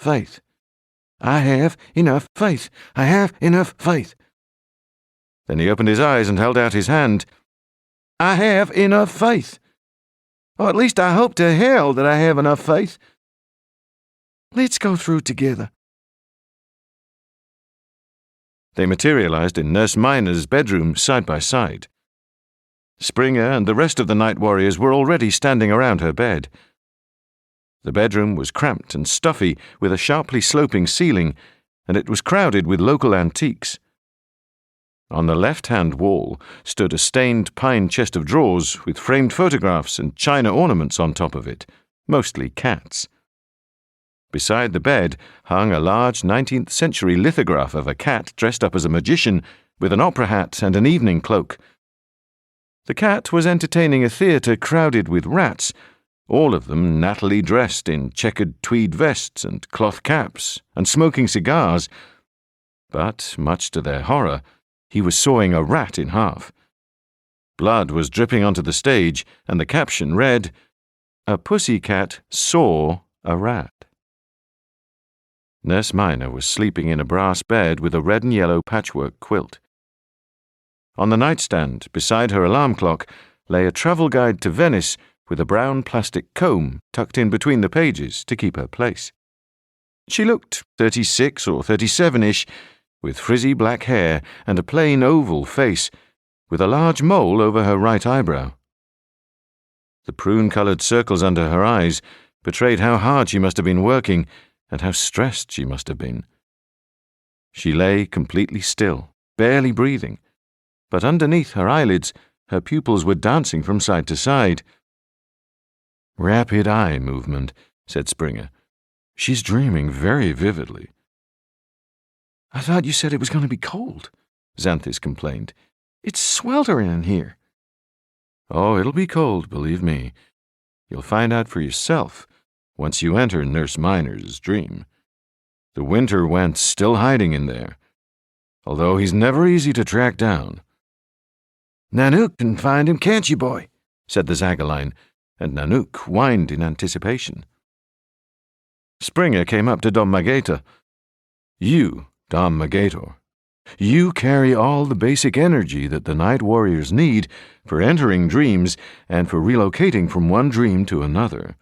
faith. I have enough faith. I have enough faith. Then he opened his eyes and held out his hand. I have enough faith. Or at least I hope to hell that I have enough faith. Let's go through together. They materialized in Nurse Miner's bedroom side by side. Springer and the rest of the night warriors were already standing around her bed. The bedroom was cramped and stuffy with a sharply sloping ceiling, and it was crowded with local antiques. On the left-hand wall stood a stained pine chest of drawers with framed photographs and china ornaments on top of it, mostly cats. Beside the bed hung a large 19th century lithograph of a cat dressed up as a magician with an opera hat and an evening cloak. The cat was entertaining a theatre crowded with rats, all of them nattily dressed in checkered tweed vests and cloth caps and smoking cigars. But, much to their horror, he was sawing a rat in half. Blood was dripping onto the stage, and the caption read, "A pussycat saw a rat." Nurse Miner was sleeping in a brass bed with a red and yellow patchwork quilt. On the nightstand, beside her alarm clock, lay a travel guide to Venice with a brown plastic comb tucked in between the pages to keep her place. She looked 36 or 37-ish, with frizzy black hair and a plain oval face, with a large mole over her right eyebrow. The prune-coloured circles under her eyes betrayed how hard she must have been working and how stressed she must have been. She lay completely still, barely breathing, but underneath her eyelids her pupils were dancing from side to side. "Rapid eye movement," said Springer. "She's dreaming very vividly." "I thought you said it was going to be cold," Xanthis complained. "It's sweltering in here." "Oh, it'll be cold, believe me. You'll find out for yourself once you enter Nurse Miner's dream. The winter went's still hiding in there, although he's never easy to track down." "Nanook can find him, can't you, boy?" said the Zagaline, and Nanook whined in anticipation. Springer came up to Dom Magator. "You, Dom Magator, you carry all the basic energy that the night warriors need for entering dreams and for relocating from one dream to another.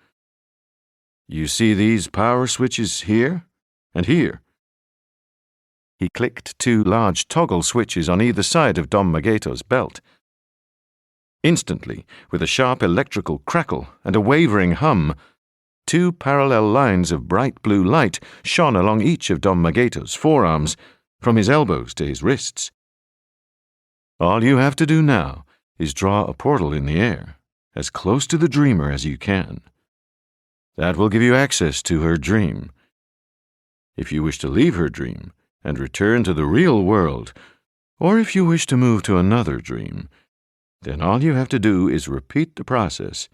You see these power switches here and here?" He clicked 2 large toggle switches on either side of Dom Magator's belt. Instantly, with a sharp electrical crackle and a wavering hum, 2 parallel lines of bright blue light shone along each of Dom Magator's forearms, from his elbows to his wrists. "All you have to do now is draw a portal in the air, as close to the dreamer as you can. That will give you access to her dream. If you wish to leave her dream and return to the real world, or if you wish to move to another dream, then all you have to do is repeat the process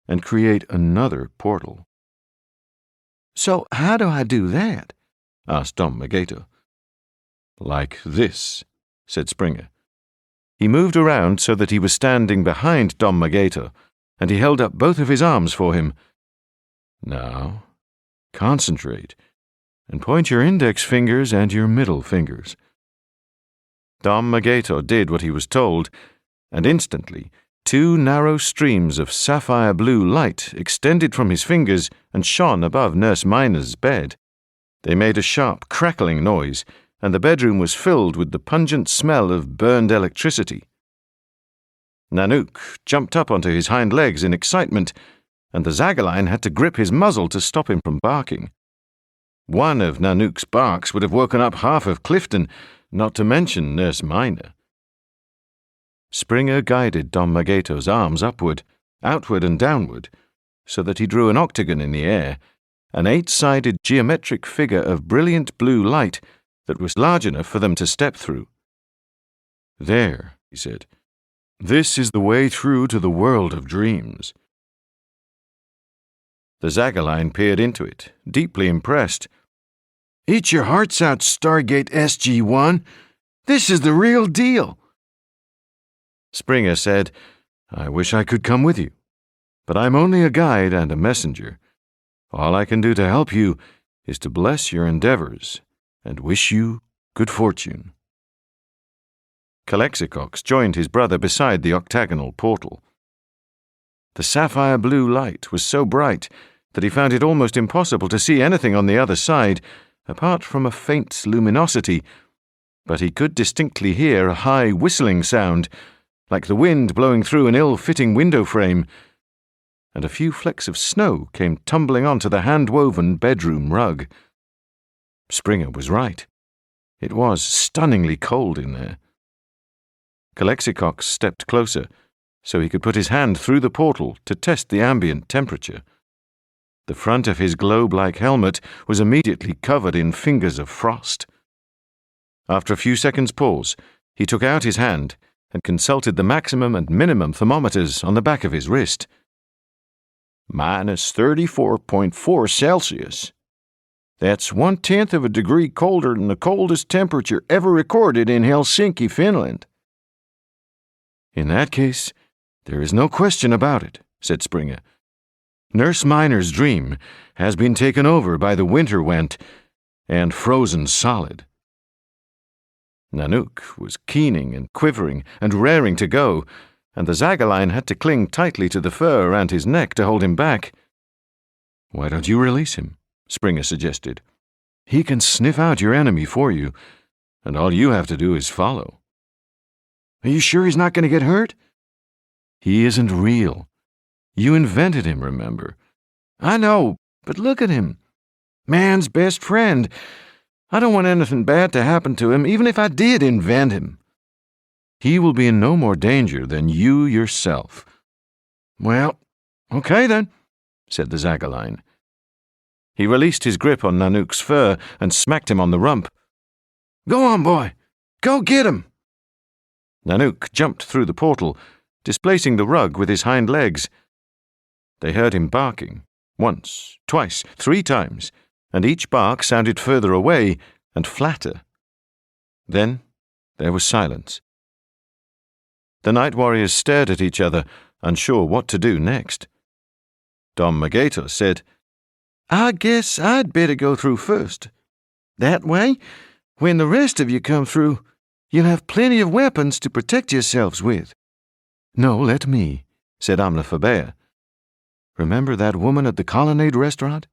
and create another portal." "So how do I do that?" asked Dom Magator. "Like this," said Springer. He moved around so that he was standing behind Dom Magator, and he held up both of his arms for him. "Now, concentrate, and point your index fingers and your middle fingers." Dom Magator did what he was told, and instantly 2 narrow streams of sapphire blue light extended from his fingers and shone above Nurse Miner's bed. They made a sharp crackling noise, and the bedroom was filled with the pungent smell of burned electricity. Nanook jumped up onto his hind legs in excitement, and the Zagaline had to grip his muzzle to stop him from barking. One of Nanook's barks would have woken up half of Clifton, not to mention Nurse Miner. Springer guided Dom Magator's arms upward, outward and downward, so that he drew an octagon in the air, an 8-sided geometric figure of brilliant blue light that was large enough for them to step through. "There," he said. "This is the way through to the world of dreams." The Zagaline peered into it, deeply impressed. "Eat your hearts out, Stargate SG-1. This is the real deal." Springer said, "I wish I could come with you, but I'm only a guide and a messenger. All I can do to help you is to bless your endeavors and wish you good fortune." Calexicox joined his brother beside the octagonal portal. The sapphire blue light was so bright that he found it almost impossible to see anything on the other side, apart from a faint luminosity, but he could distinctly hear a high whistling sound, like the wind blowing through an ill-fitting window frame, and a few flecks of snow came tumbling onto the hand-woven bedroom rug. Springer was right. It was stunningly cold in there. Calexicox stepped closer, so he could put his hand through the portal to test the ambient temperature. The front of his globe-like helmet was immediately covered in fingers of frost. After a few seconds' pause, he took out his hand and consulted the maximum and minimum thermometers on the back of his wrist. -34.4 Celsius. That's 1/10 of a degree colder than the coldest temperature ever recorded in Helsinki, Finland. "In that case, there is no question about it," said Springer. "Nurse Miner's dream has been taken over by the winter went and frozen solid." Nanook was keening and quivering and raring to go, and the Zagaline had to cling tightly to the fur around his neck to hold him back. "Why don't you release him?" Springer suggested. "He can sniff out your enemy for you, and all you have to do is follow." Are you sure he's not going to get hurt? "He isn't real. You invented him, remember?" I know, but look at him. Man's best friend. I don't want anything bad to happen to him, even if I did invent him. "He will be in no more danger than you yourself." "Well, okay then," said the Zagaline. He released his grip on Nanook's fur and smacked him on the rump. "Go on, boy. Go get him." Nanook jumped through the portal, displacing the rug with his hind legs. They heard him barking, once, twice, 3 times, and each bark sounded further away and flatter. Then there was silence. The night warriors stared at each other, unsure what to do next. Dom Magator said, "I guess I'd better go through first. That way, when the rest of you come through, you'll have plenty of weapons to protect yourselves with." "No, let me," said Amlaphabea. "Remember that woman at the Colonnade restaurant?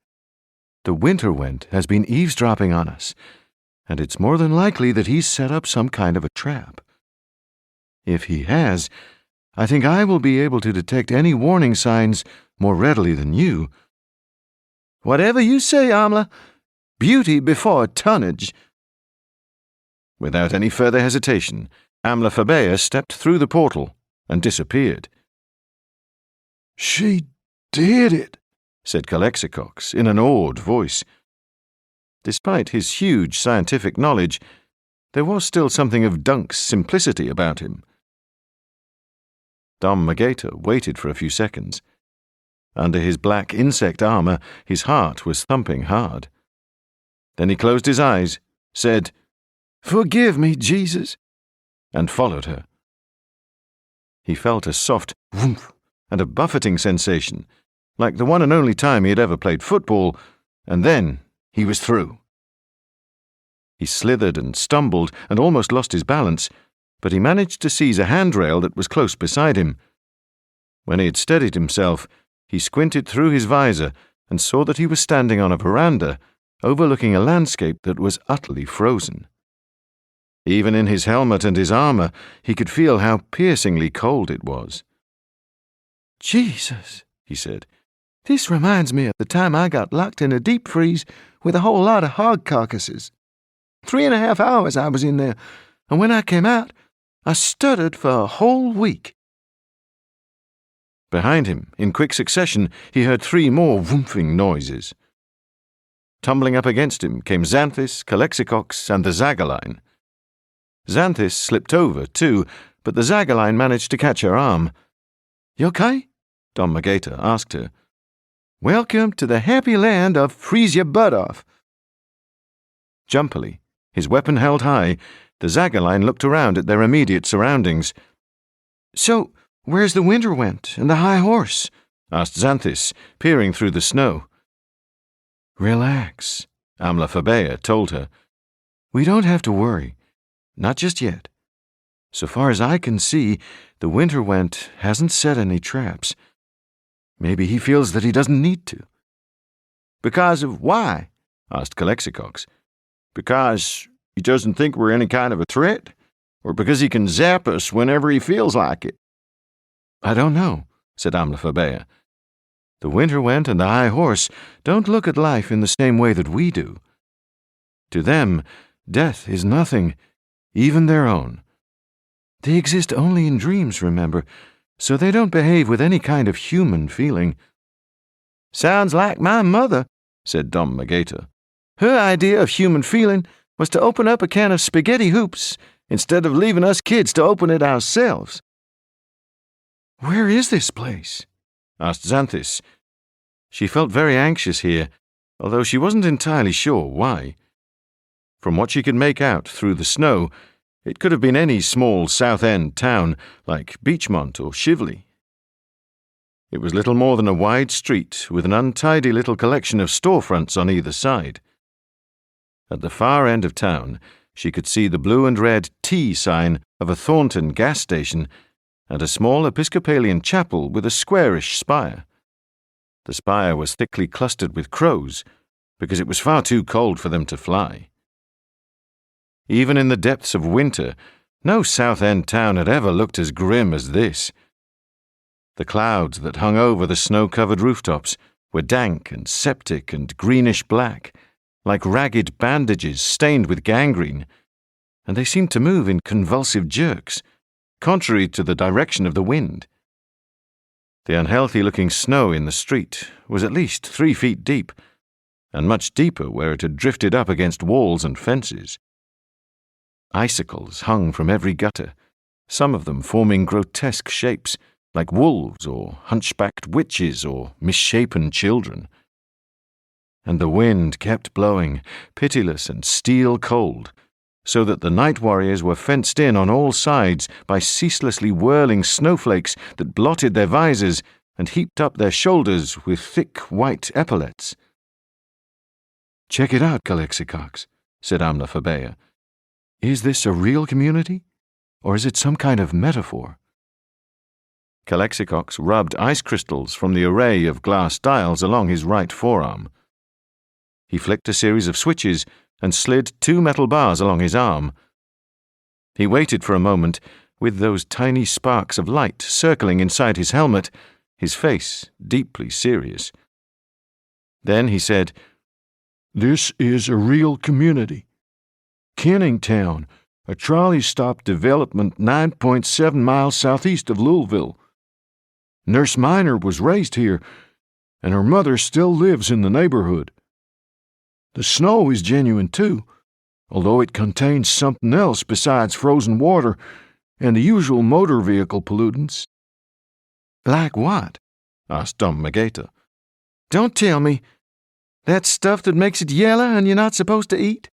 The winter went has been eavesdropping on us, and it's more than likely that he's set up some kind of a trap. If he has, I think I will be able to detect any warning signs more readily than you." "Whatever you say, Amla. Beauty before tonnage." Without any further hesitation, Amlaphabea stepped through the portal and disappeared. "She did it," said Calexicox in an awed voice. Despite his huge scientific knowledge, there was still something of Dunk's simplicity about him. Dom Magator waited for a few seconds. Under his black insect armor, his heart was thumping hard. Then he closed his eyes, said, "Forgive me, Jesus," and followed her. He felt a soft whoomph and a buffeting sensation, like the one and only time he had ever played football, and then he was through. He slithered and stumbled and almost lost his balance, but he managed to seize a handrail that was close beside him. When he had steadied himself, he squinted through his visor and saw that he was standing on a veranda overlooking a landscape that was utterly frozen. Even in his helmet and his armor, he could feel how piercingly cold it was. "Jesus," he said, "this reminds me of the time I got locked in a deep freeze with a whole lot of hog carcasses. 3.5 hours I was in there, and when I came out, I stuttered for a whole week." Behind him, in quick succession, he heard 3 more whoomphing noises. Tumbling up against him came Xanthus, Calexicox, and the Zagaline. Xanthus slipped over, too, but the Zagaline managed to catch her arm. "You okay?" Dom Magator asked her. "Welcome to the happy land of freeze your butt off." Jumpily, his weapon held high, the Zagaline looked around at their immediate surroundings. "So, where's the winter went and the high horse?" asked Xanthus, peering through the snow. "Relax," Amlaphabea told her. We don't have to worry. Not just yet. So far as I can see, the winter went hasn't set any traps. Maybe he feels that he doesn't need to. Because of why? Asked Calexicox. Because he doesn't think we're any kind of a threat? Or because he can zap us whenever he feels like it? I don't know, said Amlaphabea. The winter went and the high horse don't look at life in the same way that we do. To them, death is nothing, even their own. They exist only in dreams, remember, so they don't behave with any kind of human feeling. Sounds like my mother, said Dom Magator. Her idea of human feeling was to open up a can of spaghetti hoops instead of leaving us kids to open it ourselves. Where is this place? Asked Xanthis. She felt very anxious here, although she wasn't entirely sure why. From what she could make out through the snow, it could have been any small South End town like Beechmont or Shively. It was little more than a wide street with an untidy little collection of storefronts on either side. At the far end of town, she could see the blue and red T sign of a Thornton gas station and a small Episcopalian chapel with a squarish spire. The spire was thickly clustered with crows, because it was far too cold for them to fly. Even in the depths of winter, no South End town had ever looked as grim as this. The clouds that hung over the snow-covered rooftops were dank and septic and greenish-black, like ragged bandages stained with gangrene, and they seemed to move in convulsive jerks, contrary to the direction of the wind. The unhealthy-looking snow in the street was at least 3 feet deep, and much deeper where it had drifted up against walls and fences. Icicles hung from every gutter, some of them forming grotesque shapes, like wolves or hunchbacked witches or misshapen children. And the wind kept blowing, pitiless and steel-cold, so that the night warriors were fenced in on all sides by ceaselessly whirling snowflakes that blotted their visors and heaped up their shoulders with thick white epaulets. "Check it out, Calexicox," said Amlaphabea. "Is this a real community, or is it some kind of metaphor?" Calexicox rubbed ice crystals from the array of glass dials along his right forearm. He flicked a series of switches and slid 2 metal bars along his arm. He waited for a moment, with those tiny sparks of light circling inside his helmet, his face deeply serious. Then he said, "This is a real community. Kenningtown, a trolley-stop development 9.7 miles southeast of Louisville. Nurse Minor was raised here, and her mother still lives in the neighborhood. The snow is genuine, too, although it contains something else besides frozen water and the usual motor vehicle pollutants." "Like what?" asked Dom Magator. "Don't tell me. That stuff that makes it yellow and you're not supposed to eat?"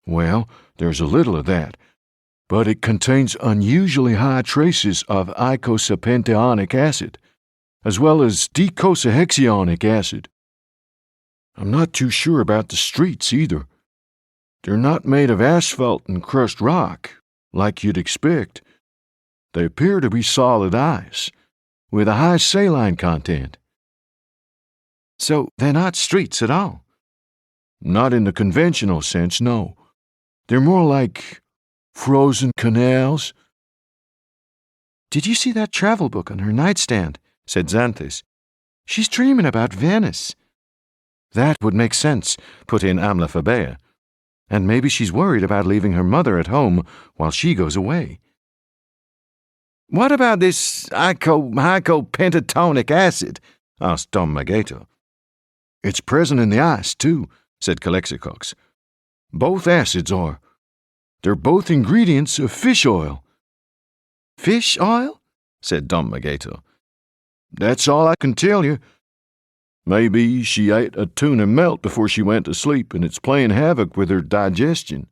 "Well, there's a little of that, but it contains unusually high traces of icosapentaenic acid, as well as docosahexaenic acid. I'm not too sure about the streets, either. They're not made of asphalt and crushed rock, like you'd expect. They appear to be solid ice, with a high saline content." "So they're not streets at all?" "Not in the conventional sense, no. They're more like frozen canals." "Did you see that travel book on her nightstand?" said Xanthis. "She's dreaming about Venice." "That would make sense," put in Amlaphabea. "And maybe she's worried about leaving her mother at home while she goes away." "What about this icopentatonic acid?" asked Dom Magator. "It's present in the ice, too," said Calexicox. "Both acids are. They're both ingredients of fish oil." "Fish oil?" said Dom Magator. "That's all I can tell you. Maybe she ate a tuna melt before she went to sleep, and it's playing havoc with her digestion."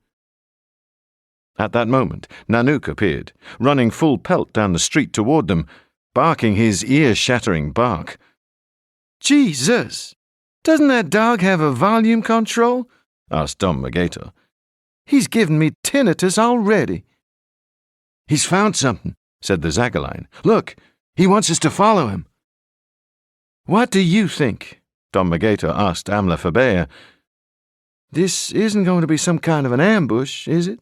At that moment, Nanook appeared, running full pelt down the street toward them, barking his ear-shattering bark. "Jesus! Doesn't that dog have a volume control? Asked Dom Magator. He's given me tinnitus already. He's found something, said the Zagaline. Look, he wants us to follow him. What do you think? Dom Magator asked Amlaphabea. This isn't going to be some kind of an ambush, is it?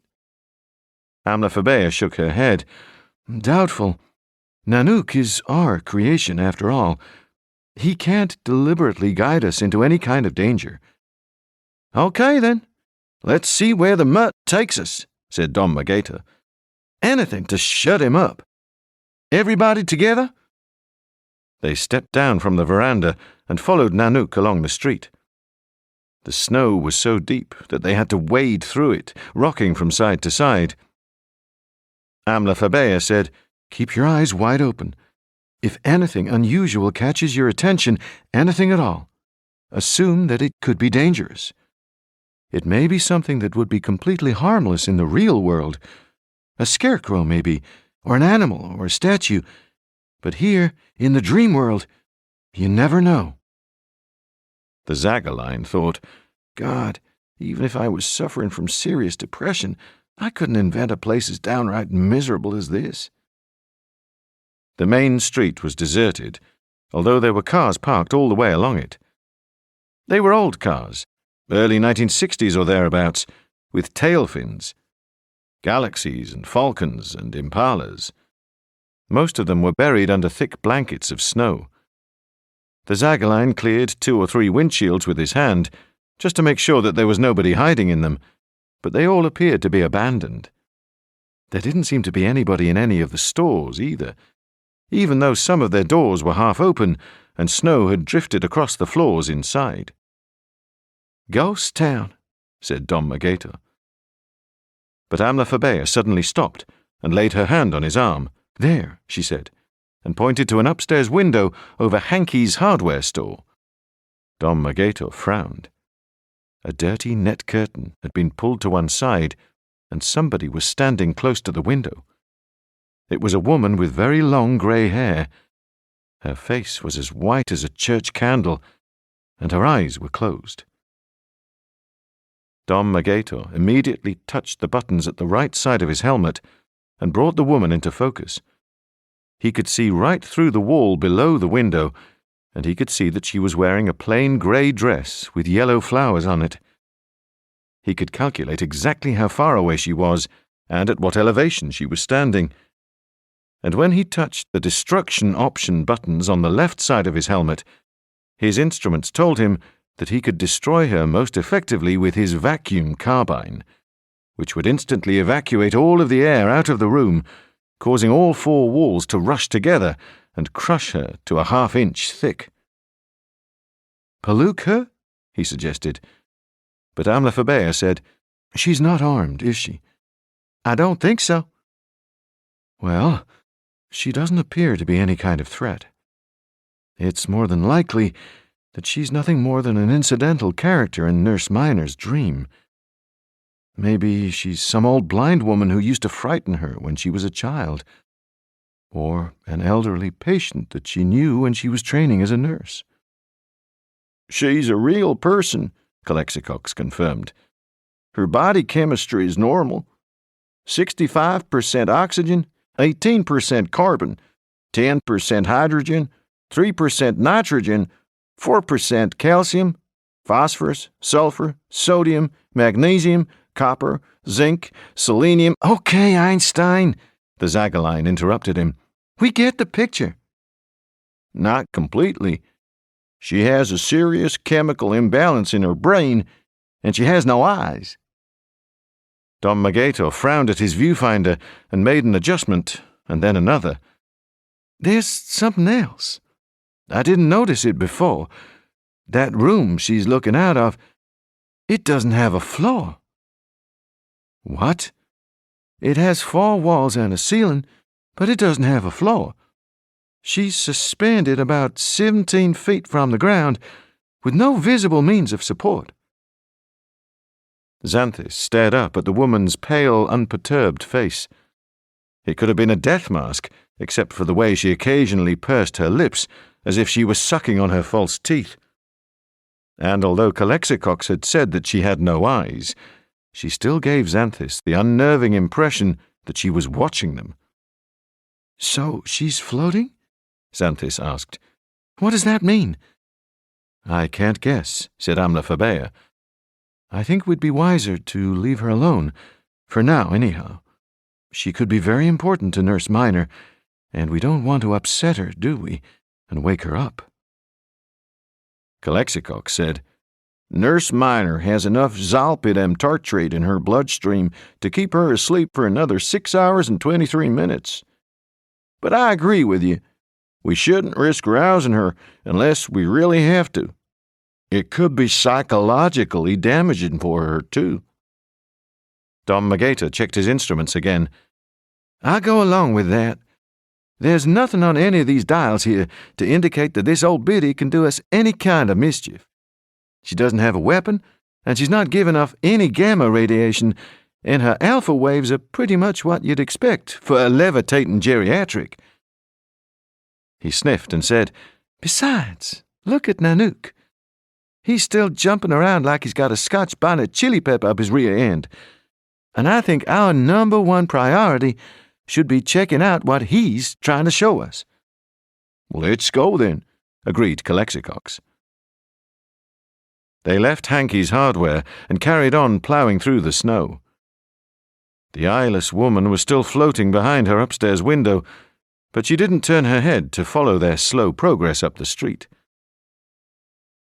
Amlaphabea shook her head. Doubtful. Nanook is our creation, after all. He can't deliberately guide us into any kind of danger. Okay, then. Let's see where the mutt takes us, said Dom Magator. Anything to shut him up. Everybody together? They stepped down from the veranda and followed Nanook along the street. The snow was so deep that they had to wade through it, rocking from side to side. Amlaphabea said, Keep your eyes wide open. If anything unusual catches your attention, anything at all, assume that it could be dangerous. It may be something that would be completely harmless in the real world. A scarecrow, maybe, or an animal, or a statue. But here, in the dream world, you never know. The Zagaline thought, God, even if I was suffering from serious depression, I couldn't invent a place as downright miserable as this. The main street was deserted, although there were cars parked all the way along it. They were old cars, early 1960s or thereabouts, with tail fins. Galaxies and Falcons and Impalas. Most of them were buried under thick blankets of snow. The Zagaline cleared 2 or 3 windshields with his hand, just to make sure that there was nobody hiding in them, but they all appeared to be abandoned. There didn't seem to be anybody in any of the stores either, even though some of their doors were half open and snow had drifted across the floors inside. Ghost town, said Dom Magator. But Amlaphabea suddenly stopped and laid her hand on his arm. There, she said, and pointed to an upstairs window over Hankey's hardware store. Dom Magator frowned. A dirty net curtain had been pulled to one side, and somebody was standing close to the window. It was a woman with very long grey hair. Her face was as white as a church candle, and her eyes were closed. Dom Magator immediately touched the buttons at the right side of his helmet and brought the woman into focus. He could see right through the wall below the window, and he could see that she was wearing a plain grey dress with yellow flowers on it. He could calculate exactly how far away she was and at what elevation she was standing. And when he touched the destruction option buttons on the left side of his helmet, his instruments told him that he could destroy her most effectively with his vacuum carbine, which would instantly evacuate all of the air out of the room, causing all 4 walls to rush together and crush her to a half-inch thick. Pollute her? He suggested. But Amlaphabea said, She's not armed, is she? I don't think so. Well, she doesn't appear to be any kind of threat. It's more than likely that she's nothing more than an incidental character in Nurse Miner's dream. Maybe she's some old blind woman who used to frighten her when she was a child, or an elderly patient that she knew when she was training as a nurse. She's a real person, Calexicox confirmed. Her body chemistry is normal. 65% oxygen, 18% carbon, 10% hydrogen, 3% nitrogen, 4% calcium, phosphorus, sulfur, sodium, magnesium, copper, zinc, selenium. Okay, Einstein, the Zagaline interrupted him. We get the picture. Not completely. She has a serious chemical imbalance in her brain, and she has no eyes. Dom Magator frowned at his viewfinder and made an adjustment, and then another. There's something else. I didn't notice it before. That room she's looking out of, it doesn't have a floor. What? It has 4 walls and a ceiling, but it doesn't have a floor. She's suspended about 17 feet from the ground, with no visible means of support. Xanthus stared up at the woman's pale, unperturbed face. It could have been a death mask, except for the way she occasionally pursed her lips, as if she was sucking on her false teeth. And although Calexicox had said that she had no eyes, she still gave Xanthus the unnerving impression that she was watching them. "So she's floating?" Xanthus asked. "What does that mean?" "I can't guess," said Amlaphabea. "I think we'd be wiser to leave her alone, for now anyhow. She could be very important to Nurse Minor, and we don't want to upset her, do we, and wake her up." Calexicox said, "Nurse Minor has enough zolpidem tartrate in her bloodstream to keep her asleep for another 6 hours and 23 minutes. But I agree with you. We shouldn't risk rousing her unless we really have to. It could be psychologically damaging for her, too." Dom Magator checked his instruments again. "I go along with that. There's nothing on any of these dials here to indicate that this old biddy can do us any kind of mischief. She doesn't have a weapon, and she's not giving off any gamma radiation, and her alpha waves are pretty much what you'd expect for a levitating geriatric." He sniffed and said, "Besides, look at Nanook. He's still jumping around like he's got a Scotch bonnet chili pepper up his rear end. And I think our number one priority should be checking out what he's trying to show us." "Let's go, then," agreed Calexicox. They left Hankey's hardware and carried on ploughing through the snow. The eyeless woman was still floating behind her upstairs window, but she didn't turn her head to follow their slow progress up the street.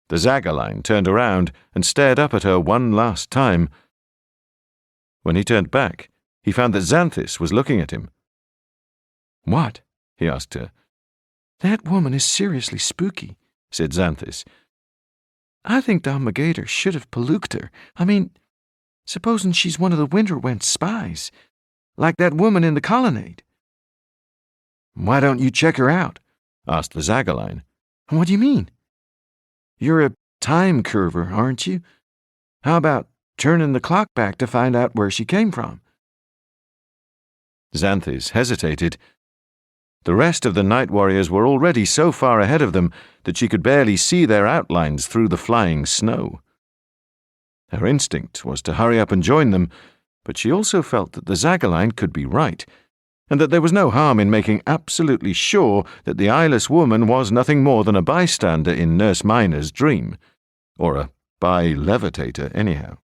The Zagaline turned around and stared up at her one last time. When he turned back, he found that Xanthus was looking at him. "What?" he asked her. "That woman is seriously spooky," said Xanthus. "I think Dom Magator should have paluked her. I mean, supposing she's one of the Winterwent spies, like that woman in the colonnade." "Why don't you check her out?" asked the Zagaline. "What do you mean? You're a time curver, aren't you? How about turning the clock back to find out where she came from?" Xanthus hesitated. The rest of the night warriors were already so far ahead of them that she could barely see their outlines through the flying snow. Her instinct was to hurry up and join them, but she also felt that the Zagaline could be right, and that there was no harm in making absolutely sure that the eyeless woman was nothing more than a bystander in Nurse Minor's dream, or a bi-levitator anyhow.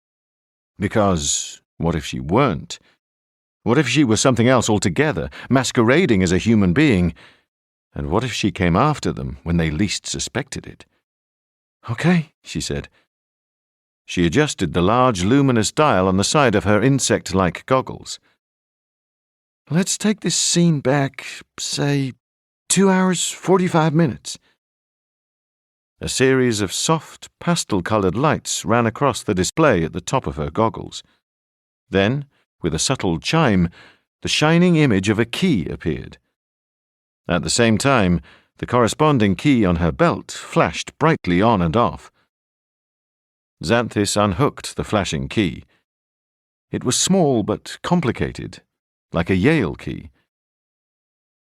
Because what if she weren't? What if she was something else altogether, masquerading as a human being? And what if she came after them when they least suspected it? "Okay," she said. She adjusted the large luminous dial on the side of her insect-like goggles. "Let's take this scene back, say, 2 hours, 45 minutes. A series of soft, pastel-colored lights ran across the display at the top of her goggles. Then, with a subtle chime, the shining image of a key appeared. At the same time, the corresponding key on her belt flashed brightly on and off. Xanthus unhooked the flashing key. It was small but complicated, like a Yale key.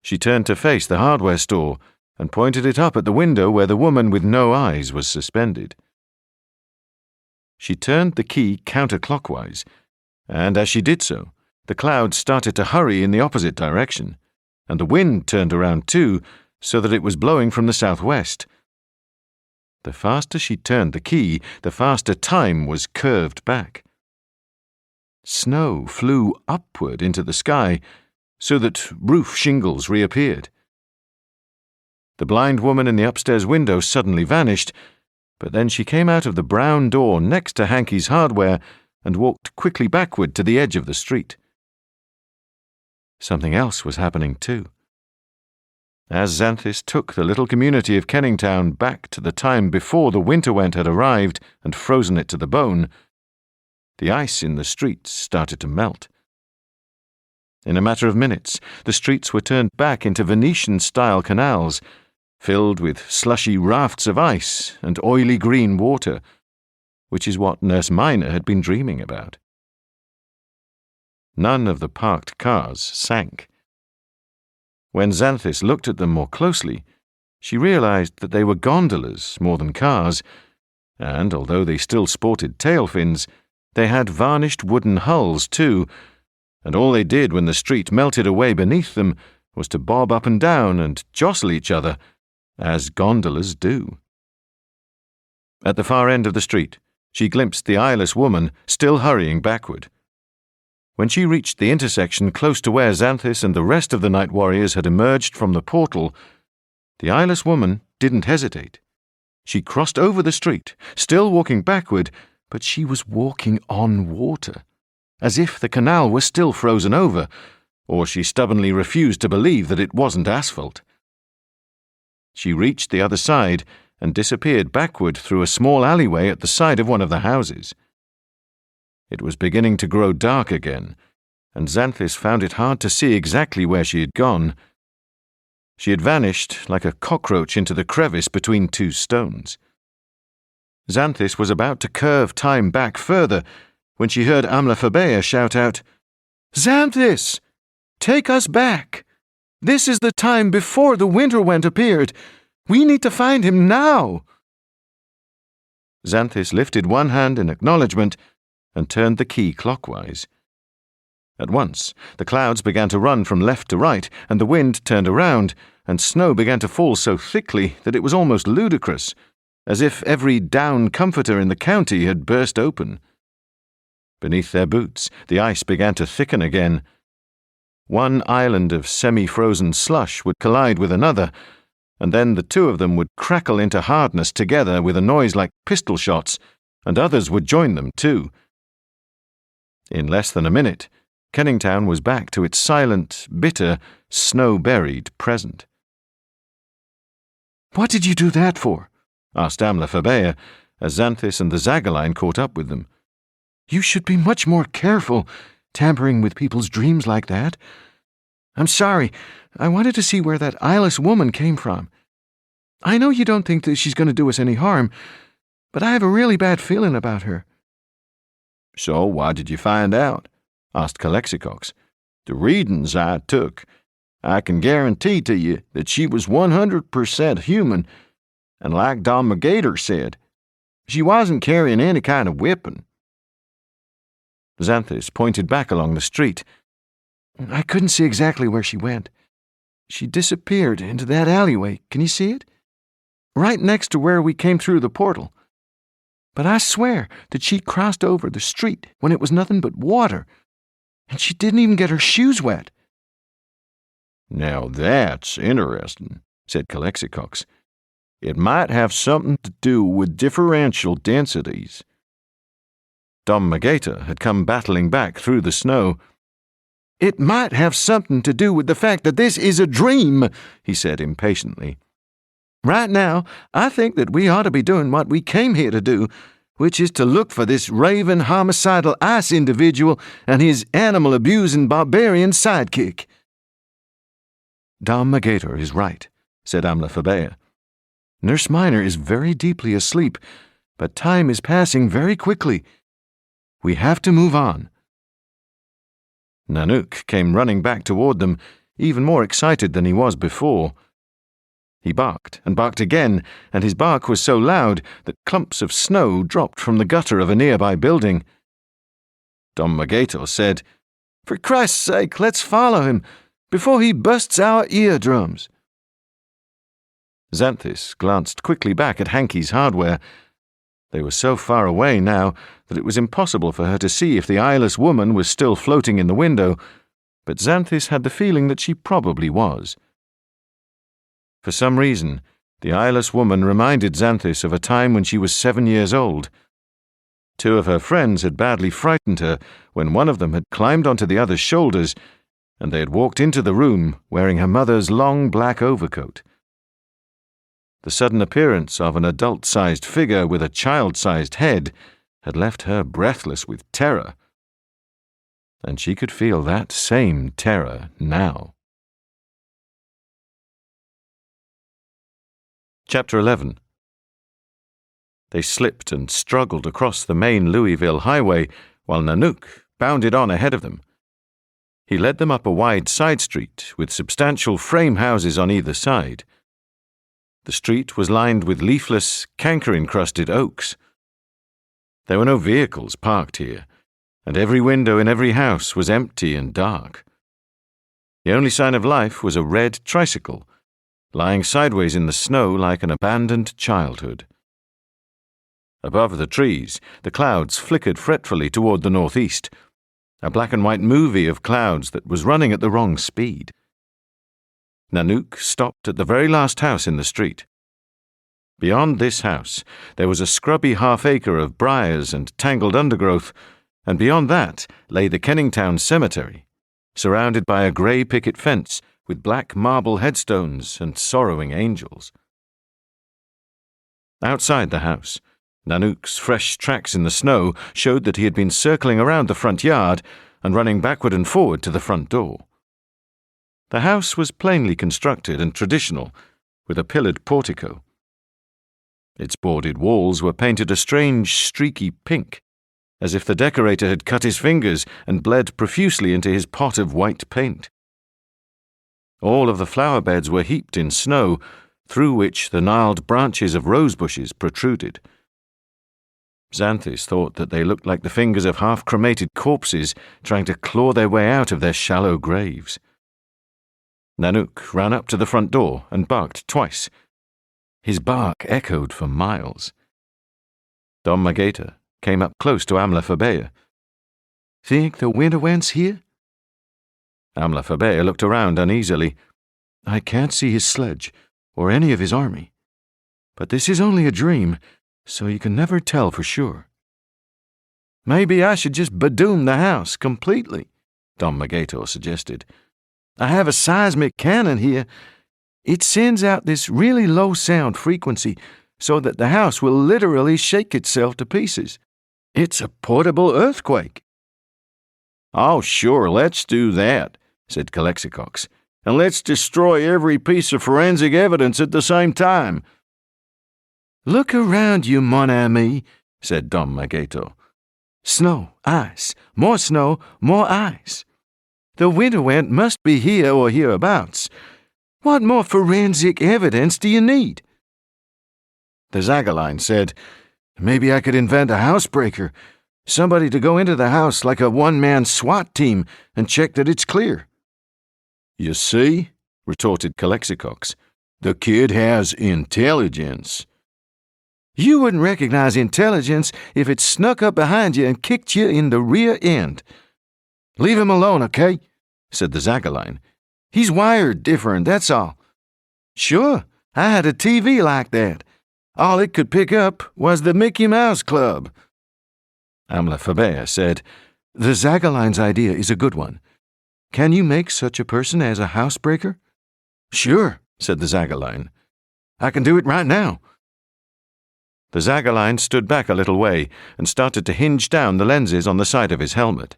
She turned to face the hardware store and pointed it up at the window where the woman with no eyes was suspended. She turned the key counterclockwise, and as she did so, the clouds started to hurry in the opposite direction, and the wind turned around too, so that it was blowing from the southwest. The faster she turned the key, the faster time was curved back. Snow flew upward into the sky, so that roof shingles reappeared. The blind woman in the upstairs window suddenly vanished, but then she came out of the brown door next to Hankey's hardware and walked quickly backward to the edge of the street. Something else was happening too. As Xanthus took the little community of Kenningtown back to the time before the Winterwent had arrived and frozen it to the bone, the ice in the streets started to melt. In a matter of minutes, the streets were turned back into Venetian-style canals, filled with slushy rafts of ice and oily green water, which is what Nurse Minor had been dreaming about. None of the parked cars sank. When Xanthus looked at them more closely, she realized that they were gondolas more than cars, and although they still sported tail fins, they had varnished wooden hulls too, and all they did when the street melted away beneath them was to bob up and down and jostle each other, as gondolas do. At the far end of the street, she glimpsed the eyeless woman still hurrying backward. When she reached the intersection close to where Xanthus and the rest of the night warriors had emerged from the portal, the eyeless woman didn't hesitate. She crossed over the street, still walking backward, but she was walking on water, as if the canal were still frozen over, or she stubbornly refused to believe that it wasn't asphalt. She reached the other side and disappeared backward through a small alleyway at the side of one of the houses. It was beginning to grow dark again, and Xanthus found it hard to see exactly where she had gone. She had vanished like a cockroach into the crevice between two stones. Xanthus was about to curve time back further when she heard Amlaphabea shout out, "Xanthus! Take us back! This is the time before the Winterwent appeared. We need to find him now!" Xanthus lifted one hand in acknowledgement and turned the key clockwise. At once, the clouds began to run from left to right, and the wind turned around, and snow began to fall so thickly that it was almost ludicrous, as if every down comforter in the county had burst open. Beneath their boots, the ice began to thicken again. One island of semi-frozen slush would collide with another, and then the two of them would crackle into hardness together with a noise like pistol shots, and others would join them too. In less than a minute, Kenningtown was back to its silent, bitter, snow-buried present. "What did you do that for?" asked Amlaphabea, as Xanthus and the Zagaline caught up with them. "You should be much more careful, tampering with people's dreams like that. I'm sorry. I wanted to see where that eyeless woman came from. I know you don't think that she's going to do us any harm, but I have a really bad feeling about her." "So why did you find out?" asked Calexicox. "The readings I took, I can guarantee to you that she was 100% human, and like Don McGator said, she wasn't carrying any kind of weapon." Xanthus pointed back along the street. "I couldn't see exactly where she went. She disappeared into that alleyway. Can you see it? Right next to where we came through the portal. But I swear that she crossed over the street when it was nothing but water, and she didn't even get her shoes wet." "Now that's interesting," said Calexicox. "It might have something to do with differential densities." Dom McGator had come battling back through the snow. "It might have something to do with the fact that this is a dream," he said impatiently. "Right now, I think that we ought to be doing what we came here to do, which is to look for this raving, homicidal ice individual and his animal-abusing barbarian sidekick." "Dom McGator is right," said Amlaphabea. "Nurse Minor is very deeply asleep, but time is passing very quickly. We have to move on." Nanook came running back toward them, even more excited than he was before. He barked and barked again, and his bark was so loud that clumps of snow dropped from the gutter of a nearby building. Dom McGator said, "For Christ's sake, let's follow him, before he busts our eardrums." Xanthus glanced quickly back at Hankey's hardware. They were so far away now that it was impossible for her to see if the eyeless woman was still floating in the window, but Xanthus had the feeling that she probably was. For some reason, the eyeless woman reminded Xanthus of a time when she was 7 years old. Two of her friends had badly frightened her when one of them had climbed onto the other's shoulders, and they had walked into the room wearing her mother's long black overcoat. The sudden appearance of an adult-sized figure with a child-sized head had left her breathless with terror. And she could feel that same terror now. Chapter 11. They slipped and struggled across the main Louisville highway while Nanook bounded on ahead of them. He led them up a wide side street with substantial frame houses on either side. The street was lined with leafless, canker-encrusted oaks, There were no vehicles parked here, and every window in every house was empty and dark. The only sign of life was a red tricycle, lying sideways in the snow like an abandoned childhood. Above the trees, the clouds flickered fretfully toward the northeast, a black and white movie of clouds that was running at the wrong speed. Nanook stopped at the very last house in the street. Beyond this house, there was a scrubby half-acre of briars and tangled undergrowth, and beyond that lay the Kenningtown Cemetery, surrounded by a grey picket fence with black marble headstones and sorrowing angels. Outside the house, Nanook's fresh tracks in the snow showed that he had been circling around the front yard and running backward and forward to the front door. The house was plainly constructed and traditional, with a pillared portico. Its boarded walls were painted a strange, streaky pink, as if the decorator had cut his fingers and bled profusely into his pot of white paint. All of the flower beds were heaped in snow, through which the gnarled branches of rose bushes protruded. Xanthis thought that they looked like the fingers of half-cremated corpses trying to claw their way out of their shallow graves. Nanook ran up to the front door and barked twice. His bark echoed for miles. Dom Mageta came up close to Amla Fabea. Think the winter went's here? Amla Fabea looked around uneasily. I can't see his sledge, or any of his army. But this is only a dream, so you can never tell for sure. Maybe I should just badoom the house completely, Dom Mageta suggested. I have a seismic cannon here. It sends out this really low sound frequency so that the house will literally shake itself to pieces. It's a portable earthquake. Oh, sure, let's do that, said Calexicox. And let's destroy every piece of forensic evidence at the same time. Look around you, mon ami, said Dom Mageta. Snow, ice, more ice. The winter went must be here or hereabouts. What more forensic evidence do you need? The Zagaline said, Maybe I could invent a housebreaker, somebody to go into the house like a one-man SWAT team and check that it's clear. You see, retorted Calexicox, the kid has intelligence. You wouldn't recognize intelligence if it snuck up behind you and kicked you in the rear end. Leave him alone, okay? Said the Zagaline. He's wired different, that's all. Sure, I had a TV like that. All it could pick up was the Mickey Mouse Club. Amla Fabea said, The Zagaline's idea is a good one. Can you make such a person as a housebreaker? Sure, said the Zagaline. I can do it right now. The Zagaline stood back a little way and started to hinge down the lenses on the side of his helmet.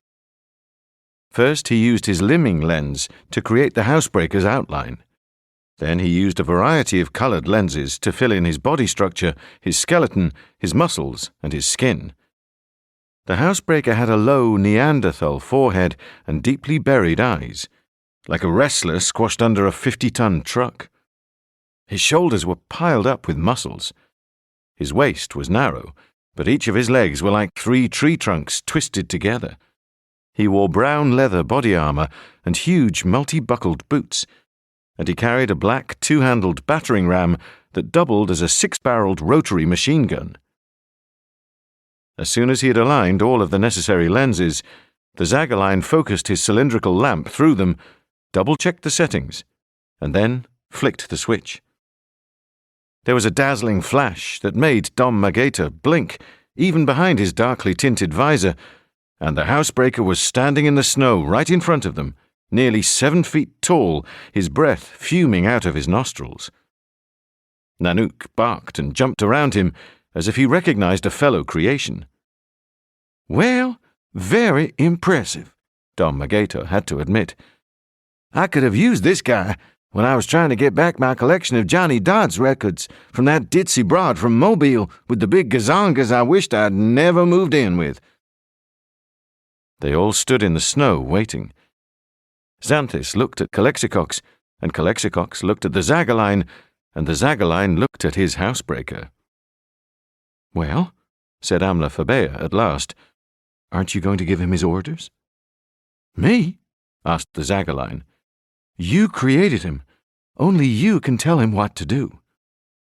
First, he used his limbing lens to create the housebreaker's outline. Then he used a variety of colored lenses to fill in his body structure, his skeleton, his muscles, and his skin. The housebreaker had a low Neanderthal forehead and deeply buried eyes, like a wrestler squashed under a 50-ton truck. His shoulders were piled up with muscles. His waist was narrow, but each of his legs were like 3 tree trunks twisted together. He wore brown leather body armor and huge multi-buckled boots, and he carried a black 2-handled battering ram that doubled as a 6-barreled rotary machine gun. As soon as he had aligned all of the necessary lenses, the Zagaline focused his cylindrical lamp through them, double-checked the settings, and then flicked the switch. There was a dazzling flash that made Dom Mageta blink, even behind his darkly tinted visor, and the housebreaker was standing in the snow right in front of them, nearly 7 feet tall, his breath fuming out of his nostrils. Nanook barked and jumped around him as if he recognized a fellow creation. Well, very impressive, Dom Mageta had to admit. I could have used this guy when I was trying to get back my collection of Johnny Dodd's records from that ditzy broad from Mobile with the big gazongas I wished I'd never moved in with. They all stood in the snow, waiting. Xanthis looked at Calexicox, and Calexicox looked at the Zagaline, and the Zagaline looked at his housebreaker. Well, said Amla Fabea at last. "Aren't you going to give him his orders?" Me? asked the Zagaline. You created him. Only you can tell him what to do.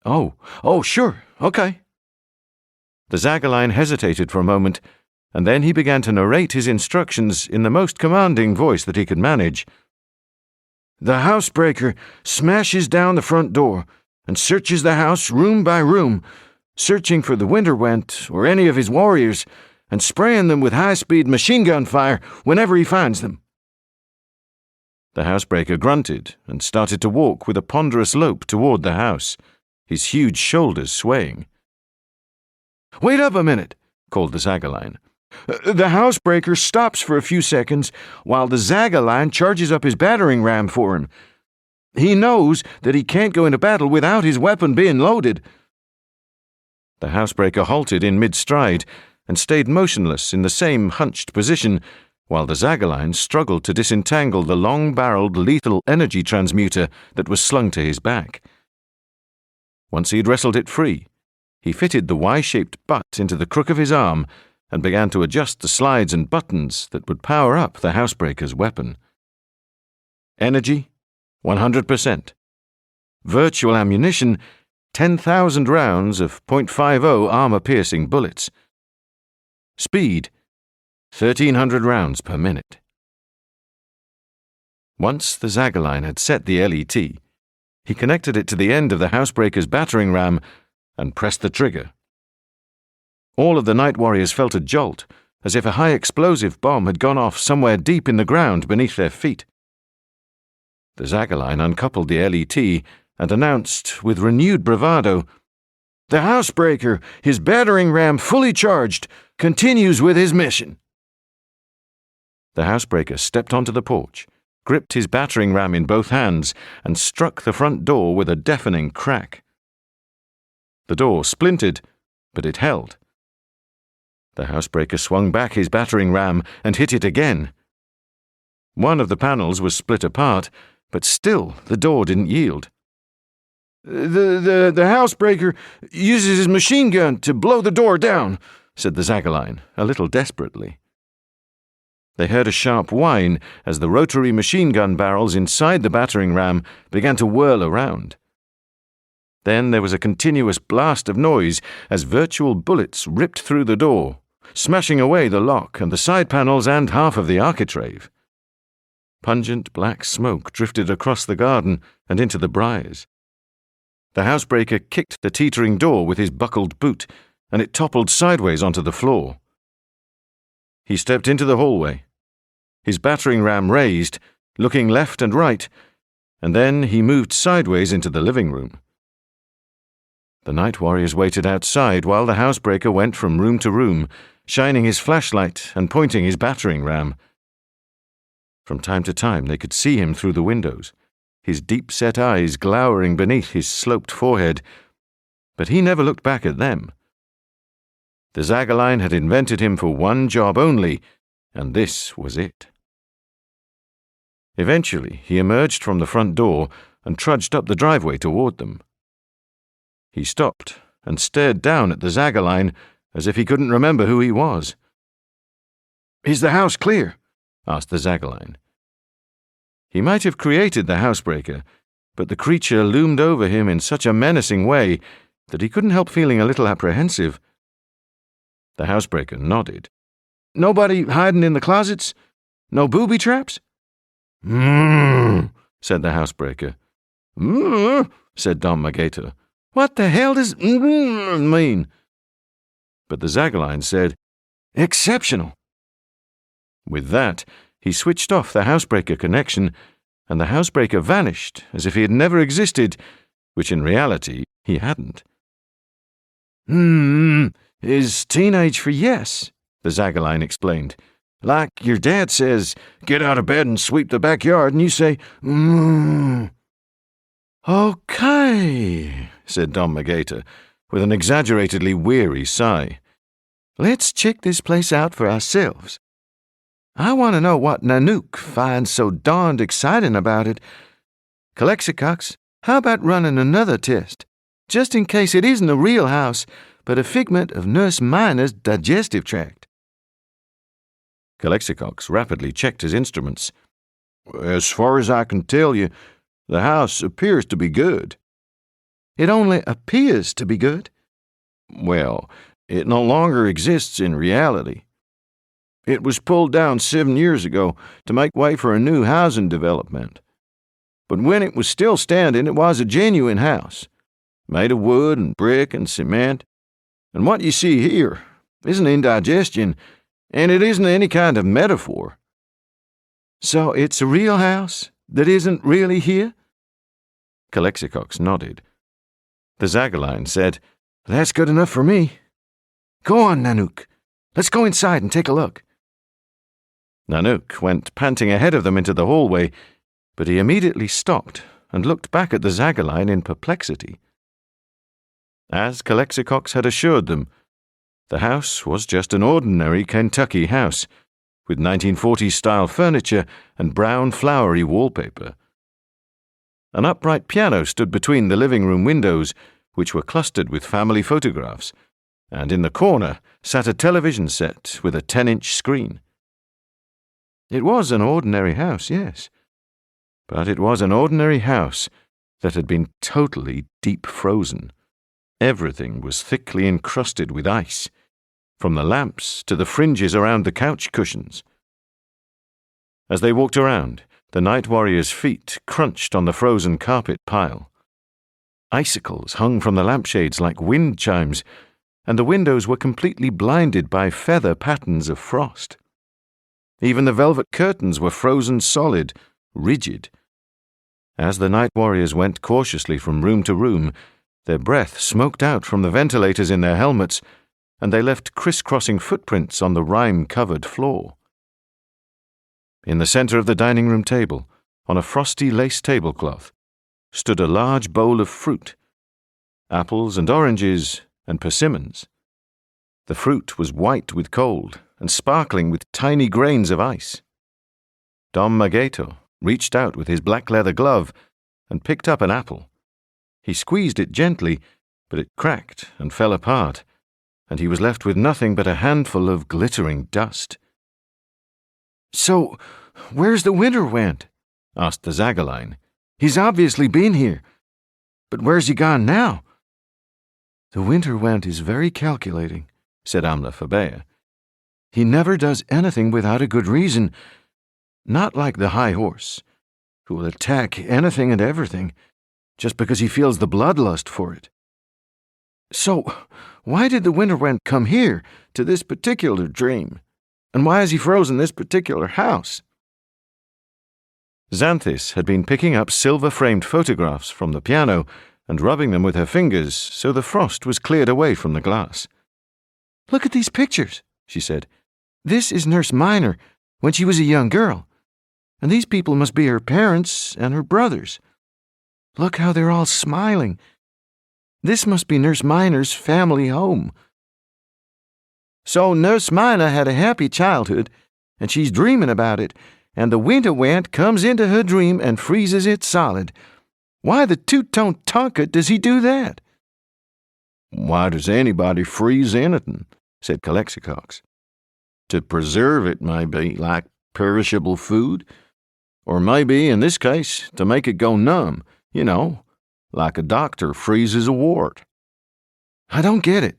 Oh, sure, okay. The Zagaline hesitated for a moment, and then he began to narrate his instructions in the most commanding voice that he could manage. The housebreaker smashes down the front door and searches the house room by room, searching for the winter went or any of his warriors, and spraying them with high-speed machine gun fire whenever he finds them. The housebreaker grunted and started to walk with a ponderous lope toward the house, his huge shoulders swaying. "Wait up a minute," called the Zagaline. "The housebreaker stops for a few seconds while the Zagaline charges up his battering ram for him. He knows that he can't go into battle without his weapon being loaded." The housebreaker halted in mid-stride and stayed motionless in the same hunched position while the Zagaline struggled to disentangle the long-barreled lethal energy transmuter that was slung to his back. Once he had wrestled it free, he fitted the Y-shaped butt into the crook of his arm and began to adjust the slides and buttons that would power up the housebreaker's weapon. Energy, 100%. Virtual ammunition, 10,000 rounds of .50 armor-piercing bullets. Speed, 1,300 rounds per minute. Once the Zagaline had set the LET, he connected it to the end of the housebreaker's battering ram and pressed the trigger. All of the night warriors felt a jolt, as if a high-explosive bomb had gone off somewhere deep in the ground beneath their feet. The Zagaline uncoupled the LET and announced, with renewed bravado, "The housebreaker, his battering ram fully charged, continues with his mission." The housebreaker stepped onto the porch, gripped his battering ram in both hands, and struck the front door with a deafening crack. The door splintered, but it held. The housebreaker swung back his battering ram and hit it again. One of the panels was split apart, but still the door didn't yield. The housebreaker uses his machine gun to blow the door down," said the Zagaline, a little desperately. They heard a sharp whine as the rotary machine gun barrels inside the battering ram began to whirl around. Then there was a continuous blast of noise as virtual bullets ripped through the door, smashing away the lock and the side panels and half of the architrave. Pungent black smoke drifted across the garden and into the briars. The housebreaker kicked the teetering door with his buckled boot, and it toppled sideways onto the floor. He stepped into the hallway, his battering ram raised, looking left and right, and then he moved sideways into the living room. The night warriors waited outside while the housebreaker went from room to room, shining his flashlight and pointing his battering ram. From time to time they could see him through the windows, his deep-set eyes glowering beneath his sloped forehead, but he never looked back at them. The Zagaline had invented him for one job only, and this was it. Eventually, he emerged from the front door and trudged up the driveway toward them. He stopped and stared down at the Zagaline as if he couldn't remember who he was. "Is the house clear?" asked the Zagaline. He might have created the housebreaker, but the creature loomed over him in such a menacing way that he couldn't help feeling a little apprehensive. The housebreaker nodded. "Nobody hiding in the closets? No booby traps?" Said the housebreaker. Said Don Magator. "What the hell does mean?" But the Zagaline said, "Exceptional." With that, he switched off the housebreaker connection, and the housebreaker vanished as if he had never existed, which in reality he hadn't. Is teenage for yes, the Zagaline explained. Like your dad says, get out of bed and sweep the backyard, and you say, Okay, said Don Magator, with an exaggeratedly weary sigh. Let's check this place out for ourselves. I want to know what Nanook finds so darned exciting about it. Calexicox, how about running another test? just in case it isn't a real house, but a figment of Nurse Miner's digestive tract. Calexicox rapidly checked his instruments. As far as I can tell you, the house appears to be good. It only appears to be good. Well, it no longer exists in reality. It was pulled down 7 years ago to make way for a new housing development. But when it was still standing, it was a genuine house, made of wood and brick and cement. And what you see here isn't indigestion, and it isn't any kind of metaphor. So it's a real house that isn't really here? Calexicox nodded. The Zagaline said, That's good enough for me. Go on, Nanook. Let's go inside and take a look. Nanook went panting ahead of them into the hallway, but he immediately stopped and looked back at the Zagaline in perplexity. As Calexicox had assured them, the house was just an ordinary Kentucky house, with 1940s-style furniture and brown flowery wallpaper. An upright piano stood between the living room windows, which were clustered with family photographs, and in the corner sat a television set with a 10-inch screen. It was an ordinary house, yes, but it was an ordinary house that had been totally deep frozen. Everything was thickly encrusted with ice, from the lamps to the fringes around the couch cushions. As they walked around, the night warrior's feet crunched on the frozen carpet pile. Icicles hung from the lampshades like wind chimes, and the windows were completely blinded by feather patterns of frost. Even the velvet curtains were frozen solid, rigid. As the night warriors went cautiously from room to room, their breath smoked out from the ventilators in their helmets, and they left crisscrossing footprints on the rime-covered floor. In the center of the dining room table, on a frosty lace tablecloth, stood a large bowl of fruit, apples and oranges and persimmons. The fruit was white with cold and sparkling with tiny grains of ice. Dom Magato reached out with his black leather glove and picked up an apple. He squeezed it gently, but it cracked and fell apart, and he was left with nothing but a handful of glittering dust. So, where's the Winterwind? Asked the Zagaline. He's obviously been here. But where's he gone now? The Winterwind is very calculating, said Amlaphabea. He never does anything without a good reason, not like the High Horse, who will attack anything and everything just because he feels the bloodlust for it. So, why did the Winterwind come here, to this particular dream? And why has he frozen this particular house? Xanthis had been picking up silver-framed photographs from the piano and rubbing them with her fingers so the frost was cleared away from the glass. Look at these pictures, she said. This is Nurse Miner when she was a young girl, and these people must be her parents and her brothers. Look how they're all smiling. This must be Nurse Miner's family home. So Nurse Miner had a happy childhood, and she's dreaming about it, and the Winterwind comes into her dream and freezes it solid. Why the two-tone Tonka does he do that? Why does anybody freeze anything? Said Calexicox. To preserve it, maybe, like perishable food? Or maybe, in this case, to make it go numb, like a doctor freezes a wart. I don't get it,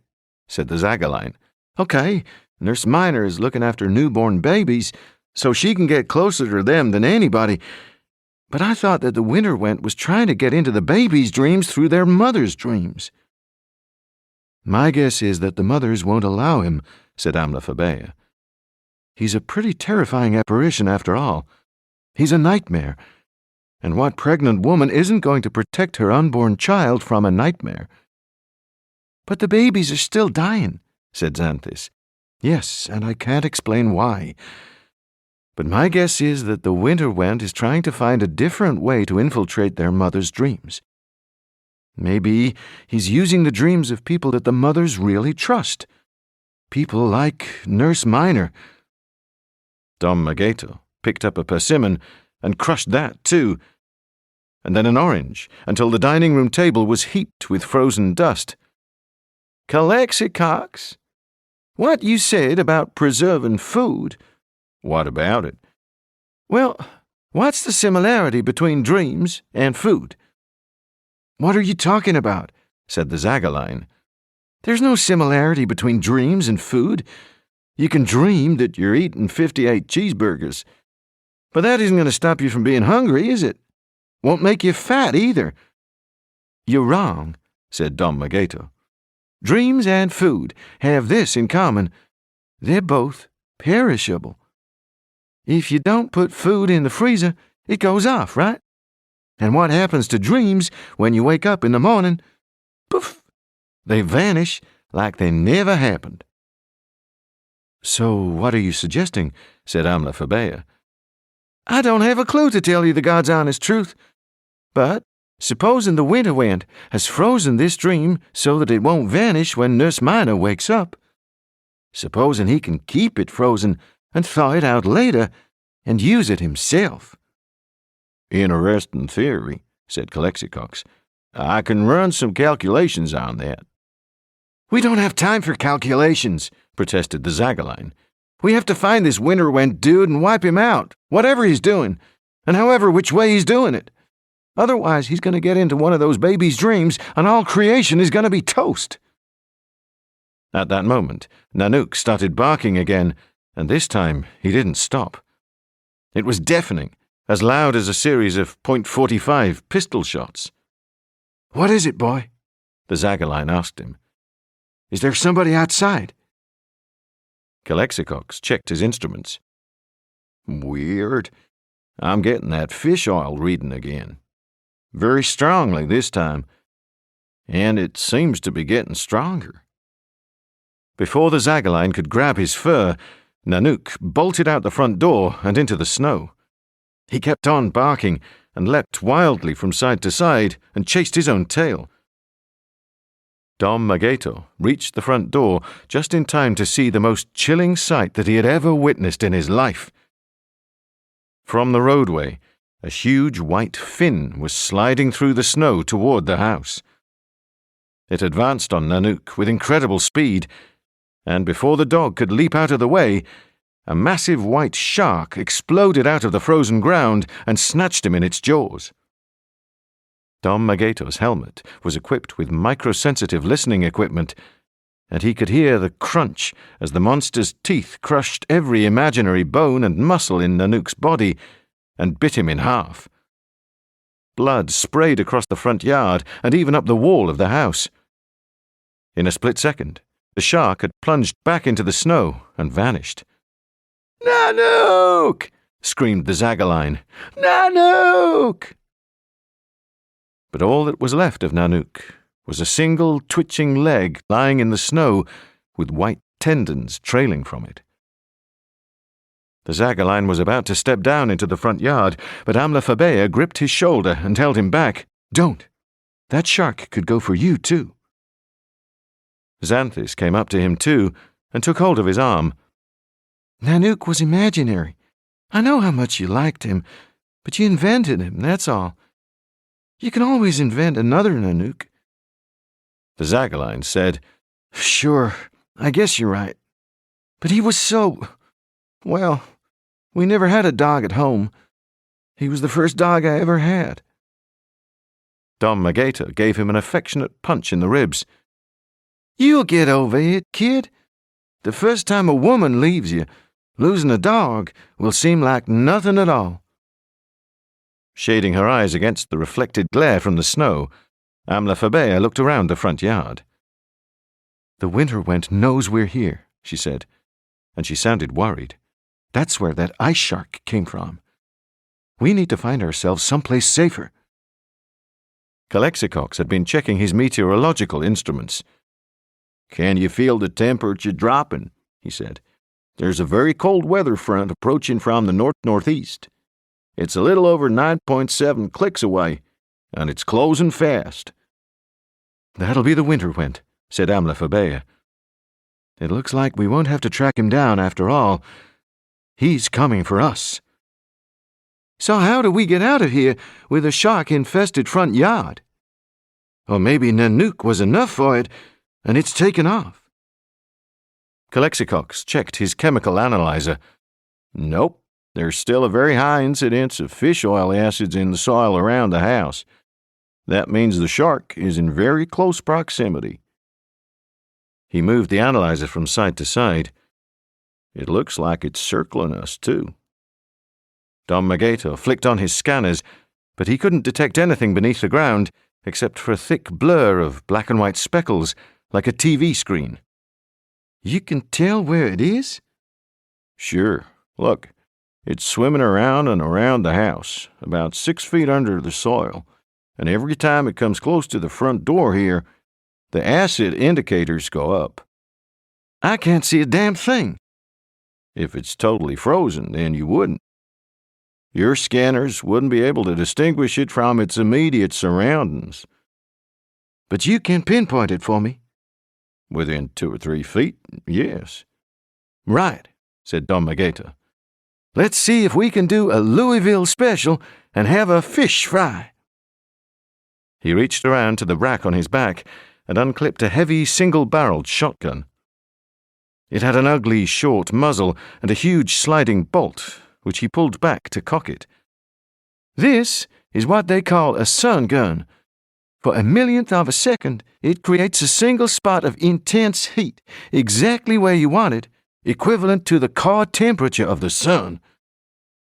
said the Zagaline. Okay, Nurse Miner is looking after newborn babies, so she can get closer to them than anybody. But I thought that the Winterwind was trying to get into the babies' dreams through their mother's dreams. My guess is that the mothers won't allow him, said Amlaphabea. He's a pretty terrifying apparition after all. He's a nightmare. And what pregnant woman isn't going to protect her unborn child from a nightmare? But the babies are still dying, said Xanthis. Yes, and I can't explain why. But my guess is that the Winterwind is trying to find a different way to infiltrate their mother's dreams. Maybe he's using the dreams of people that the mothers really trust. People like Nurse Miner. Dom Magato picked up a persimmon and crushed that too, and then an orange, until the dining room table was heaped with frozen dust. Calexicox, what you said about preserving food. What about it? Well, what's the similarity between dreams and food? What are you talking about? Said the Zagaline. There's no similarity between dreams and food. You can dream that you're eating 58 cheeseburgers, but that isn't going to stop you from being hungry, is it? Won't make you fat either. You're wrong, said Don Magato. Dreams and food have this in common. They're both perishable. If you don't put food in the freezer, it goes off, right? And what happens to dreams when you wake up in the morning? Poof! They vanish like they never happened. So what are you suggesting? Said Amlaphabea. I don't have a clue to tell you the God's honest truth. But supposing the winter wind has frozen this dream so that it won't vanish when Nurse Minor wakes up. Supposing he can keep it frozen and thaw it out later and use it himself. Interesting theory, said Calexicox. I can run some calculations on that. We don't have time for calculations, protested the Zagaline. We have to find this winter wind dude and wipe him out, whatever he's doing, and however which way he's doing it. Otherwise, he's going to get into one of those baby's dreams, and all creation is going to be toast. At that moment, Nanook started barking again, and this time he didn't stop. It was deafening, as loud as a series of .45 pistol shots. What is it, boy? The Zagaline asked him. Is there somebody outside? Calexicox checked his instruments. Weird. I'm getting that fish oil reading again. Very strongly this time. And it seems to be getting stronger. Before the Zagaline could grab his fur, Nanook bolted out the front door and into the snow. He kept on barking and leapt wildly from side to side and chased his own tail. Dom Magato reached the front door just in time to see the most chilling sight that he had ever witnessed in his life. From the roadway, a huge white fin was sliding through the snow toward the house. It advanced on Nanook with incredible speed, and before the dog could leap out of the way, a massive white shark exploded out of the frozen ground and snatched him in its jaws. Dom Magato's helmet was equipped with microsensitive listening equipment, and he could hear the crunch as the monster's teeth crushed every imaginary bone and muscle in Nanook's body and bit him in half. Blood sprayed across the front yard and even up the wall of the house. In a split second, the shark had plunged back into the snow and vanished. Nanook! Screamed the Zagaline. Nanook! But all that was left of Nanook was a single twitching leg lying in the snow with white tendons trailing from it. The Zagaline was about to step down into the front yard, but Amlaphabea gripped his shoulder and held him back. Don't! That shark could go for you, too. Xanthus came up to him, too, and took hold of his arm. Nanook was imaginary. I know how much you liked him, but you invented him, that's all. You can always invent another Nanook. The Zagaline said, Sure, I guess you're right. But he was so... Well, we never had a dog at home. He was the first dog I ever had. Dom Magato gave him an affectionate punch in the ribs. You'll get over it, kid. The first time a woman leaves you, losing a dog will seem like nothing at all. Shading her eyes against the reflected glare from the snow, Amlaphabea looked around the front yard. The winter wind knows we're here, she said, and she sounded worried. That's where that ice shark came from. We need to find ourselves someplace safer. Calexicox had been checking his meteorological instruments. Can you feel the temperature dropping? He said. There's a very cold weather front approaching from the north-northeast. It's a little over 9.7 clicks away, and it's closing fast. That'll be the winter wind, said Amlaphabea. It looks like we won't have to track him down after all. He's coming for us. So how do we get out of here with a shark-infested front yard? Or maybe Nanook was enough for it, and it's taken off. Calexicox checked his chemical analyzer. Nope, there's still a very high incidence of fish oil acids in the soil around the house. That means the shark is in very close proximity. He moved the analyzer from side to side. It looks like it's circling us, too. Don Magato flicked on his scanners, but he couldn't detect anything beneath the ground except for a thick blur of black and white speckles, like a TV screen. You can tell where it is? Sure. Look, it's swimming around and around the house, about 6 feet under the soil, and every time it comes close to the front door here, the acid indicators go up. I can't see a damn thing. If it's totally frozen, then you wouldn't. Your scanners wouldn't be able to distinguish it from its immediate surroundings. But you can pinpoint it for me. Within 2 or 3 feet, yes. Right, said Don Magato. Let's see if we can do a Louisville special and have a fish fry. He reached around to the rack on his back and unclipped a heavy single-barreled shotgun. It had an ugly, short muzzle and a huge sliding bolt, which he pulled back to cock it. This is what they call a sun gun. For a millionth of a second, it creates a single spot of intense heat, exactly where you want it, equivalent to the core temperature of the sun.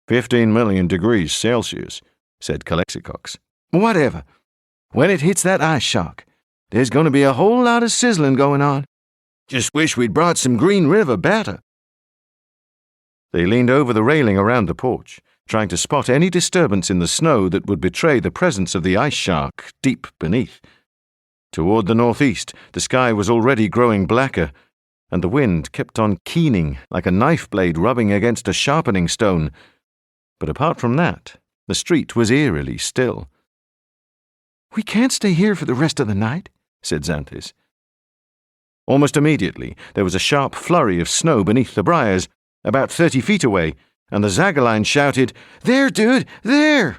15 million degrees Celsius, said Calexicox. Whatever. When it hits that ice shark, there's going to be a whole lot of sizzling going on. Just wish we'd brought some Green River batter. They leaned over the railing around the porch, trying to spot any disturbance in the snow that would betray the presence of the ice shark deep beneath. Toward the northeast, the sky was already growing blacker, and the wind kept on keening like a knife blade rubbing against a sharpening stone. But apart from that, the street was eerily still. We can't stay here for the rest of the night, said Xanthis. Almost immediately, there was a sharp flurry of snow beneath the briars, about 30 feet away, and the Zagaline shouted, "There, dude, there!"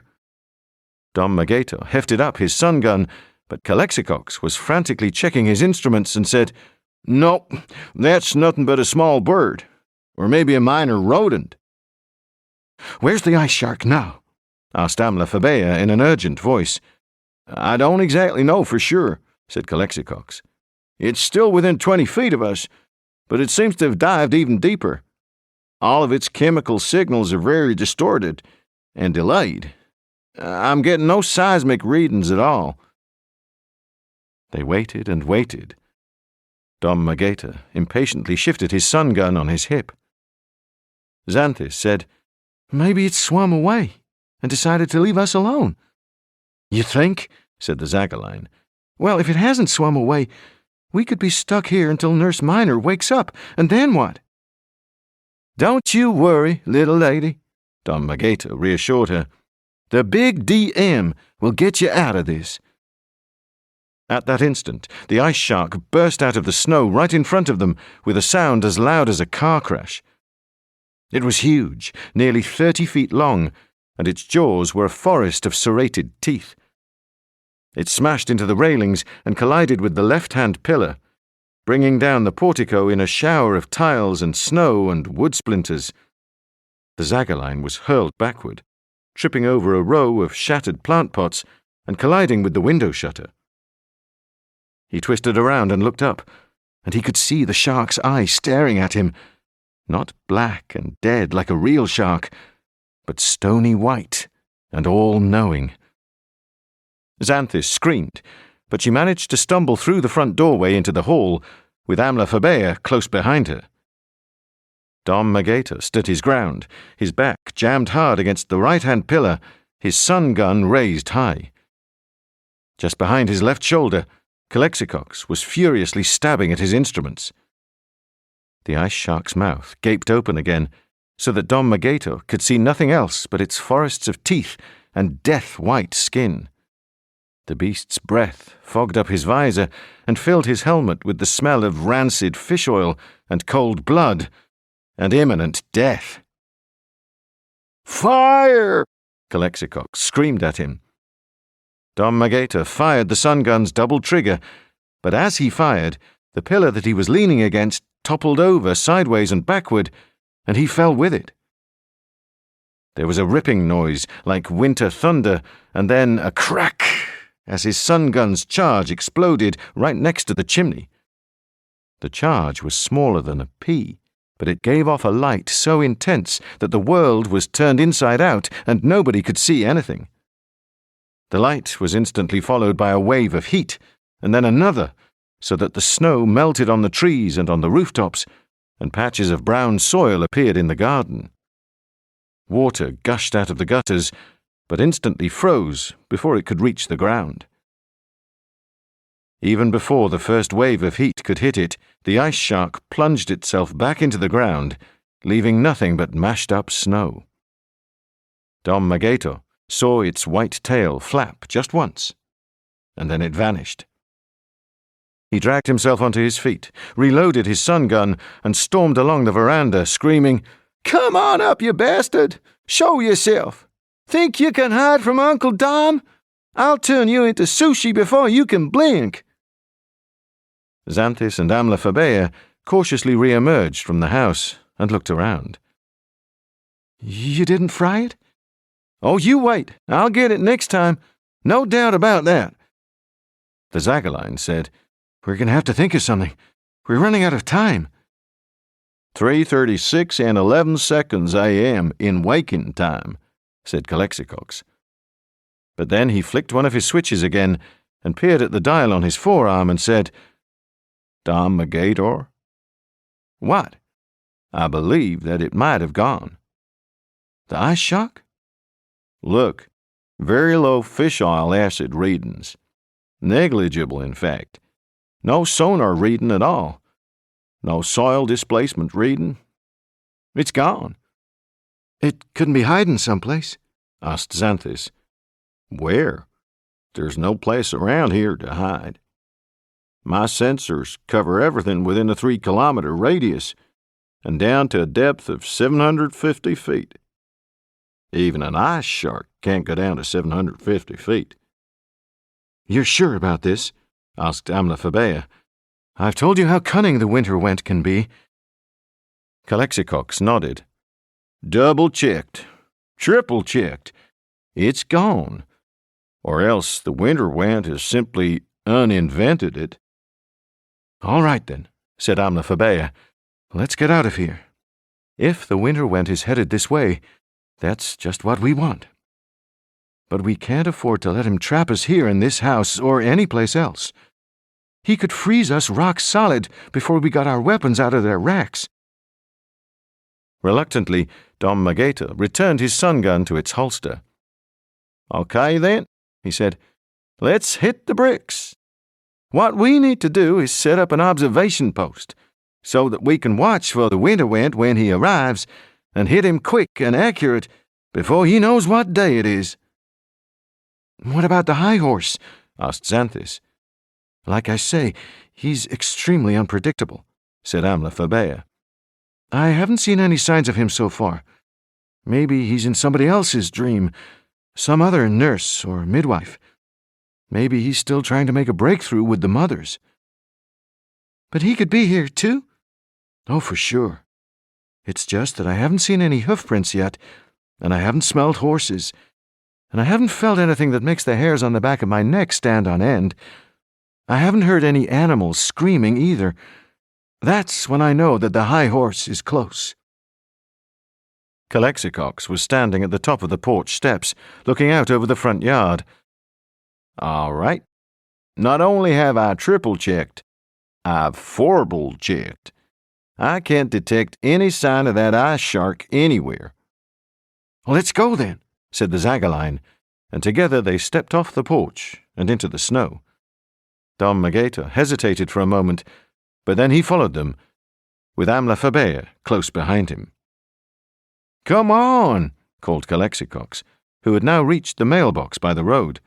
Don Magato hefted up his sun gun, but Calexicox was frantically checking his instruments and said, "Nope, that's nothing but a small bird, or maybe a minor rodent." "Where's the ice shark now?" asked Amla Fabea in an urgent voice. "I don't exactly know for sure," said Calexicox. "It's still within 20 feet of us, but it seems to have dived even deeper. All of its chemical signals are very distorted and delayed. I'm getting no seismic readings at all." They waited and waited. Don Magato impatiently shifted his sun gun on his hip. Xanthis said, "Maybe it swam away and decided to leave us alone." "You think?" said the Zagaline. "Well, if it hasn't swum away, we could be stuck here until Nurse Minor wakes up, and then what?" "Don't you worry, little lady," Don Magato reassured her. "The big DM will get you out of this." At that instant, the ice shark burst out of the snow right in front of them with a sound as loud as a car crash. It was huge, nearly 30 feet long, and its jaws were a forest of serrated teeth. It smashed into the railings and collided with the left-hand pillar, bringing down the portico in a shower of tiles and snow and wood splinters. The Zagaline was hurled backward, tripping over a row of shattered plant pots and colliding with the window shutter. He twisted around and looked up, and he could see the shark's eye staring at him, not black and dead like a real shark, but stony white and all-knowing. Xanthis screamed, but she managed to stumble through the front doorway into the hall, with Amla Fabea close behind her. Don Magato stood his ground, his back jammed hard against the right-hand pillar, his sun gun raised high. Just behind his left shoulder, Calexicox was furiously stabbing at his instruments. The ice shark's mouth gaped open again, so that Don Magato could see nothing else but its forests of teeth and death-white skin. The beast's breath fogged up his visor and filled his helmet with the smell of rancid fish oil and cold blood and imminent death. "Fire!" Calexicox screamed at him. Dom Magator fired the sun gun's double trigger, but as he fired, the pillar that he was leaning against toppled over sideways and backward, and he fell with it. There was a ripping noise like winter thunder, and then a crack as his sun gun's charge exploded right next to the chimney. The charge was smaller than a pea, but it gave off a light so intense that the world was turned inside out and nobody could see anything. The light was instantly followed by a wave of heat, and then another, so that the snow melted on the trees and on the rooftops, and patches of brown soil appeared in the garden. Water gushed out of the gutters, but instantly froze before it could reach the ground. Even before the first wave of heat could hit it, the ice shark plunged itself back into the ground, leaving nothing but mashed-up snow. Dom Magator saw its white tail flap just once, and then it vanished. He dragged himself onto his feet, reloaded his sun gun, and stormed along the veranda, screaming, "Come on up, you bastard! Show yourself! Think you can hide from Uncle Dom? I'll turn you into sushi before you can blink!" Xanthus and Amlaphabea cautiously re-emerged from the house and looked around. "You didn't fry it?" "Oh, you wait. I'll get it next time. No doubt about that." The Zagaline said, "We're going to have to think of something. We're running out of time." 3:36 and 11 seconds a.m. in waking time, said Calexicox. But then he flicked one of his switches again and peered at the dial on his forearm and said, "Dom Magator? "What?" I believe that it might have gone." "The ice shark?" "Look, very low fish oil acid readings. Negligible, in fact. No sonar reading at all. No soil displacement reading. It's gone." "It couldn't be hiding someplace?" asked Xanthus. "Where? There's no place around here to hide. My sensors cover everything within a 3-kilometer radius and down to a depth of 750 feet. Even an ice shark can't go down to 750 feet. "You're sure about this?" asked Amlaphabea. "I've told you how cunning the winter went can be." Calexicox nodded. Double-checked. Triple-checked. It's gone. Or else the winter went has simply uninvented it." "All right, then," said Amlaphabea. "Let's get out of here. If the winter went is headed this way, that's just what we want. But we can't afford to let him trap us here in this house or any place else. He could freeze us rock solid before we got our weapons out of their racks." Reluctantly, Dom Magator returned his sun gun to its holster. "Okay, then," he said. "Let's hit the bricks. What we need to do is set up an observation post so that we can watch for the winter wind when he arrives and hit him quick and accurate before he knows what day it is." "What about the high horse?" asked Xanthus. "Like I say, he's extremely unpredictable," said Amlaphabea. "I haven't seen any signs of him so far. Maybe he's in somebody else's dream, some other nurse or midwife. Maybe he's still trying to make a breakthrough with the mothers." "But he could be here, too?" "Oh, for sure. It's just that I haven't seen any hoofprints yet, and I haven't smelled horses, and I haven't felt anything that makes the hairs on the back of my neck stand on end. I haven't heard any animals screaming either. That's when I know that the high horse is close." Calexicox was standing at the top of the porch steps, looking out over the front yard. "All right. Not only have I triple-checked, I've forble-checked. I can't detect any sign of that ice shark anywhere." "Let's go, then," said the Zagaline, and together they stepped off the porch and into the snow. Dom Magator hesitated for a moment, but then he followed them, with Amlaphabea close behind him. "Come on," called Calexicox, who had now reached the mailbox by the road.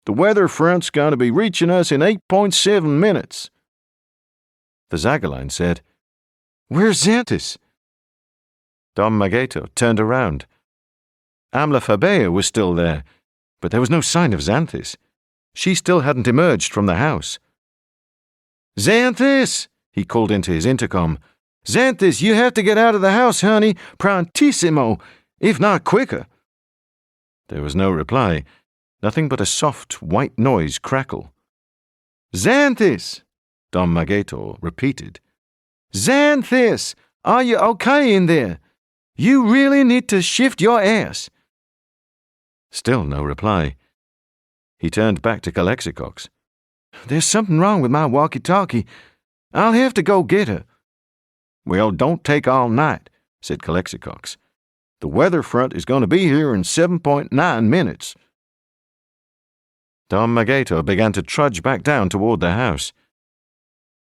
"The weather front's going to be reaching us in 8.7 minutes. The Zagaline said, "Where's Xanthus?" Dom Magator turned around. Amlaphabea was still there, but there was no sign of Xanthis. She still hadn't emerged from the house. "Xanthis!" he called into his intercom. "Xanthis, you have to get out of the house, honey, prontissimo, if not quicker." There was no reply, nothing but a soft white noise crackle. "Xanthis!" Dom Magator repeated. "Xanthis! Are you okay in there? You really need to shift your ass." Still no reply. He turned back to Calexicox. "There's something wrong with my walkie-talkie. I'll have to go get her." "Well, don't take all night," said Calexicox. "The weather front is going to be here in 7.9 minutes. Dom Magator began to trudge back down toward the house.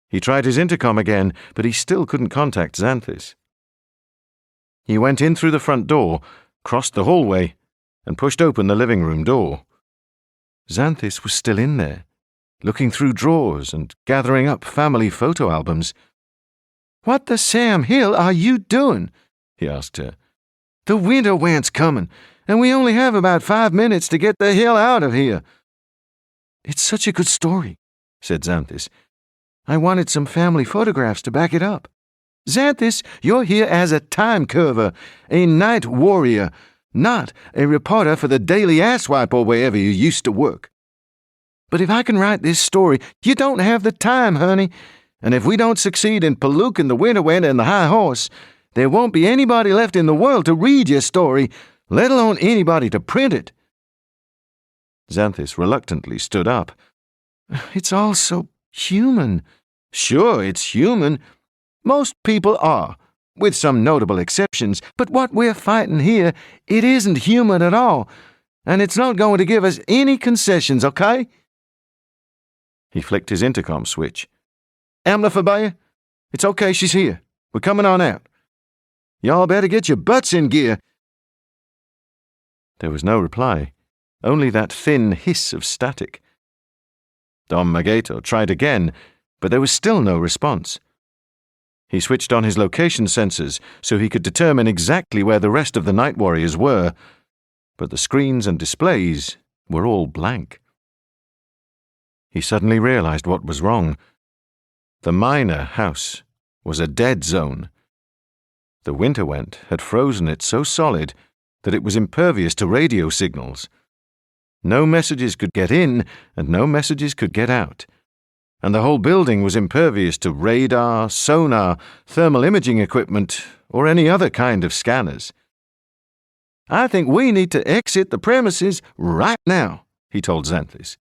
He tried his intercom again, but he still couldn't contact Xanthis. He went in through the front door, crossed the hallway, and pushed open the living room door. Xanthis was still in there, looking through drawers and gathering up family photo albums. "What the Sam Hill are you doing?" he asked her. "The winter went's coming, and we only have about 5 minutes to get the hell out of here." "It's such a good story," said Xanthis. "I wanted some family photographs to back it up." "Xanthis, you're here as a time curver, a night warrior, not a reporter for the Daily Asswipe or wherever you used to work." "But if I can write this story, you don't have the time, honey. And if we don't succeed in Palooking the Winter Wind and the High Horse, there won't be anybody left in the world to read your story, let alone anybody to print it." Xanthis reluctantly stood up. "It's all so human." "Sure, it's human. Most people are, with some notable exceptions. But what we're fighting here, it isn't human at all, and it's not going to give us any concessions, okay?" He flicked his intercom switch. "Amlaphabea, it's okay, she's here. We're coming on out. Y'all better get your butts in gear." There was no reply, only that thin hiss of static. Dom Magator tried again, but there was still no response. He switched on his location sensors so he could determine exactly where the rest of the night warriors were, but the screens and displays were all blank. He suddenly realized what was wrong. The minor house was a dead zone. The winter went had frozen it so solid that it was impervious to radio signals. No messages could get in, and no messages could get out. And the whole building was impervious to radar, sonar, thermal imaging equipment, or any other kind of scanners. "I think we need to exit the premises right now," he told Xanthis.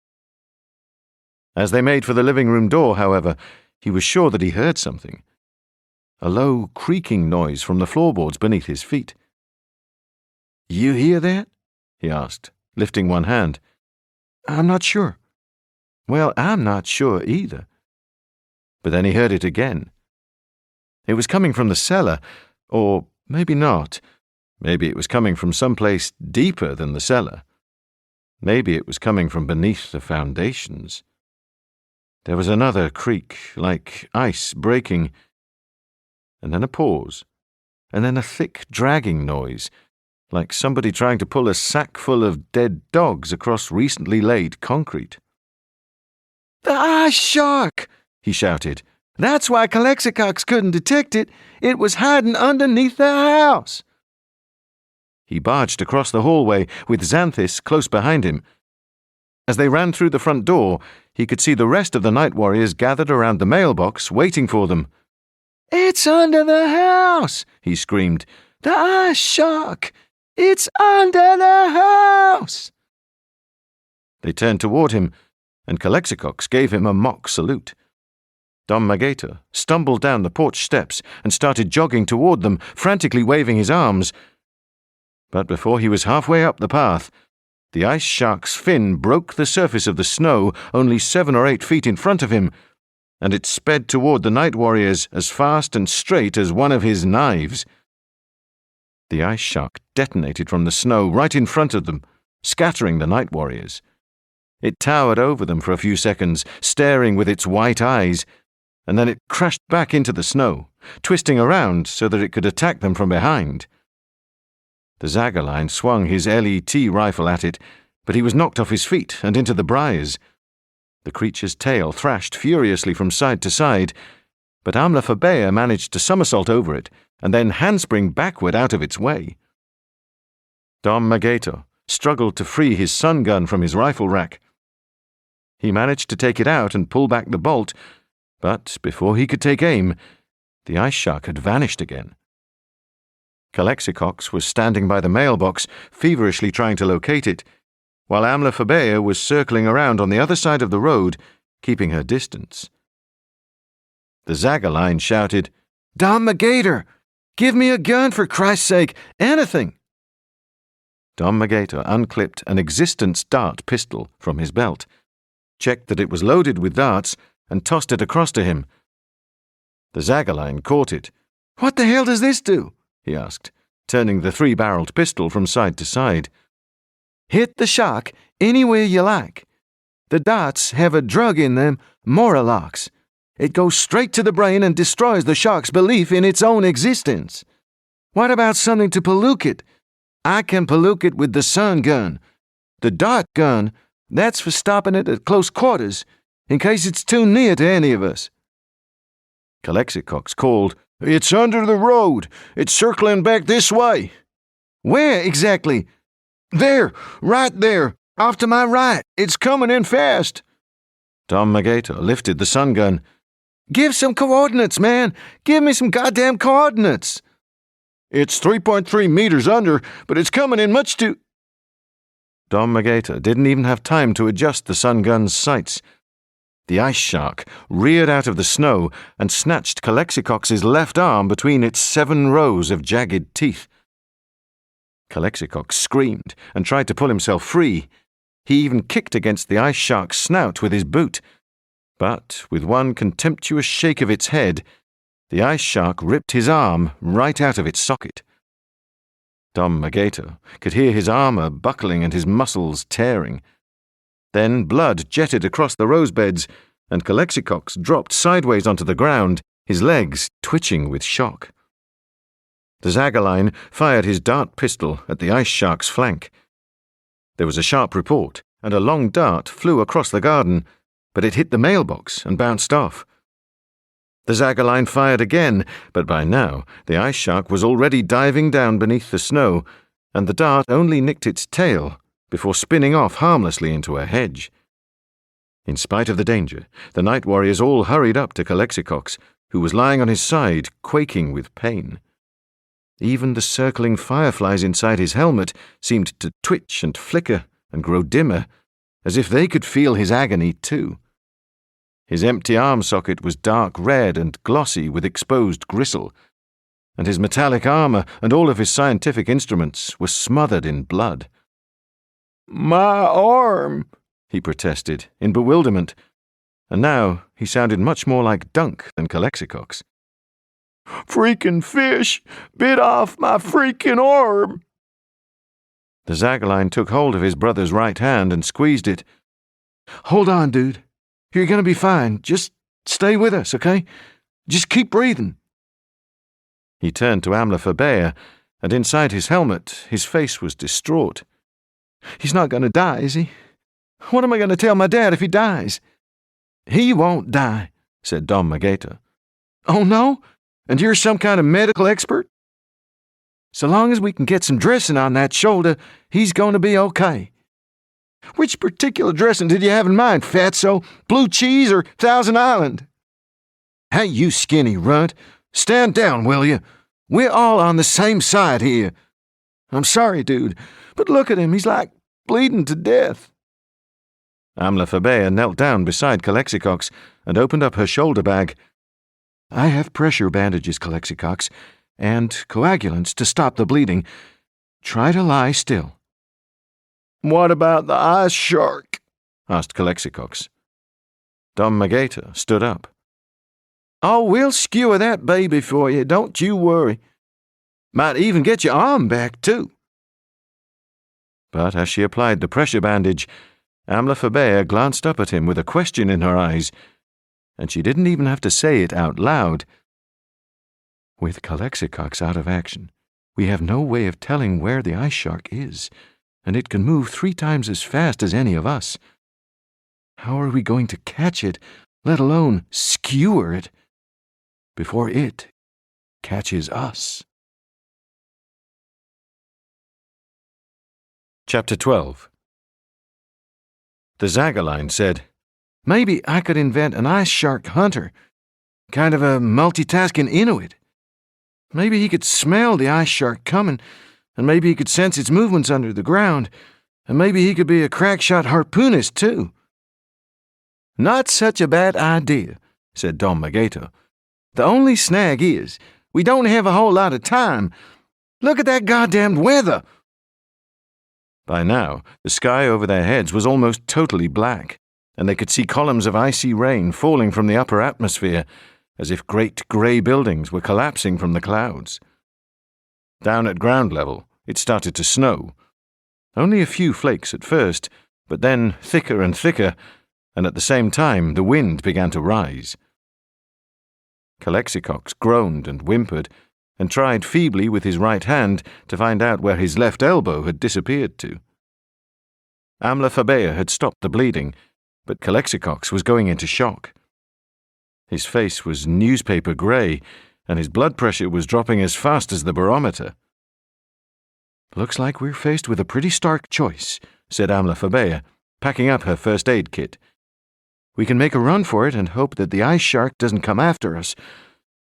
As they made for the living room door, however, he was sure that he heard something. A low, creaking noise from the floorboards beneath his feet. "You hear that?" he asked, lifting one hand. "I'm not sure." "Well, I'm not sure either." But then he heard it again. It was coming from the cellar, or maybe not. Maybe it was coming from someplace deeper than the cellar. Maybe it was coming from beneath the foundations. There was another creak, like ice breaking, and then a pause, and then a thick dragging noise, like somebody trying to pull a sack full of dead dogs across recently laid concrete. "The ice shark!" he shouted. "That's why Calexicox couldn't detect it. It was hiding underneath the house." He barged across the hallway with Xanthis close behind him. As they ran through the front door, he could see the rest of the night warriors gathered around the mailbox waiting for them. "It's under the house!" he screamed. "The ice shark! It's under the house!" They turned toward him, and Calexicox gave him a mock salute. Dom Magator stumbled down the porch steps and started jogging toward them, frantically waving his arms. But before he was halfway up the path, the ice shark's fin broke the surface of the snow only 7 or 8 feet in front of him, and it sped toward the night warriors as fast and straight as one of his knives. The ice shark detonated from the snow right in front of them, scattering the night warriors. It towered over them for a few seconds, staring with its white eyes, and then it crashed back into the snow, twisting around so that it could attack them from behind. The Zagaline swung his LET rifle at it, but he was knocked off his feet and into the briars. The creature's tail thrashed furiously from side to side, but Amlaphabea managed to somersault over it and then handspring backward out of its way. Dom Magator struggled to free his sun gun from his rifle rack. He managed to take it out and pull back the bolt, but before he could take aim, the ice shark had vanished again. Calexicox was standing by the mailbox, feverishly trying to locate it, while Amlaphabea was circling around on the other side of the road, keeping her distance. The Zagaline shouted, Dom Magator! Give me a gun for Christ's sake! Anything! Dom Magator unclipped an existence dart pistol from his belt, checked that it was loaded with darts, and tossed it across to him. The Zagaline caught it. What the hell does this do? He asked, turning the 3-barreled pistol from side to side. Hit the shark anywhere you like. The darts have a drug in them, Moralox. It goes straight to the brain and destroys the shark's belief in its own existence. What about something to pollute it? I can pollute it with the sun gun. The dart gun, that's for stopping it at close quarters, in case it's too near to any of us. Calexicox called, It's under the road. It's circling back this way. Where exactly? There, right there, off to my right. It's coming in fast. Dom Magator lifted the sun gun. Give some coordinates, man. Give me some goddamn coordinates. It's 3.3 meters under, but it's coming in much too... Dom Magator didn't even have time to adjust the sun gun's sights. The ice shark reared out of the snow and snatched Calexicox's left arm between its 7 rows of jagged teeth. Calexicox screamed and tried to pull himself free. He even kicked against the ice shark's snout with his boot. But with one contemptuous shake of its head, the ice shark ripped his arm right out of its socket. Dom Magator could hear his armor buckling and his muscles tearing. Then blood jetted across the rose beds, and Calexicox dropped sideways onto the ground, his legs twitching with shock. The Zagaline fired his dart pistol at the ice shark's flank. There was a sharp report, and a long dart flew across the garden, but it hit the mailbox and bounced off. The Zagaline fired again, but by now the ice shark was already diving down beneath the snow, and the dart only nicked its tail before spinning off harmlessly into a hedge. In spite of the danger, the night warriors all hurried up to Calexicox, who was lying on his side, quaking with pain. Even the circling fireflies inside his helmet seemed to twitch and flicker and grow dimmer, as if they could feel his agony too. His empty arm socket was dark red and glossy with exposed gristle, and his metallic armor and all of his scientific instruments were smothered in blood. My arm, he protested, in bewilderment, and now he sounded much more like Dunk than Calexicox. Freaking fish bit off my freaking arm. The Zagaline took hold of his brother's right hand and squeezed it. Hold on, dude. You're going to be fine. Just stay with us, okay? Just keep breathing. He turned to Amlaphabea, and inside his helmet, his face was distraught. He's not going to die, is he? What am I going to tell my dad if he dies? He won't die, said Dom Magator. Oh, no? And you're some kind of medical expert? So long as we can get some dressing on that shoulder, he's going to be okay. Which particular dressing did you have in mind, Fatso? Blue cheese or Thousand Island? Hey, you skinny runt. Stand down, will you? We're all on the same side here. I'm sorry, dude, but look at him. He's like bleeding to death. Amlaphabea knelt down beside Calexicox and opened up her shoulder bag. I have pressure bandages, Calexicox, and coagulants to stop the bleeding. Try to lie still. What about the ice shark? Asked Calexicox. Dom Magator stood up. Oh, we'll skewer that baby for you, don't you worry. Might even get your arm back, too. But as she applied the pressure bandage, Amlaphabea glanced up at him with a question in her eyes, and she didn't even have to say it out loud. With Calexicox out of action, We have no way of telling where the ice shark is, and it can move 3 times as fast as any of us. How are we going to catch it, let alone skewer it, before it catches us? Chapter 12. The Zagaline said, Maybe I could invent an ice shark hunter, kind of a multitasking Inuit. Maybe he could smell the ice shark coming, and maybe he could sense its movements under the ground, and maybe he could be a crack-shot harpoonist, too. Not such a bad idea, said Don Magato. The only snag is, we don't have a whole lot of time. Look at that goddamned weather! By now, the sky over their heads was almost totally black, and they could see columns of icy rain falling from the upper atmosphere, as if great grey buildings were collapsing from the clouds. Down at ground level, it started to snow. Only a few flakes at first, but then thicker and thicker, and at the same time the wind began to rise. Calexicox groaned and whimpered, and tried feebly with his right hand to find out where his left elbow had disappeared to. Amlaphabea had stopped the bleeding, but Calexicox was going into shock. His face was newspaper grey, and his blood pressure was dropping as fast as the barometer. Looks like we're faced with a pretty stark choice, said Amlaphabea, packing up her first aid kit. We can make a run for it and hope that the ice shark doesn't come after us,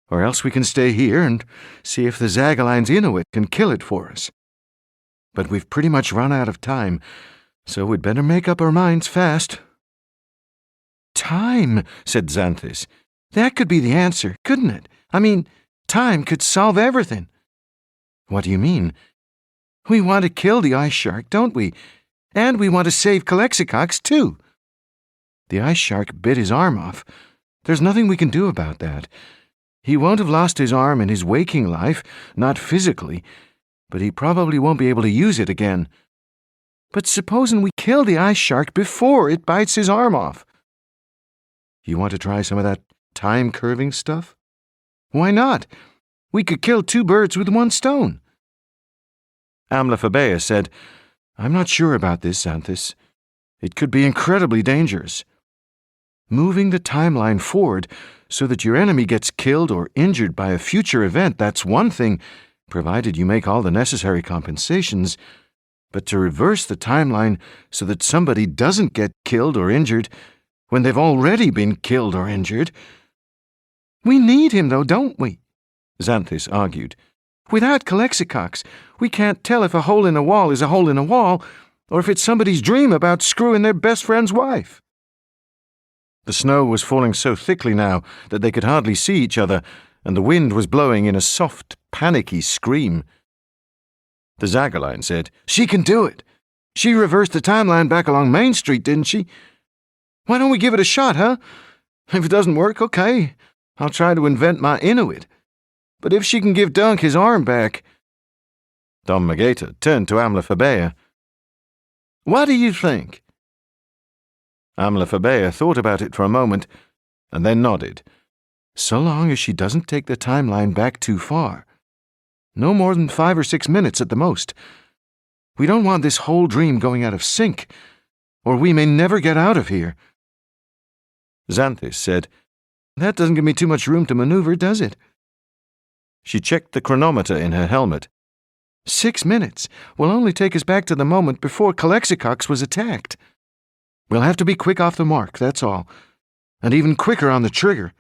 or else we can stay here and see if the Zagaline's Inuit can kill it for us. But we've pretty much run out of time, so we'd better make up our minds fast. Time, said Xanthus. That could be the answer, couldn't it? I mean, time could solve everything. What do you mean? We want to kill the ice shark, don't we? And we want to save Calexicox, too. The ice shark bit his arm off. There's nothing we can do about that. He won't have lost his arm in his waking life, not physically, but he probably won't be able to use it again. But supposing we kill the ice shark before it bites his arm off? You want to try some of that time-curving stuff? Why not? We could kill 2 birds with 1 stone. Amlaphabea said, I'm not sure about this, Xanthus. It could be incredibly dangerous. Moving the timeline forward so that your enemy gets killed or injured by a future event, that's one thing, provided you make all the necessary compensations. But to reverse the timeline so that somebody doesn't get killed or injured when they've already been killed or injured. We need him, though, don't we? Xanthus argued. Without Calexicox, we can't tell if a hole in a wall is a hole in a wall, or if it's somebody's dream about screwing their best friend's wife. The snow was falling so thickly now that they could hardly see each other, and the wind was blowing in a soft, panicky scream. The Zagaline said, She can do it. She reversed the timeline back along Main Street, didn't she? Why don't we give it a shot, huh? If it doesn't work, okay. I'll try to invent my Inuit. But if she can give Dunk his arm back... Don Magato turned to Amlaphabea. What do you think? Amlaphabea thought about it for a moment, and then nodded. So long as she doesn't take the timeline back too far. No more than 5 or 6 minutes at the most. We don't want this whole dream going out of sync, or we may never get out of here. Xanthus said, That doesn't give me too much room to maneuver, does it? She checked the chronometer in her helmet. 6 minutes will only take us back to the moment before Calexicox was attacked. We'll have to be quick off the mark, that's all, and even quicker on the trigger.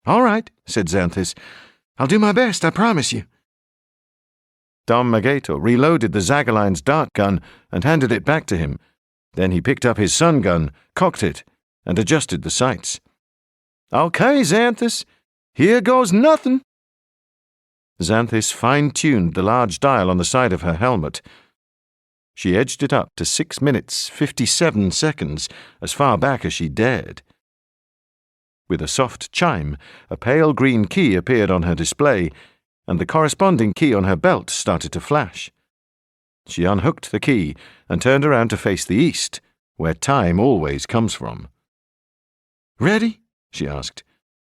All right, said Xanthus. I'll do my best, I promise you. Don Magato reloaded the Zagaline's dart gun and handed it back to him. Then he picked up his sun gun, cocked it, and adjusted the sights. Okay, Xanthus, here goes nothing. Xanthus fine-tuned the large dial on the side of her helmet. She edged it up to 6 minutes, 57 seconds, as far back as she dared. With a soft chime, a pale green key appeared on her display, and the corresponding key on her belt started to flash. She unhooked the key and turned around to face the east, where time always comes from. Ready? She asked,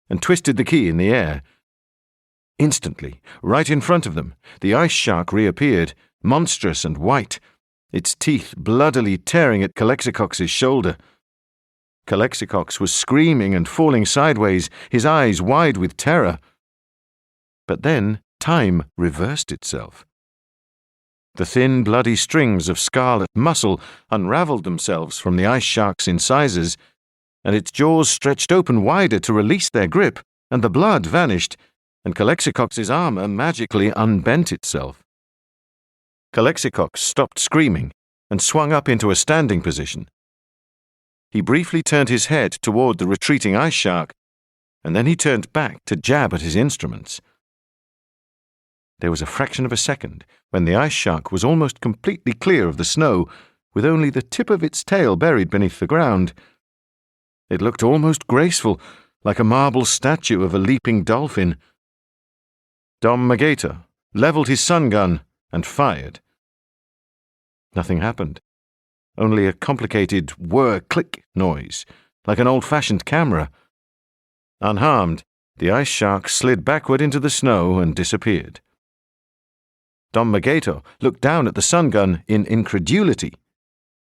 and twisted the key in the air. Instantly, right in front of them, the ice shark reappeared, monstrous and white, its teeth bloodily tearing at Calexicox's shoulder. Calexicox was screaming and falling sideways, his eyes wide with terror. But then time reversed itself. The thin, bloody strings of scarlet muscle unraveled themselves from the ice shark's incisors, and its jaws stretched open wider to release their grip, and the blood vanished, and Calexicox's armor magically unbent itself. Calexicox stopped screaming and swung up into a standing position. He briefly turned his head toward the retreating ice shark, and then he turned back to jab at his instruments. There was a fraction of a second when the ice shark was almost completely clear of the snow, with only the tip of its tail buried beneath the ground. It looked almost graceful, like a marble statue of a leaping dolphin. Dom Magator leveled his sun gun and fired. Nothing happened. Only a complicated whir-click noise, like an old-fashioned camera. Unharmed, the ice shark slid backward into the snow and disappeared. Dom Magator looked down at the sun gun in incredulity.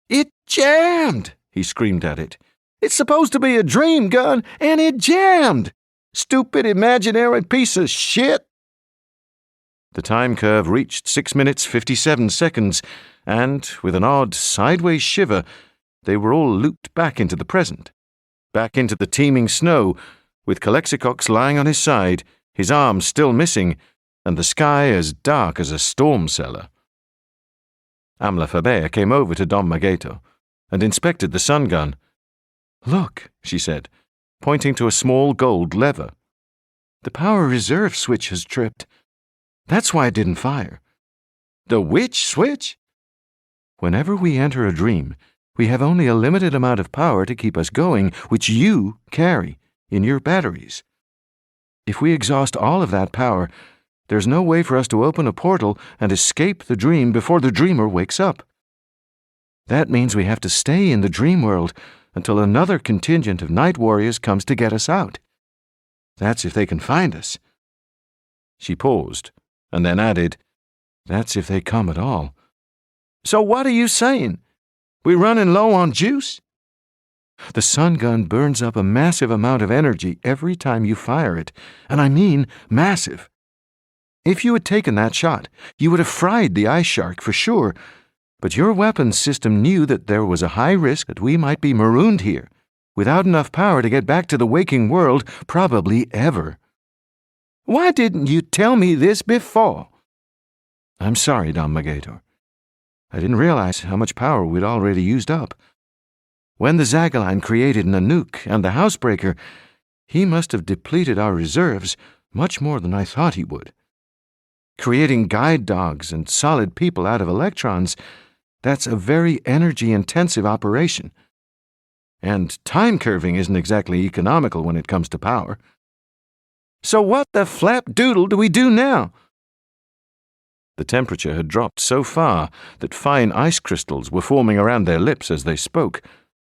It jammed, he screamed at it. It's supposed to be a dream gun, and it jammed! Stupid imaginary piece of shit! The time curve reached 6 minutes 57 seconds, and, with an odd sideways shiver, they were all looped back into the present, back into the teeming snow, with Calexicox lying on his side, his arms still missing, and the sky as dark as a storm cellar. Amla Fabea came over to Dom Magator and inspected the sun gun. Look, she said, pointing to a small gold lever. The power reserve switch has tripped. That's why it didn't fire. The which switch? Whenever we enter a dream, we have only a limited amount of power to keep us going, which you carry in your batteries. If we exhaust all of that power, there's no way for us to open a portal and escape the dream before the dreamer wakes up. That means we have to stay in the dream world until another contingent of night warriors comes to get us out. That's if they can find us. She paused, and then added, That's if they come at all. So what are you saying? We're running low on juice? The sun gun burns up a massive amount of energy every time you fire it, and I mean massive. If you had taken that shot, you would have fried the ice shark for sure, but your weapons system knew that there was a high risk that we might be marooned here, without enough power to get back to the waking world, probably ever. Why didn't you tell me this before? I'm sorry, Dom Magator. I didn't realize how much power we'd already used up. When the Zagaline created Nanook and the Housebreaker, he must have depleted our reserves much more than I thought he would. Creating guide dogs and solid people out of electrons, that's a very energy-intensive operation. And time curving isn't exactly economical when it comes to power. So what the flap-doodle do we do now? The temperature had dropped so far that fine ice crystals were forming around their lips as they spoke,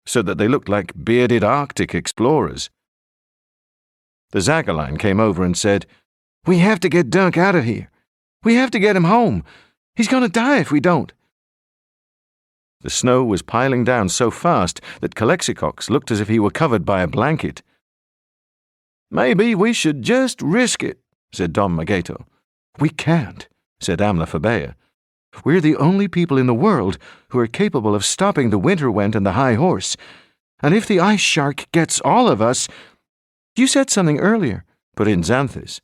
so that they looked like bearded Arctic explorers. The Zagaline came over and said, We have to get Dunk out of here. We have to get him home. He's going to die if we don't. The snow was piling down so fast that Calexicox looked as if he were covered by a blanket. Maybe we should just risk it, said Dom Magator. We can't, said Amla Fabea. We're the only people in the world who are capable of stopping the winter wind and the high horse. And if the ice shark gets all of us... You said something earlier, put in Xanthus.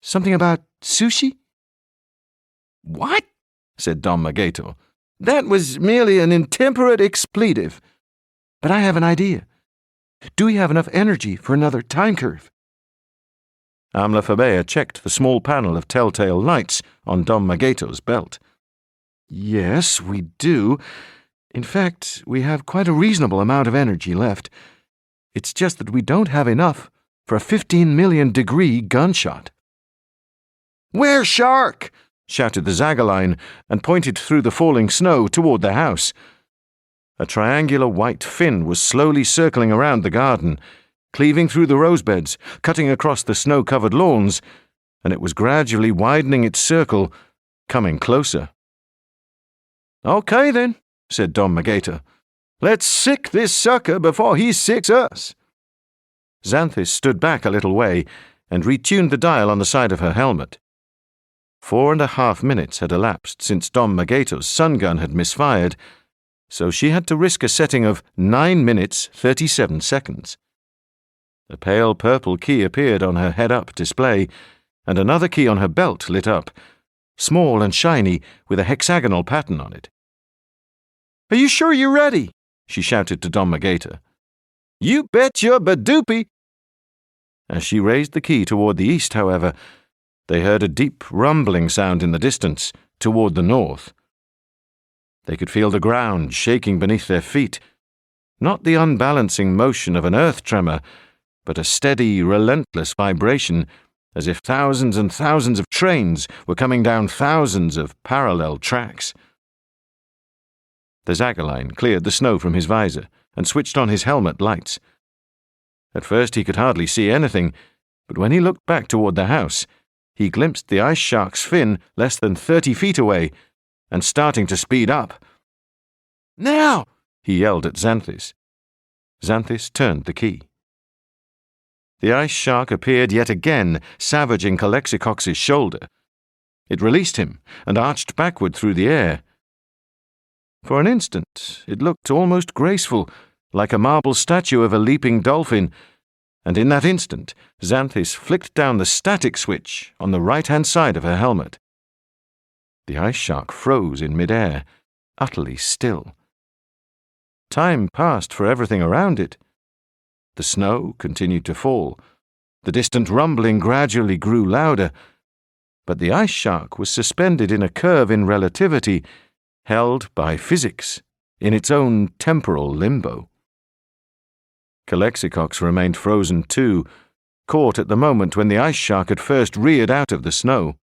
Something about sushi? What? Said Dom Magator. That was merely an intemperate expletive. But I have an idea. Do we have enough energy for another time curve? Amla Fabea checked the small panel of telltale lights on Dom Magator's belt. Yes, we do. In fact, we have quite a reasonable amount of energy left. It's just that we don't have enough for a 15 million degree gunshot. Where's Shark? Shouted the Zagaline and pointed through the falling snow toward the house. A triangular white fin was slowly circling around the garden, cleaving through the rosebeds, cutting across the snow-covered lawns, and it was gradually widening its circle, coming closer. "Okay, then," said Don Magator. "Let's sick this sucker before he sicks us." Xanthis stood back a little way and retuned the dial on the side of her helmet. 4.5 minutes had elapsed since Don Magator's sun gun had misfired, so she had to risk a setting of 9 minutes 37 seconds. A pale purple key appeared on her head-up display, and another key on her belt lit up, small and shiny with a hexagonal pattern on it. "Are you sure you're ready?" she shouted to Don Magator. "You bet your badoopy." As she raised the key toward the east, however, they heard a deep rumbling sound in the distance, toward the north. They could feel the ground shaking beneath their feet, not the unbalancing motion of an earth tremor, but a steady, relentless vibration, as if thousands and thousands of trains were coming down thousands of parallel tracks. The Zagaline cleared the snow from his visor and switched on his helmet lights. At first he could hardly see anything, but when he looked back toward the house, he glimpsed the ice shark's fin less than 30 feet away and starting to speed up. "Now!" he yelled at Xanthis. Xanthis turned the key. The ice shark appeared yet again, savaging Calexicox's shoulder. It released him and arched backward through the air. For an instant, it looked almost graceful, like a marble statue of a leaping dolphin, and in that instant, Xanthis flicked down the static switch on the right-hand side of her helmet. The ice shark froze in midair, utterly still. Time passed for everything around it. The snow continued to fall. The distant rumbling gradually grew louder, but the ice shark was suspended in a curve in relativity, held by physics, in its own temporal limbo. Calexicox remained frozen too, caught at the moment when the ice shark had first reared out of the snow.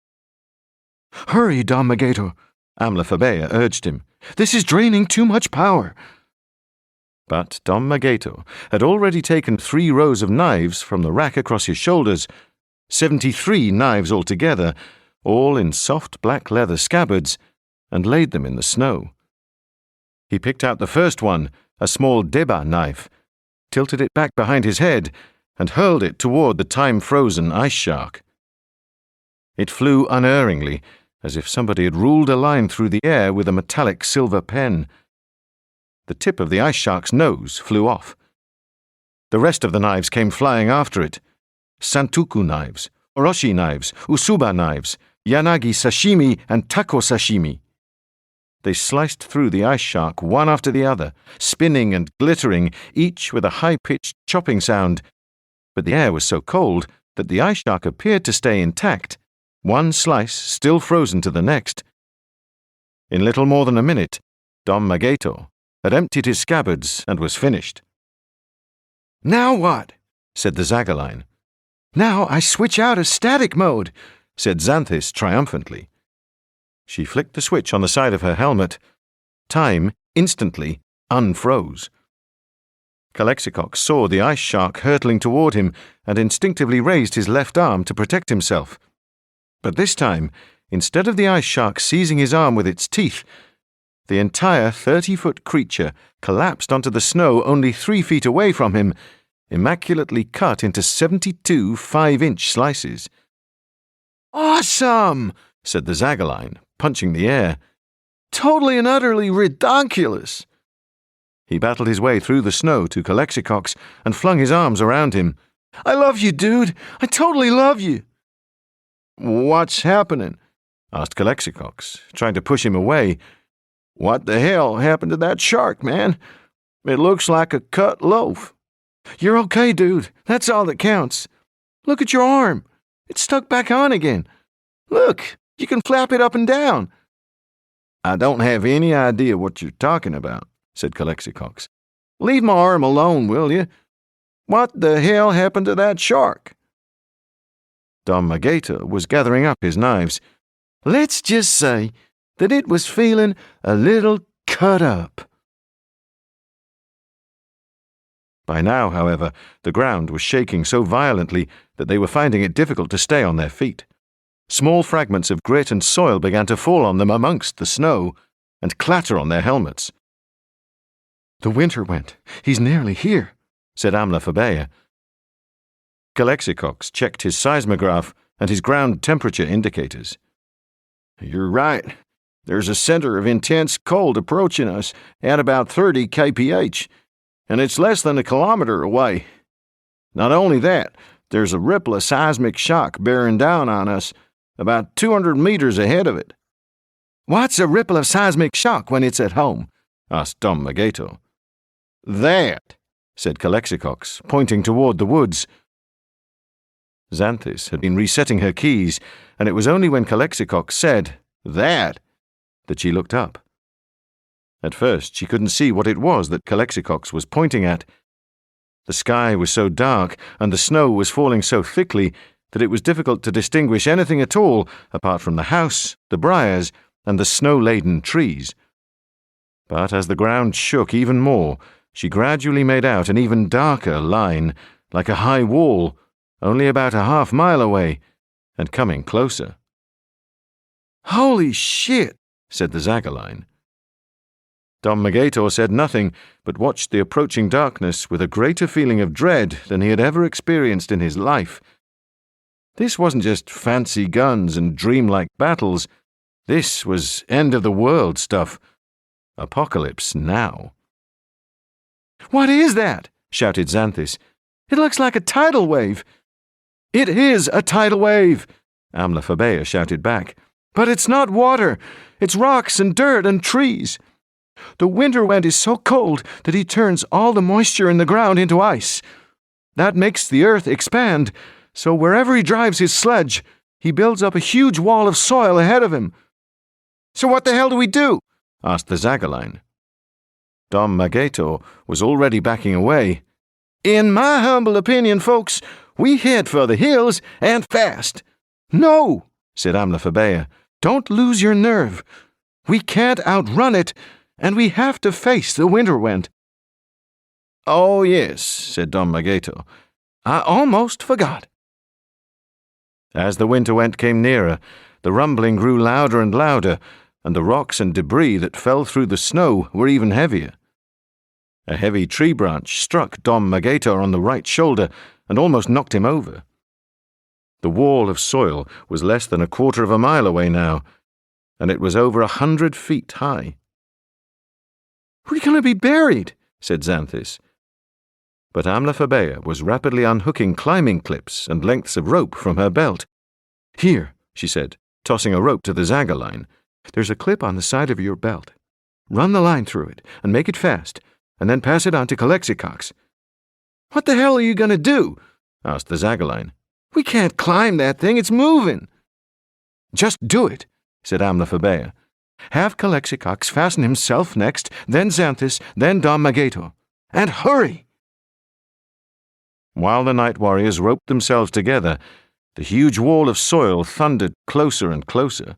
"Hurry, Don Magator," Amlaphabea urged him. "This is draining too much power." But Don Magator had already taken 3 rows of knives from the rack across his shoulders, 73 knives altogether, all in soft black leather scabbards, and laid them in the snow. He picked out the first one, a small deba knife, tilted it back behind his head, and hurled it toward the time-frozen ice shark. It flew unerringly, as if somebody had ruled a line through the air with a metallic silver pen. The tip of the ice shark's nose flew off. The rest of the knives came flying after it. Santoku knives, oroshi knives, usuba knives, yanagi sashimi and tako sashimi. They sliced through the ice shark one after the other, spinning and glittering, each with a high-pitched chopping sound. But the air was so cold that the ice shark appeared to stay intact, one slice still frozen to the next. In little more than a minute, Don Magator had emptied his scabbards and was finished. "Now what?" said the Zagaline. "Now I switch out of static mode," said Xanthis triumphantly. She flicked the switch on the side of her helmet. Time instantly unfroze. Calexicox saw the ice shark hurtling toward him and instinctively raised his left arm to protect himself. But this time, instead of the ice shark seizing his arm with its teeth, the entire 30-foot creature collapsed onto the snow only 3 feet away from him, immaculately cut into 72 5-inch slices. "Awesome!" said the Zagaline, punching the air. "Totally and utterly redonkulous." He battled his way through the snow to Calexicox and flung his arms around him. "I love you, dude. I totally love you." "What's happening?" asked Calexicox, trying to push him away. "What the hell happened to that shark, man? It looks like a cut loaf." "You're okay, dude. That's all that counts. Look at your arm. It's stuck back on again. Look, you can flap it up and down." "I don't have any idea what you're talking about," said Calexicox. "Leave my arm alone, will you? What the hell happened to that shark?" Don Magator was gathering up his knives. "Let's just say that it was feeling a little cut up." By now, however, the ground was shaking so violently that they were finding it difficult to stay on their feet. Small fragments of grit and soil began to fall on them amongst the snow and clatter on their helmets. "The winter went. He's nearly here," said Amlaphabea. Calexicox checked his seismograph and his ground temperature indicators. "You're right. There's a center of intense cold approaching us at about 30 kph, and it's less than a kilometer away. Not only that, there's a ripple of seismic shock bearing down on us about 200 meters ahead of it." "What's a ripple of seismic shock when it's at home?" asked Dom Magato. "That," said Calexicox, pointing toward the woods. Xanthis had been resetting her keys, and it was only when Calexicox said, "that," that she looked up. At first she couldn't see what it was that Calexicox was pointing at. The sky was so dark, and the snow was falling so thickly, that it was difficult to distinguish anything at all apart from the house, the briars, and the snow-laden trees. But as the ground shook even more, she gradually made out an even darker line, like a high wall, only about a half-mile away, and coming closer. "Holy shit," said the Zagaline. Dom Magator said nothing, but watched the approaching darkness with a greater feeling of dread than he had ever experienced in his life. This wasn't just fancy guns and dreamlike battles. This was end-of-the-world stuff. Apocalypse now. "What is that?" shouted Xanthis. "It looks like a tidal wave." "It is a tidal wave," Amlaphabea shouted back. "But it's not water. It's rocks and dirt and trees. The winter wind is so cold that he turns all the moisture in the ground into ice. That makes the earth expand, so wherever he drives his sledge, he builds up a huge wall of soil ahead of him." "So what the hell do we do?" asked the Zagaline. Dom Magato was already backing away. "In my humble opinion, folks, we head for the hills, and fast." "No," said Amlaphabea. "Don't lose your nerve. We can't outrun it, and we have to face the winter wind." "Oh, yes," said Dom Magato. "I almost forgot." As the winter wind came nearer, the rumbling grew louder and louder, and the rocks and debris that fell through the snow were even heavier. A heavy tree branch struck Dom Magator on the right shoulder and almost knocked him over. The wall of soil was less than a quarter of a mile away now, and it was over 100 feet high. "We're going to be buried," said Xanthis. But Amlaphabea was rapidly unhooking climbing clips and lengths of rope from her belt. "Here," she said, tossing a rope to the Zagaline. "There's a clip on the side of your belt. Run the line through it and make it fast, and then pass it on to Calexicox." "What the hell are you going to do?" asked the Zagaline. "We can't climb that thing. It's moving." "Just do it," said Amlaphabea. "Have Calexicox fasten himself next, then Xanthis, then Dom Magator. And hurry!" While the night warriors roped themselves together, the huge wall of soil thundered closer and closer.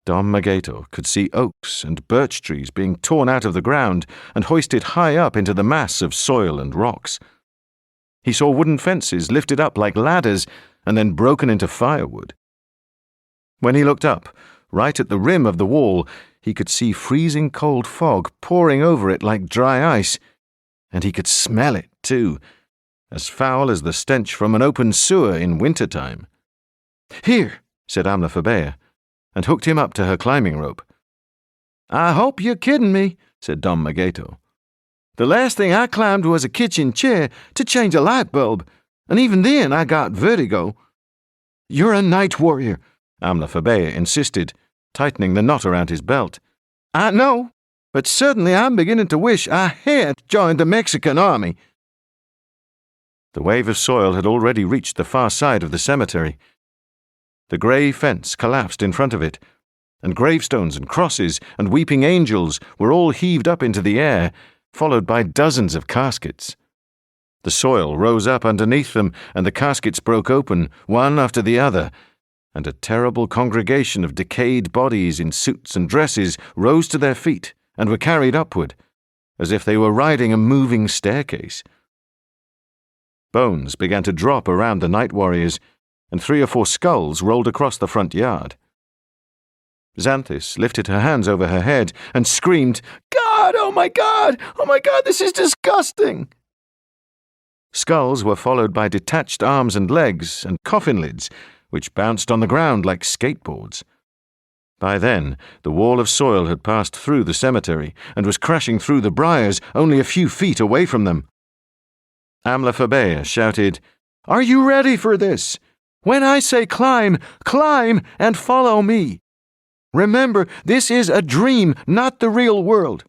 Dom Magator could see oaks and birch trees being torn out of the ground and hoisted high up into the mass of soil and rocks. He saw wooden fences lifted up like ladders and then broken into firewood. When he looked up, right at the rim of the wall, he could see freezing cold fog pouring over it like dry ice, and he could smell it, too, as foul as the stench from an open sewer in winter-time. "Here," said Amlaphabea, and hooked him up to her climbing rope. "I hope you're kidding me," said Dom Magato. "The last thing I climbed was a kitchen chair to change a light bulb, and even then I got vertigo." "You're a night warrior," Amlaphabea insisted, tightening the knot around his belt. "I know, but suddenly I'm beginning to wish I had joined the Mexican army." The wave of soil had already reached the far side of the cemetery. The grey fence collapsed in front of it, and gravestones and crosses and weeping angels were all heaved up into the air, followed by dozens of caskets. The soil rose up underneath them, and the caskets broke open, one after the other, and a terrible congregation of decayed bodies in suits and dresses rose to their feet and were carried upward, as if they were riding a moving staircase. Bones began to drop around the night warriors, and 3 or 4 skulls rolled across the front yard. Xanthis lifted her hands over her head and screamed, God, oh my God, this is disgusting. Skulls were followed by detached arms and legs and coffin lids, which bounced on the ground like skateboards. By then, the wall of soil had passed through the cemetery and was crashing through the briars only a few feet away from them. Amlaphabea shouted, Are you ready for this? When I say climb, climb and follow me. Remember, this is a dream, not the real world.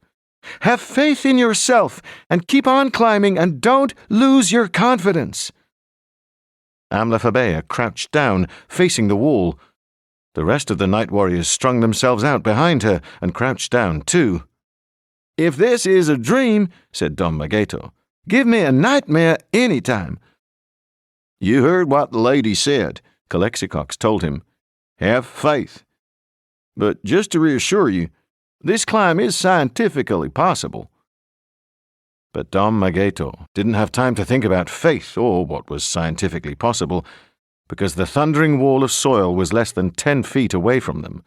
Have faith in yourself and keep on climbing and don't lose your confidence. Amlaphabea crouched down, facing the wall. The rest of the night warriors strung themselves out behind her and crouched down too. If this is a dream, said Dom Magato, give me a nightmare any time. You heard what the lady said, Calexicox told him. Have faith. But just to reassure you, this climb is scientifically possible. But Dom Magato didn't have time to think about faith or what was scientifically possible, because the thundering wall of soil was less than 10 feet away from them.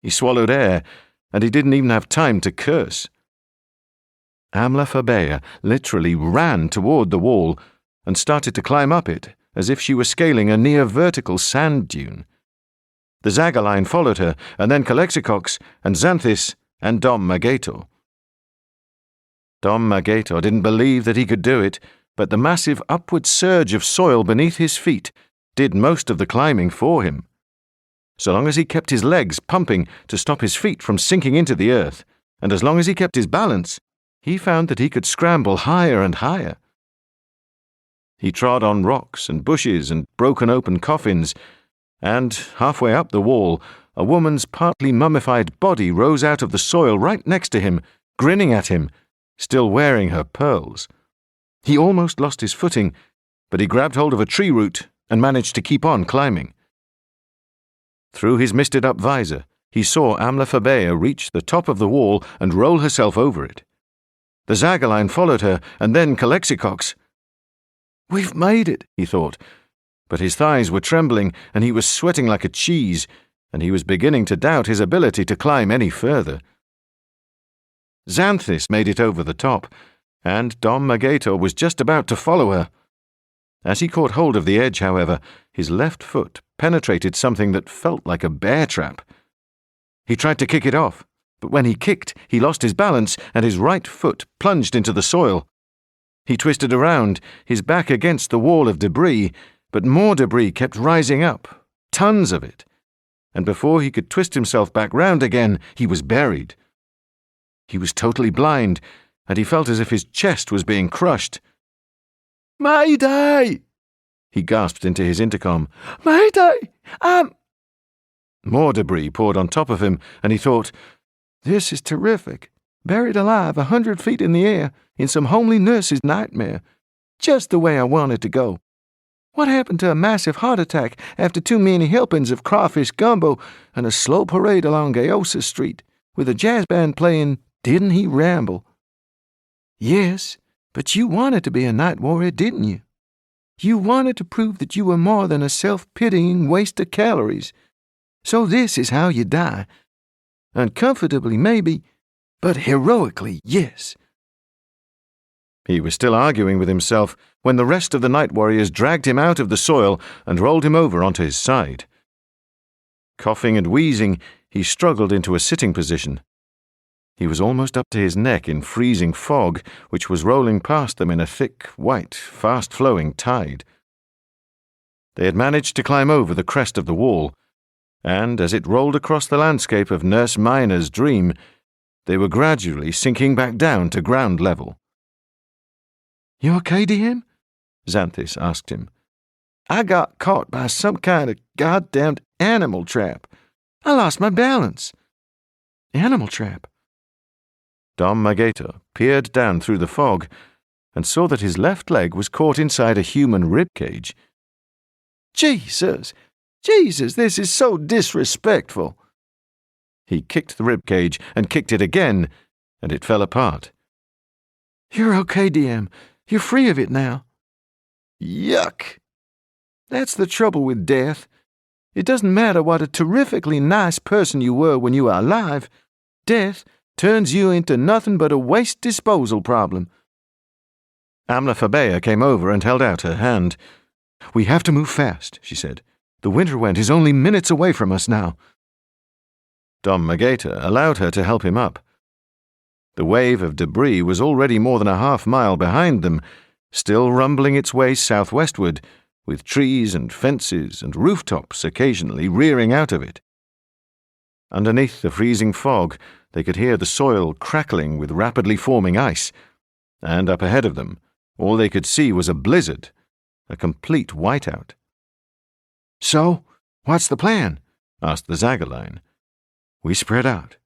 He swallowed air, and he didn't even have time to curse. Amlaphabea literally ran toward the wall and started to climb up it as if she were scaling a near-vertical sand dune. The Zagaline followed her, and then Calexicox and Xanthis and Dom Magato. Dom Magato didn't believe that he could do it, but the massive upward surge of soil beneath his feet did most of the climbing for him. So long as he kept his legs pumping to stop his feet from sinking into the earth, and as long as he kept his balance, he found that he could scramble higher and higher. He trod on rocks and bushes and broken open coffins, and, halfway up the wall, a woman's partly mummified body rose out of the soil right next to him, grinning at him, still wearing her pearls. He almost lost his footing, but he grabbed hold of a tree root and managed to keep on climbing. Through his misted-up visor, he saw Amlaphabea reach the top of the wall and roll herself over it. The Zagaline followed her, and then Calexicox. We've made it, he thought, but his thighs were trembling, and he was sweating like a cheese, and he was beginning to doubt his ability to climb any further. Xanthis made it over the top, and Dom Magato was just about to follow her. As he caught hold of the edge, however, his left foot penetrated something that felt like a bear trap. He tried to kick it off, but when he kicked, he lost his balance, and his right foot plunged into the soil. He twisted around, his back against the wall of debris, but more debris kept rising up, tons of it, and before he could twist himself back round again, he was buried. He was totally blind, and he felt as if his chest was being crushed. Mayday! He gasped into his intercom. Mayday! More debris poured on top of him, and he thought, This is terrific. Buried alive 100 feet in the air in some homely nurse's nightmare. Just the way I wanted to go. What happened to a massive heart attack after too many helpings of crawfish gumbo and a slow parade along Gayosa Street with a jazz band playing Didn't He Ramble? Yes, but you wanted to be a night warrior, didn't you? You wanted to prove that you were more than a self-pitying waste of calories. So this is how you die. Uncomfortably, maybe, but heroically, yes. He was still arguing with himself when the rest of the night warriors dragged him out of the soil and rolled him over onto his side. Coughing and wheezing, he struggled into a sitting position. He was almost up to his neck in freezing fog, which was rolling past them in a thick, white, fast-flowing tide. They had managed to climb over the crest of the wall, and as it rolled across the landscape of Nurse Miner's dream, they were gradually sinking back down to ground level. You okay, DM? Xanthis asked him. I got caught by some kind of goddamned animal trap. I lost my balance. Animal trap? Dom Magato peered down through the fog and saw that his left leg was caught inside a human rib cage. Jesus, this is so disrespectful. He kicked the rib cage and kicked it again, and it fell apart. You're okay, DM. You're free of it now. Yuck! That's the trouble with death. It doesn't matter what a terrifically nice person you were when you were alive. Death turns you into nothing but a waste disposal problem. Amla Fabea came over and held out her hand. We have to move fast, she said. The winter wind is only minutes away from us now. Dom Mageta allowed her to help him up. The wave of debris was already more than a half-mile behind them, still rumbling its way southwestward, with trees and fences and rooftops occasionally rearing out of it. Underneath the freezing fog, they could hear the soil crackling with rapidly forming ice, and up ahead of them, all they could see was a blizzard, a complete whiteout. So, what's the plan? Asked the Zagaline. We spread out,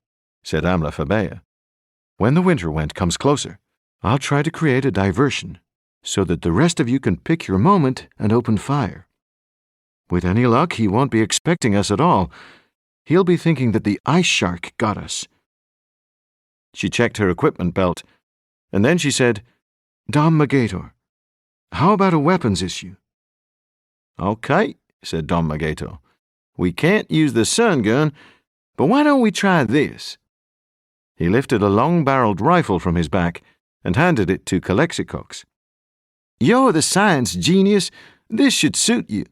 said Amla Fabea. When the winter wind comes closer, I'll try to create a diversion so that the rest of you can pick your moment and open fire. With any luck, he won't be expecting us at all. He'll be thinking that the ice shark got us. She checked her equipment belt, and then she said, Dom Magator, how about a weapons issue? Okay, said Dom Magator. We can't use the sun gun, but why don't we try this? He lifted a long-barreled rifle from his back and handed it to Calexicox. You're the science genius. This should suit you.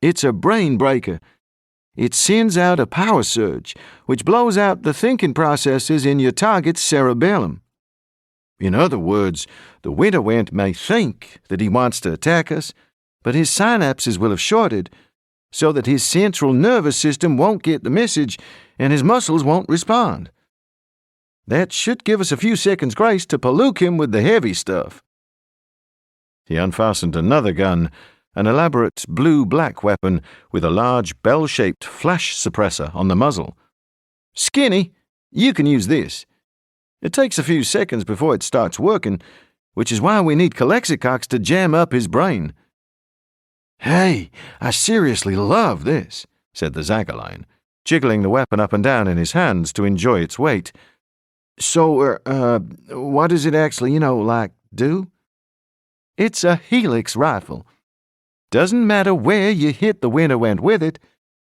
It's a brain breaker. It sends out a power surge, which blows out the thinking processes in your target's cerebellum. In other words, the winter wind may think that he wants to attack us, but his synapses will have shorted, so that his central nervous system won't get the message and his muscles won't respond. That should give us a few seconds' grace to pollute him with the heavy stuff. He unfastened another gun, an elaborate blue-black weapon with a large bell-shaped flash suppressor on the muzzle. Skinny, you can use this. It takes a few seconds before it starts working, which is why we need Calexicox to jam up his brain. Hey, I seriously love this, said the Zagaline, jiggling the weapon up and down in his hands to enjoy its weight. So, what does it actually, do? It's a helix rifle. Doesn't matter where you hit the winter wind with it,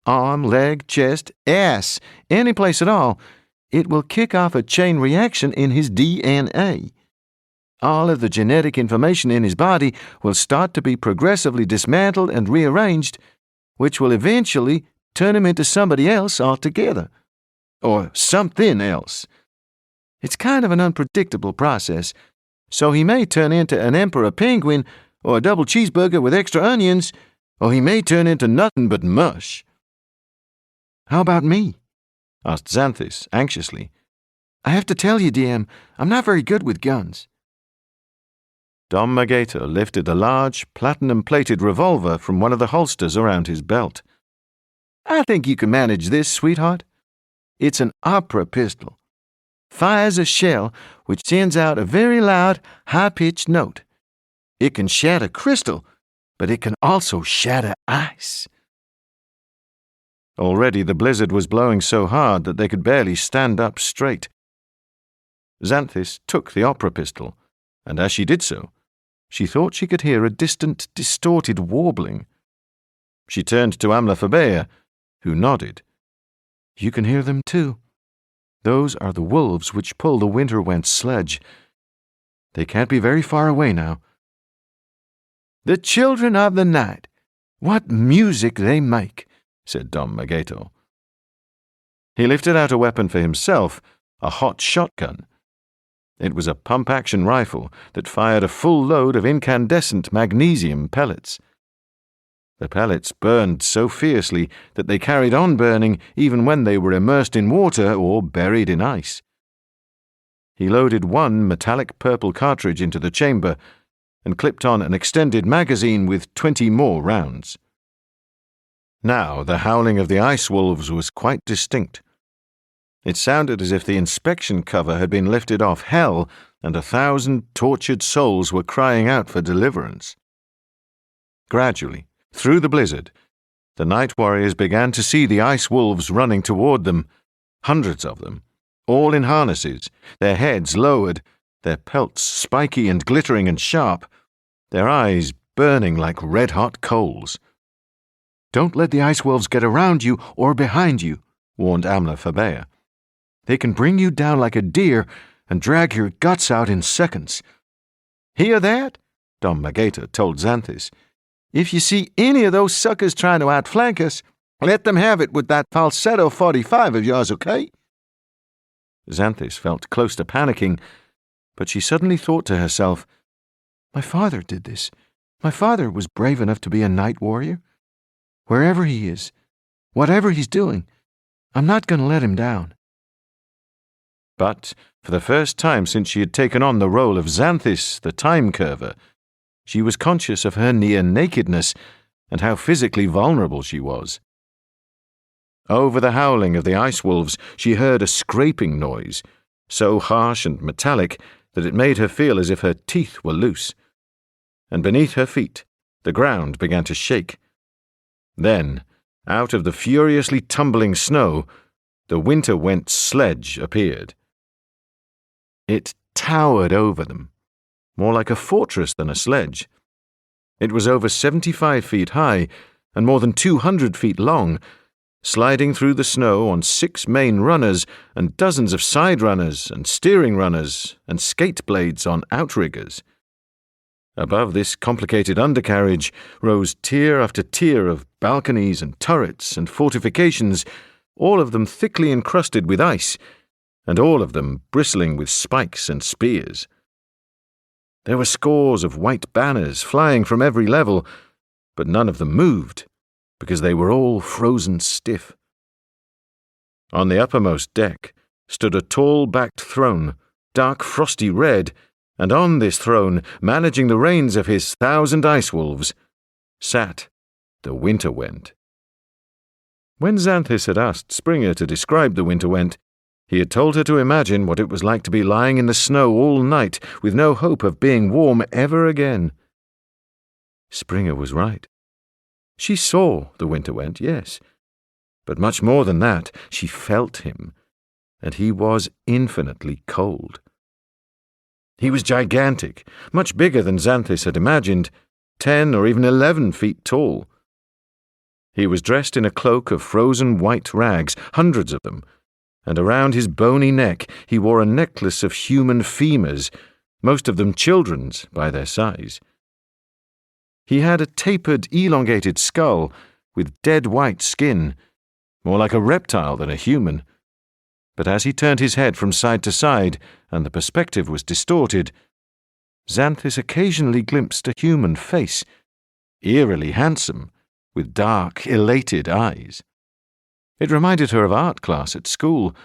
arm, leg, chest, ass, any place at all, it will kick off a chain reaction in his DNA. All of the genetic information in his body will start to be progressively dismantled and rearranged, which will eventually turn him into somebody else altogether. Or something else. It's kind of an unpredictable process, so he may turn into an emperor penguin or a double cheeseburger with extra onions, or he may turn into nothing but mush. How about me? Asked Xanthus anxiously. I have to tell you, DM, I'm not very good with guns. Dom Magator lifted a large, platinum-plated revolver from one of the holsters around his belt. I think you can manage this, sweetheart. It's an opera pistol. Fires a shell which sends out a very loud, high-pitched note. It can shatter crystal, but it can also shatter ice. Already the blizzard was blowing so hard that they could barely stand up straight. Xanthus took the opera pistol, and as she did so, she thought she could hear a distant, distorted warbling. She turned to Amla Fabea, who nodded. You can hear them too. Those are the wolves which pull the winter wind's sledge. They can't be very far away now. The children of the night. What music they make, said Dom Magator. He lifted out a weapon for himself, a hot shotgun. It was a pump-action rifle that fired a full load of incandescent magnesium pellets. The pellets burned so fiercely that they carried on burning even when they were immersed in water or buried in ice. He loaded one metallic purple cartridge into the chamber and clipped on an extended magazine with 20 more rounds. Now the howling of the ice wolves was quite distinct. It sounded as if the inspection cover had been lifted off hell and 1,000 tortured souls were crying out for deliverance. Gradually, through the blizzard, the night warriors began to see the ice wolves running toward them, hundreds of them, all in harnesses, their heads lowered, their pelts spiky and glittering and sharp, their eyes burning like red-hot coals. Don't let the ice wolves get around you or behind you, warned Amla Fabea. They can bring you down like a deer and drag your guts out in seconds. Hear that? Dom Magator told Xanthis. If you see any of those suckers trying to outflank us, let them have it with that falsetto 45 of yours, okay? Xanthis felt close to panicking, but she suddenly thought to herself, My father did this. My father was brave enough to be a night warrior. Wherever he is, whatever he's doing, I'm not going to let him down. But, for the first time since she had taken on the role of Xanthis, the time curver, she was conscious of her near nakedness and how physically vulnerable she was. Over the howling of the ice wolves, she heard a scraping noise, so harsh and metallic that it made her feel as if her teeth were loose. And beneath her feet, the ground began to shake. Then, out of the furiously tumbling snow, the Winterwent sledge appeared. It towered over them, more like a fortress than a sledge. It was over 75 feet high and more than 200 feet long, sliding through the snow on 6 main runners and dozens of side runners and steering runners and skate blades on outriggers. Above this complicated undercarriage rose tier after tier of balconies and turrets and fortifications, all of them thickly encrusted with ice, and all of them bristling with spikes and spears. There were scores of white banners flying from every level, but none of them moved, because they were all frozen stiff. On the uppermost deck stood a tall-backed throne, dark frosty red, and on this throne, managing the reins of his 1,000 ice wolves, sat the Winterwent. When Xanthis had asked Springer to describe the Winterwent, he had told her to imagine what it was like to be lying in the snow all night with no hope of being warm ever again. Springer was right. She saw the Winterwent, yes, but much more than that, she felt him, and he was infinitely cold. He was gigantic, much bigger than Xanthis had imagined, 10 or even 11 feet tall. He was dressed in a cloak of frozen white rags, hundreds of them, and around his bony neck he wore a necklace of human femurs, most of them children's by their size. He had a tapered, elongated skull with dead white skin, more like a reptile than a human. But as he turned his head from side to side, and the perspective was distorted, Xanthis occasionally glimpsed a human face, eerily handsome, with dark, elated eyes. It reminded her of art class at school.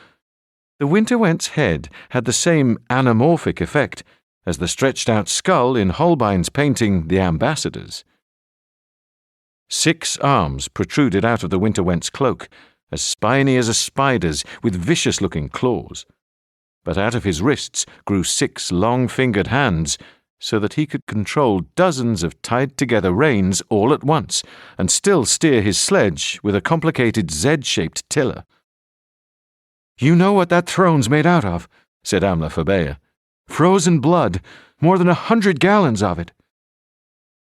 The Winterwent's head had the same anamorphic effect as the stretched-out skull in Holbein's painting The Ambassadors. 6 arms protruded out of the Winterwent's cloak, as spiny as a spider's, with vicious-looking claws. But out of his wrists grew 6 long-fingered hands, so that he could control dozens of tied-together reins all at once, and still steer his sledge with a complicated Z-shaped tiller. You know what that throne's made out of, said Amla Fabea. Frozen blood, more than 100 gallons of it.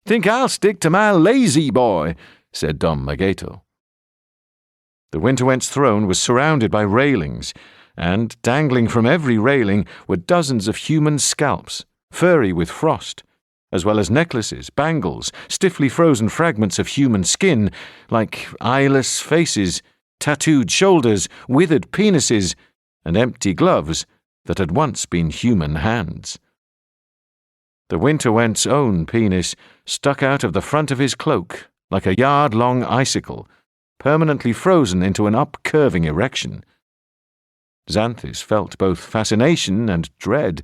Think I'll stick to my lazy boy, said Dom Magato. The Winterwent's throne was surrounded by railings, and dangling from every railing were dozens of human scalps, furry with frost, as well as necklaces, bangles, stiffly frozen fragments of human skin, like eyeless faces, tattooed shoulders, withered penises, and empty gloves that had once been human hands. The Winterwent's own penis stuck out of the front of his cloak like a yard-long icicle, permanently frozen into an up-curving erection. Xanthis felt both fascination and dread.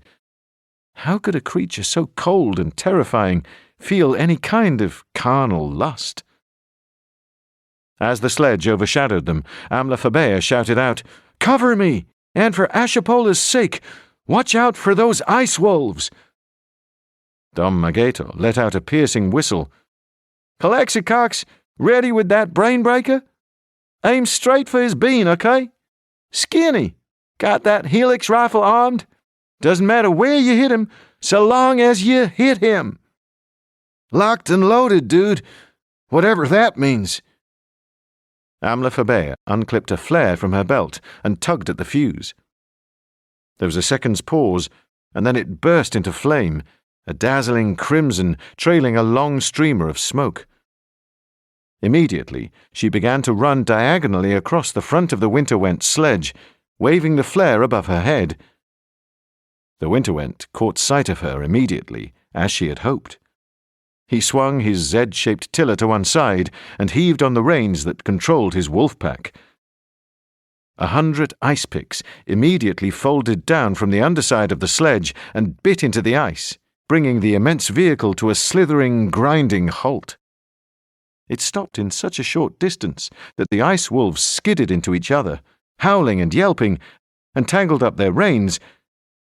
How could a creature so cold and terrifying feel any kind of carnal lust? As the sledge overshadowed them, Amla Fabea shouted out, "Cover me! And for Ashapola's sake, watch out for those ice wolves!" Dom Magato let out a piercing whistle. Calexicox, ready with that brainbreaker? Aim straight for his bean, okay? Skinny, got that helix rifle armed? Doesn't matter where you hit him, so long as you hit him. Locked and loaded, dude, whatever that means. Amlaphabea unclipped a flare from her belt and tugged at the fuse. There was a second's pause, and then it burst into flame, a dazzling crimson trailing a long streamer of smoke. Immediately, she began to run diagonally across the front of the Winterwent sledge, waving the flare above her head. The Winterwent caught sight of her immediately, as she had hoped. He swung his Z-shaped tiller to one side and heaved on the reins that controlled his wolf pack. 100 ice picks immediately folded down from the underside of the sledge and bit into the ice, bringing the immense vehicle to a slithering, grinding halt. It stopped in such a short distance that the ice wolves skidded into each other, howling and yelping, and tangled up their reins,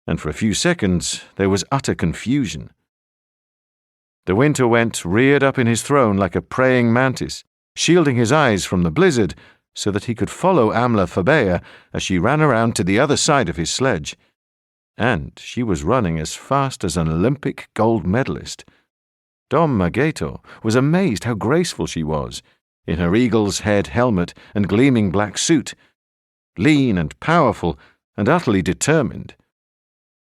and for a few seconds there was utter confusion. The Winterwent reared up in his throne like a praying mantis, shielding his eyes from the blizzard so that he could follow Amlaphabea as she ran around to the other side of his sledge. And she was running as fast as an Olympic gold medalist. Dom Magato was amazed how graceful she was, in her eagle's head helmet and gleaming black suit, lean and powerful and utterly determined.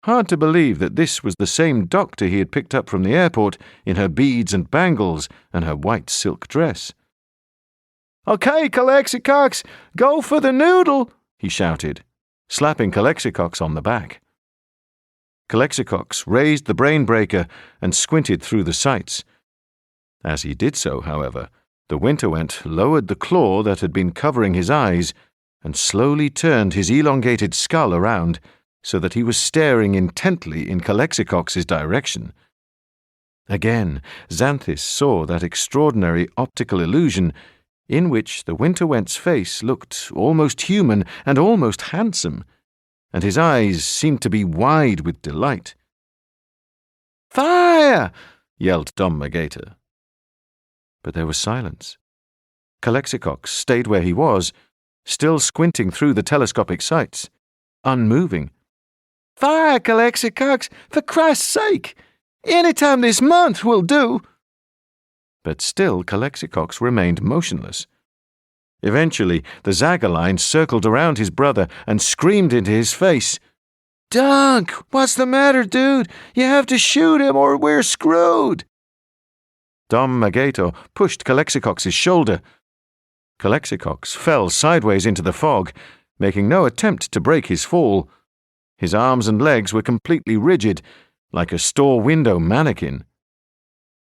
Hard to believe that this was the same doctor he had picked up from the airport in her beads and bangles and her white silk dress. "Okay, Calexicox, go for the noodle," he shouted, slapping Calexicox on the back. Calexicox raised the brain breaker and squinted through the sights. As he did so, however, the Winterwent lowered the claw that had been covering his eyes and slowly turned his elongated skull around so that he was staring intently in Calexicox's direction. Again, Xanthis saw that extraordinary optical illusion in which the Winterwent's face looked almost human and almost handsome, and his eyes seemed to be wide with delight. "Fire!" yelled Dom Magator. But there was silence. Calexicox stayed where he was, still squinting through the telescopic sights, unmoving. "Fire, Calexicox, for Christ's sake! Any time this month will do." But still Calexicox remained motionless. Eventually, the Zagaline circled around his brother and screamed into his face. "Dunk, what's the matter, dude? You have to shoot him or we're screwed." Dom Magato pushed Calexicox's shoulder. Calexicox fell sideways into the fog, making no attempt to break his fall. His arms and legs were completely rigid, like a store window mannequin.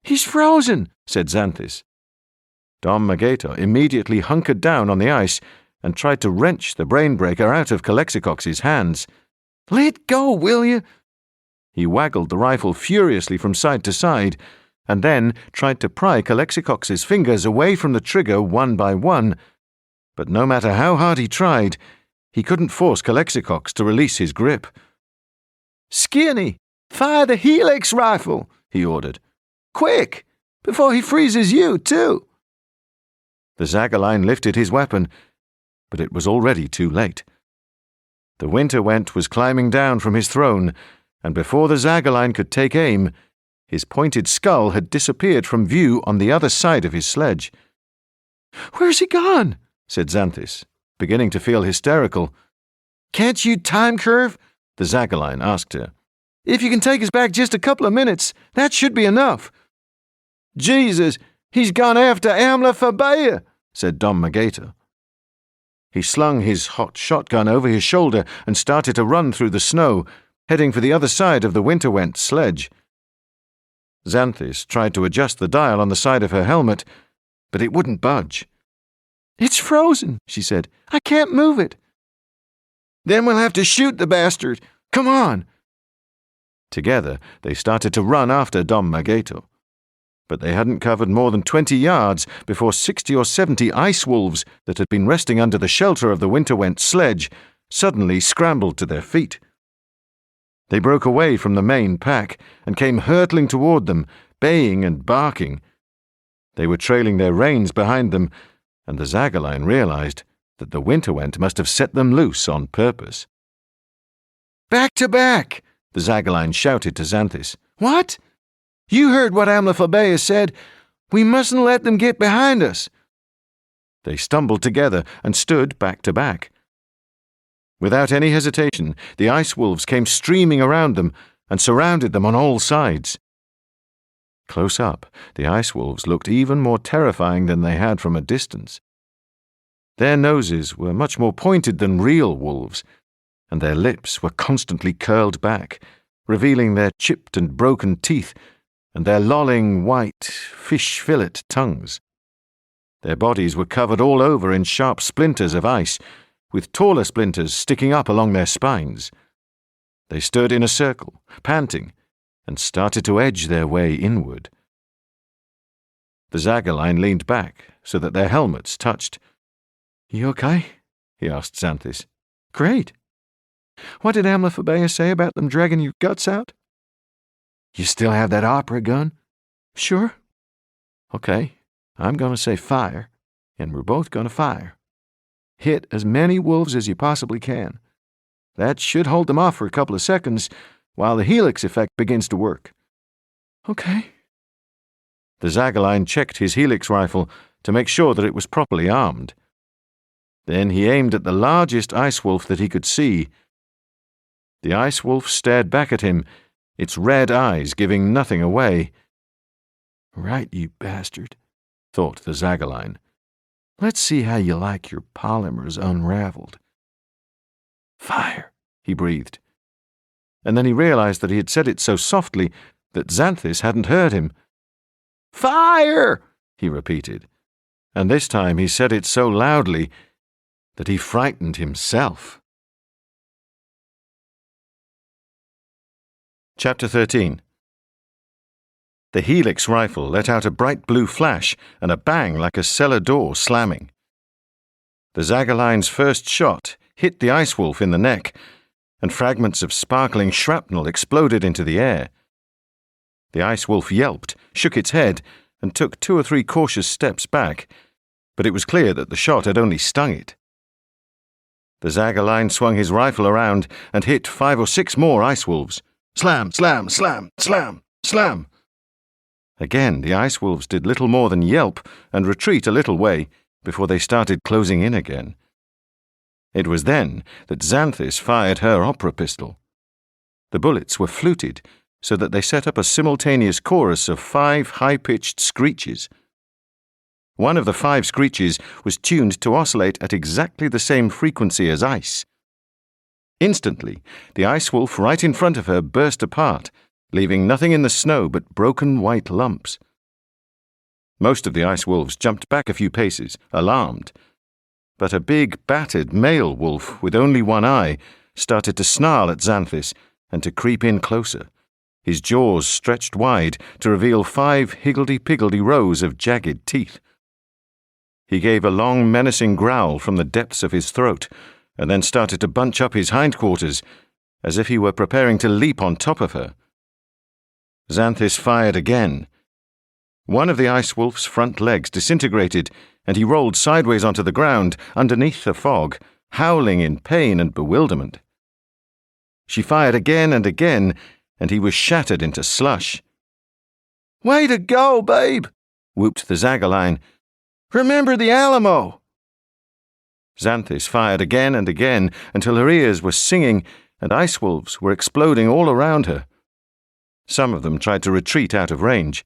"He's frozen," said Xanthis. Dom Magato immediately hunkered down on the ice and tried to wrench the brainbreaker out of Calexicox's hands. "Let go, will you?" He waggled the rifle furiously from side to side, and then tried to pry Calexicox's fingers away from the trigger one by one. But no matter how hard he tried, he couldn't force Calexicox to release his grip. "Skinny, fire the helix rifle," he ordered. "Quick, before he freezes you, too." The Zagaline lifted his weapon, but it was already too late. The Winterwent was climbing down from his throne, and before the Zagaline could take aim, his pointed skull had disappeared from view on the other side of his sledge. "Where's he gone?" said Xanthis, beginning to feel hysterical. "Can't you time curve?" the Zagaline asked her. "If you can take us back just a couple of minutes, that should be enough." "Jesus, he's gone after Amlaphabea," said Dom Magator. He slung his hot shotgun over his shoulder and started to run through the snow, heading for the other side of the Winterwent sledge. Xanthis tried to adjust the dial on the side of her helmet, but it wouldn't budge. "It's frozen," she said. "I can't move it." "Then we'll have to shoot the bastard. Come on." Together, they started to run after Dom Magato. But they hadn't covered more than 20 yards before 60 or 70 ice wolves that had been resting under the shelter of the Winterwent sledge suddenly scrambled to their feet. They broke away from the main pack and came hurtling toward them, baying and barking. They were trailing their reins behind them, and the Zagaline realized that the Winterwent must have set them loose on purpose. "Back to back," the Zagaline shouted to Xanthis. "What? You heard what Amlaphabea said. We mustn't let them get behind us." They stumbled together and stood back to back. Without any hesitation, the ice wolves came streaming around them and surrounded them on all sides. Close up, the ice wolves looked even more terrifying than they had from a distance. Their noses were much more pointed than real wolves, and their lips were constantly curled back, revealing their chipped and broken teeth and their lolling white fish fillet tongues. Their bodies were covered all over in sharp splinters of ice, with taller splinters sticking up along their spines. They stood in a circle, panting, and started to edge their way inward. The Zagaline leaned back so that their helmets touched. "You okay?" he asked Xanthis. "Great. What did Amliphabeus say about them dragging your guts out?" You still have that opera gun? "Sure." Okay, I'm going to say fire, and we're both going to fire. Hit as many wolves as you possibly can. That should hold them off for a couple of seconds while the helix effect begins to work. "Okay." The Zagaline checked his helix rifle to make sure that it was properly armed. Then he aimed at the largest ice wolf that he could see. The ice wolf stared back at him, its red eyes giving nothing away. Right, you bastard, thought the Zagaline. Let's see how you like your polymers unraveled. Fire, he breathed. And then he realized that he had said it so softly that Xanthis hadn't heard him. Fire, he repeated, and this time he said it so loudly that he frightened himself. Chapter 13. The helix rifle let out a bright blue flash and a bang like a cellar door slamming. The Zagaline's first shot hit the ice wolf in the neck, and fragments of sparkling shrapnel exploded into the air. The ice wolf yelped, shook its head, and took 2 or 3 cautious steps back, but it was clear that the shot had only stung it. The Zagaline swung his rifle around and hit 5 or 6 more ice wolves. Slam, slam, slam, slam, slam. Again, the ice wolves did little more than yelp and retreat a little way before they started closing in again. It was then that Xanthis fired her opera pistol. The bullets were fluted so that they set up a simultaneous chorus of 5 high-pitched screeches. One of the 5 screeches was tuned to oscillate at exactly the same frequency as ice. Instantly, the ice wolf right in front of her burst apart, leaving nothing in the snow but broken white lumps. Most of the ice wolves jumped back a few paces, alarmed, but a big, battered male wolf with only one eye started to snarl at Xanthis and to creep in closer, his jaws stretched wide to reveal 5 higgledy-piggledy rows of jagged teeth. He gave a long, menacing growl from the depths of his throat, and then started to bunch up his hindquarters, as if he were preparing to leap on top of her. Xanthis fired again. One of the ice wolf's front legs disintegrated, and he rolled sideways onto the ground underneath the fog, howling in pain and bewilderment. She fired again and again, and he was shattered into slush. "Way to go, babe!" whooped the Zagaline. "Remember the Alamo!" Xanthis fired again and again until her ears were singing and ice wolves were exploding all around her. Some of them tried to retreat out of range,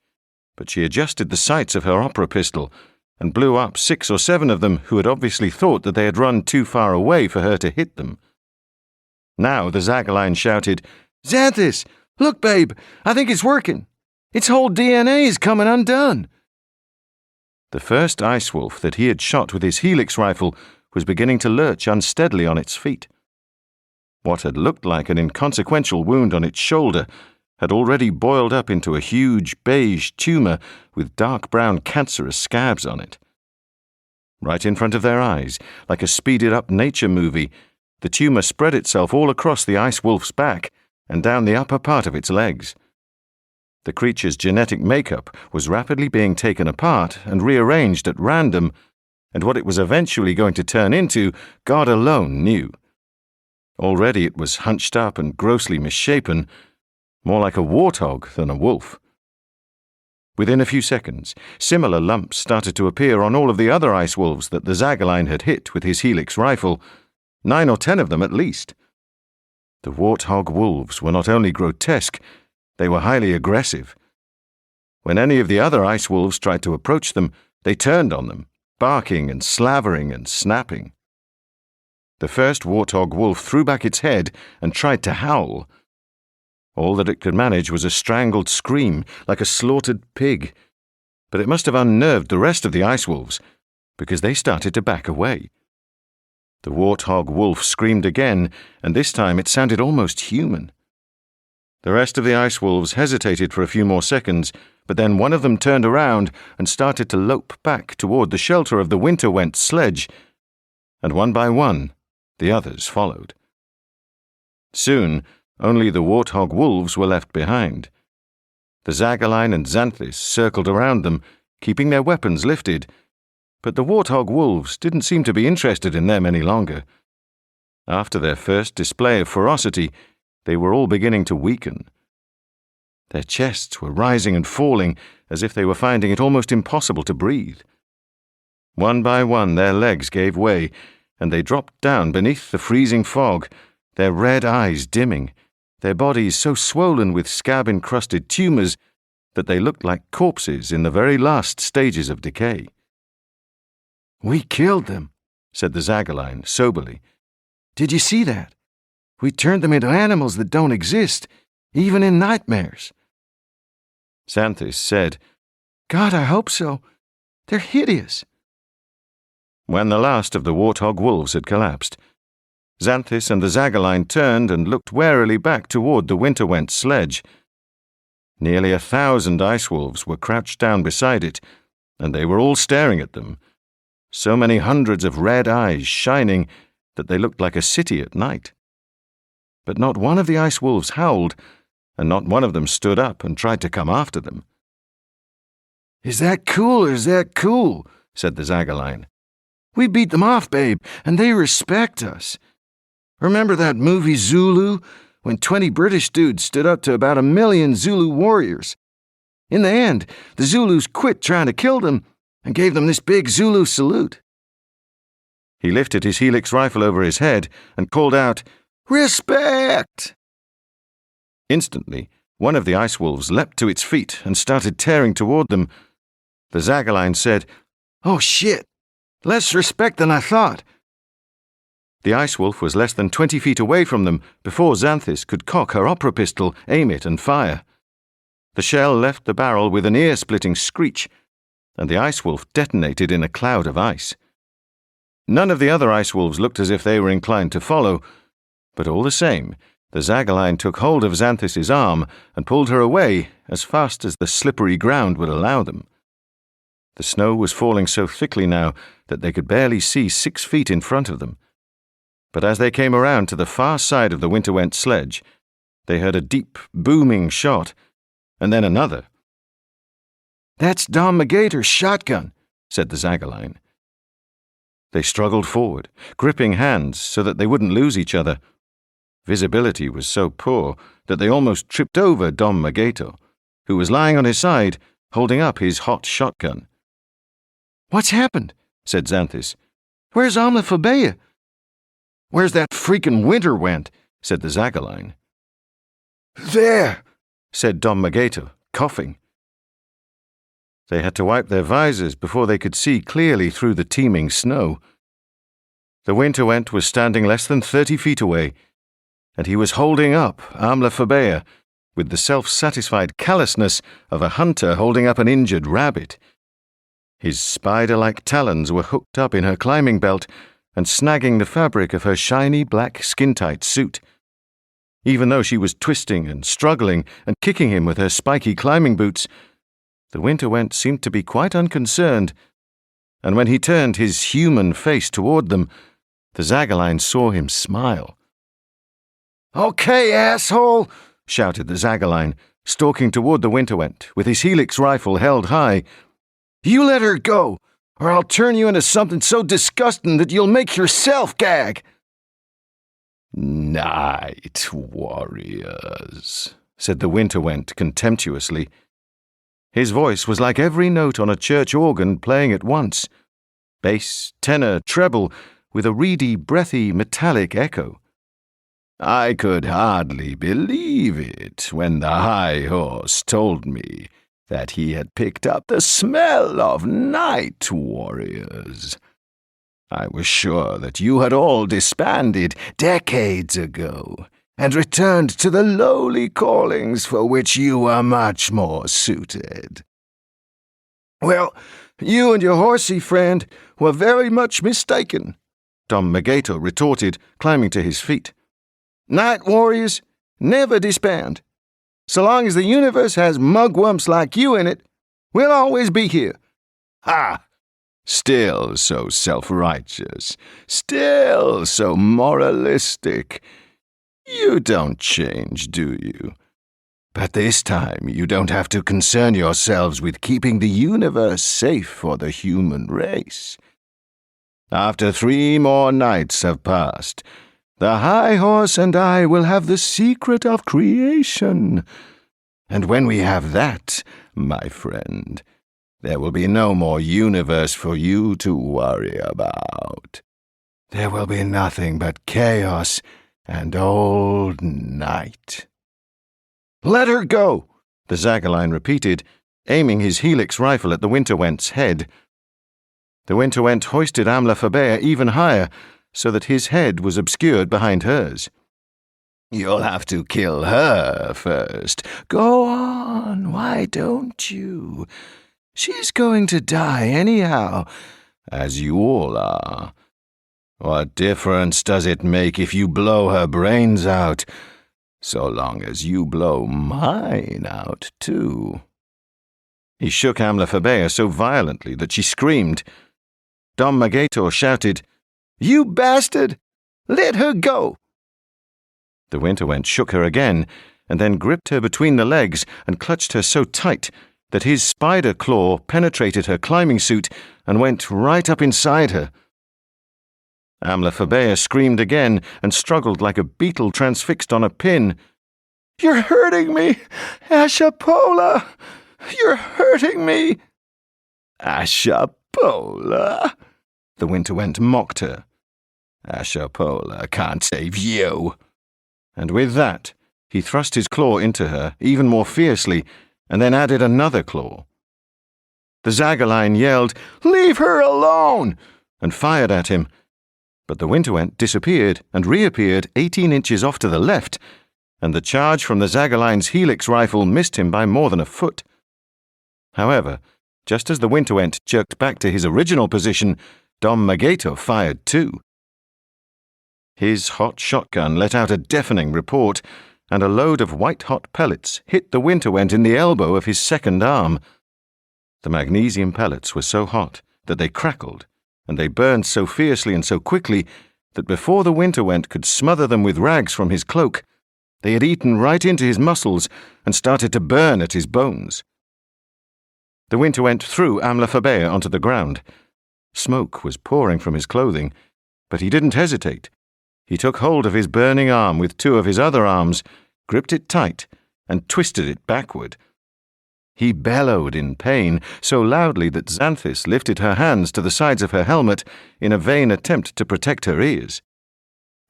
but she adjusted the sights of her opera pistol and blew up 6 or 7 of them who had obviously thought that they had run too far away for her to hit them. Now the Zagaline shouted, "Xanthis, look, babe, I think it's working. Its whole DNA is coming undone." The first ice wolf that he had shot with his helix rifle was beginning to lurch unsteadily on its feet. What had looked like an inconsequential wound on its shoulder had already boiled up into a huge beige tumor with dark brown cancerous scabs on it. Right in front of their eyes, like a speeded-up nature movie, the tumor spread itself all across the ice wolf's back and down the upper part of its legs. The creature's genetic makeup was rapidly being taken apart and rearranged at random, and what it was eventually going to turn into, God alone knew. Already it was hunched up and grossly misshapen, more like a warthog than a wolf. Within a few seconds, similar lumps started to appear on all of the other ice wolves that the Zagaline had hit with his helix rifle, 9 or 10 of them at least. The warthog wolves were not only grotesque, they were highly aggressive. When any of the other ice wolves tried to approach them, they turned on them, barking and slavering and snapping. The first warthog wolf threw back its head and tried to howl. All that it could manage was a strangled scream, like a slaughtered pig. But it must have unnerved the rest of the ice wolves, because they started to back away. The warthog wolf screamed again, and this time it sounded almost human. The rest of the ice wolves hesitated for a few more seconds, but then one of them turned around and started to lope back toward the shelter of the winter-went sledge, and one by one, the others followed. Soon, only the warthog wolves were left behind. The Zagaline and Xanthus circled around them, keeping their weapons lifted, but the warthog wolves didn't seem to be interested in them any longer. After their first display of ferocity, they were all beginning to weaken. Their chests were rising and falling as if they were finding it almost impossible to breathe. One by one their legs gave way, and they dropped down beneath the freezing fog, their red eyes dimming, their bodies so swollen with scab-encrusted tumors that they looked like corpses in the very last stages of decay. "We killed them," said the Zagaline soberly. "Did you see that? We turned them into animals that don't exist, even in nightmares." Xanthus said, "God, I hope so. They're hideous." When the last of the warthog wolves had collapsed, Xanthus and the Zagaline turned and looked warily back toward the winter-went sledge. Nearly 1,000 ice wolves were crouched down beside it, and they were all staring at them, so many hundreds of red eyes shining that they looked like a city at night. But not one of the ice wolves howled, and not one of them stood up and tried to come after them. "Is that cool or is that cool?" said the Zagaline. "We beat them off, babe, and they respect us. Remember that movie Zulu, when 20 British dudes stood up to about 1 million Zulu warriors? In the end, the Zulus quit trying to kill them and gave them this big Zulu salute." He lifted his helix rifle over his head and called out, "Respect!" Instantly, one of the ice wolves leapt to its feet and started tearing toward them. The Zagaline said, "Oh shit! Less respect than I thought." The ice wolf was less than 20 feet away from them before Xanthus could cock her opera pistol, aim it, and fire. The shell left the barrel with an ear-splitting screech, and the ice wolf detonated in a cloud of ice. None of the other ice wolves looked as if they were inclined to follow, but all the same, the Zagaline took hold of Xanthus's arm and pulled her away as fast as the slippery ground would allow them. The snow was falling so thickly now that they could barely see 6 feet in front of them. But as they came around to the far side of the winter-went sledge, they heard a deep, booming shot, and then another. "That's Dom McGator's shotgun," said the Zagaline. They struggled forward, gripping hands so that they wouldn't lose each other. Visibility was so poor that they almost tripped over Dom McGator, who was lying on his side, holding up his hot shotgun. "What's happened?" said Xanthus. "Where's Omlifabea?" "Where's that freaking winter-went?" said the Zagaline. "There," said Dom McGator, coughing. They had to wipe their visors before they could see clearly through the teeming snow. The winter-went was standing less than 30 feet away, and he was holding up Omlifabea with the self-satisfied callousness of a hunter holding up an injured rabbit. His spider-like talons were hooked up in her climbing belt and snagging the fabric of her shiny black skin-tight suit. Even though she was twisting and struggling and kicking him with her spiky climbing boots, the winter-went seemed to be quite unconcerned, and when he turned his human face toward them, the Zagaline saw him smile. "Okay, asshole!" shouted the Zagaline, stalking toward the winter-went with his helix rifle held high. "You let her go, or I'll turn you into something so disgusting that you'll make yourself gag." "Night warriors," said the winter-went contemptuously. His voice was like every note on a church organ playing at once. Bass, tenor, treble, with a reedy, breathy, metallic echo. I could hardly believe it when the high horse told me that he had picked up the smell of night warriors. I was sure that you had all disbanded decades ago and returned to the lowly callings for which you are much more suited. Well, you and your horsey friend were very much mistaken, Dom Magato retorted, climbing to his feet. Night warriors never disband. So long as the universe has mugwumps like you in it, we'll always be here. Ha! Still so self-righteous, still so moralistic. You don't change, do you? But this time you don't have to concern yourselves with keeping the universe safe for the human race. After 3 more nights have passed, the high horse and I will have the secret of creation. And when we have that, my friend, there will be no more universe for you to worry about. There will be nothing but chaos and old night. Let her go, the Zagaline repeated, aiming his helix rifle at the Winterwent's head. The Winterwent hoisted Amla Fabea even higher, so that his head was obscured behind hers. You'll have to kill her first. Go on, why don't you? She's going to die anyhow, as you all are. What difference does it make if you blow her brains out, so long as you blow mine out too? He shook Amla Fabea so violently that she screamed. Dom Magator shouted, You bastard! Let her go! The Winterwent shook her again, and then gripped her between the legs and clutched her so tight that his spider claw penetrated her climbing suit and went right up inside her. Amla Fabea screamed again and struggled like a beetle transfixed on a pin. You're hurting me, Ashapola! You're hurting me! Ashapola? The Winterwent mocked her. Ashapola can't save you. And with that, he thrust his claw into her even more fiercely, and then added another claw. The Zagaline yelled, Leave her alone! And fired at him. But the Winterwent disappeared and reappeared 18 inches off to the left, and the charge from the Zagaline's helix rifle missed him by more than a foot. However, just as the Winterwent jerked back to his original position, Dom Magato fired too. His hot shotgun let out a deafening report, and a load of white-hot pellets hit the Winterwent in the elbow of his second arm. The magnesium pellets were so hot that they crackled, and they burned so fiercely and so quickly that before the Winterwent could smother them with rags from his cloak, they had eaten right into his muscles and started to burn at his bones. The Winterwent threw Amla Fabea onto the ground. Smoke was pouring from his clothing, but he didn't hesitate. He took hold of his burning arm with 2 of his other arms, gripped it tight, and twisted it backward. He bellowed in pain so loudly that Xanthis lifted her hands to the sides of her helmet in a vain attempt to protect her ears.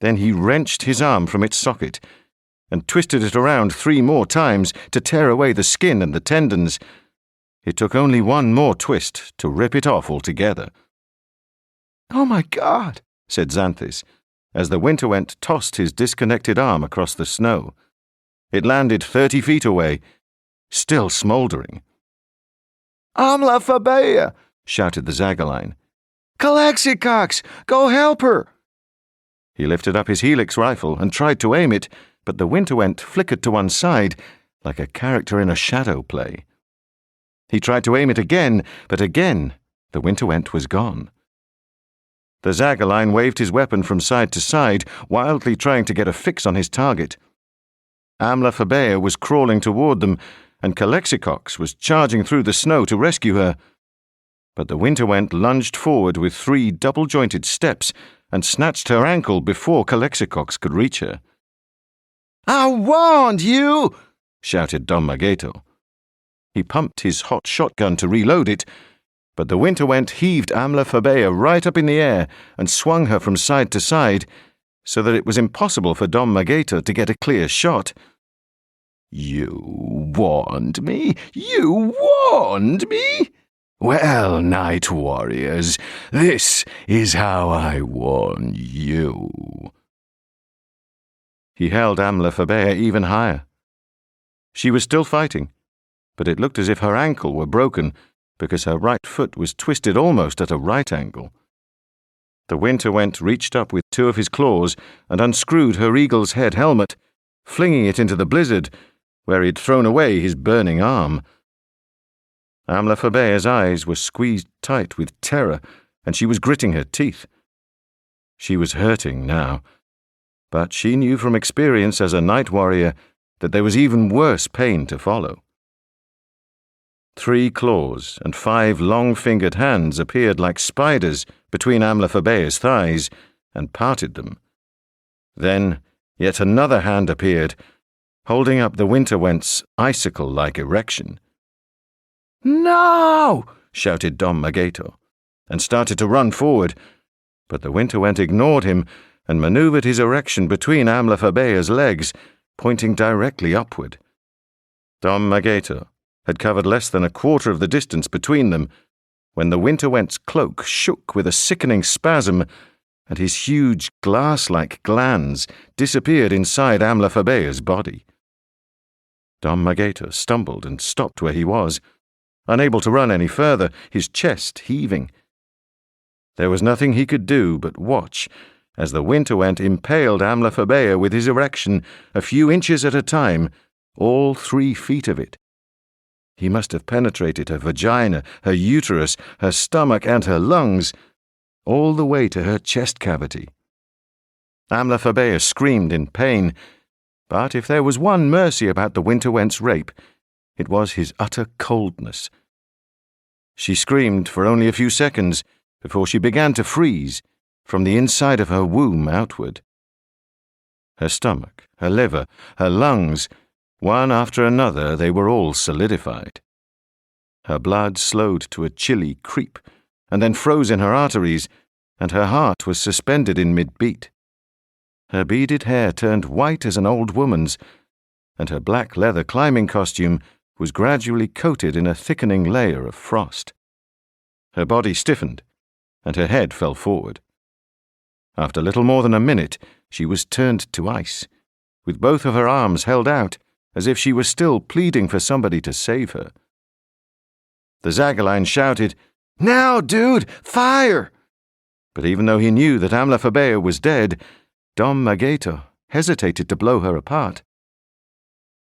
Then he wrenched his arm from its socket and twisted it around 3 more times to tear away the skin and the tendons. It took only 1 more twist to rip it off altogether. Oh my God, said Xanthis, as the Winterwent tossed his disconnected arm across the snow. It landed 30 feet away, still smouldering. Amla Fabea, shouted the Zagaline. Calexicox, go help her! He lifted up his helix rifle and tried to aim it, but the Winterwent flickered to one side, like a character in a shadow play. He tried to aim it again, but again the Winterwent was gone. The Zagaline waved his weapon from side to side, wildly trying to get a fix on his target. Amla Fabea was crawling toward them, and Calexicox was charging through the snow to rescue her. But the Winterwent lunged forward with 3 double-jointed steps and snatched her ankle before Calexicox could reach her. I warned you, shouted Dom Magato. He pumped his hot shotgun to reload it, but the Winterwent heaved Amla Fabea right up in the air and swung her from side to side, so that it was impossible for Dom Magator to get a clear shot. You warned me? You warned me? Well, night warriors, this is how I warn you. He held Amla Fabea even higher. She was still fighting, but it looked as if her ankle were broken because her right foot was twisted almost at a right angle. The Winterwent reached up with two of his claws and unscrewed her eagle's head helmet, flinging it into the blizzard, where he'd thrown away his burning arm. Amla Fabea's eyes were squeezed tight with terror, and she was gritting her teeth. She was hurting now, but she knew from experience as a night warrior that there was even worse pain to follow. 3 claws and 5 long-fingered hands appeared like spiders between Amla Fabea's thighs and parted them. Then yet another hand appeared, holding up the Winterwent's icicle-like erection. No! Shouted Dom Magator, and started to run forward, but the Winterwent ignored him and maneuvered his erection between Amla Fabea's legs, pointing directly upward. Dom Magator had covered less than a quarter of the distance between them when the Winterwent's cloak shook with a sickening spasm, and his huge glass-like glands disappeared inside Amla Fabea's body. Dom Magator stumbled and stopped where he was, unable to run any further, his chest heaving. There was nothing he could do but watch as the Winterwent impaled Amla Fabea with his erection a few inches at a time, all 3 feet of it. He must have penetrated her vagina, her uterus, her stomach, and her lungs, all the way to her chest cavity. Amla Fabea screamed in pain, but if there was one mercy about the Winterwent's rape, it was his utter coldness. She screamed for only a few seconds before she began to freeze from the inside of her womb outward. Her stomach, her liver, her lungs, one after another, they were all solidified. Her blood slowed to a chilly creep and then froze in her arteries, and her heart was suspended in mid-beat. Her beaded hair turned white as an old woman's, and her black leather climbing costume was gradually coated in a thickening layer of frost. Her body stiffened, and her head fell forward. After little more than a minute, she was turned to ice, with both of her arms held out, as if she was still pleading for somebody to save her. The Zagaline shouted, "Now, dude, fire!" But even though he knew that Amla Fabea was dead, Dom Magator hesitated to blow her apart.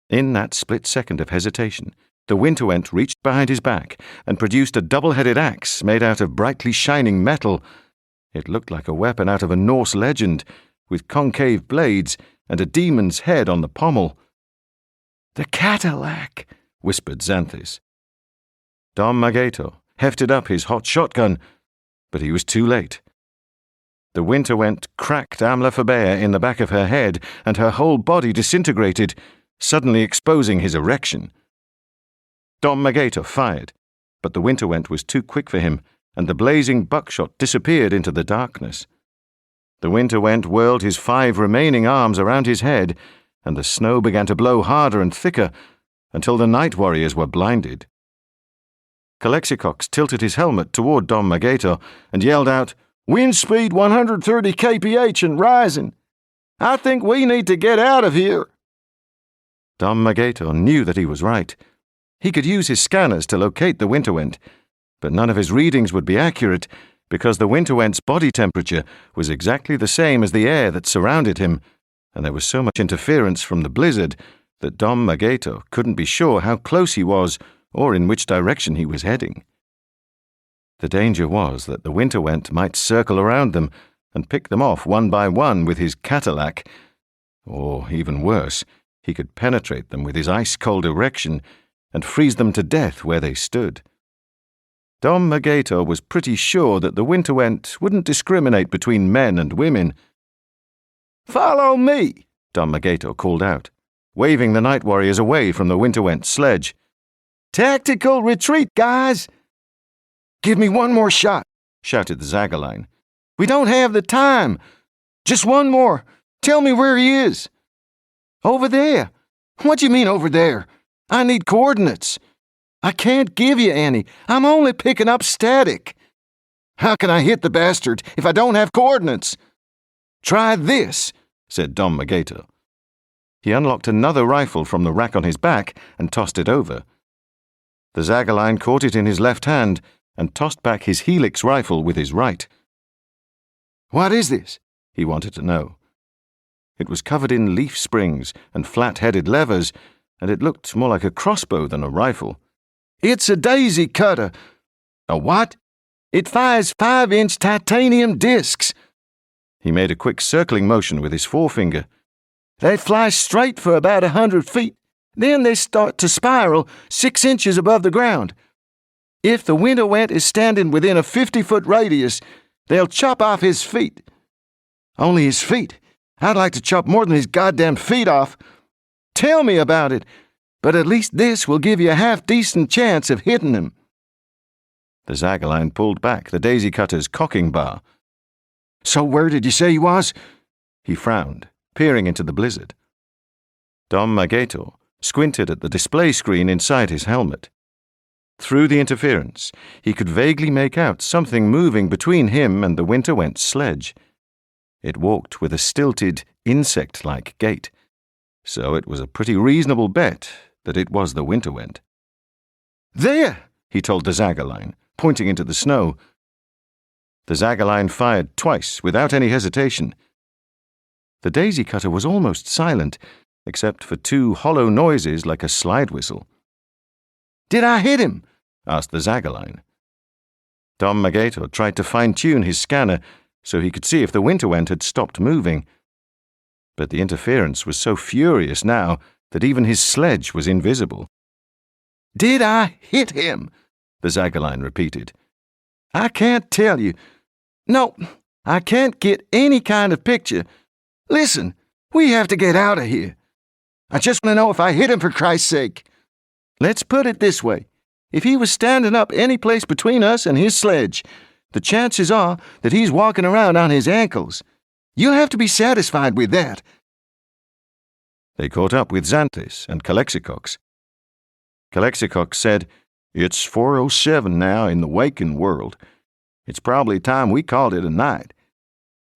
In that split second of hesitation, the Winterwent reached behind his back and produced a double-headed axe made out of brightly shining metal. It looked like a weapon out of a Norse legend, with concave blades and a demon's head on the pommel. "The Cadillac," whispered Xanthis. Dom Magator hefted up his hot shotgun, but he was too late. The Winterwent cracked Amla Fabea in the back of her head, and her whole body disintegrated, suddenly exposing his erection. Dom Magator fired, but the Winterwent was too quick for him, and the blazing buckshot disappeared into the darkness. The Winterwent whirled his 5 remaining arms around his head, and the snow began to blow harder and thicker until the night warriors were blinded. Calexicox tilted his helmet toward Dom Magator and yelled out, "Wind speed 130 kph and rising. I think we need to get out of here." Dom Magator knew that he was right. He could use his scanners to locate the Winterwent, but none of his readings would be accurate because the Winterwent's body temperature was exactly the same as the air that surrounded him, and there was so much interference from the blizzard that Dom Magator couldn't be sure how close he was or in which direction he was heading. The danger was that the Winterwent might circle around them and pick them off one by one with his Cadillac, or, even worse, he could penetrate them with his ice-cold erection and freeze them to death where they stood. Dom Magator was pretty sure that the Winterwent wouldn't discriminate between men and women. "Follow me," Dom Magator called out, waving the night warriors away from the Winterwent's sledge. Tactical retreat, guys! Give me one more shot, shouted the Zagaline. We don't have the time. Just one more. Tell me where he is. Over there. What do you mean over there? I need coordinates. I can't give you any. I'm only picking up static. How can I hit the bastard if I don't have coordinates? Try this, said Dom Magator. He unlocked another rifle from the rack on his back and tossed it over. The Zagaline caught it in his left hand and tossed back his Helix rifle with his right. What is this? He wanted to know. It was covered in leaf springs and flat-headed levers, and it looked more like a crossbow than a rifle. It's a daisy cutter. A what? It fires 5-inch titanium discs. He made a quick circling motion with his forefinger. They fly straight for about 100 feet. Then they start to spiral 6 inches above the ground. If the winter wet is standing within a 50-foot radius, they'll chop off his feet. Only his feet. I'd like to chop more than his goddamn feet off. Tell me about it, but at least this will give you a half-decent chance of hitting him. The Zagaline pulled back the daisy cutter's cocking bar. So where did you say he was? He frowned, peering into the blizzard. Dom Magator squinted at the display screen inside his helmet. Through the interference, he could vaguely make out something moving between him and the Winterwent sledge. It walked with a stilted, insect-like gait, so it was a pretty reasonable bet that it was the Winterwent. There, he told the Zagaline, pointing into the snow. The Zagaline fired twice without any hesitation. The daisy cutter was almost silent, except for 2 hollow noises like a slide whistle. Did I hit him? Asked the Zagaline. Dom Magator tried to fine-tune his scanner so he could see if the Winterwent had stopped moving. But the interference was so furious now that even his sledge was invisible. Did I hit him? The Zagaline repeated. I can't tell you. No, I can't get any kind of picture. Listen, we have to get out of here. I just want to know if I hit him, for Christ's sake. Let's put it this way. If he was standing up any place between us and his sledge, the chances are that he's walking around on his ankles. You'll have to be satisfied with that. They caught up with Xanthus and Calexicox. Calexicox said, It's 4:07 now in the waking world. It's probably time we called it a night.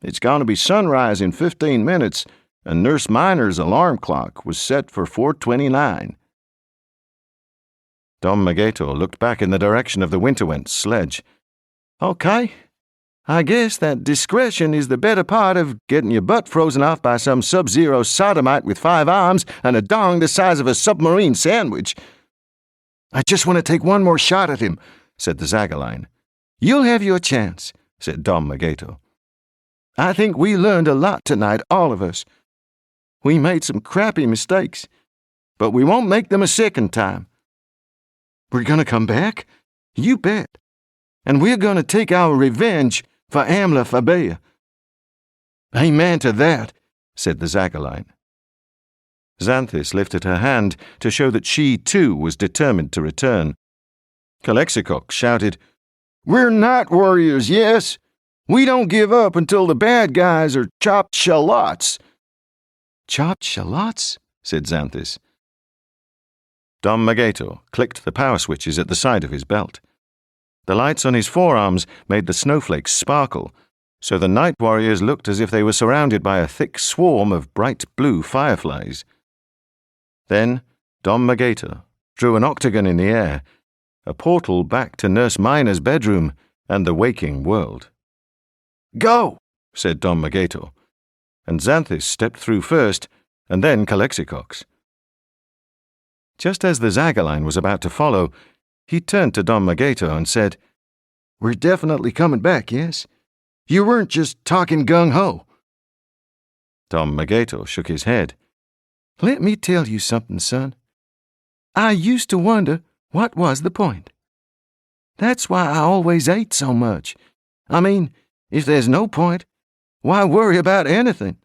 It's going to be sunrise in 15 minutes, and Nurse Miner's alarm clock was set for 4:29. Dom Magator looked back in the direction of the Winterwent's sledge. Okay, I guess that discretion is the better part of getting your butt frozen off by some sub-zero sodomite with 5 arms and a dong the size of a submarine sandwich. I just want to take one more shot at him, said the Zagaline. You'll have your chance, said Dom Magator. I think we learned a lot tonight, all of us. We made some crappy mistakes, but we won't make them a second time. We're going to come back? You bet. And we're going to take our revenge for Amla Fabea. Amen to that, said the Zagaline. Xanthus lifted her hand to show that she, too, was determined to return. Calexicox shouted, We're night warriors, yes? We don't give up until the bad guys are chopped shallots. Chopped shallots? said Xanthus. Dom Magator clicked the power switches at the side of his belt. The lights on his forearms made the snowflakes sparkle, so the night warriors looked as if they were surrounded by a thick swarm of bright blue fireflies. Then Dom Magator drew an octagon in the air, a portal back to Nurse Miner's bedroom and the waking world. Go, said Dom Magator, and Xanthus stepped through first, and then Calexicox. Just as the Zagaline was about to follow, he turned to Dom Magator and said, We're definitely coming back, yes? You weren't just talking gung-ho. Dom Magator shook his head. Let me tell you something, son. I used to wonder what was the point. That's why I always ate so much. I mean, if there's no point, why worry about anything?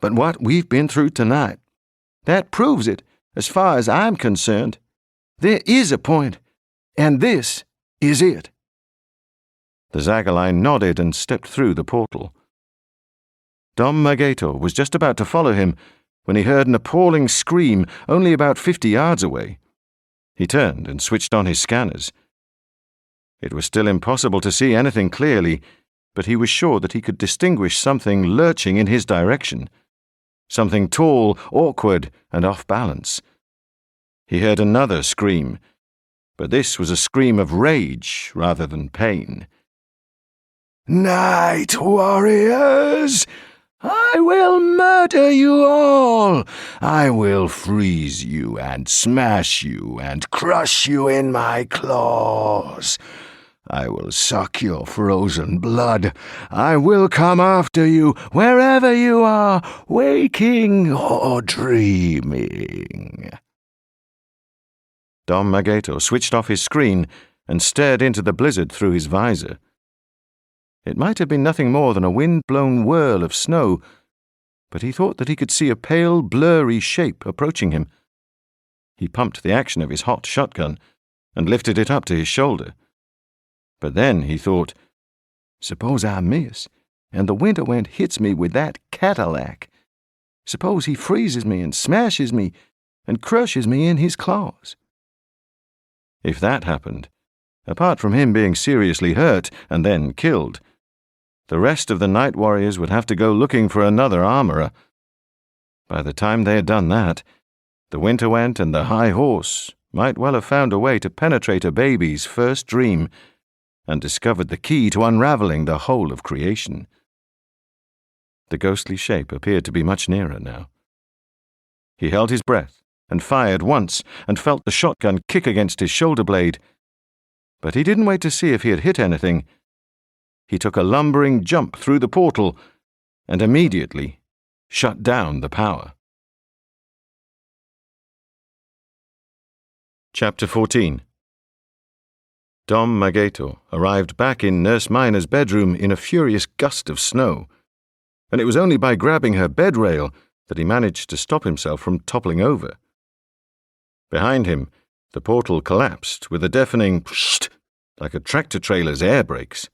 But what we've been through tonight, that proves it as far as I'm concerned. There is a point, and this is it. The Zagaline nodded and stepped through the portal. Dom Magator was just about to follow him when he heard an appalling scream only about 50 yards away. He turned and switched on his scanners. It was still impossible to see anything clearly, but he was sure that he could distinguish something lurching in his direction. Something tall, awkward, and off balance. He heard another scream, but this was a scream of rage rather than pain. Night warriors! I will murder you all! I will freeze you and smash you and crush you in my claws. I will suck your frozen blood. I will come after you wherever you are, waking or dreaming. Dom Magator switched off his screen and stared into the blizzard through his visor. It might have been nothing more than a wind-blown whirl of snow, but he thought that he could see a pale, blurry shape approaching him. He pumped the action of his hot shotgun and lifted it up to his shoulder. But then he thought, suppose I miss, and the winter wind hits me with that Cadillac. Suppose he freezes me and smashes me and crushes me in his claws. If that happened, apart from him being seriously hurt and then killed, the rest of the night warriors would have to go looking for another armorer. By the time they had done that, the Winterwent and the High Horse might well have found a way to penetrate a baby's first dream and discovered the key to unraveling the whole of creation. The ghostly shape appeared to be much nearer now. He held his breath and fired once and felt the shotgun kick against his shoulder blade. But he didn't wait to see if he had hit anything. He took a lumbering jump through the portal and immediately shut down the power. Chapter 14. Dom Magator arrived back in Nurse Miner's bedroom in a furious gust of snow, and it was only by grabbing her bed rail that he managed to stop himself from toppling over. Behind him, the portal collapsed with a deafening psst, like a tractor-trailer's air brakes.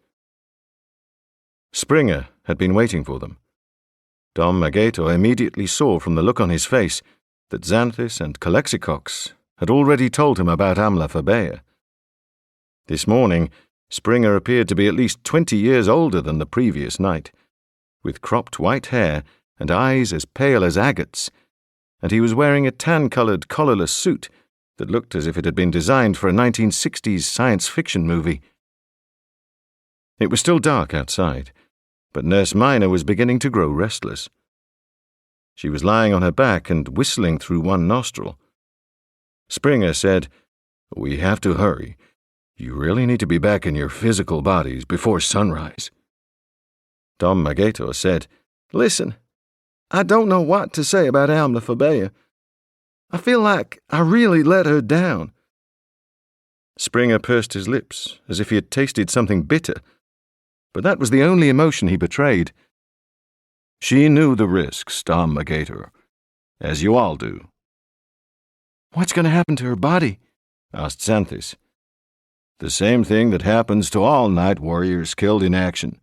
Springer had been waiting for them. Dom Magator immediately saw from the look on his face that Xanthus and Calexicox had already told him about Amla Fabea. This morning, Springer appeared to be at least 20 years older than the previous night, with cropped white hair and eyes as pale as agates, and he was wearing a tan-coloured collarless suit that looked as if it had been designed for a 1960s science fiction movie. It was still dark outside, but Nurse Miner was beginning to grow restless. She was lying on her back and whistling through one nostril. Springer said, "We have to hurry. You really need to be back in your physical bodies before sunrise." Dom Magator said, "Listen, I don't know what to say about Amla Fabea. I feel like I really let her down." Springer pursed his lips as if he had tasted something bitter, but that was the only emotion he betrayed. "She knew the risks, Dom Magator, as you all do." "What's going to happen to her body?" asked Xanthus. "The same thing that happens to all night warriors killed in action.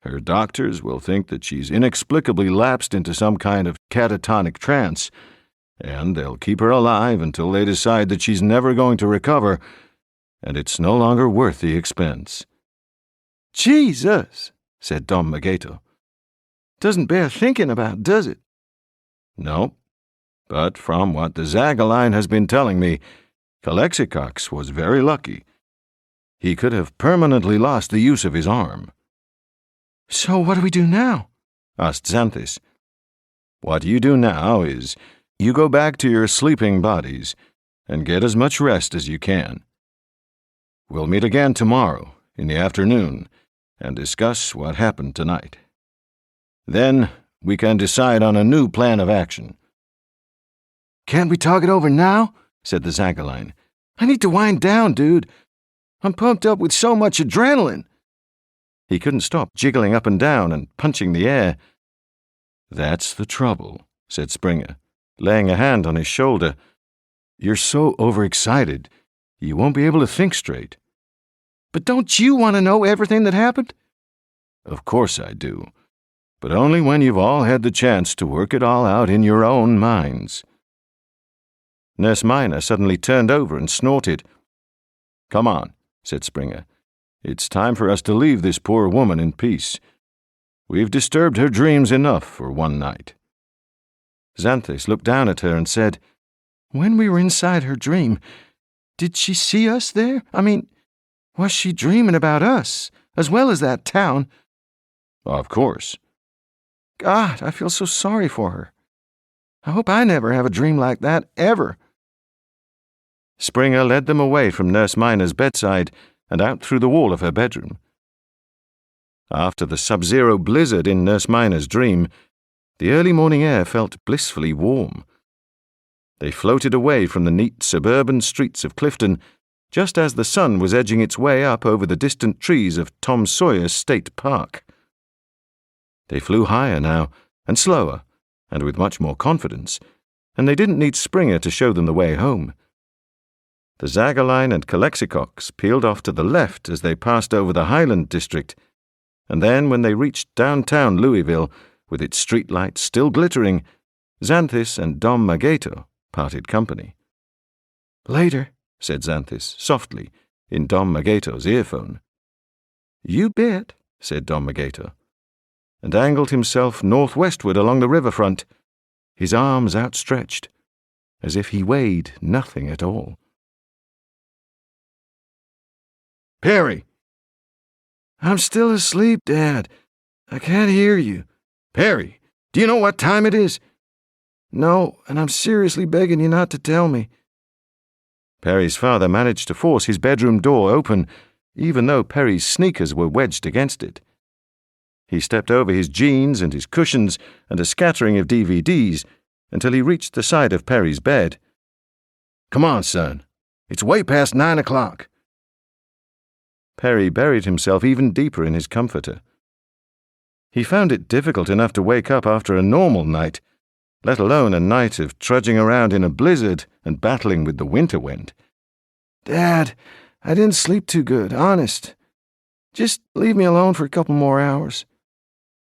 Her doctors will think that she's inexplicably lapsed into some kind of catatonic trance, and they'll keep her alive until they decide that she's never going to recover, and it's no longer worth the expense." "Jesus," said Dom Magator. "Doesn't bear thinking about, does it?" "No, but from what the Zagaline has been telling me, Calexicox was very lucky. He could have permanently lost the use of his arm." "So what do we do now?" asked Xanthus. "What you do now is you go back to your sleeping bodies and get as much rest as you can. We'll meet again tomorrow in the afternoon and discuss what happened tonight. Then we can decide on a new plan of action." "Can't we talk it over now?" said the Zagaline. "I need to wind down, dude. I'm pumped up with so much adrenaline." He couldn't stop jiggling up and down and punching the air. "That's the trouble," said Springer, laying a hand on his shoulder. You're so overexcited, you won't be able to think straight. But don't you want to know everything that happened? Of course I do, but only when you've all had the chance to work it all out in your own minds. Nurse Minor suddenly turned over and snorted. Come on, said Springer. It's time for us to leave this poor woman in peace. We've disturbed her dreams enough for one night. Xanthus looked down at her and said, When we were inside her dream, did she see us there? I mean, was she dreaming about us, as well as that town? Of course. God, I feel so sorry for her. I hope I never have a dream like that, ever. Springer led them away from Nurse Minor's bedside and out through the wall of her bedroom. After the sub-zero blizzard in Nurse Minor's dream, the early morning air felt blissfully warm. They floated away from the neat suburban streets of Clifton just as the sun was edging its way up over the distant trees of Tom Sawyer State Park. They flew higher now, and slower, and with much more confidence, and they didn't need Springer to show them the way home. The Zaggerline and Calexicox peeled off to the left as they passed over the Highland district, and then when they reached downtown Louisville, with its streetlights still glittering, Xanthus and Dom Magato parted company. Later, said Xanthus softly in Dom Magato's earphone. You bet, said Dom Magato, and angled himself northwestward along the riverfront, his arms outstretched, as if he weighed nothing at all. Perry! I'm still asleep, Dad. I can't hear you. Perry, do you know what time it is? No, and I'm seriously begging you not to tell me. Perry's father managed to force his bedroom door open, even though Perry's sneakers were wedged against it. He stepped over his jeans and his cushions and a scattering of DVDs until he reached the side of Perry's bed. Come on, son. It's way past 9 o'clock. Perry buried himself even deeper in his comforter. He found it difficult enough to wake up after a normal night, let alone a night of trudging around in a blizzard and battling with the winter wind. Dad, I didn't sleep too good, honest. Just leave me alone for a couple more hours.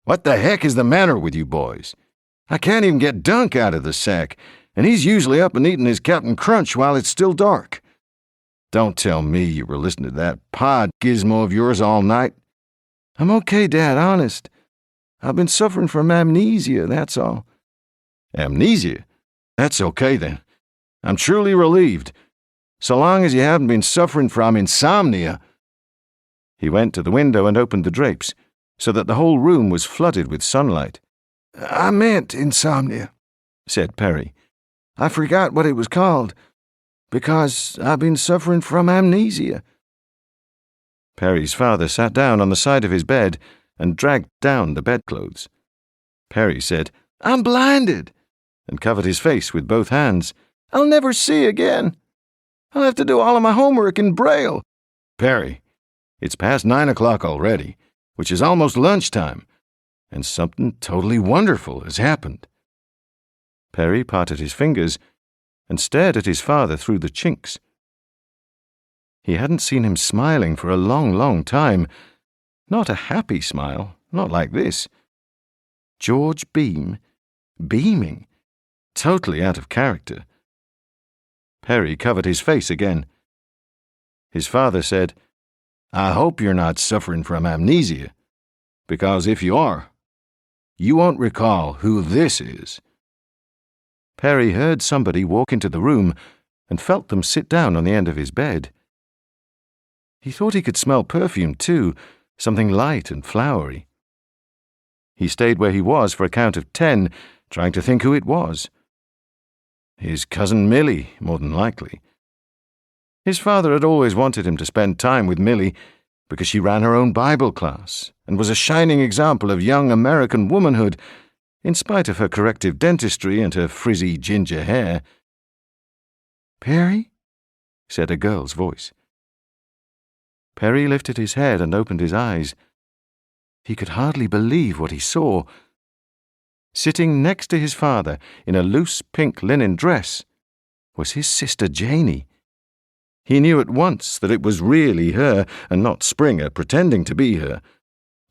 What the heck is the matter with you boys? I can't even get Dunk out of the sack, and he's usually up and eating his Captain Crunch while it's still dark. Don't tell me you were listening to that pod gizmo of yours all night. I'm okay, Dad, honest. I've been suffering from amnesia, that's all. Amnesia? That's okay then. I'm truly relieved. So long as you haven't been suffering from insomnia. He went to the window and opened the drapes, so that the whole room was flooded with sunlight. I meant insomnia, said Perry. I forgot what it was called, because I've been suffering from amnesia. Perry's father sat down on the side of his bed and dragged down the bedclothes. Perry said, I'm blinded, and covered his face with both hands. I'll never see again. I'll have to do all of my homework in Braille. Perry, it's past 9 o'clock already, which is almost lunchtime, and something totally wonderful has happened. Perry parted his fingers and stared at his father through the chinks. He hadn't seen him smiling for a long, long time. Not a happy smile, not like this. George Beam, beaming, totally out of character. Perry covered his face again. His father said, I hope you're not suffering from amnesia, because if you are, you won't recall who this is. Perry heard somebody walk into the room and felt them sit down on the end of his bed. He thought he could smell perfume too, something light and flowery. He stayed where he was for a count of 10, trying to think who it was. His cousin Millie, more than likely. His father had always wanted him to spend time with Millie because she ran her own Bible class and was a shining example of young American womanhood, in spite of her corrective dentistry and her frizzy ginger hair. Perry? Said a girl's voice. Perry lifted his head and opened his eyes. He could hardly believe what he saw. Sitting next to his father in a loose pink linen dress was his sister Janey. He knew at once that it was really her and not Springer pretending to be her,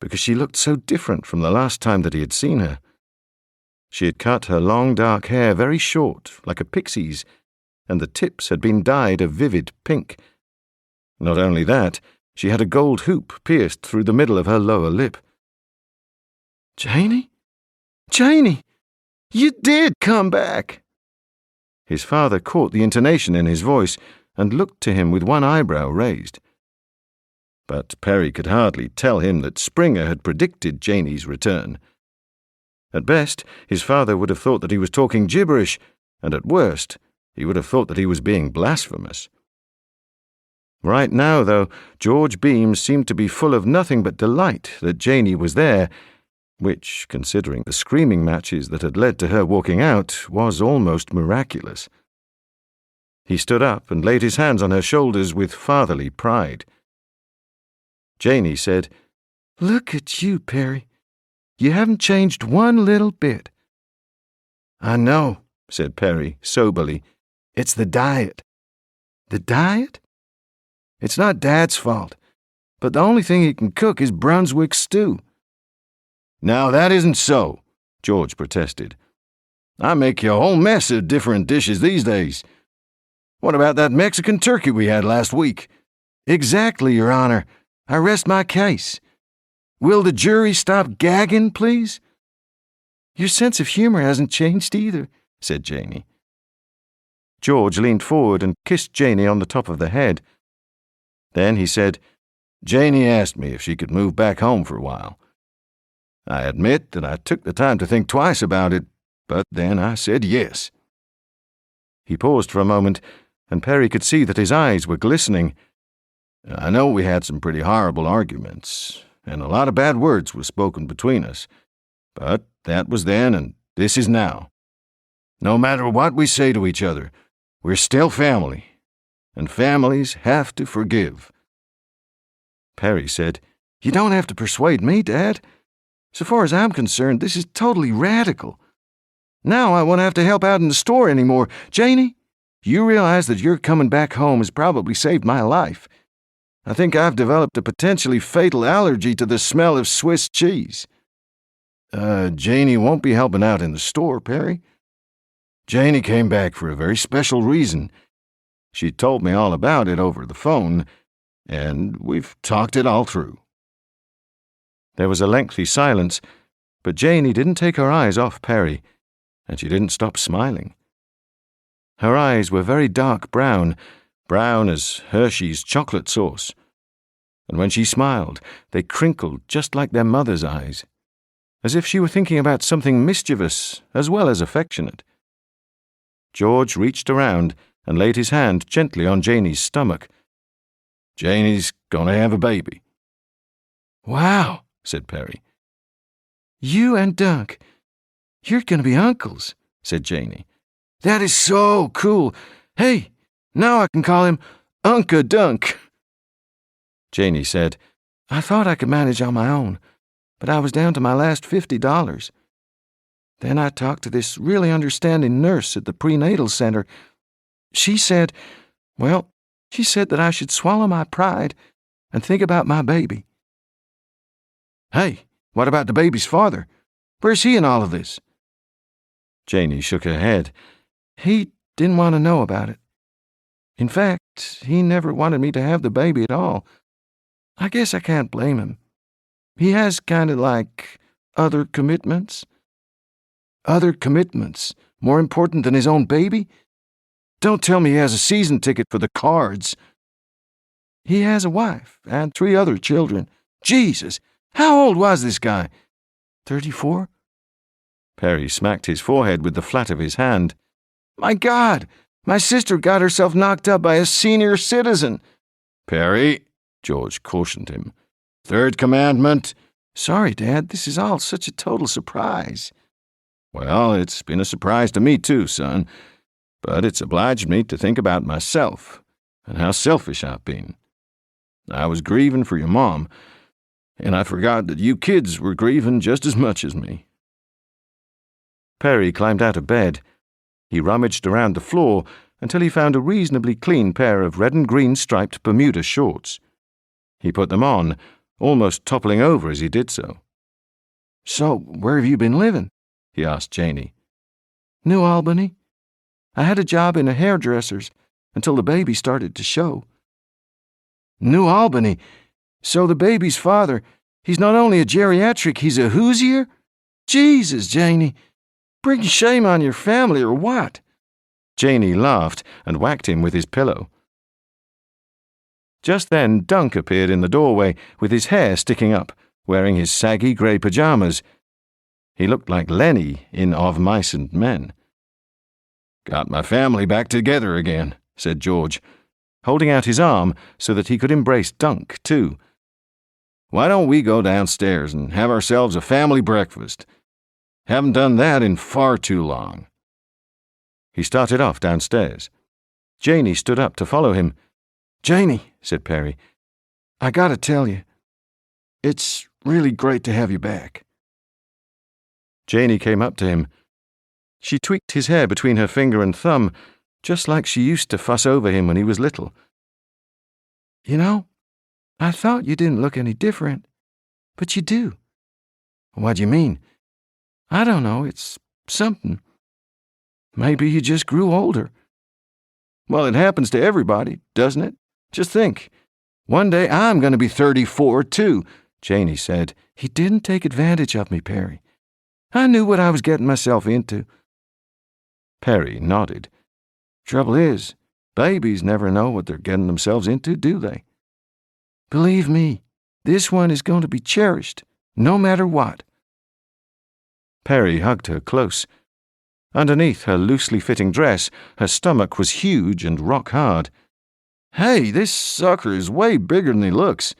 because she looked so different from the last time that he had seen her. She had cut her long dark hair very short, like a pixie's, and the tips had been dyed a vivid pink. Not only that, she had a gold hoop pierced through the middle of her lower lip. Janey? Janey! You did come back! His father caught the intonation in his voice and looked to him with one eyebrow raised. But Perry could hardly tell him that Springer had predicted Janey's return. At best, his father would have thought that he was talking gibberish, and at worst, he would have thought that he was being blasphemous. Right now, though, George Beams seemed to be full of nothing but delight that Janey was there, which, considering the screaming matches that had led to her walking out, was almost miraculous. He stood up and laid his hands on her shoulders with fatherly pride. Janey said, "Look at you, Perry. You haven't changed one little bit." "I know," said Perry soberly. "It's the diet." "The diet?" "It's not Dad's fault, but the only thing he can cook is Brunswick stew." "Now that isn't so," George protested. "I make you a whole mess of different dishes these days. What about that Mexican turkey we had last week?" "Exactly, Your Honor. I rest my case. Will the jury stop gagging, please?" "Your sense of humor hasn't changed either," said Janey. George leaned forward and kissed Janey on the top of the head. Then he said, "Janey asked me if she could move back home for a while. I admit that I took the time to think twice about it, but then I said yes." He paused for a moment, and Perry could see that his eyes were glistening. "I know we had some pretty horrible arguments, and a lot of bad words were spoken between us, but that was then and this is now. No matter what we say to each other, we're still family, and families have to forgive." Perry said, "You don't have to persuade me, Dad. So far as I'm concerned, this is totally radical. Now I won't have to help out in the store anymore. Janey, you realize that your coming back home has probably saved my life. I think I've developed a potentially fatal allergy to the smell of Swiss cheese." Janey won't be helping out in the store, Perry. Janey came back for a very special reason. She told me all about it over the phone, and we've talked it all through." There was a lengthy silence, but Janey didn't take her eyes off Perry, and she didn't stop smiling. Her eyes were very dark brown as Hershey's chocolate sauce, and when she smiled, they crinkled just like their mother's eyes, as if she were thinking about something mischievous as well as affectionate. George reached around and laid his hand gently on Janey's stomach. "Janey's going to have a baby." "Wow," said Perry. "You and Dunk, you're going to be uncles," said Janey. "That is so cool. Hey, now I can call him Unca Dunk." Janey said, "I thought I could manage on my own, but I was down to my last $50. Then I talked to this really understanding nurse at the prenatal center. She said that I should swallow my pride and think about my baby." "Hey, what about the baby's father? Where's he in all of this?" Janey shook her head. "He didn't want to know about it. In fact, he never wanted me to have the baby at all. I guess I can't blame him. He has kind of like other commitments." "Other commitments? More important than his own baby? Don't tell me he has a season ticket for the Cards." "He has a wife and 3 other children. Jesus, how old was this guy? 34? Perry smacked his forehead with the flat of his hand. "My God, my sister got herself knocked up by a senior citizen." "Perry," George cautioned him. "Third commandment." "Sorry, Dad, this is all such a total surprise." "Well, it's been a surprise to me too, son, but it's obliged me to think about myself and how selfish I've been. I was grieving for your mom, and I forgot that you kids were grieving just as much as me." Perry climbed out of bed. He rummaged around the floor until he found a reasonably clean pair of red and green striped Bermuda shorts. He put them on, almost toppling over as he did so. "So, where have you been living?" he asked Janey. "New Albany. I had a job in a hairdresser's until the baby started to show." "New Albany? So the baby's father, he's not only a geriatric, he's a Hoosier? Jesus, Janey, bring shame on your family or what?" Janey laughed and whacked him with his pillow. Just then Dunk appeared in the doorway with his hair sticking up, wearing his saggy grey pyjamas. He looked like Lenny in Of Mice and Men. "Got my family back together again," said George, holding out his arm so that he could embrace Dunk, too. "Why don't we go downstairs and have ourselves a family breakfast? Haven't done that in far too long." He started off downstairs. Janey stood up to follow him. "Janey," said Perry, "I gotta tell you, it's really great to have you back." Janey came up to him. She tweaked his hair between her finger and thumb, just like she used to fuss over him when he was little. "You know, I thought you didn't look any different, but you do." "What do you mean?" "I don't know, it's something. Maybe you just grew older." "Well, it happens to everybody, doesn't it? Just think, one day I'm going to be 34 too," Janey said. "He didn't take advantage of me, Perry. I knew what I was getting myself into." Perry nodded. "Trouble is, babies never know what they're getting themselves into, do they? Believe me, this one is going to be cherished, no matter what." Perry hugged her close. Underneath her loosely fitting dress, her stomach was huge and rock-hard. "Hey, this sucker is way bigger than he looks.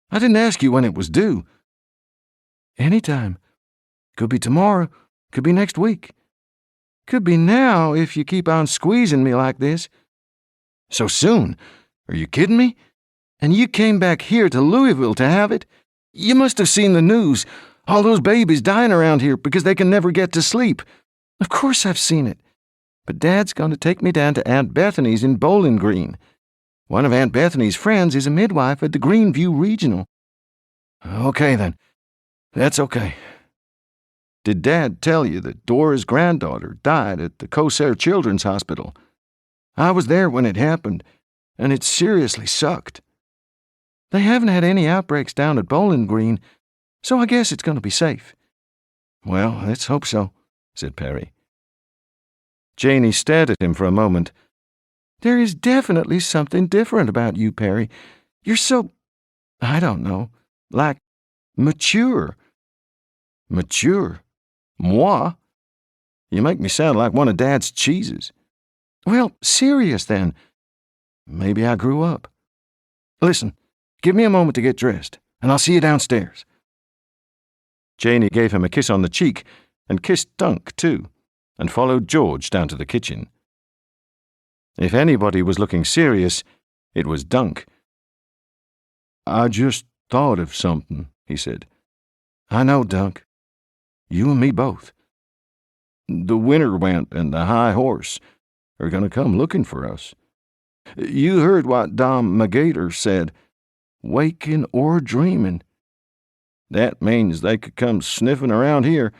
I didn't ask you when it was due." "Anytime. Could be tomorrow, could be next week. Could be now if you keep on squeezing me like this." "So soon? Are you kidding me? And you came back here to Louisville to have it? You must have seen the news. All those babies dying around here because they can never get to sleep. Of course I've seen it. But Dad's going to take me down to Aunt Bethany's in Bowling Green. One of Aunt Bethany's friends is a midwife at the Greenview Regional." "Okay, then. That's okay. Did Dad tell you that Dora's granddaughter died at the Corsair Children's Hospital? I was there when it happened, and it seriously sucked. They haven't had any outbreaks down at Bowling Green, so I guess it's going to be safe." "Well, let's hope so," said Perry. Janey stared at him for a moment. "There is definitely something different about you, Perry. You're so, I don't know, like mature." "Mature? Moi? You make me sound like one of Dad's cheeses." "Well, serious then. Maybe I grew up. Listen, give me a moment to get dressed, and I'll see you downstairs." Janey gave him a kiss on the cheek and kissed Dunk, too, and followed George down to the kitchen. If anybody was looking serious, it was Dunk. "I just thought of something," he said. "I know, Dunk. You and me both. The winter went and the high horse are going to come looking for us. You heard what Dom McGator said, waking or dreaming. That means they could come sniffing around here,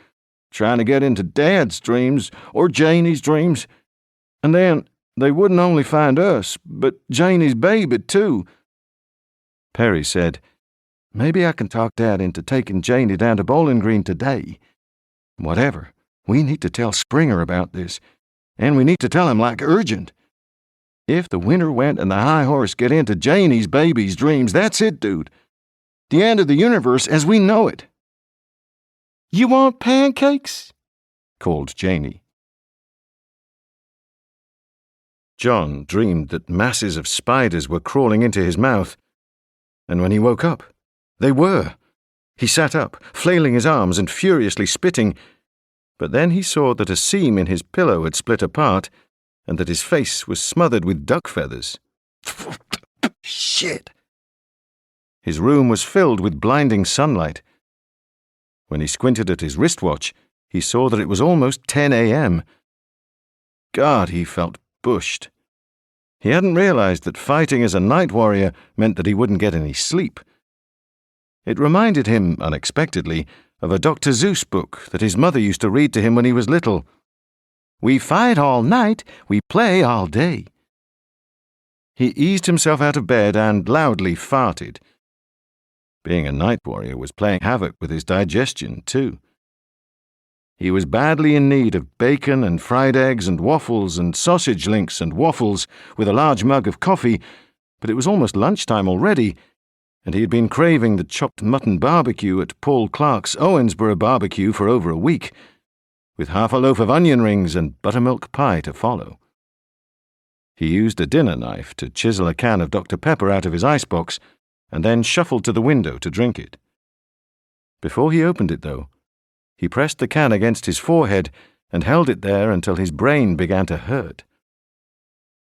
trying to get into Dad's dreams or Janey's dreams, and then they wouldn't only find us, but Janey's baby, too." Perry said, "Maybe I can talk Dad into taking Janey down to Bowling Green today. Whatever, we need to tell Springer about this, and we need to tell him like urgent. If the winter went and the high horse get into Janey's baby's dreams, that's it, dude. The end of the universe as we know it." "You want pancakes?" called Janey. John dreamed that masses of spiders were crawling into his mouth, and when he woke up, they were. He sat up, flailing his arms and furiously spitting, but then he saw that a seam in his pillow had split apart and that his face was smothered with duck feathers. Shit! His room was filled with blinding sunlight. When he squinted at his wristwatch, he saw that it was almost 10 a.m. God, he felt bushed. He hadn't realized that fighting as a night warrior meant that he wouldn't get any sleep. It reminded him, unexpectedly, of a Dr. Seuss book that his mother used to read to him when he was little. "We fight all night, we play all day." He eased himself out of bed and loudly farted. Being a night warrior was playing havoc with his digestion, too. He was badly in need of bacon and fried eggs and waffles and sausage links and waffles with a large mug of coffee, but it was almost lunchtime already, and he had been craving the chopped mutton barbecue at Paul Clark's Owensboro barbecue for over a week, with half a loaf of onion rings and buttermilk pie to follow. He used a dinner knife to chisel a can of Dr. Pepper out of his icebox and then shuffled to the window to drink it. Before he opened it, though, he pressed the can against his forehead and held it there until his brain began to hurt.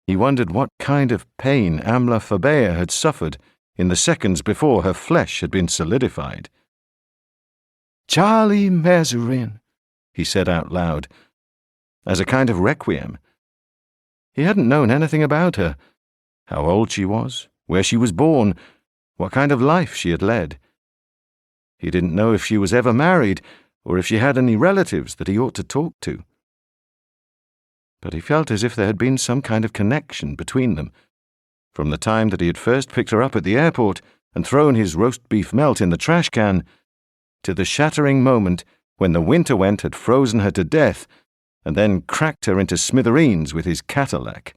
He wondered what kind of pain Amla Fabea had suffered in the seconds before her flesh had been solidified. "Charlie Mazarin," he said out loud, as a kind of requiem. He hadn't known anything about her, how old she was, where she was born, what kind of life she had led. He didn't know if she was ever married or if she had any relatives that he ought to talk to. But he felt as if there had been some kind of connection between them, from the time that he had first picked her up at the airport and thrown his roast beef melt in the trash can, to the shattering moment when the winter went had frozen her to death and then cracked her into smithereens with his Cadillac.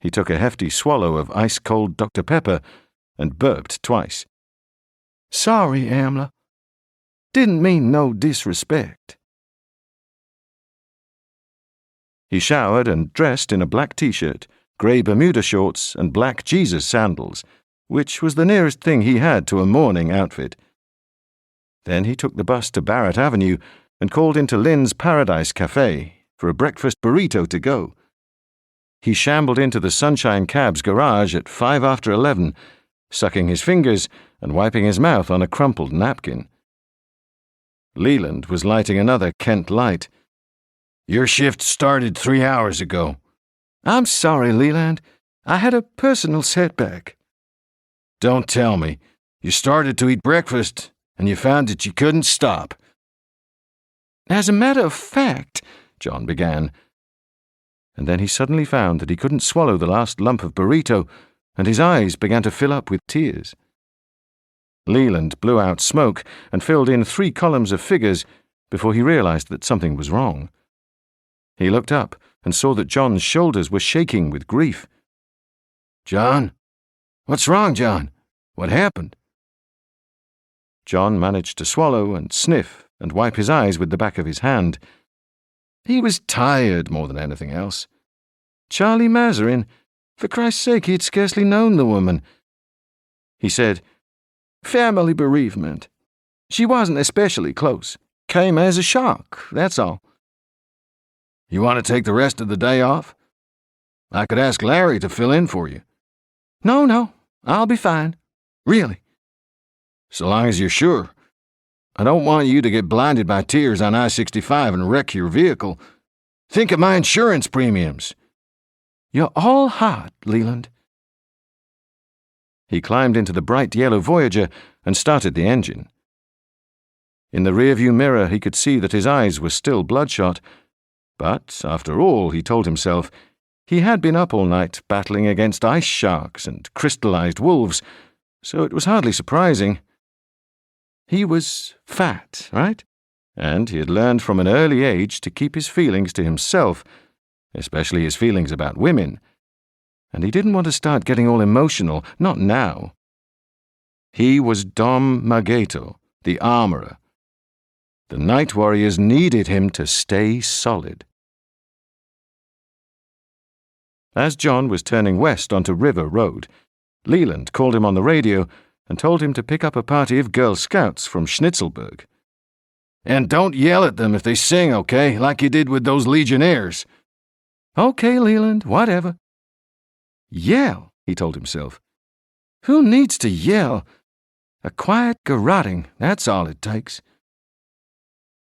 He took a hefty swallow of ice-cold Dr. Pepper and burped twice. "Sorry, Amla. Didn't mean no disrespect." He showered and dressed in a black t-shirt, grey Bermuda shorts, and black Jesus sandals, which was the nearest thing he had to a morning outfit. Then he took the bus to Barrett Avenue and called into Lynn's Paradise Cafe for a breakfast burrito to go. He shambled into the Sunshine Cab's garage at 11:05, sucking his fingers and wiping his mouth on a crumpled napkin. Leland was lighting another Kent light. "Your shift started 3 hours ago." "I'm sorry, Leland. I had a personal setback." "Don't tell me. You started to eat breakfast, and you found that you couldn't stop." "As a matter of fact," John began, and then he suddenly found that he couldn't swallow the last lump of burrito, and his eyes began to fill up with tears. Leland blew out smoke and filled in 3 columns of figures before he realized that something was wrong. He looked up and saw that John's shoulders were shaking with grief. "John? What's wrong, John? What happened?" John managed to swallow and sniff and wipe his eyes with the back of his hand. He was tired more than anything else. Charlie Mazarin, for Christ's sake, he had scarcely known the woman. He said, "Family bereavement. She wasn't especially close. Came as a shock, that's all." "You want to take the rest of the day off? I could ask Larry to fill in for you." No, I'll be fine. Really." "So long as you're sure. I don't want you to get blinded by tears on I-65 and wreck your vehicle. Think of my insurance premiums." "You're all heart, Leland." He climbed into the bright yellow Voyager and started the engine. In the rearview mirror he could see that his eyes were still bloodshot, but, after all, he told himself, he had been up all night battling against ice sharks and crystallized wolves, so it was hardly surprising. He was fat, right? And he had learned from an early age to keep his feelings to himself, especially his feelings about women. And he didn't want to start getting all emotional, not now. He was Dom Mageto, the armorer. The night warriors needed him to stay solid. As John was turning west onto River Road, Leland called him on the radio and told him to pick up a party of Girl Scouts from Schnitzelburg. "And don't yell at them if they sing, okay, like you did with those Legionnaires." "Okay, Leland, whatever." "Yell," he told himself. "Who needs to yell? A quiet garroting, that's all it takes."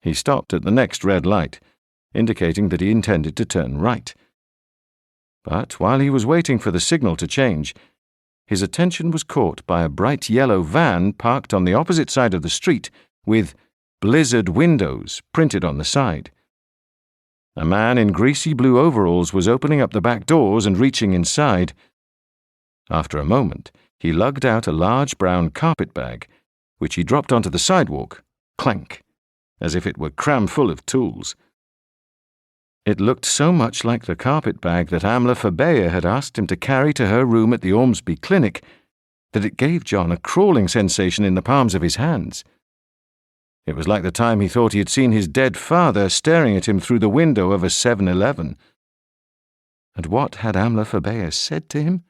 He stopped at the next red light, indicating that he intended to turn right. But while he was waiting for the signal to change, his attention was caught by a bright yellow van parked on the opposite side of the street with "Blizzard Windows" printed on the side. A man in greasy blue overalls was opening up the back doors and reaching inside. After a moment, he lugged out a large brown carpet bag, which he dropped onto the sidewalk, clank, as if it were crammed full of tools. It looked so much like the carpet bag that Amla Fabea had asked him to carry to her room at the Ormsby Clinic that it gave John a crawling sensation in the palms of his hands. It was like the time he thought he had seen his dead father staring at him through the window of a 7-Eleven. And what had Amla Fabea said to him?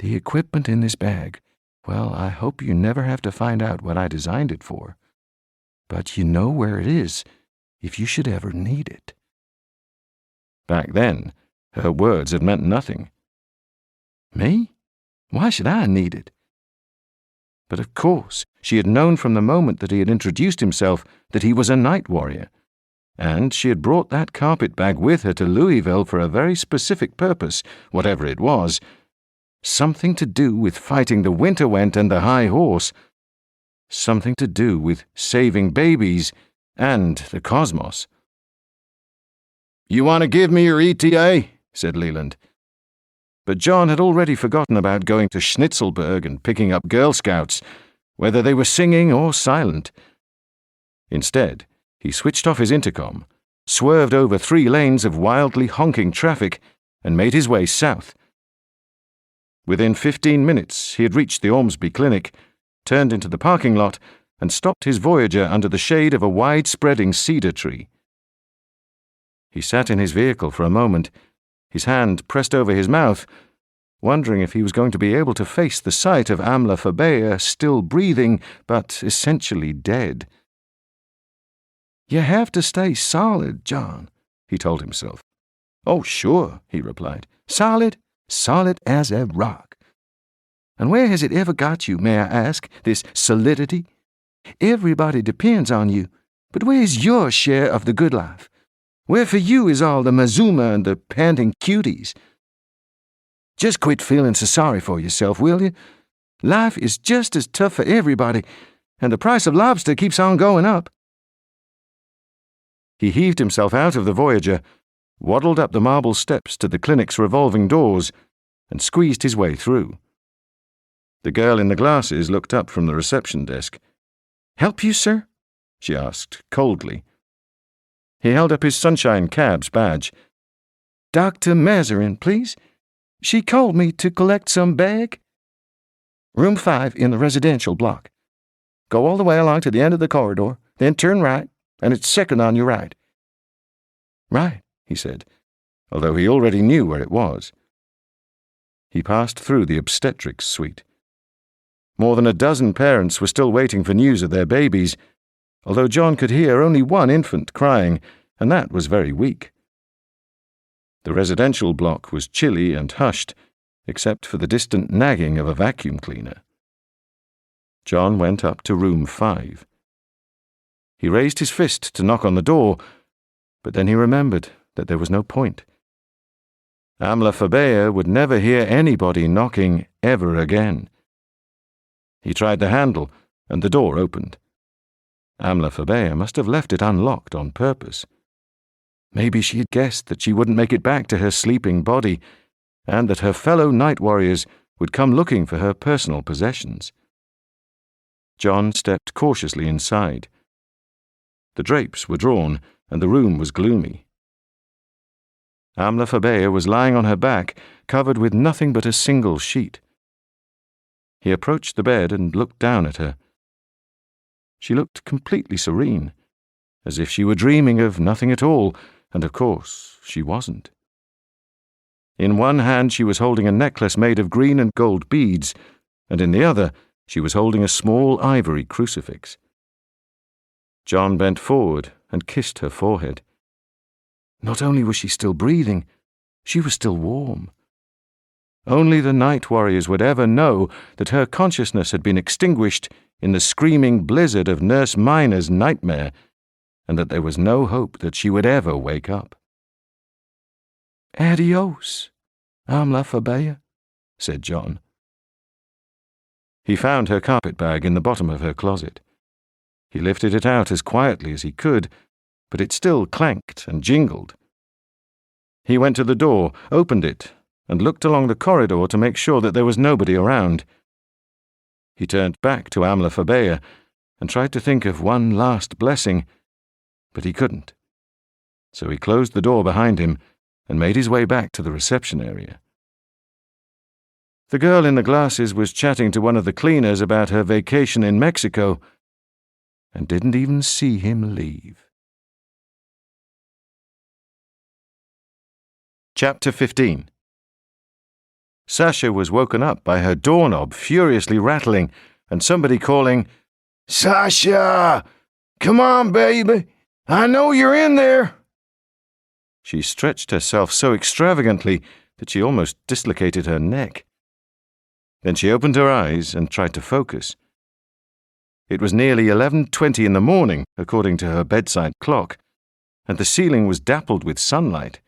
"The equipment in this bag, well, I hope you never have to find out what I designed it for. But you know where it is if you should ever need it." Back then, her words had meant nothing. Me? Why should I need it? But of course, she had known from the moment that he had introduced himself that he was a night warrior, and she had brought that carpet bag with her to Louisville for a very specific purpose, whatever it was, something to do with fighting the winter went and the high horse, something to do with saving babies and the cosmos. "You want to give me your ETA?" said Leland. But John had already forgotten about going to Schnitzelberg and picking up Girl Scouts, whether they were singing or silent. Instead, he switched off his intercom, swerved over 3 lanes of wildly honking traffic, and made his way south. Within 15 minutes, he had reached the Ormsby Clinic, turned into the parking lot, and stopped his Voyager under the shade of a wide-spreading cedar tree. He sat in his vehicle for a moment, his hand pressed over his mouth, wondering if he was going to be able to face the sight of Amla Fabea still breathing, but essentially dead. "You have to stay solid, John," he told himself. "Oh, sure," he replied. "Solid as a rock. And where has it ever got you, may I ask, this solidity? Everybody depends on you, but where's your share of the good life? Where for you is all the mazuma and the panting cuties? Just quit feeling so sorry for yourself, will you? Life is just as tough for everybody, and the price of lobster keeps on going up." He heaved himself out of the Voyager, waddled up the marble steps to the clinic's revolving doors, and squeezed his way through. The girl in the glasses looked up from the reception desk. "Help you, sir?" she asked, coldly. He held up his Sunshine Cab's badge. "Dr. Mazarin, please. She called me to collect some bag." "Room 5 in the residential block. Go all the way along to the end of the corridor, then turn right, and it's second on your right." "Right," he said, although he already knew where it was. He passed through the obstetrics suite. More than a dozen parents were still waiting for news of their babies, although John could hear only one infant crying, and that was very weak. The residential block was chilly and hushed, except for the distant nagging of a vacuum cleaner. John went up to room 5. He raised his fist to knock on the door, but then he remembered that there was no point. Amla Fabea would never hear anybody knocking ever again. He tried the handle, and the door opened. Amla Fabea must have left it unlocked on purpose. Maybe she had guessed that she wouldn't make it back to her sleeping body, and that her fellow night warriors would come looking for her personal possessions. John stepped cautiously inside. The drapes were drawn, and the room was gloomy. Amla Fabea was lying on her back, covered with nothing but a single sheet. He approached the bed and looked down at her. She looked completely serene, as if she were dreaming of nothing at all, and of course she wasn't. In one hand she was holding a necklace made of green and gold beads, and in the other she was holding a small ivory crucifix. John bent forward and kissed her forehead. Not only was she still breathing, she was still warm. Only the night warriors would ever know that her consciousness had been extinguished in the screaming blizzard of Nurse Miner's nightmare, and that there was no hope that she would ever wake up. "Adios," Amlaphabea, said John. He found her carpet-bag in the bottom of her closet. He lifted it out as quietly as he could, but it still clanked and jingled. He went to the door, opened it, and looked along the corridor to make sure that there was nobody around. He turned back to Amlaphabea and tried to think of one last blessing, but he couldn't. So he closed the door behind him and made his way back to the reception area. The girl in the glasses was chatting to one of the cleaners about her vacation in Mexico and didn't even see him leave. Chapter 15. Sasha was woken up by her doorknob furiously rattling and somebody calling, Sasha! Come on, baby! I know you're in there! She stretched herself so extravagantly that she almost dislocated her neck. Then she opened her eyes and tried to focus. It was nearly 11:20 in the morning, according to her bedside clock, and the ceiling was dappled with sunlight.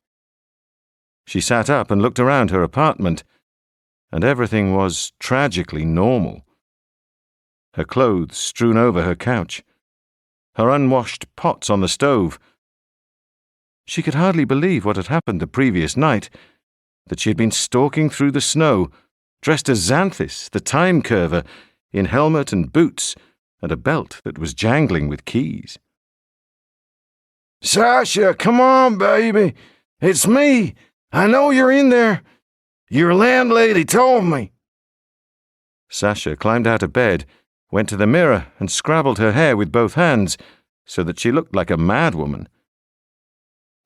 She sat up and looked around her apartment, and everything was tragically normal. Her clothes strewn over her couch, her unwashed pots on the stove. She could hardly believe what had happened the previous night, that she had been stalking through the snow, dressed as Xanthus, the time curver, in helmet and boots, and a belt that was jangling with keys. Sasha, come on, baby! It's me! I know you're in there! Your landlady told me! Sasha climbed out of bed, went to the mirror, and scrabbled her hair with both hands, so that she looked like a madwoman.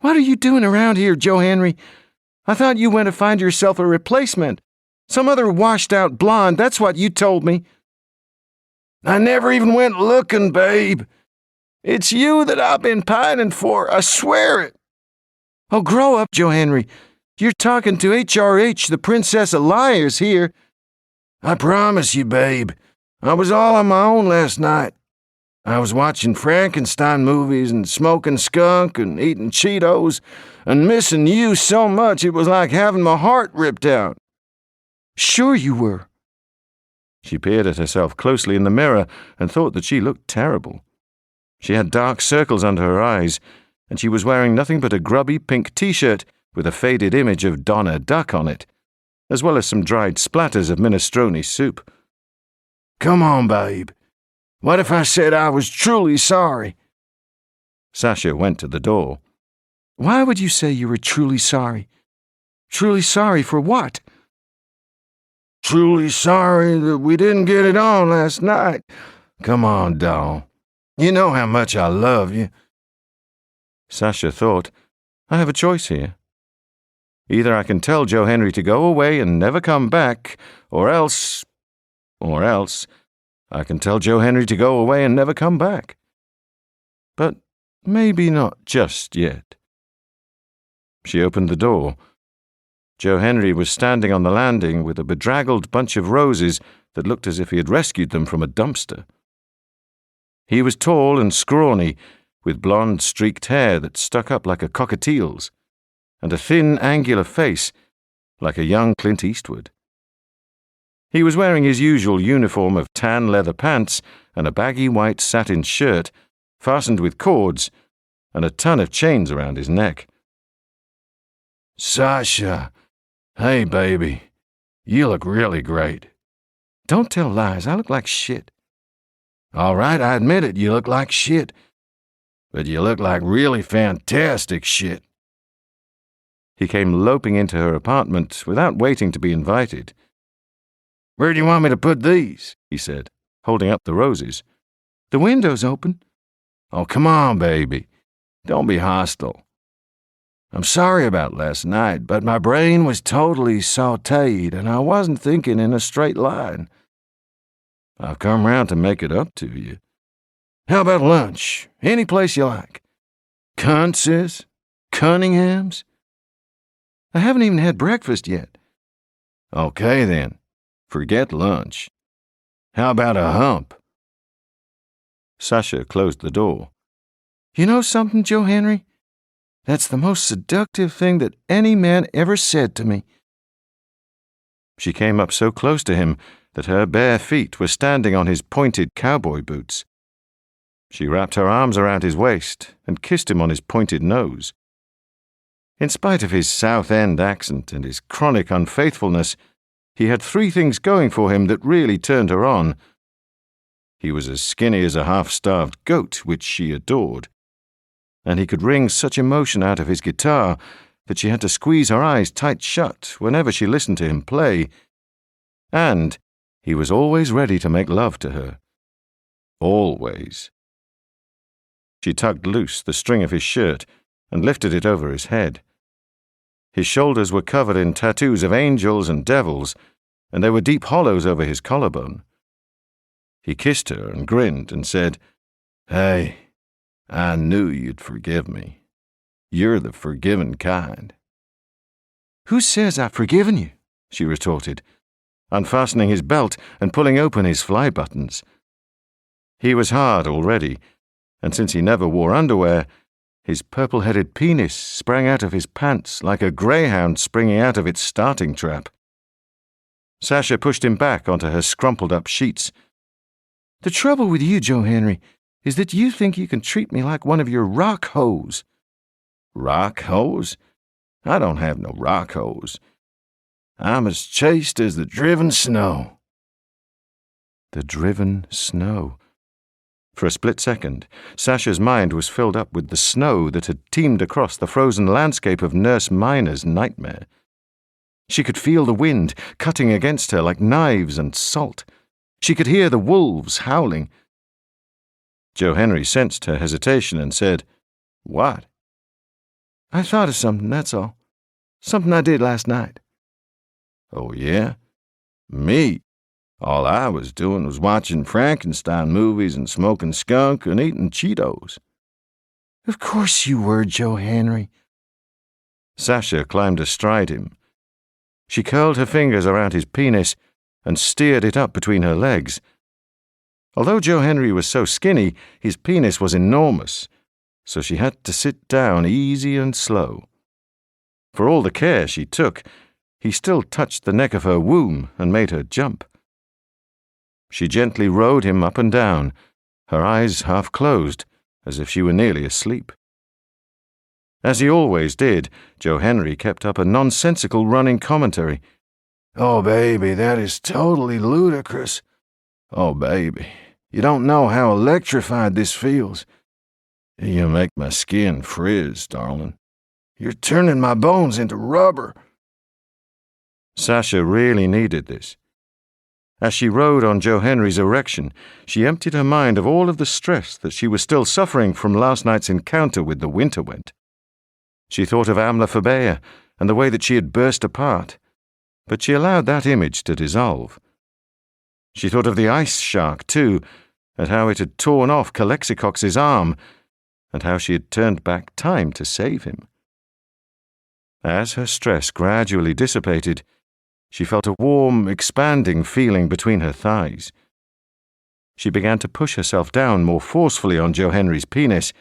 What are you doing around here, Joe Henry? I thought you went to find yourself a replacement. Some other washed-out blonde, that's what you told me. I never even went looking, babe. It's you that I've been pining for, I swear it. Oh, grow up, Joe Henry. You're talking to HRH, the Princess of Liars, here. I promise you, babe. I was all on my own last night. I was watching Frankenstein movies and smoking skunk and eating Cheetos and missing you so much it was like having my heart ripped out. Sure you were. She peered at herself closely in the mirror and thought that she looked terrible. She had dark circles under her eyes, and she was wearing nothing but a grubby pink t-shirt with a faded image of Donna Duck on it, as well as some dried splatters of minestrone soup. Come on, babe. What if I said I was truly sorry? Sasha went to the door. Why would you say you were truly sorry? Truly sorry for what? Truly sorry that we didn't get it on last night. Come on, doll. You know how much I love you. Sasha thought, I have a choice here. Either I can tell Joe Henry to go away and never come back, or else I can tell Joe Henry to go away and never come back. But maybe not just yet. She opened the door. Joe Henry was standing on the landing with a bedraggled bunch of roses that looked as if he had rescued them from a dumpster. He was tall and scrawny, with blonde streaked hair that stuck up like a cockatiel's, and a thin, angular face like a young Clint Eastwood. He was wearing his usual uniform of tan leather pants and a baggy white satin shirt, fastened with cords, and a ton of chains around his neck. Sasha, hey, baby, you look really great. Don't tell lies, I look like shit. All right, I admit it, you look like shit. But you look like really fantastic shit. He came loping into her apartment without waiting to be invited. Where do you want me to put these? He said, holding up the roses. The window's open. Oh, come on, baby. Don't be hostile. I'm sorry about last night, but my brain was totally sautéed and I wasn't thinking in a straight line. I've come round to make it up to you. How about lunch? Any place you like. Kuntz's? Cunningham's? I haven't even had breakfast yet. Okay, then. Forget lunch. How about a hump? Sasha closed the door. You know something, Joe Henry? That's the most seductive thing that any man ever said to me. She came up so close to him that her bare feet were standing on his pointed cowboy boots. She wrapped her arms around his waist and kissed him on his pointed nose. In spite of his South End accent and his chronic unfaithfulness, he had 3 things going for him that really turned her on. He was as skinny as a half-starved goat, which she adored, and he could wring such emotion out of his guitar that she had to squeeze her eyes tight shut whenever she listened to him play. And he was always ready to make love to her. Always. She tugged loose the string of his shirt and lifted it over his head. His shoulders were covered in tattoos of angels and devils, and there were deep hollows over his collarbone. He kissed her and grinned and said, "Hey, I knew you'd forgive me. You're the forgiving kind." "Who says I've forgiven you?" she retorted, unfastening his belt and pulling open his fly buttons. He was hard already, and since he never wore underwear, his purple-headed penis sprang out of his pants like a greyhound springing out of its starting trap. Sasha pushed him back onto her scrumpled-up sheets. "The trouble with you, Joe Henry, is that you think you can treat me like one of your rock hoes." "Rock hose? I don't have no rock hose. I'm as chaste as the driven snow." The driven snow. For a split second, Sasha's mind was filled up with the snow that had teemed across the frozen landscape of Nurse Miner's nightmare. She could feel the wind cutting against her like knives and salt. She could hear the wolves howling. Joe Henry sensed her hesitation and said, "What?" "I thought of something, that's all. Something I did last night." "Oh, yeah? Me? All I was doing was watching Frankenstein movies and smoking skunk and eating Cheetos." "Of course you were, Joe Henry." Sasha climbed astride him. She curled her fingers around his penis and steered it up between her legs. Although Joe Henry was so skinny, his penis was enormous, so she had to sit down easy and slow. For all the care she took, he still touched the neck of her womb and made her jump. She gently rode him up and down, her eyes half closed, as if she were nearly asleep. As he always did, Joe Henry kept up a nonsensical running commentary. "Oh, baby, that is totally ludicrous. Oh, baby, you don't know how electrified this feels. You make my skin frizz, darling. You're turning my bones into rubber." Sasha really needed this. As she rode on Joe Henry's erection, she emptied her mind of all of the stress that she was still suffering from last night's encounter with the winter went. She thought of Amlaphobea and the way that she had burst apart, but she allowed that image to dissolve. She thought of the ice shark, too, and how it had torn off Calexicox's arm, and how she had turned back time to save him. As her stress gradually dissipated, she felt a warm, expanding feeling between her thighs. She began to push herself down more forcefully on Joe Henry's penis,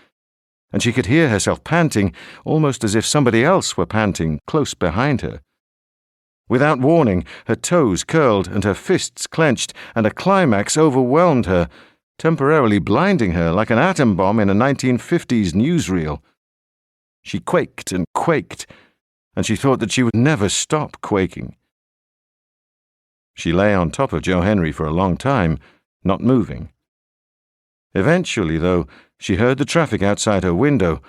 and she could hear herself panting, almost as if somebody else were panting close behind her. Without warning, her toes curled and her fists clenched, and a climax overwhelmed her, temporarily blinding her like an atom bomb in a 1950s newsreel. She quaked, and she thought that she would never stop quaking. She lay on top of Joe Henry for a long time, not moving. Eventually, though, she heard the traffic outside her window,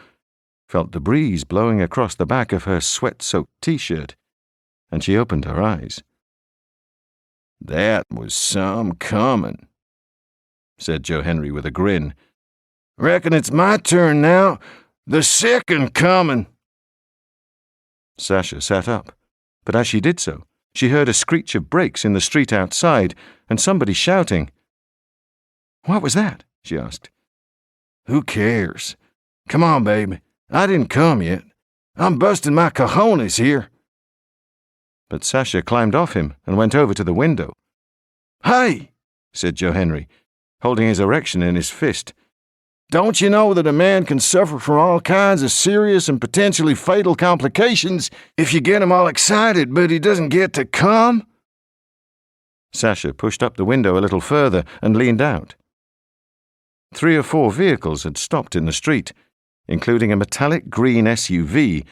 felt the breeze blowing across the back of her sweat-soaked T-shirt, and she opened her eyes. "That was some coming," said Joe Henry with a grin. "Reckon it's my turn now. The second coming." Sasha sat up, but as she did so, she heard a screech of brakes in the street outside and somebody shouting. "What was that?" she asked. "Who cares? Come on, baby. I didn't come yet. I'm busting my cojones here." But Sasha climbed off him and went over to the window. "Hey," said Joe Henry, holding his erection in his fist. "Don't you know that a man can suffer from all kinds of serious and potentially fatal complications if you get him all excited, but he doesn't get to come?" Sasha pushed up the window a little further and leaned out. 3 or 4 vehicles had stopped in the street, including a metallic green SUV,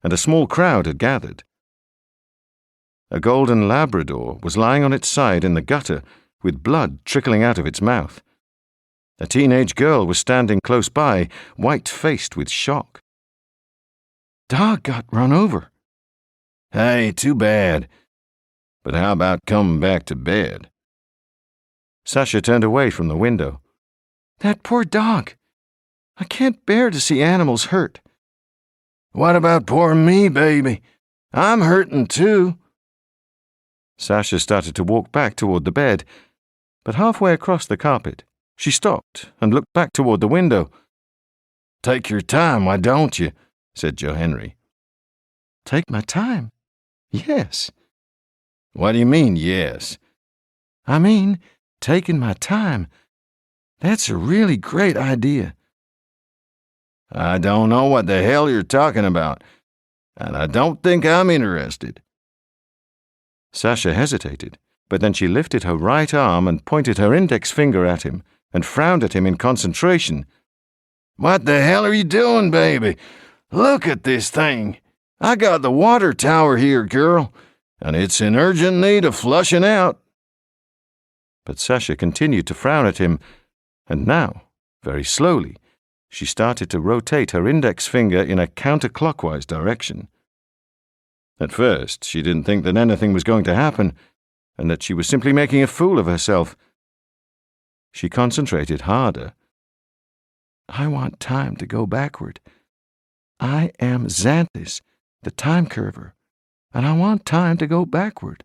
and a small crowd had gathered. A golden Labrador was lying on its side in the gutter, with blood trickling out of its mouth. A teenage girl was standing close by, white-faced with shock. Dog got run over. Hey, too bad. But how about coming back to bed? Sasha turned away from the window. That poor dog. I can't bear to see animals hurt. What about poor me, baby? I'm hurting too. Sasha started to walk back toward the bed, but halfway across the carpet, she stopped and looked back toward the window. Take your time, why don't you? Said Joe Henry. Take my time? Yes. What do you mean, yes? I mean, taking my time. That's a really great idea. I don't know what the hell you're talking about, and I don't think I'm interested. Sasha hesitated, but then she lifted her right arm and pointed her index finger at him and frowned at him in concentration. What the hell are you doing, baby? Look at this thing. I got the water tower here, girl, and it's in urgent need of flushing out. But Sasha continued to frown at him, and now, very slowly, she started to rotate her index finger in a counterclockwise direction. At first, she didn't think that anything was going to happen, and that she was simply making a fool of herself. She concentrated harder. I want time to go backward. I am Xanthus, the time curver, and I want time to go backward.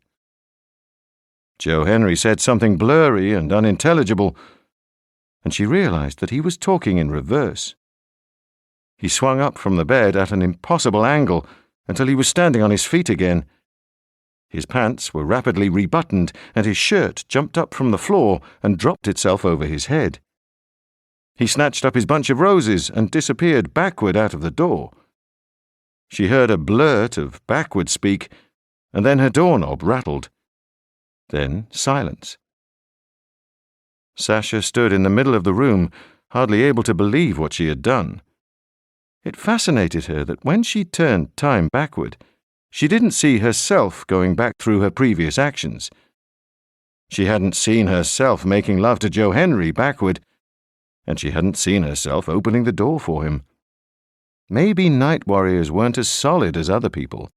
Joe Henry said something blurry and unintelligible, and she realized that he was talking in reverse. He swung up from the bed at an impossible angle until he was standing on his feet again. His pants were rapidly rebuttoned, and his shirt jumped up from the floor and dropped itself over his head. He snatched up his bunch of roses and disappeared backward out of the door. She heard a blurt of backward speak, and then her doorknob rattled. Then silence. Sasha stood in the middle of the room, hardly able to believe what she had done. It fascinated her that when she turned time backward, she didn't see herself going back through her previous actions. She hadn't seen herself making love to Joe Henry backward, and she hadn't seen herself opening the door for him. Maybe night warriors weren't as solid as other people.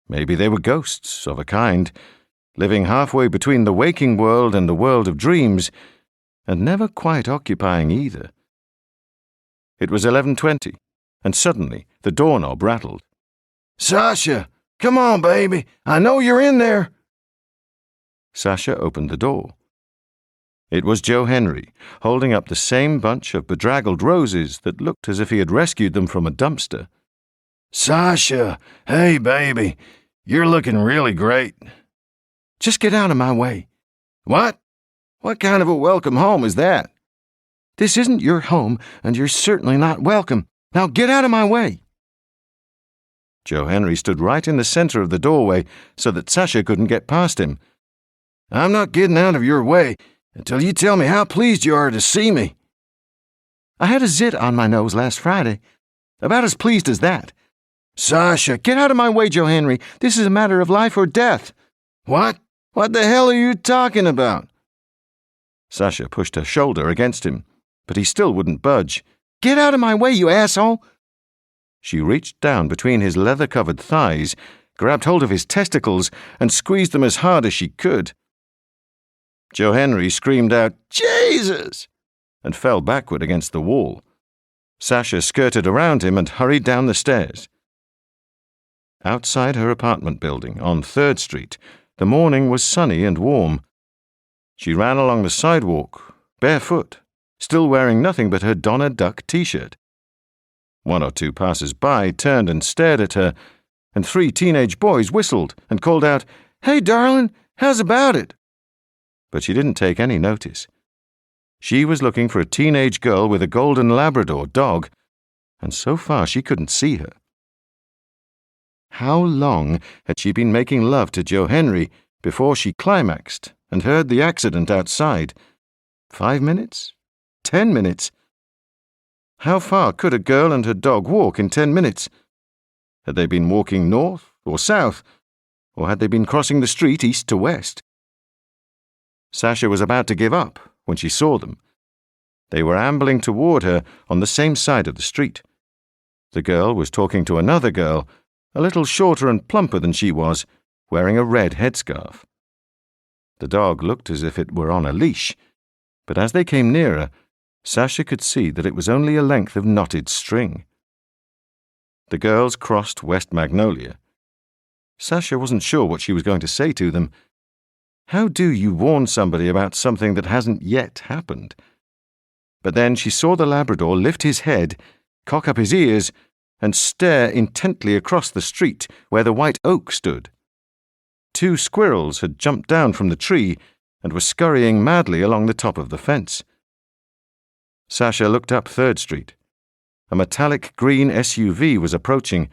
Maybe they were ghosts of a kind, living halfway between the waking world and the world of dreams, and never quite occupying either. It was 11:20, and suddenly the doorknob rattled. Sasha, come on, baby. I know you're in there. Sasha opened the door. It was Joe Henry, holding up the same bunch of bedraggled roses that looked as if he had rescued them from a dumpster. Sasha, hey, baby. You're looking really great. Just get out of my way. What? What kind of a welcome home is that? This isn't your home, and you're certainly not welcome. Now get out of my way. Joe Henry stood right in the center of the doorway so that Sasha couldn't get past him. I'm not getting out of your way until you tell me how pleased you are to see me. I had a zit on my nose last Friday. About as pleased as that. Sasha, Get out of my way, Joe Henry. This is a matter of life or death. What? What the hell are you talking about? Sasha pushed her shoulder against him, but he still wouldn't budge. Get out of my way, you asshole. She reached down between his leather-covered thighs, grabbed hold of his testicles, and squeezed them as hard as she could. Joe Henry screamed out, "Jesus!" and fell backward against the wall. Sasha skirted around him and hurried down the stairs. Outside her apartment building on 3rd Street, the morning was sunny and warm. She ran along the sidewalk, barefoot, still wearing nothing but her Donna Duck t-shirt. 1 or 2 passers-by turned and stared at her, and 3 teenage boys whistled and called out, "Hey, darling, how's about it?" But she didn't take any notice. She was looking for a teenage girl with a golden Labrador dog, and so far she couldn't see her. How long had she been making love to Joe Henry before she climaxed and heard the accident outside. 5 minutes? 10 minutes? How far could a girl and her dog walk in 10 minutes? Had they been walking north or south, or had they been crossing the street east to west? Sasha was about to give up when she saw them. They were ambling toward her on the same side of the street. The girl was talking to another girl, a little shorter and plumper than she was, wearing a red headscarf. The dog looked as if it were on a leash, but as they came nearer, Sasha could see that it was only a length of knotted string. The girls crossed West Magnolia. Sasha wasn't sure what she was going to say to them. How do you warn somebody about something that hasn't yet happened? But then she saw the Labrador lift his head, cock up his ears, and stare intently across the street where the white oak stood. 2 squirrels had jumped down from the tree and were scurrying madly along the top of the fence. Sasha looked up 3rd Street. A metallic green SUV was approaching,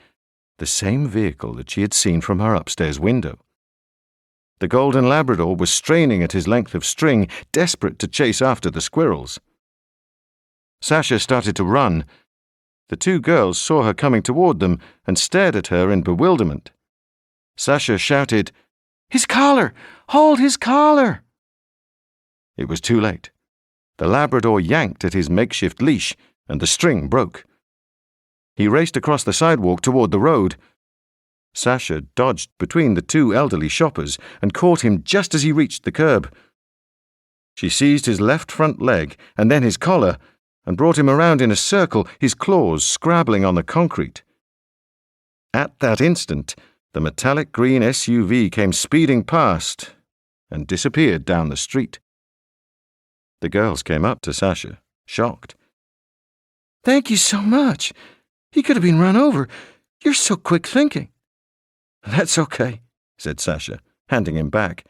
the same vehicle that she had seen from her upstairs window. The golden Labrador was straining at his length of string, desperate to chase after the squirrels. Sasha started to run. The 2 girls saw her coming toward them and stared at her in bewilderment. Sasha shouted, "His collar! Hold his collar!" It was too late. The Labrador yanked at his makeshift leash, and the string broke. He raced across the sidewalk toward the road. Sasha dodged between the 2 elderly shoppers and caught him just as he reached the curb. She seized his left front leg and then his collar and brought him around in a circle, his claws scrabbling on the concrete. At that instant, the metallic green SUV came speeding past and disappeared down the street. The girls came up to Sasha, shocked. Thank you so much. He could have been run over. You're so quick thinking. That's okay, said Sasha, handing him back.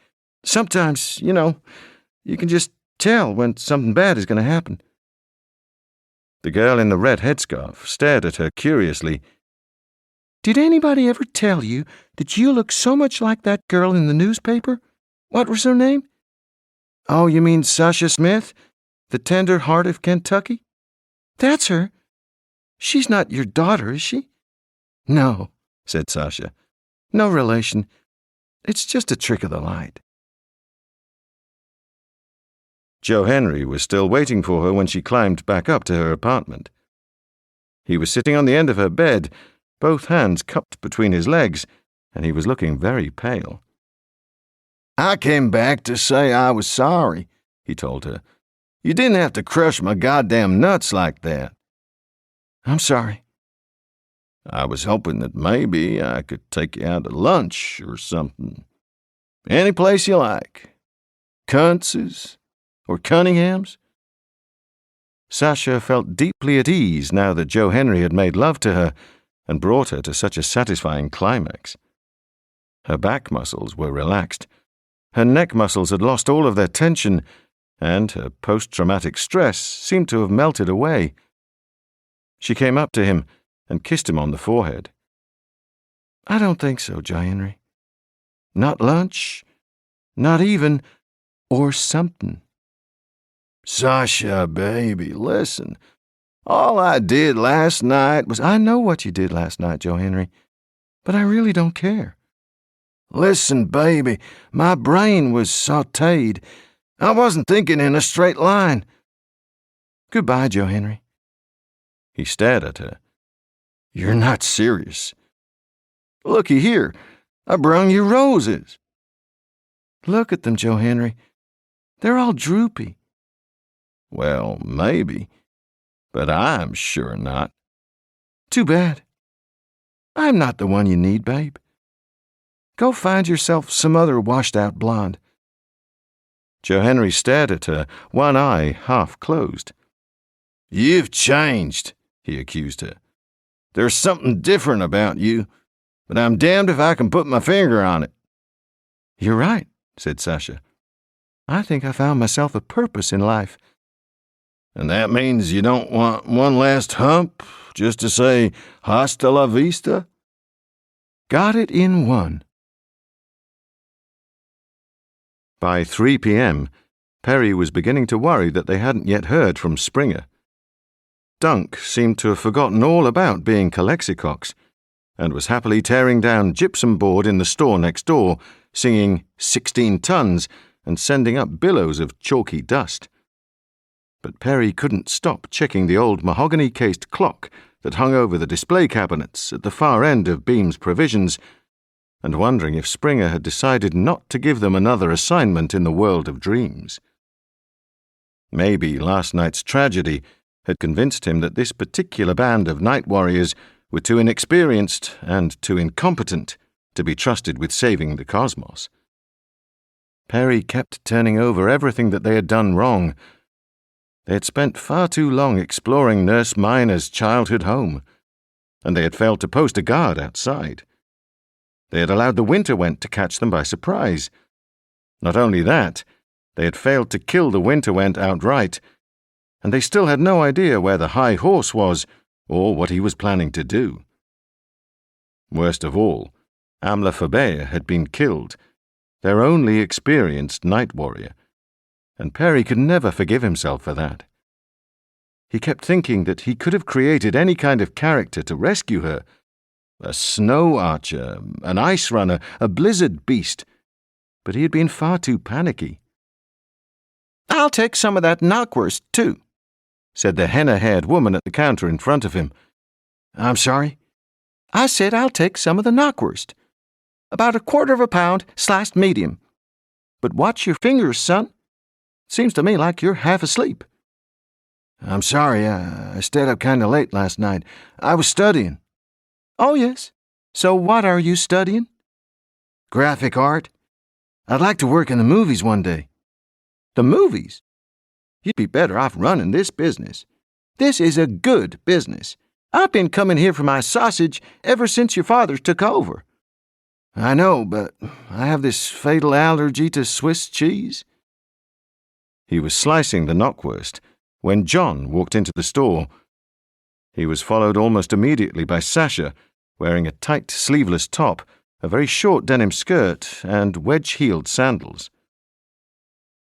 Sometimes, you can just tell when something bad is going to happen. The girl in the red headscarf stared at her curiously. Did anybody ever tell you that you look so much like that girl in the newspaper? What was her name? Oh, you mean Sasha Smith, the Tender Heart of Kentucky? That's her. She's not your daughter, is she? No, said Sasha. No relation. It's just a trick of the light. Joe Henry was still waiting for her when she climbed back up to her apartment. He was sitting on the end of her bed, both hands cupped between his legs, and he was looking very pale. I came back to say I was sorry, he told her. You didn't have to crush my goddamn nuts like that. I'm sorry. I was hoping that maybe I could take you out to lunch or something. Any place you like. Kuntz's or Cunningham's. Sasha felt deeply at ease now that Joe Henry had made love to her and brought her to such a satisfying climax. Her back muscles were relaxed. Her neck muscles had lost all of their tension, and her post-traumatic stress seemed to have melted away. She came up to him and kissed him on the forehead. I don't think so, Joe Henry. Not lunch, not even, or something. Sasha, baby, listen. All I did last night was... I know what you did last night, Joe Henry, but I really don't care. Listen, baby, my brain was sautéed. I wasn't thinking in a straight line. Goodbye, Joe Henry. He stared at her. You're not serious. Looky here, I brung you roses. Look at them, Joe Henry. They're all droopy. Well, maybe, but I'm sure not. Too bad. I'm not the one you need, babe. Go find yourself some other washed-out blonde. Joe Henry stared at her, one eye half closed. You've changed, he accused her. There's something different about you, but I'm damned if I can put my finger on it. You're right, said Sasha. I think I found myself a purpose in life. And that means you don't want one last hump, just to say hasta la vista? Got it in one. By 3 p.m., Perry was beginning to worry that they hadn't yet heard from Springer. Dunk seemed to have forgotten all about being Calexicox and was happily tearing down gypsum board in the store next door, singing 16 tons and sending up billows of chalky dust. But Perry couldn't stop checking the old mahogany-cased clock that hung over the display cabinets at the far end of Beam's provisions, and wondering if Springer had decided not to give them another assignment in the world of dreams. Maybe last night's tragedy had convinced him that this particular band of night warriors were too inexperienced and too incompetent to be trusted with saving the cosmos. Perry kept turning over everything that they had done wrong. They had spent far too long exploring Nurse Miner's childhood home, and they had failed to post a guard outside. They had allowed the winter went to catch them by surprise. Not only that, they had failed to kill the winter went outright, and they still had no idea where the high horse was or what he was planning to do. Worst of all, Amla Fabea had been killed, their only experienced night warrior, and Perry could never forgive himself for that. He kept thinking that he could have created any kind of character to rescue her, a snow archer, an ice runner, a blizzard beast, but he had been far too panicky. "I'll take some of that knockwurst, too," said the henna-haired woman at the counter in front of him. I'm sorry? "I said I'll take some of the knockwurst. About 1/4 of a pound, sliced medium. But watch your fingers, son. Seems to me like you're half asleep." I'm sorry, I stayed up kind of late last night. I was studying. "Oh, yes. So what are you studying?" Graphic art. I'd like to work in the movies one day. "The movies? You'd be better off running this business. This is a good business. I've been coming here for my sausage ever since your father took over." I know, but I have this fatal allergy to Swiss cheese. He was slicing the knockwurst when John walked into the store. He was followed almost immediately by Sasha, wearing a tight sleeveless top, a very short denim skirt, and wedge-heeled sandals.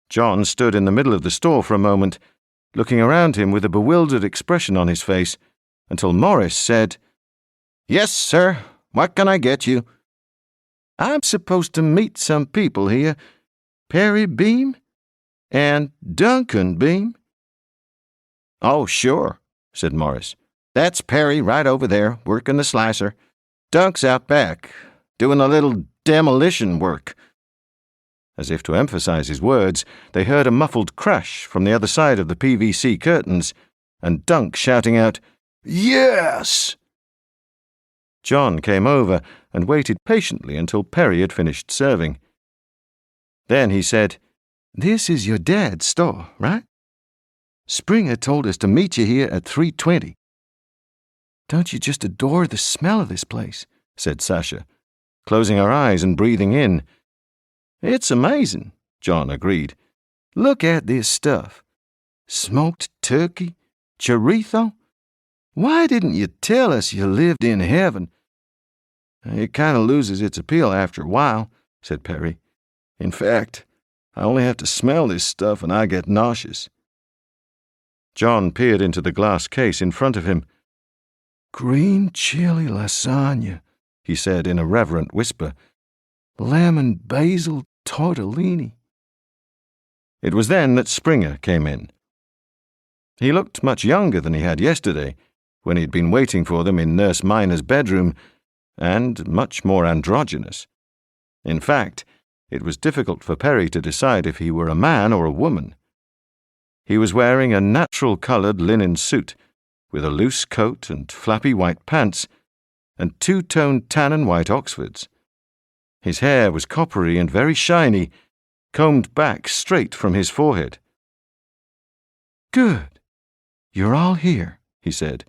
John stood in the middle of the store for a moment, looking around him with a bewildered expression on his face, until Morris said, "Yes, sir. What can I get you?" "I'm supposed to meet some people here. Perry Beam and Duncan Beam." "Oh, sure," said Morris. "That's Perry right over there, working the slicer. Dunk's out back, doing a little demolition work." As if to emphasize his words, they heard a muffled crash from the other side of the PVC curtains, and Dunk shouting out, Yes! John came over and waited patiently until Perry had finished serving. Then he said, "This is your dad's store, right? Springer told us to meet you here at 3:20. "Don't you just adore the smell of this place?" said Sasha, closing her eyes and breathing in. "It's amazing," John agreed. "Look at this stuff. Smoked turkey, chorizo. Why didn't you tell us you lived in heaven?" It kind of loses its appeal after a while, said Perry. In fact, I only have to smell this stuff and I get nauseous. John peered into the glass case in front of him. "Green chili lasagna," he said in a reverent whisper. "Lemon basil tortellini." It was then that Springer came in. He looked much younger than he had yesterday, when he had been waiting for them in Nurse Miner's bedroom, and much more androgynous. In fact, it was difficult for Perry to decide if he were a man or a woman. He was wearing a natural-coloured linen suit, with a loose coat and flappy white pants, and two-toned tan and white Oxfords. His hair was coppery and very shiny, combed back straight from his forehead. "Good. You're all here," he said,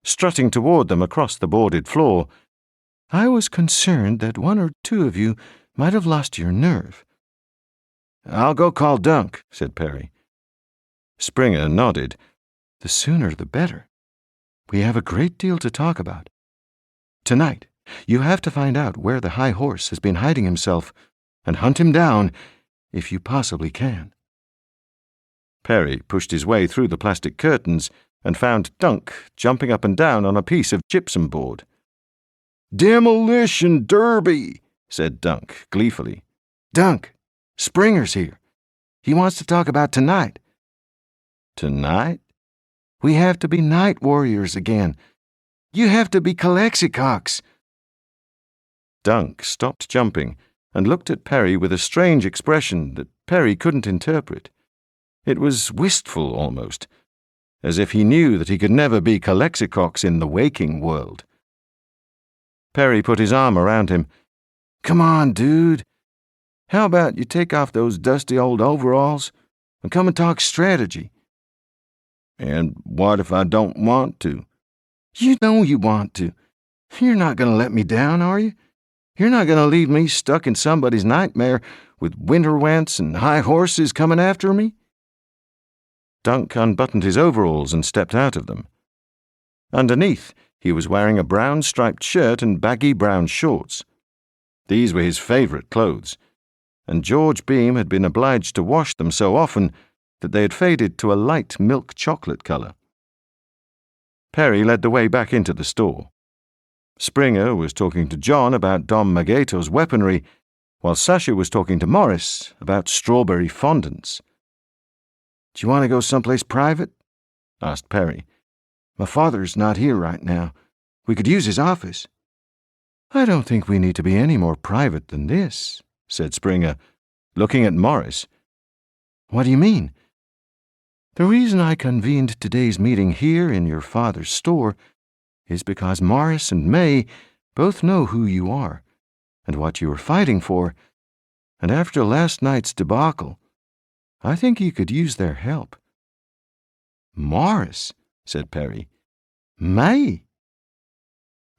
strutting toward them across the boarded floor. "I was concerned that one or two of you might have lost your nerve." "I'll go call Dunk," said Perry. Springer nodded. "The sooner the better. We have a great deal to talk about. Tonight, you have to find out where the high horse has been hiding himself and hunt him down if you possibly can." Perry pushed his way through the plastic curtains and found Dunk jumping up and down on a piece of gypsum board. "Demolition derby," said Dunk gleefully. "Dunk, Springer's here. He wants to talk about tonight. "Tonight?" We have to be night warriors again. You have to be Calexicox." Dunk stopped jumping and looked at Perry with a strange expression that Perry couldn't interpret. It was wistful almost, as if he knew that he could never be Calexicox in the waking world. Perry put his arm around him. "Come on, dude. How about you take off those dusty old overalls and come and talk strategy?" "And what if I don't want to?" "You know you want to. You're not going to let me down, are you? You're not going to leave me stuck in somebody's nightmare with winter wents and high horses coming after me?" Dunk unbuttoned his overalls and stepped out of them. Underneath, he was wearing a brown striped shirt and baggy brown shorts. These were his favourite clothes, and George Beam had been obliged to wash them so often that they had faded to a light milk chocolate colour. Perry led the way back into the store. Springer was talking to John about Dom Magato's weaponry, while Sasha was talking to Morris about strawberry fondants. "Do you want to go someplace private?" asked Perry. "My father's not here right now. We could use his office." "I don't think we need to be any more private than this," said Springer, looking at Morris. "What do you mean?" "The reason I convened today's meeting here in your father's store is because Morris and May both know who you are and what you are fighting for, and after last night's debacle, I think you could use their help." "Morris," said Perry. "May?"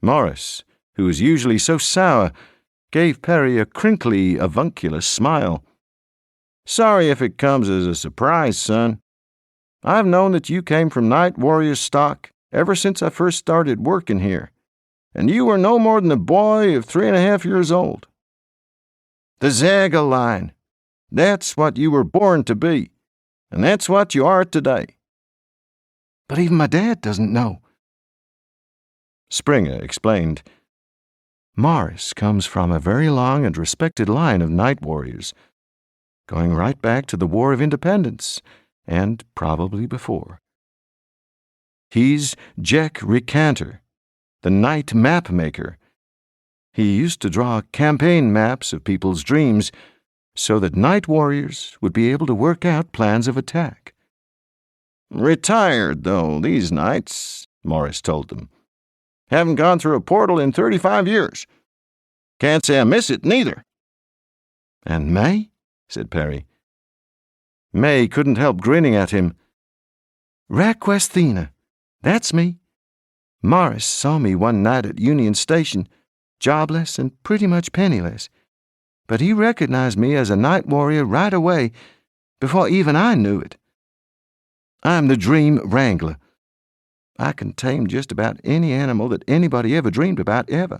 Morris, who was usually so sour, gave Perry a crinkly, avunculous smile. "Sorry if it comes as a surprise, son. I've known that you came from Night Warrior stock ever since I first started working here, and you were no more than a boy of 3.5 years old. The Zaga line. That's what you were born to be, and that's what you are today." "But even my dad doesn't know." Springer explained. "Morris comes from a very long and respected line of night warriors, going right back to the War of Independence, and probably before. He's Jack Recanter, the night map maker. He used to draw campaign maps of people's dreams so that night warriors would be able to work out plans of attack." "Retired, though, these nights," Morris told them. "Haven't gone through a portal in 35 years. Can't say I miss it, neither." "And May?" said Perry. May couldn't help grinning at him. "Raquesthina. That's me. Morris saw me one night at Union Station, jobless and pretty much penniless. But he recognized me as a night warrior right away, before even I knew it. I'm the Dream Wrangler. I can tame just about any animal that anybody ever dreamed about ever.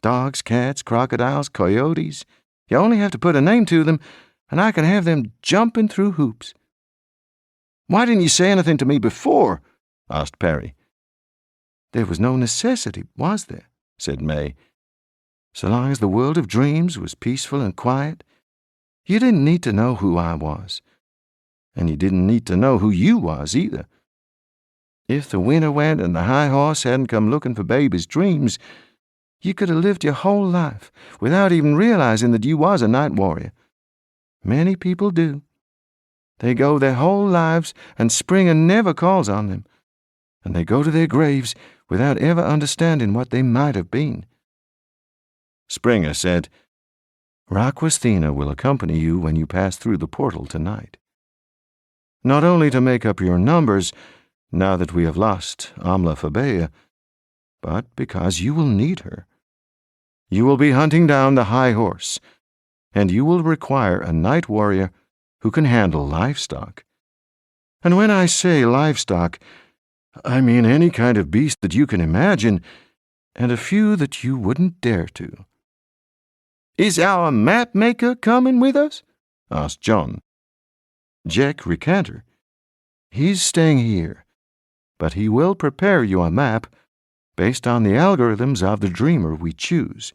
Dogs, cats, crocodiles, coyotes. You only have to put a name to them, and I can have them jumping through hoops." "Why didn't you say anything to me before?" asked Perry. "There was no necessity, was there?" said May. "So long as the world of dreams was peaceful and quiet, you didn't need to know who I was. And you didn't need to know who you was, either. If the winter went and the high horse hadn't come looking for baby's dreams, you could have lived your whole life without even realizing that you was a night warrior. Many people do. They go their whole lives and Springer never calls on them, and they go to their graves without ever understanding what they might have been." Springer said, "Raquesthina will accompany you when you pass through the portal tonight. Not only to make up your numbers, now that we have lost Amla Fabea, but because you will need her. You will be hunting down the high horse, and you will require a night warrior who can handle livestock. And when I say livestock, I mean any kind of beast that you can imagine, and a few that you wouldn't dare to." "Is our map maker coming with us?" asked John. Jack Recanter. He's staying here, but he will prepare you a map based on the algorithms of the dreamer we choose,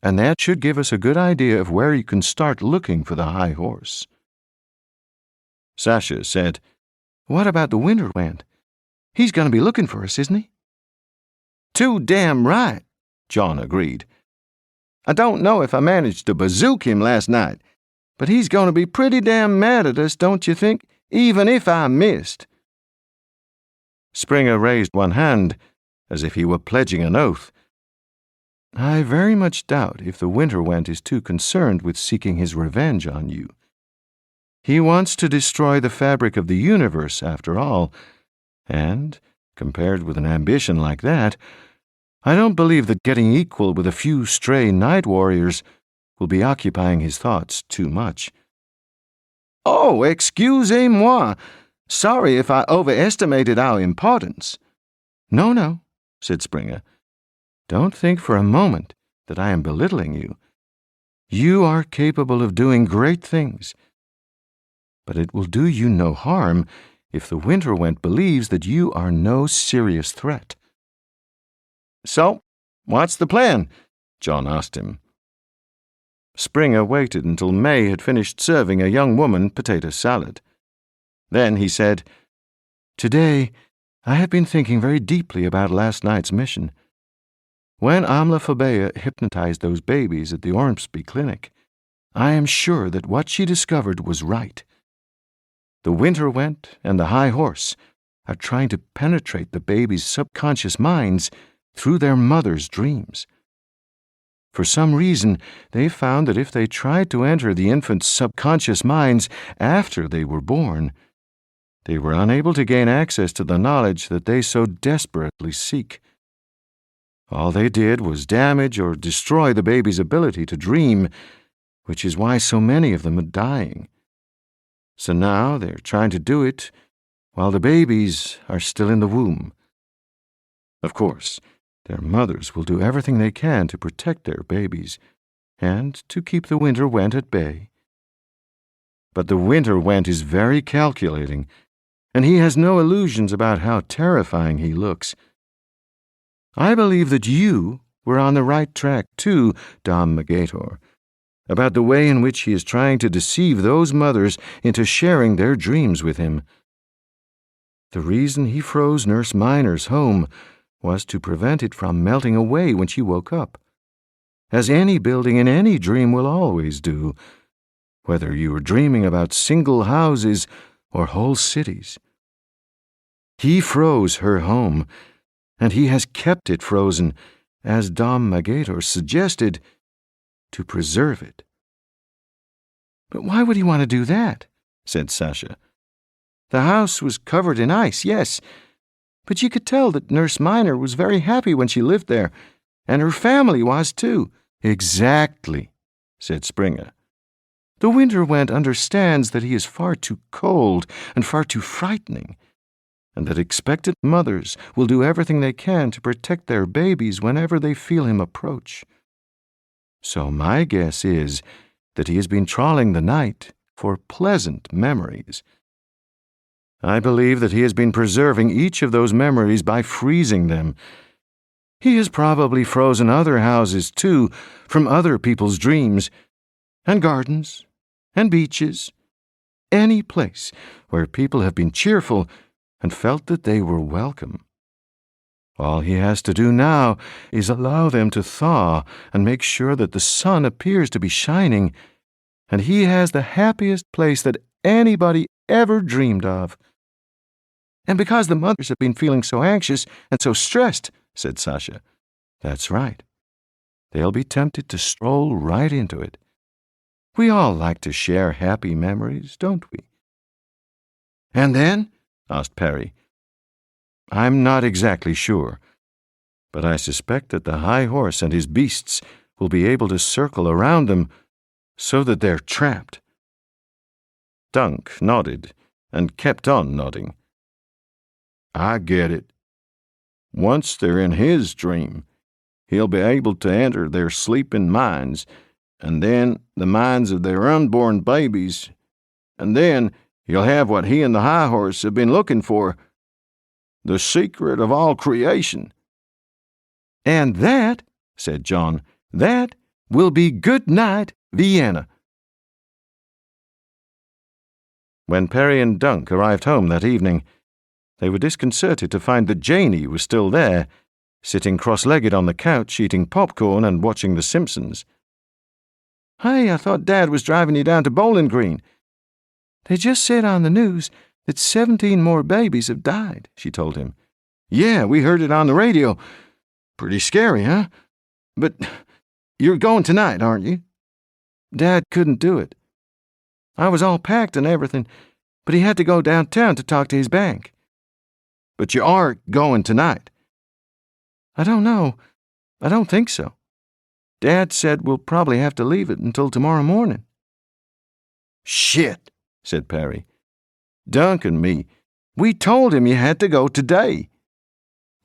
and that should give us a good idea of where you can start looking for the high horse. Sasha said, What about the winter wind? He's going to be looking for us, isn't he? Too damn right, John agreed. I don't know if I managed to bazooka him last night, but he's going to be pretty damn mad at us, don't you think, even if I missed? Springer raised one hand, as if he were pledging an oath. I very much doubt if the winter went is too concerned with seeking his revenge on you. He wants to destroy the fabric of the universe, after all, and, compared with an ambition like that, I don't believe that getting equal with a few stray night warriors will be occupying his thoughts too much. Oh, excusez-moi. Sorry if I overestimated our importance. No, said Springer. Don't think for a moment that I am belittling you. You are capable of doing great things. But it will do you no harm if the Winterwent believes that you are no serious threat. So, what's the plan? John asked him. Springer waited until May had finished serving a young woman potato salad. Then he said, Today, I have been thinking very deeply about last night's mission. When Amla Fabea hypnotized those babies at the Ormsby Clinic, I am sure that what she discovered was right. The Winterwent and the High Horse are trying to penetrate the babies' subconscious minds through their mother's dreams. For some reason, they found that if they tried to enter the infant's subconscious minds after they were born, they were unable to gain access to the knowledge that they so desperately seek. All they did was damage or destroy the baby's ability to dream, which is why so many of them are dying. So now they're trying to do it while the babies are still in the womb. Of course, their mothers will do everything they can to protect their babies and to keep the Winterwent at bay. But the Winterwent is very calculating, and he has no illusions about how terrifying he looks. I believe that you were on the right track too, Dom Magator, about the way in which he is trying to deceive those mothers into sharing their dreams with him. The reason he froze Nurse Miner's home was to prevent it from melting away when she woke up, as any building in any dream will always do, whether you are dreaming about single houses or whole cities. He froze her home, and he has kept it frozen, as Dom Magator suggested, to preserve it. But why would he want to do that? Said Sasha. The house was covered in ice, yes, but you could tell that Nurse Miner was very happy when she lived there, and her family was too. Exactly, said Springer. The Winterwent understands that he is far too cold and far too frightening, and that expectant mothers will do everything they can to protect their babies whenever they feel him approach. So my guess is that he has been trawling the night for pleasant memories. I believe that he has been preserving each of those memories by freezing them. He has probably frozen other houses, too, from other people's dreams, and gardens, and beaches, any place where people have been cheerful and felt that they were welcome. All he has to do now is allow them to thaw and make sure that the sun appears to be shining, and he has the happiest place that anybody ever dreamed of. And because the mothers have been feeling so anxious and so stressed, said Sasha. That's right. They'll be tempted to stroll right into it. We all like to share happy memories, don't we? And then? Asked Perry. I'm not exactly sure, but I suspect that the High Horse and his beasts will be able to circle around them so that they're trapped. Dunk nodded and kept on nodding. I get it. Once they're in his dream, he'll be able to enter their sleeping minds and then the minds of their unborn babies, and then he'll have what he and the high horse have been looking for, the secret of all creation." "And that," said John, "that will be Good Night, Vienna." When Perry and Dunk arrived home that evening, they were disconcerted to find that Janey was still there, sitting cross-legged on the couch eating popcorn and watching The Simpsons. "Hey, I thought Dad was driving you down to Bowling Green. They just said on the news that 17 more babies have died," she told him. "Yeah, we heard it on the radio. Pretty scary, huh? But you're going tonight, aren't you?" "Dad couldn't do it. I was all packed and everything, but he had to go downtown to talk to his bank." "But you are going tonight?" "I don't know. I don't think so. Dad said we'll probably have to leave it until tomorrow morning." "Shit," said Perry. "Dunk and me, we told him you had to go today."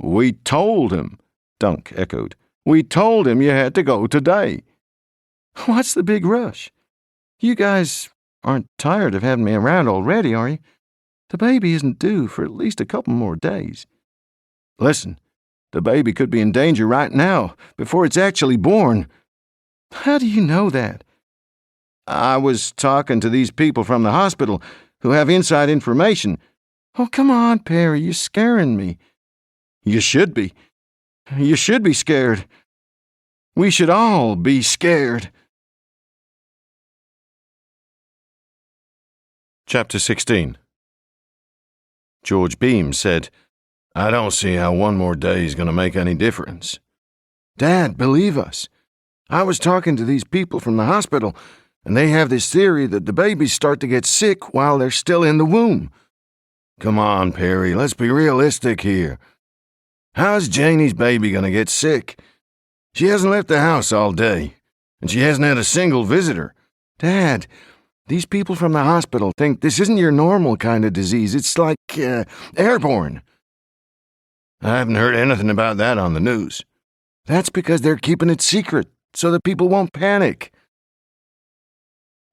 "We told him," Dunk echoed. "We told him you had to go today." "What's the big rush? You guys aren't tired of having me around already, are you? The baby isn't due for at least a couple more days." "Listen, the baby could be in danger right now, before it's actually born." "How do you know that?" "I was talking to these people from the hospital who have inside information." "Oh, come on, Perry, you're scaring me." "You should be. You should be scared. We should all be scared." Chapter 16. George Beam said, "I don't see how one more day is going to make any difference." "Dad, believe us. I was talking to these people from the hospital, and they have this theory that the babies start to get sick while they're still in the womb." "Come on, Perry, let's be realistic here. How's Janie's baby going to get sick? She hasn't left the house all day, and she hasn't had a single visitor." "Dad, these people from the hospital think this isn't your normal kind of disease. It's like airborne." "I haven't heard anything about that on the news." "That's because they're keeping it secret, so that people won't panic."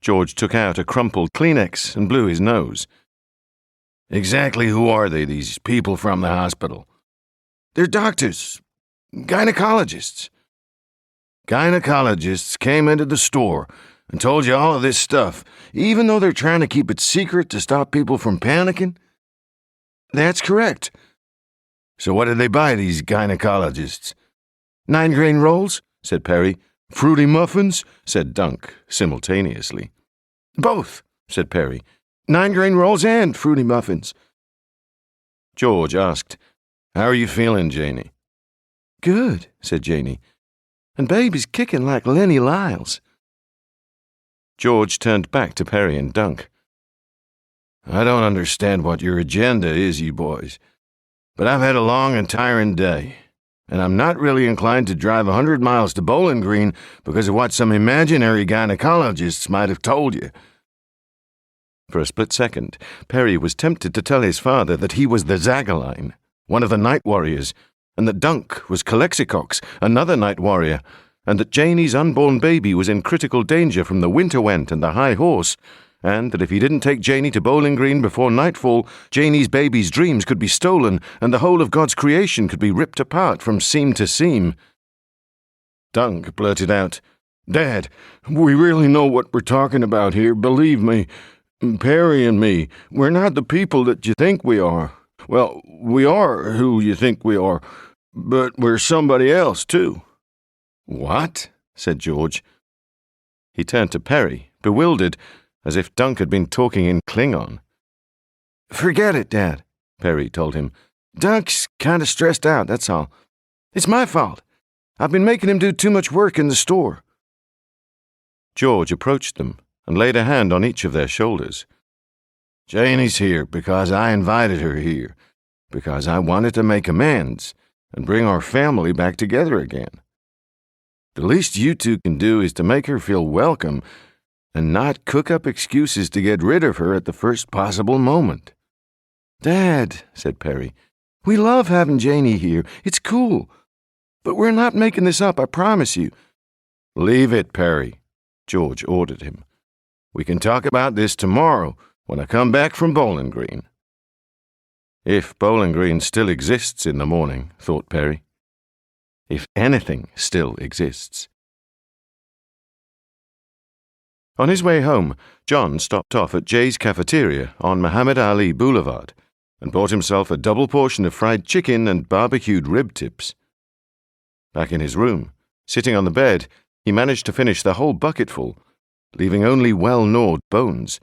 George took out a crumpled Kleenex and blew his nose. "Exactly who are they, these people from the hospital?" "They're doctors, gynecologists." "Gynecologists came into the store and told you all of this stuff, even though they're trying to keep it secret to stop people from panicking?" "That's correct." "So what did they buy, these gynecologists?" 9-grain rolls," said Perry. "Fruity muffins," said Dunk, simultaneously. "Both," said Perry. 9-grain rolls and fruity muffins." George asked, "How are you feeling, Janey?" "Good," said Janey. "And baby's kicking like Lenny Lyles." George turned back to Perry and Dunk. "I don't understand what your agenda is, you boys, but I've had a long and tiring day, and I'm not really inclined to drive 100 miles to Bowling Green because of what some imaginary gynecologists might have told you." For a split second, Perry was tempted to tell his father that he was the Zagaline, one of the Night Warriors, and that Dunk was Calexicox, another Night Warrior, and that Janey's unborn baby was in critical danger from the Winter Went and the High Horse, and that if he didn't take Janey to Bowling Green before nightfall, Janey's baby's dreams could be stolen and the whole of God's creation could be ripped apart from seam to seam. Dunk blurted out, "Dad, we really know what we're talking about here, believe me. Perry and me, we're not the people that you think we are. Well, we are who you think we are, but we're somebody else, too." "What?" said George. He turned to Perry, bewildered, as if Dunk had been talking in Klingon. "Forget it, Dad," Perry told him. "Dunk's kind of stressed out, that's all. It's my fault. I've been making him do too much work in the store." George approached them and laid a hand on each of their shoulders. "Janey's here because I invited her here, because I wanted to make amends and bring our family back together again. The least you two can do is to make her feel welcome and not cook up excuses to get rid of her at the first possible moment." "Dad," said Perry, "we love having Janey here. It's cool. But we're not making this up, I promise you." "Leave it, Perry," George ordered him. "We can talk about this tomorrow when I come back from Bowling Green." If Bowling Green still exists in the morning, thought Perry. If anything still exists. On his way home, John stopped off at Jay's Cafeteria on Muhammad Ali Boulevard and bought himself a double portion of fried chicken and barbecued rib tips. Back in his room, sitting on the bed, he managed to finish the whole bucketful, leaving only well-gnawed bones.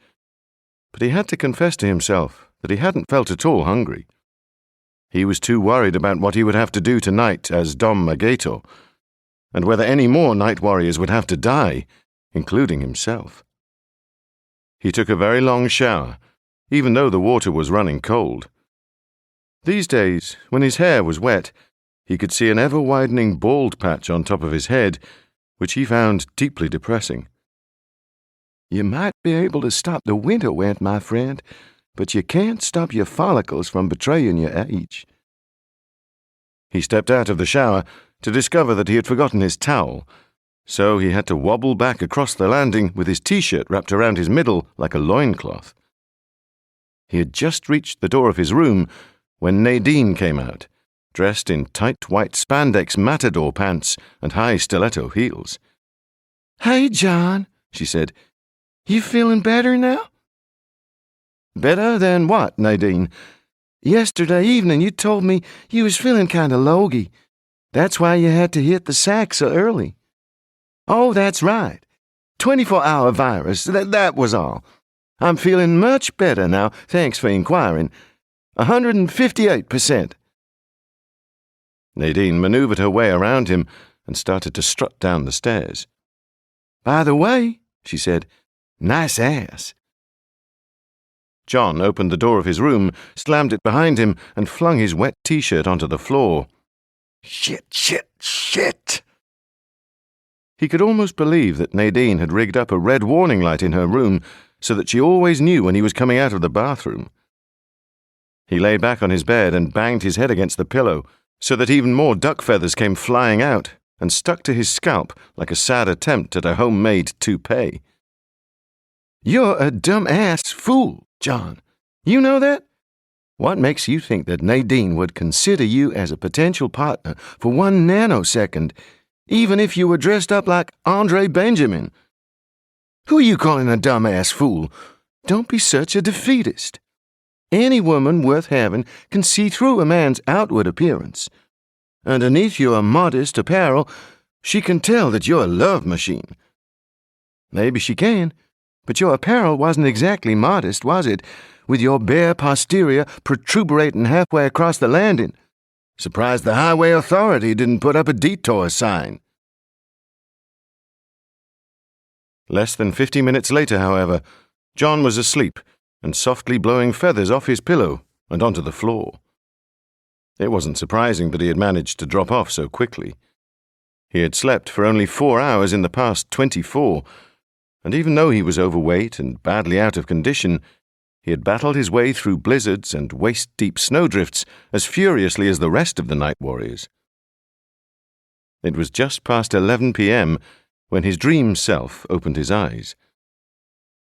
But he had to confess to himself that he hadn't felt at all hungry. He was too worried about what he would have to do tonight as Dom Magato, and whether any more night warriors would have to die, including himself. He took a very long shower, even though the water was running cold. These days, when his hair was wet, he could see an ever-widening bald patch on top of his head, which he found deeply depressing. You might be able to stop the winter wet, my friend, but you can't stop your follicles from betraying your age. He stepped out of the shower to discover that he had forgotten his towel, so he had to wobble back across the landing with his T-shirt wrapped around his middle like a loincloth. He had just reached the door of his room when Nadine came out, dressed in tight white spandex matador pants and high stiletto heels. "Hey, John," she said. "You feeling better now?" "Better than what, Nadine?" "Yesterday evening you told me you was feeling kind of logy. That's why you had to hit the sack so early." "Oh, that's right. 24-hour virus, that was all. I'm feeling much better now, thanks for inquiring. 158%. Nadine maneuvered her way around him and started to strut down the stairs. "By the way," she said, "nice ass." John opened the door of his room, slammed it behind him, and flung his wet T-shirt onto the floor. Shit! He could almost believe that Nadine had rigged up a red warning light in her room so that she always knew when he was coming out of the bathroom. He lay back on his bed and banged his head against the pillow so that even more duck feathers came flying out and stuck to his scalp like a sad attempt at a homemade toupee. "You're a dumb-ass fool, John. You know that? What makes you think that Nadine would consider you as a potential partner for 1 nanosecond, even if you were dressed up like Andre Benjamin? Who are you calling a dumb-ass fool? Don't be such a defeatist. Any woman worth having can see through a man's outward appearance. Underneath your modest apparel, she can tell that you're a love machine. Maybe she can, but your apparel wasn't exactly modest, was it, with your bare posterior protuberating halfway across the landing? Surprised the highway authority didn't put up a detour sign." Less than 50 minutes later, however, John was asleep and softly blowing feathers off his pillow and onto the floor. It wasn't surprising that he had managed to drop off so quickly. He had slept for only 4 hours in the past 24, and even though he was overweight and badly out of condition, he had battled his way through blizzards and waist-deep snowdrifts as furiously as the rest of the night warriors. It was just past 11 p.m. when his dream self opened his eyes.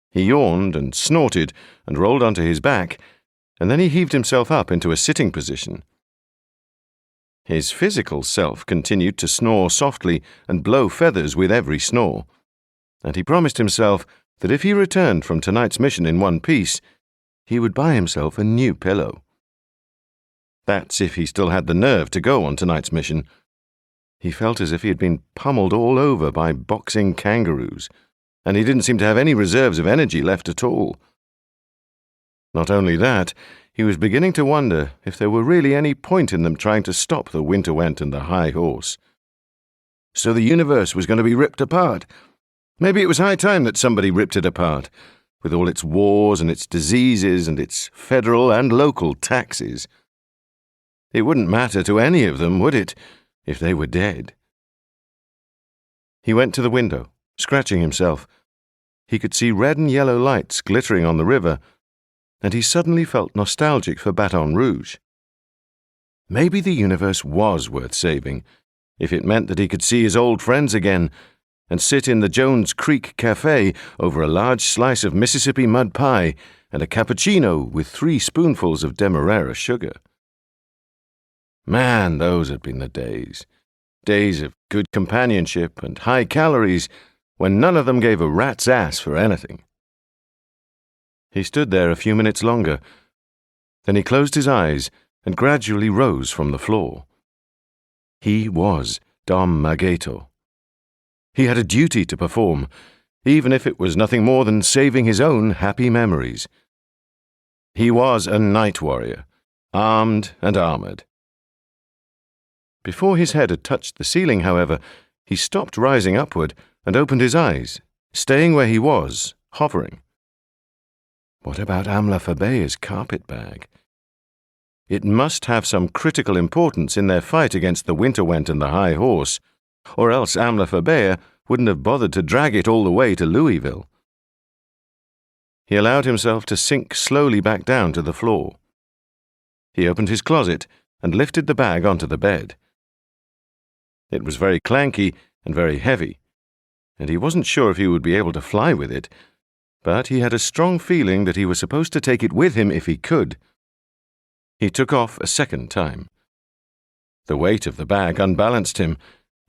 He yawned and snorted and rolled onto his back, and then he heaved himself up into a sitting position. His physical self continued to snore softly and blow feathers with every snore, and he promised himself that if he returned from tonight's mission in one piece, he would buy himself a new pillow. That's if he still had the nerve to go on tonight's mission. He felt as if he had been pummeled all over by boxing kangaroos, and he didn't seem to have any reserves of energy left at all. Not only that, he was beginning to wonder if there were really any point in them trying to stop the winter went and the high horse. So the universe was going to be ripped apart. Maybe it was high time that somebody ripped it apart, with all its wars and its diseases and its federal and local taxes. It wouldn't matter to any of them, would it, if they were dead? He went to the window, scratching himself. He could see red and yellow lights glittering on the river, and he suddenly felt nostalgic for Baton Rouge. Maybe the universe was worth saving, if it meant that he could see his old friends again, and sit in the Jones Creek Cafe over a large slice of Mississippi mud pie and a cappuccino with 3 spoonfuls of demerara sugar. Man, those had been the days. Days of good companionship and high calories when none of them gave a rat's ass for anything. He stood there a few minutes longer. Then he closed his eyes and gradually rose from the floor. He was Dom Magato. He had a duty to perform, even if it was nothing more than saving his own happy memories. He was a night warrior, armed and armored. Before his head had touched the ceiling, however, he stopped rising upward and opened his eyes, staying where he was, hovering. What about Amla Fabea's carpet bag? It must have some critical importance in their fight against the Winterwent and the High Horse, or else Amla Fabea wouldn't have bothered to drag it all the way to Louisville. He allowed himself to sink slowly back down to the floor. He opened his closet and lifted the bag onto the bed. It was very clanky and very heavy, and he wasn't sure if he would be able to fly with it, but he had a strong feeling that he was supposed to take it with him if he could. He took off a second time. The weight of the bag unbalanced him,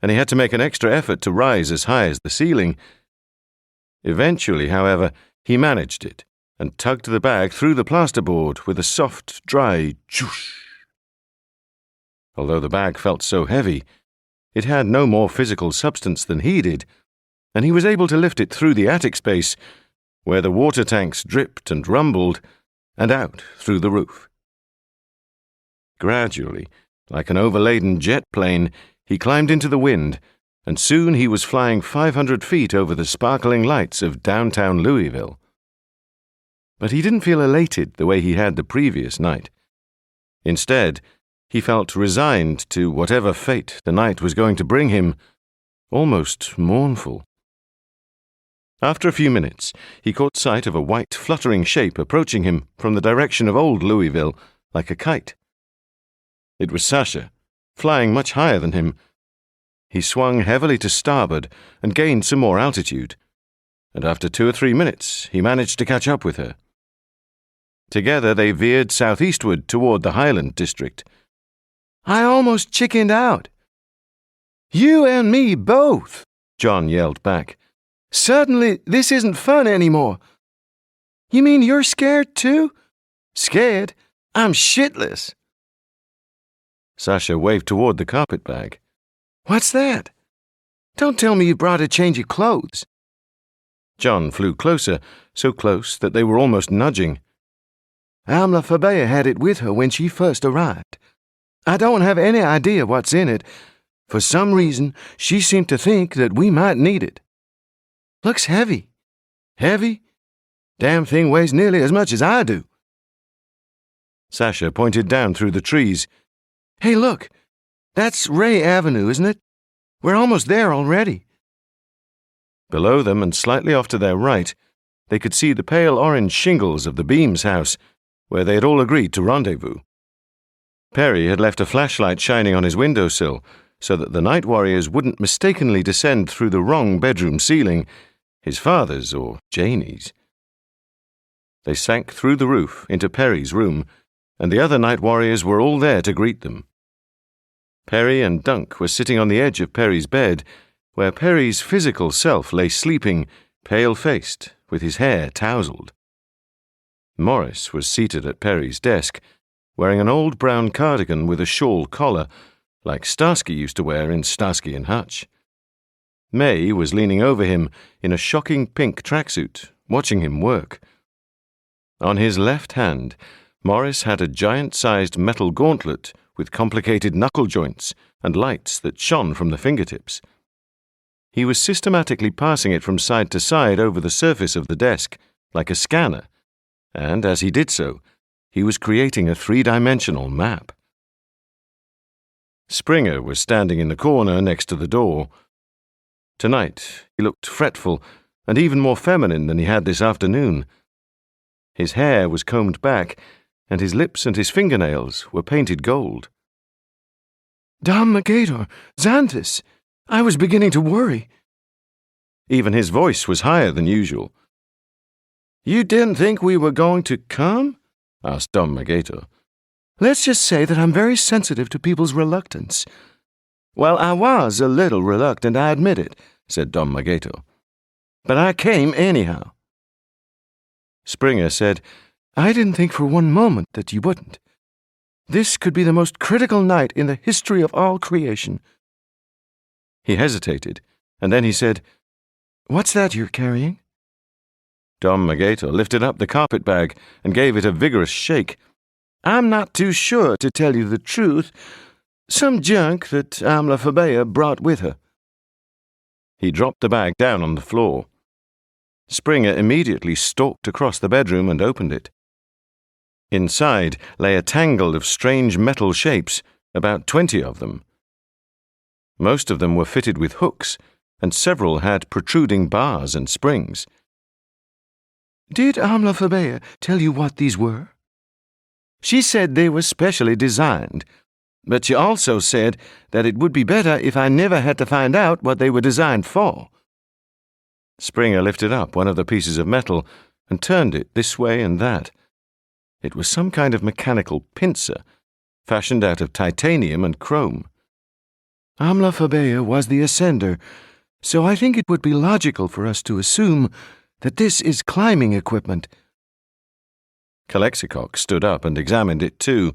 and he had to make an extra effort to rise as high as the ceiling. Eventually, however, he managed it and tugged the bag through the plasterboard with a soft, dry "choosh." Although the bag felt so heavy, it had no more physical substance than he did, and he was able to lift it through the attic space, where the water tanks dripped and rumbled, and out through the roof. Gradually, like an overladen jet plane, he climbed into the wind, and soon he was flying 500 feet over the sparkling lights of downtown Louisville. But he didn't feel elated the way he had the previous night. Instead, he felt resigned to whatever fate the night was going to bring him, almost mournful. After a few minutes, he caught sight of a white, fluttering shape approaching him from the direction of old Louisville, like a kite. It was Sasha, flying much higher than him. He swung heavily to starboard and gained some more altitude, and after 2 or 3 minutes, he managed to catch up with her. Together they veered southeastward toward the Highland district. I almost chickened out. You and me both, John yelled back. Suddenly, this isn't fun anymore. You mean you're scared too? Scared? I'm shitless. Sasha waved toward the carpet bag. What's that? Don't tell me you brought a change of clothes. John flew closer, so close that they were almost nudging. Amla Fabea had it with her when she first arrived. I don't have any idea what's in it. For some reason, she seemed to think that we might need it. Looks heavy. Heavy? Damn thing weighs nearly as much as I do. Sasha pointed down through the trees. Hey, look. That's Ray Avenue, isn't it? We're almost there already. Below them and slightly off to their right, they could see the pale orange shingles of the Beams house, where they had all agreed to rendezvous. Perry had left a flashlight shining on his windowsill so that the night warriors wouldn't mistakenly descend through the wrong bedroom ceiling, his father's or Janie's. They sank through the roof into Perry's room, and the other night warriors were all there to greet them. Perry and Dunk were sitting on the edge of Perry's bed, where Perry's physical self lay sleeping, pale-faced, with his hair tousled. Morris was seated at Perry's desk, wearing an old brown cardigan with a shawl collar, like Starsky used to wear in Starsky and Hutch. May was leaning over him in a shocking pink tracksuit, watching him work. On his left hand, Morris had a giant-sized metal gauntlet with complicated knuckle joints and lights that shone from the fingertips. He was systematically passing it from side to side over the surface of the desk, like a scanner, and as he did so, he was creating a 3-dimensional map. Springer was standing in the corner next to the door. Tonight, he looked fretful and even more feminine than he had this afternoon. His hair was combed back, and his lips and his fingernails were painted gold. Dom Magator, Xanthus, I was beginning to worry. Even his voice was higher than usual. "You didn't think we were going to come?" asked Dom Magator. "Let's just say that I'm very sensitive to people's reluctance." "Well, I was a little reluctant, I admit it," said Dom Magator. "But I came anyhow." Springer said, "I didn't think for one moment that you wouldn't. This could be the most critical night in the history of all creation." He hesitated, and then he said, "What's that you're carrying?" Dom Magator lifted up the carpet bag and gave it a vigorous shake. "I'm not too sure, to tell you the truth. Some junk that Amlaphabea brought with her." He dropped the bag down on the floor. Springer immediately stalked across the bedroom and opened it. Inside lay a tangle of strange metal shapes, about 20 of them. Most of them were fitted with hooks, and several had protruding bars and springs. "Did Amlaphabea tell you what these were?" "She said they were specially designed, but she also said that it would be better if I never had to find out what they were designed for." Springer lifted up one of the pieces of metal and turned it this way and that. It was some kind of mechanical pincer, fashioned out of titanium and chrome. "Amlaphabea was the ascender, so I think it would be logical for us to assume that this is climbing equipment." Calexicock stood up and examined it too.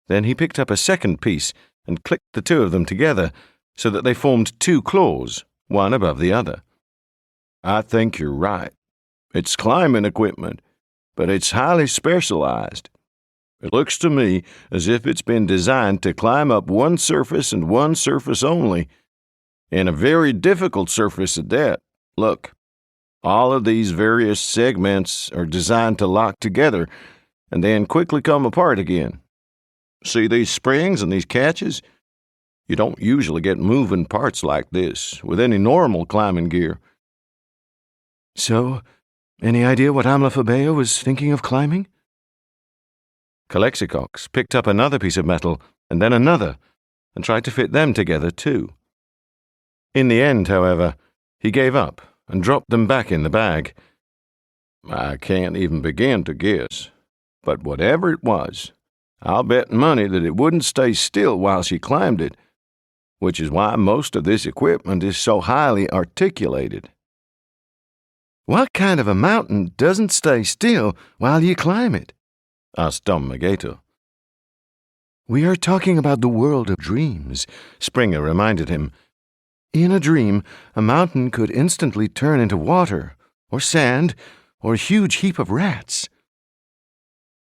Then he picked up a second piece and clicked the two of them together so that they formed two claws, one above the other. "I think you're right. It's climbing equipment, but it's highly specialized. It looks to me as if it's been designed to climb up one surface and one surface only, and a very difficult surface at that. Look, all of these various segments are designed to lock together and then quickly come apart again. See these springs and these catches? You don't usually get moving parts like this with any normal climbing gear." "So, any idea what Amlaphabea was thinking of climbing?" Calexicox picked up another piece of metal and then another, and tried to fit them together too. In the end, however, he gave up and dropped them back in the bag. "I can't even begin to guess, but whatever it was, I'll bet money that it wouldn't stay still while she climbed it, which is why most of this equipment is so highly articulated." "What kind of a mountain doesn't stay still while you climb it?" asked Dom Magator. "We are talking about the world of dreams," Springer reminded him. "In a dream, a mountain could instantly turn into water, or sand, or a huge heap of rats."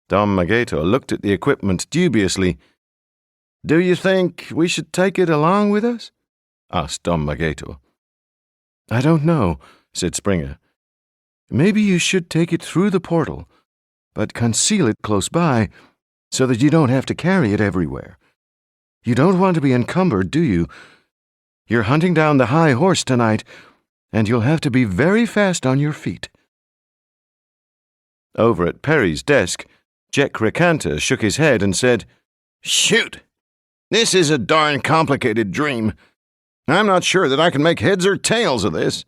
Dom Magator looked at the equipment dubiously. "Do you think we should take it along with us?" asked Dom Magator. "I don't know," said Springer. "Maybe you should take it through the portal, but conceal it close by so that you don't have to carry it everywhere. You don't want to be encumbered, do you? You're hunting down the high horse tonight, and you'll have to be very fast on your feet." Over at Perry's desk, Jack Recanter shook his head and said, "Shoot! This is a darn complicated dream. I'm not sure that I can make heads or tails of this."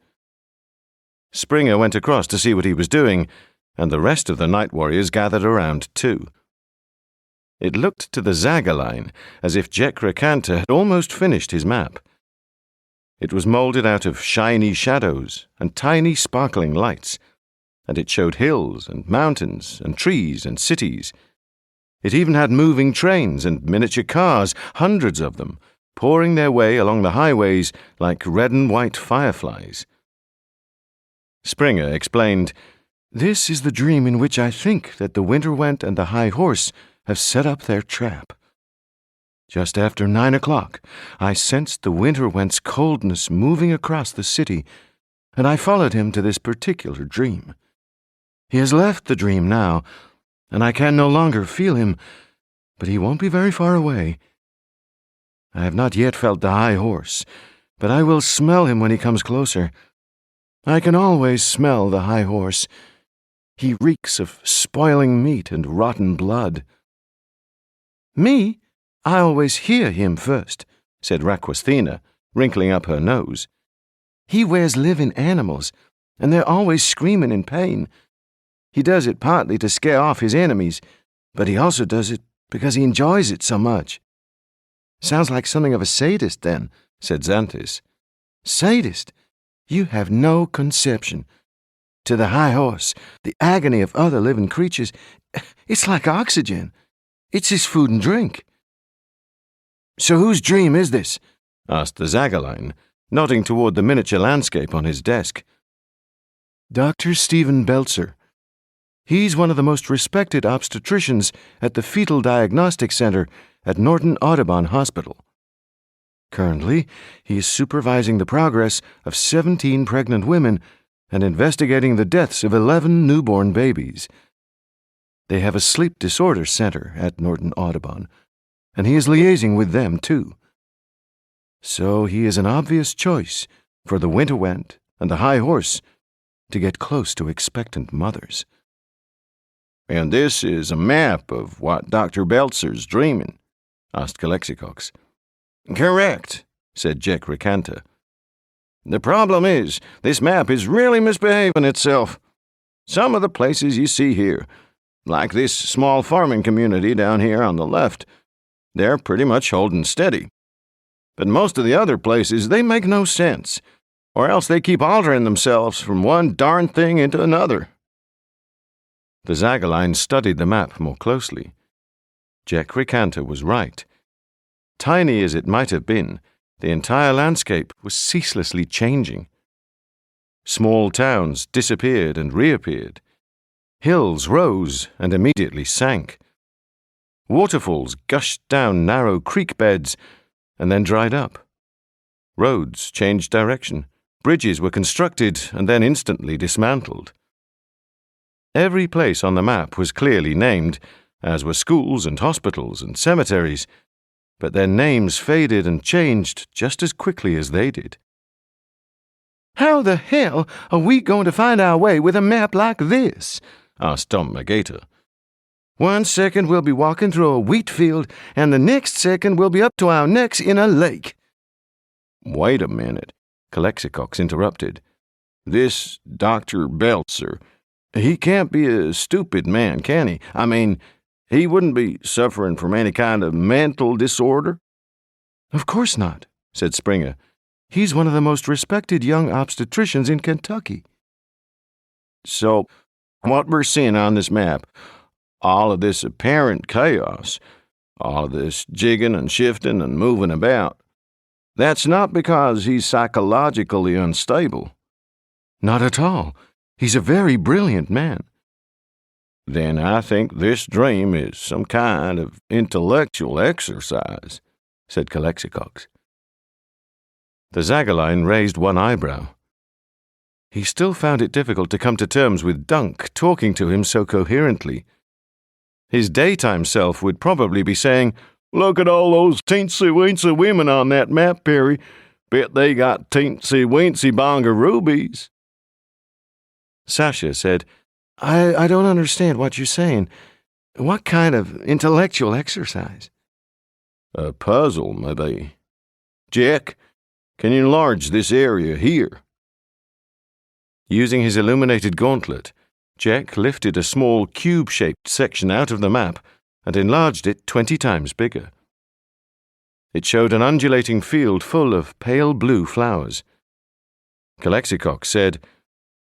Springer went across to see what he was doing, and the rest of the night warriors gathered around too. It looked to the Zaga line as if Jack Recanter had almost finished his map. It was molded out of shiny shadows and tiny sparkling lights, and it showed hills and mountains and trees and cities. It even had moving trains and miniature cars, hundreds of them, pouring their way along the highways like red and white fireflies. Springer explained, "This is the dream in which I think that the Winterwent and the High Horse have set up their trap. Just after 9 o'clock, I sensed the Winterwent's coldness moving across the city, and I followed him to this particular dream. He has left the dream now, and I can no longer feel him, but he won't be very far away. I have not yet felt the High Horse, but I will smell him when he comes closer. I can always smell the High Horse. He reeks of spoiling meat and rotten blood." "Me? I always hear him first," said Raquasthena, wrinkling up her nose. He wears living animals, and they're always screaming in pain. He does it partly to scare off his enemies, but he also does it because he enjoys it so much." "Sounds like something of a sadist, then," said Xanthis. "Sadist? You have no conception. To the high horse, the agony of other living creatures, it's like oxygen. It's his food and drink." "So whose dream is this?" asked the Zagaline, nodding toward the miniature landscape on his desk. "Dr. Stephen Belzer. He's one of the most respected obstetricians at the Fetal Diagnostic Center at Norton Audubon Hospital. Currently, he is supervising the progress of 17 pregnant women and investigating the deaths of 11 newborn babies. They have a sleep disorder center at Norton Audubon, and he is liaising with them, too. So he is an obvious choice for the Winterwent and the High Horse to get close to expectant mothers." "And this is a map of what Dr. Belzer's dreaming?" asked Calexicox. "Correct," said Jack Recanta. "The problem is, this map is really misbehaving itself. Some of the places you see here, like this small farming community down here on the left, they're pretty much holding steady. But most of the other places, they make no sense, or else they keep altering themselves from one darn thing into another." The Zagaline studied the map more closely. Jack Recanta was right. Tiny as it might have been, the entire landscape was ceaselessly changing. Small towns disappeared and reappeared. Hills rose and immediately sank. Waterfalls gushed down narrow creek beds and then dried up. Roads changed direction. Bridges were constructed and then instantly dismantled. Every place on the map was clearly named, as were schools and hospitals and cemeteries, but their names faded and changed just as quickly as they did. "How the hell are we going to find our way with a map like this?" asked Dom Magator. "One second we'll be walking through a wheat field, and the next second we'll be up to our necks in a lake." "Wait a minute," Calexicox interrupted. "This Dr. Belzer, he can't be a stupid man, can he? I mean, he wouldn't be suffering from any kind of mental disorder?" "Of course not," said Springer. "He's one of the most respected young obstetricians in Kentucky." "So, what we're seeing on this map, all of this apparent chaos, all of this jigging and shifting and moving about, that's not because he's psychologically unstable?" "Not at all. He's a very brilliant man." "Then I think this dream is some kind of intellectual exercise," said Calexicox. The Zagaline raised one eyebrow. He still found it difficult to come to terms with Dunk talking to him so coherently. His daytime self would probably be saying, "Look at all those teensy-weensy women on that map, Perry. Bet they got teensy-weensy bonga rubies." Sasha said, I don't understand what you're saying. What kind of intellectual exercise?" "A puzzle, maybe. Jack, can you enlarge this area here?" Using his illuminated gauntlet, Jack lifted a small cube-shaped section out of the map and enlarged it 20 times bigger. It showed an undulating field full of pale blue flowers. Calexicox said,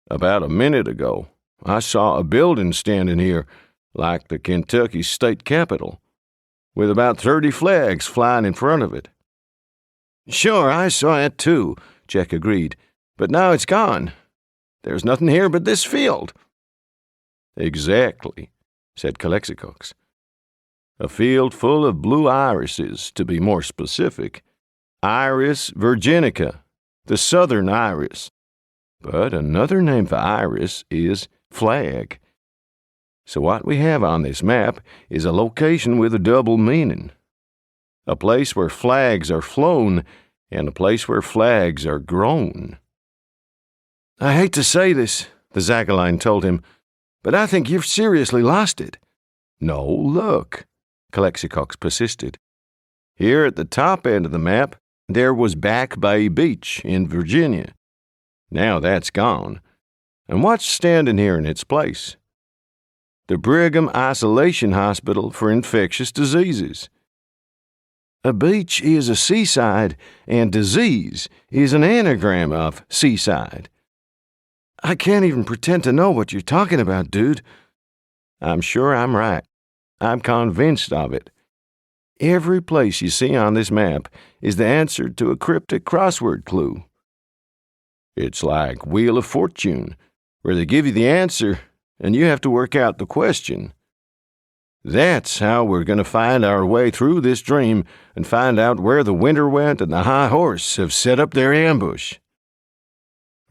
"About a minute ago, I saw a building standing here, like the Kentucky State Capitol, with about 30 flags flying in front of it." "Sure, I saw it too," Jack agreed. "But now it's gone. There's nothing here but this field." "Exactly," said Calexicox. "A field full of blue irises, to be more specific. Iris virginica, the southern iris. But another name for iris is flag. So what we have on this map is a location with a double meaning. A place where flags are flown and a place where flags are grown." "I hate to say this," the Zagaline told him, "but I think you've seriously lost it." "No, look," Calexicox persisted. "Here at the top end of the map, there was Back Bay Beach in Virginia. Now that's gone. And what's standing here in its place? The Brigham Isolation Hospital for Infectious Diseases. A beach is a seaside, and disease is an anagram of seaside. I can't even pretend to know what you're talking about, dude. I'm sure I'm right. I'm convinced of it. Every place you see on this map is the answer to a cryptic crossword clue. It's like Wheel of Fortune, where they give you the answer and you have to work out the question. That's how we're going to find our way through this dream and find out where the Winterwent and the High Horse have set up their ambush.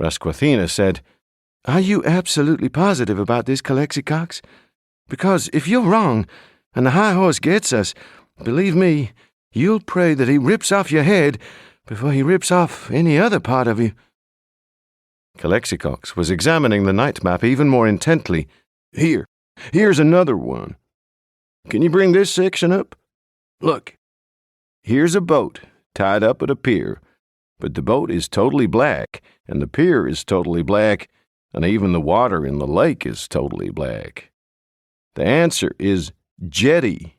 Rasquathina said, "Are you absolutely positive about this, Calexicox? Because if you're wrong, and the High Horse gets us, believe me, you'll pray that he rips off your head before he rips off any other part of you." Calexicox was examining the night map even more intently. Here's another one. Can you bring this section up? Look, here's a boat tied up at a pier, but the boat is totally black, and the pier is totally black, and even the water in the lake is totally black. The answer is jetty,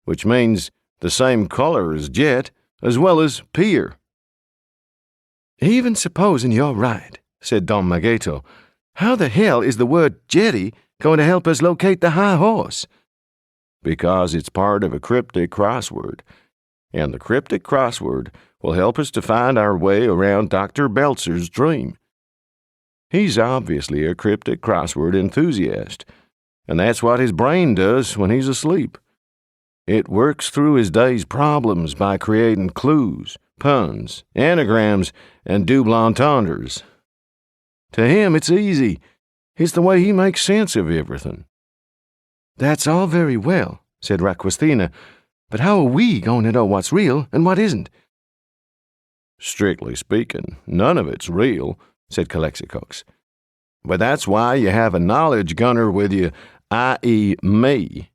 which means the same color as jet as well as pier. "Even supposing you're right," said Don Mageto, "how the hell is the word jetty going to help us locate the High Horse?" Because it's part of a cryptic crossword, and the cryptic crossword will help us to find our way around Dr. Belzer's dream. He's obviously a cryptic crossword enthusiast, and that's what his brain does when he's asleep. It works through his day's problems by creating clues, puns, anagrams, and double entendres. To him, it's easy. It's the way he makes sense of everything. "That's all very well," said Rasquathina, "but how are we going to know what's real and what isn't?" "Strictly speaking, none of it's real," said Calexicox. "But that's why you have a knowledge gunner with you, i.e. me.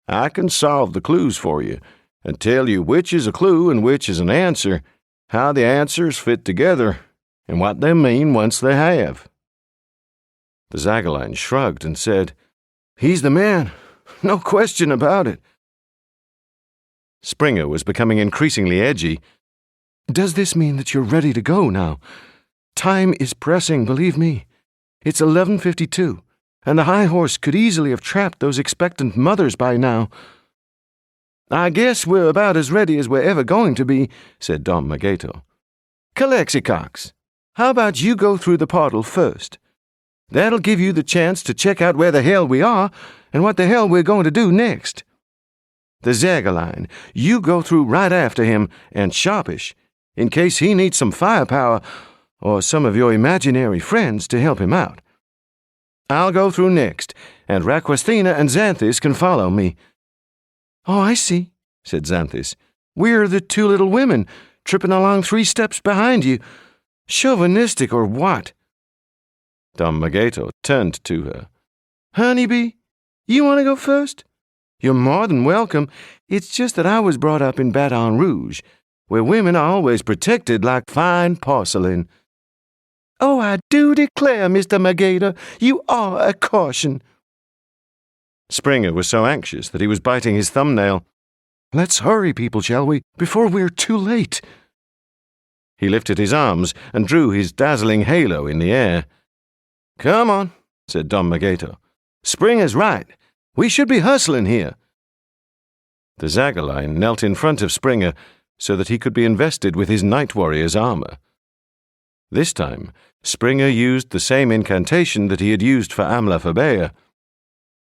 I can solve the clues for you and tell you which is a clue and which is an answer, how the answers fit together, and what they mean once they have." The Zaghaline shrugged and said, "He's the man. No question about it." Springer was becoming increasingly edgy. "Does this mean that you're ready to go now? Time is pressing, believe me. It's 11:52, and the High Horse could easily have trapped those expectant mothers by now." "I guess we're about as ready as we're ever going to be," said Dom Mageto. "Calexicox, how about you go through the portal first? That'll give you the chance to check out where the hell we are and what the hell we're going to do next. The Zaghaline, you go through right after him, and sharpish, in case he needs some firepower or some of your imaginary friends to help him out. I'll go through next, and Rasquathina and Xanthis can follow me." "Oh, I see," said Xanthis. "We're the two little women, tripping along 3 steps behind you. Chauvinistic or what?" Dom Mageto turned to her. "Honeybee, you want to go first? You're more than welcome. It's just that I was brought up in Baton Rouge, where women are always protected like fine porcelain." "Oh, I do declare, Mr. Mageto, you are a caution." Springer was so anxious that he was biting his thumbnail. "Let's hurry, people, shall we, before we're too late?" He lifted his arms and drew his dazzling halo in the air. "Come on," said Dom Mageto. "Springer's right. We should be hustling here." The Zaghaline knelt in front of Springer so that he could be invested with his night warrior's armor. This time, Springer used the same incantation that he had used for Amlaphabea.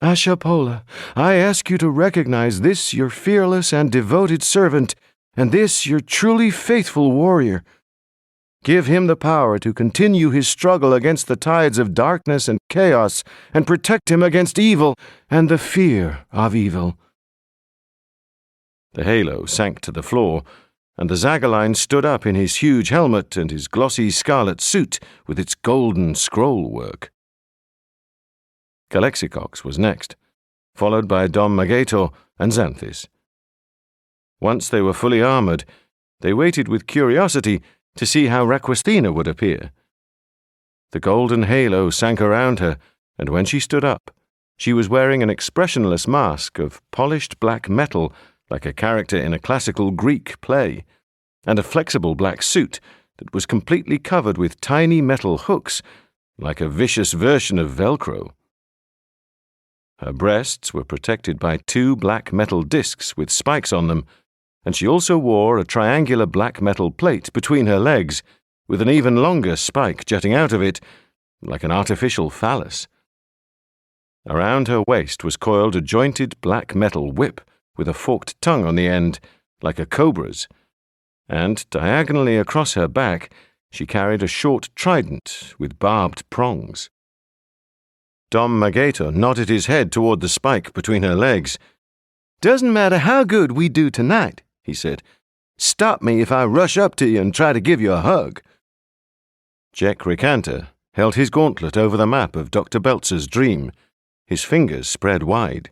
"Ashapola, I ask you to recognize this your fearless and devoted servant, and this your truly faithful warrior. Give him the power to continue his struggle against the tides of darkness and chaos, and protect him against evil and the fear of evil." The halo sank to the floor, and the Zaghaline stood up in his huge helmet and his glossy scarlet suit with its golden scroll work. Calexicox was next, followed by Dom Mageto and Xanthis. Once they were fully armored, they waited with curiosity to see how Rasquathina would appear. The golden halo sank around her, and when she stood up, she was wearing an expressionless mask of polished black metal like a character in a classical Greek play, and a flexible black suit that was completely covered with tiny metal hooks like a vicious version of Velcro. Her breasts were protected by 2 black metal discs with spikes on them, and she also wore a triangular black metal plate between her legs, with an even longer spike jutting out of it, like an artificial phallus. Around her waist was coiled a jointed black metal whip with a forked tongue on the end, like a cobra's, and diagonally across her back she carried a short trident with barbed prongs. Dom Magator nodded his head toward the spike between her legs. "Doesn't matter how good we do tonight," he said. "Stop me if I rush up to you and try to give you a hug." Jack Ricanter held his gauntlet over the map of Dr. Beltzer's dream, his fingers spread wide.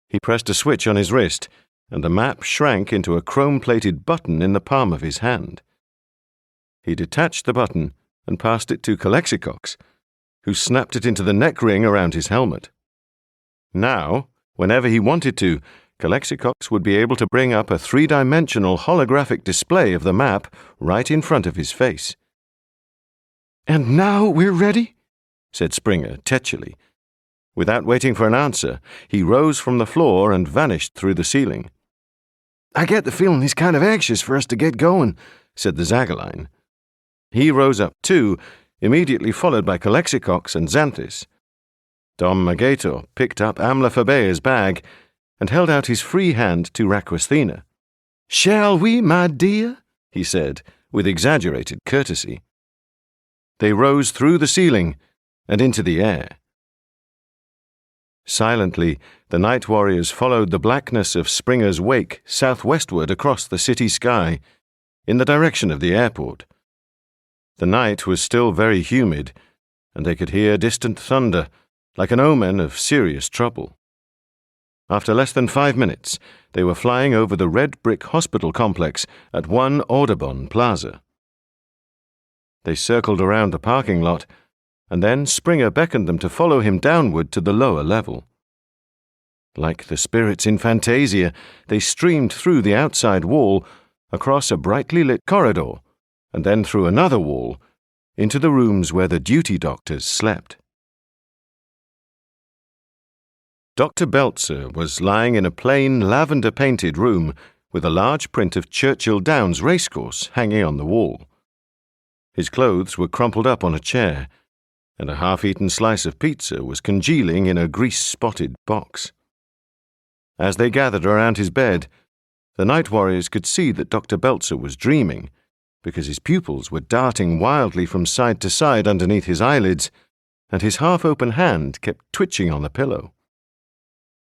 He pressed a switch on his wrist, and the map shrank into a chrome-plated button in the palm of his hand. He detached the button and passed it to Calexicox, who snapped it into the neck ring around his helmet. Now, whenever he wanted to, Calexicox would be able to bring up a 3-dimensional holographic display of the map right in front of his face. "And now we're ready?" said Springer tetchily. Without waiting for an answer, he rose from the floor and vanished through the ceiling. "I get the feeling he's kind of anxious for us to get going," said the Zagaline. He rose up too, immediately followed by Calexicox and Xanthis. Dom Magator picked up Amlaphabea's bag and held out his free hand to Raquisthena. "Shall we, my dear?" he said, with exaggerated courtesy. They rose through the ceiling and into the air. Silently, the night warriors followed the blackness of Springer's wake southwestward across the city sky, in the direction of the airport. The night was still very humid, and they could hear distant thunder, like an omen of serious trouble. After less than 5 minutes, they were flying over the red brick hospital complex at 1 Audubon Plaza. They circled around the parking lot, and then Springer beckoned them to follow him downward to the lower level. Like the spirits in Fantasia, they streamed through the outside wall, across a brightly lit corridor, and then through another wall, into the rooms where the duty doctors slept. Dr. Beltzer was lying in a plain lavender-painted room with a large print of Churchill Downs racecourse hanging on the wall. His clothes were crumpled up on a chair, and a half-eaten slice of pizza was congealing in a grease-spotted box. As they gathered around his bed, the night warriors could see that Dr. Beltzer was dreaming, because his pupils were darting wildly from side to side underneath his eyelids, and his half-open hand kept twitching on the pillow.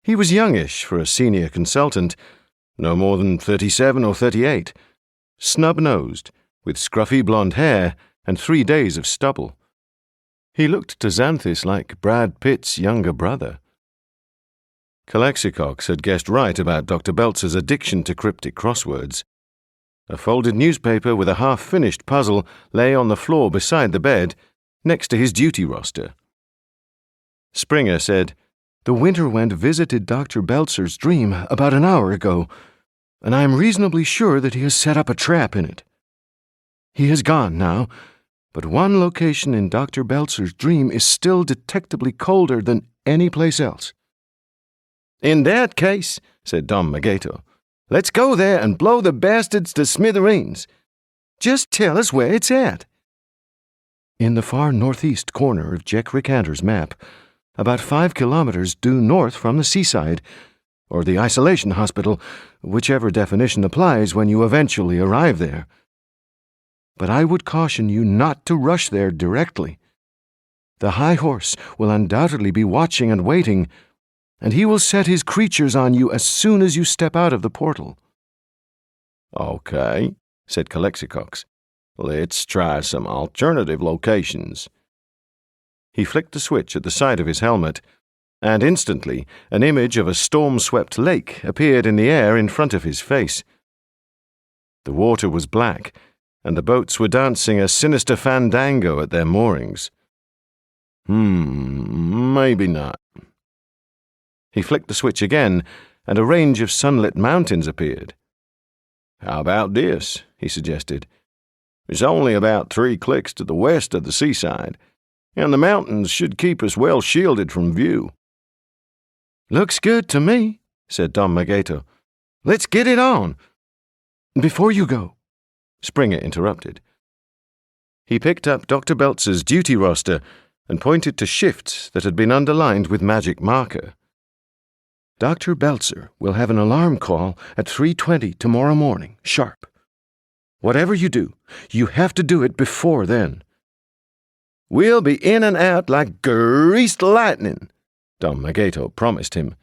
He was youngish for a senior consultant, no more than 37 or 38, snub-nosed, with scruffy blonde hair and 3 days of stubble. He looked to Xanthis like Brad Pitt's younger brother. Calexicox had guessed right about Dr. Beltzer's addiction to cryptic crosswords. A folded newspaper with a half-finished puzzle lay on the floor beside the bed, next to his duty roster. Springer said, "The Winterwind visited Dr. Beltzer's dream about an hour ago, and I am reasonably sure that he has set up a trap in it. He has gone now, but one location in Dr. Beltzer's dream is still detectably colder than any place else." "In that case," said Dom Magator, "let's go there and blow the bastards to smithereens. Just tell us where it's at." "In the far northeast corner of Jack Ricanter's map, about 5 kilometers due north from the seaside, or the isolation hospital, whichever definition applies when you eventually arrive there. But I would caution you not to rush there directly. The High Horse will undoubtedly be watching and waiting, and he will set his creatures on you as soon as you step out of the portal." "Okay," said Calexicox. "Let's try some alternative locations." He flicked the switch at the side of his helmet, and instantly an image of a storm-swept lake appeared in the air in front of his face. The water was black, and the boats were dancing a sinister fandango at their moorings. Maybe not. He flicked the switch again, and a range of sunlit mountains appeared. How about this? He suggested. It's only about 3 clicks to the west of the seaside, and the mountains should keep us well shielded from view. Looks good to me, said Don Magato. Let's get it on. Before you go, Springer interrupted. He picked up Dr. Beltzer's duty roster and pointed to shifts that had been underlined with magic marker. Dr. Beltzer will have an alarm call at 3:20 tomorrow morning, sharp. Whatever you do, you have to do it before then. We'll be in and out like greased lightning, Don Magato promised him.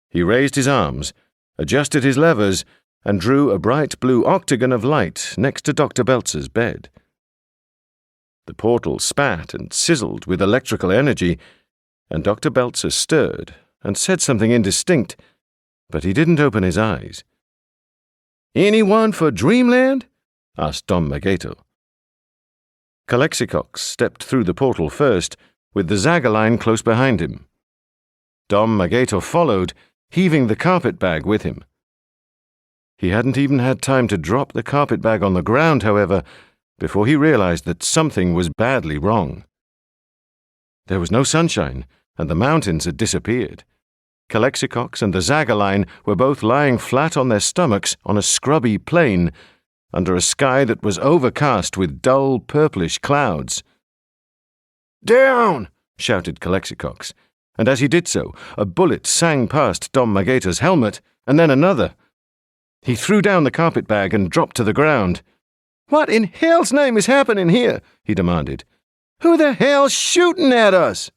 He raised his arms, adjusted his levers, and drew a bright blue octagon of light next to Dr. Beltzer's bed. The portal spat and sizzled with electrical energy, and Dr. Beltzer stirred and said something indistinct, but he didn't open his eyes. Anyone for Dreamland? Asked Don Magato. Calexicox stepped through the portal first, with the Zagaline close behind him. Don Magato followed, heaving the carpet-bag with him. He hadn't even had time to drop the carpet-bag on the ground, however, before he realized that something was badly wrong. There was no sunshine, and the mountains had disappeared. Calexicox and the Zagaline were both lying flat on their stomachs on a scrubby plain, under a sky that was overcast with dull purplish clouds. Down! Shouted Calexicox, and as he did so, a bullet sang past Don Magato's helmet, and then another. He threw down the carpet-bag and dropped to the ground. What in hell's name is happening here? He demanded. Who the hell's shooting at us?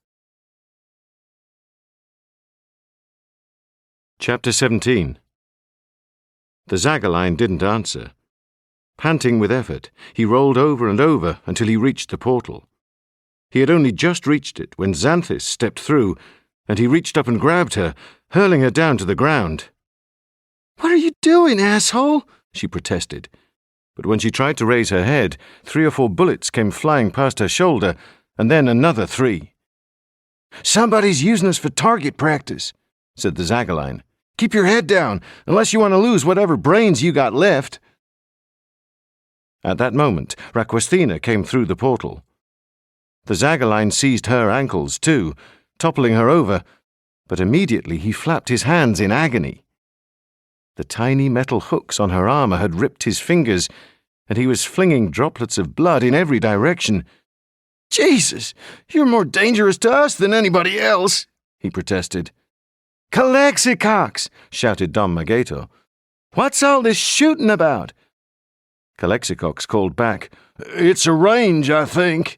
Chapter 17. The Zagaline didn't answer. Panting with effort, he rolled over and over until he reached the portal. He had only just reached it when Xanthis stepped through, and he reached up and grabbed her, hurling her down to the ground. What are you doing, asshole? She protested. But when she tried to raise her head, 3 or 4 bullets came flying past her shoulder, and then another 3. Somebody's using us for target practice, said the Zagaline. Keep your head down, unless you want to lose whatever brains you got left. At that moment, Raquestina came through the portal. The Zagaline seized her ankles, too, toppling her over, but immediately he flapped his hands in agony. The tiny metal hooks on her armor had ripped his fingers, and he was flinging droplets of blood in every direction. Jesus, you're more dangerous to us than anybody else, he protested. Calexicox, shouted Don Magato. What's all this shooting about? Calexicox called back, It's a range, I think.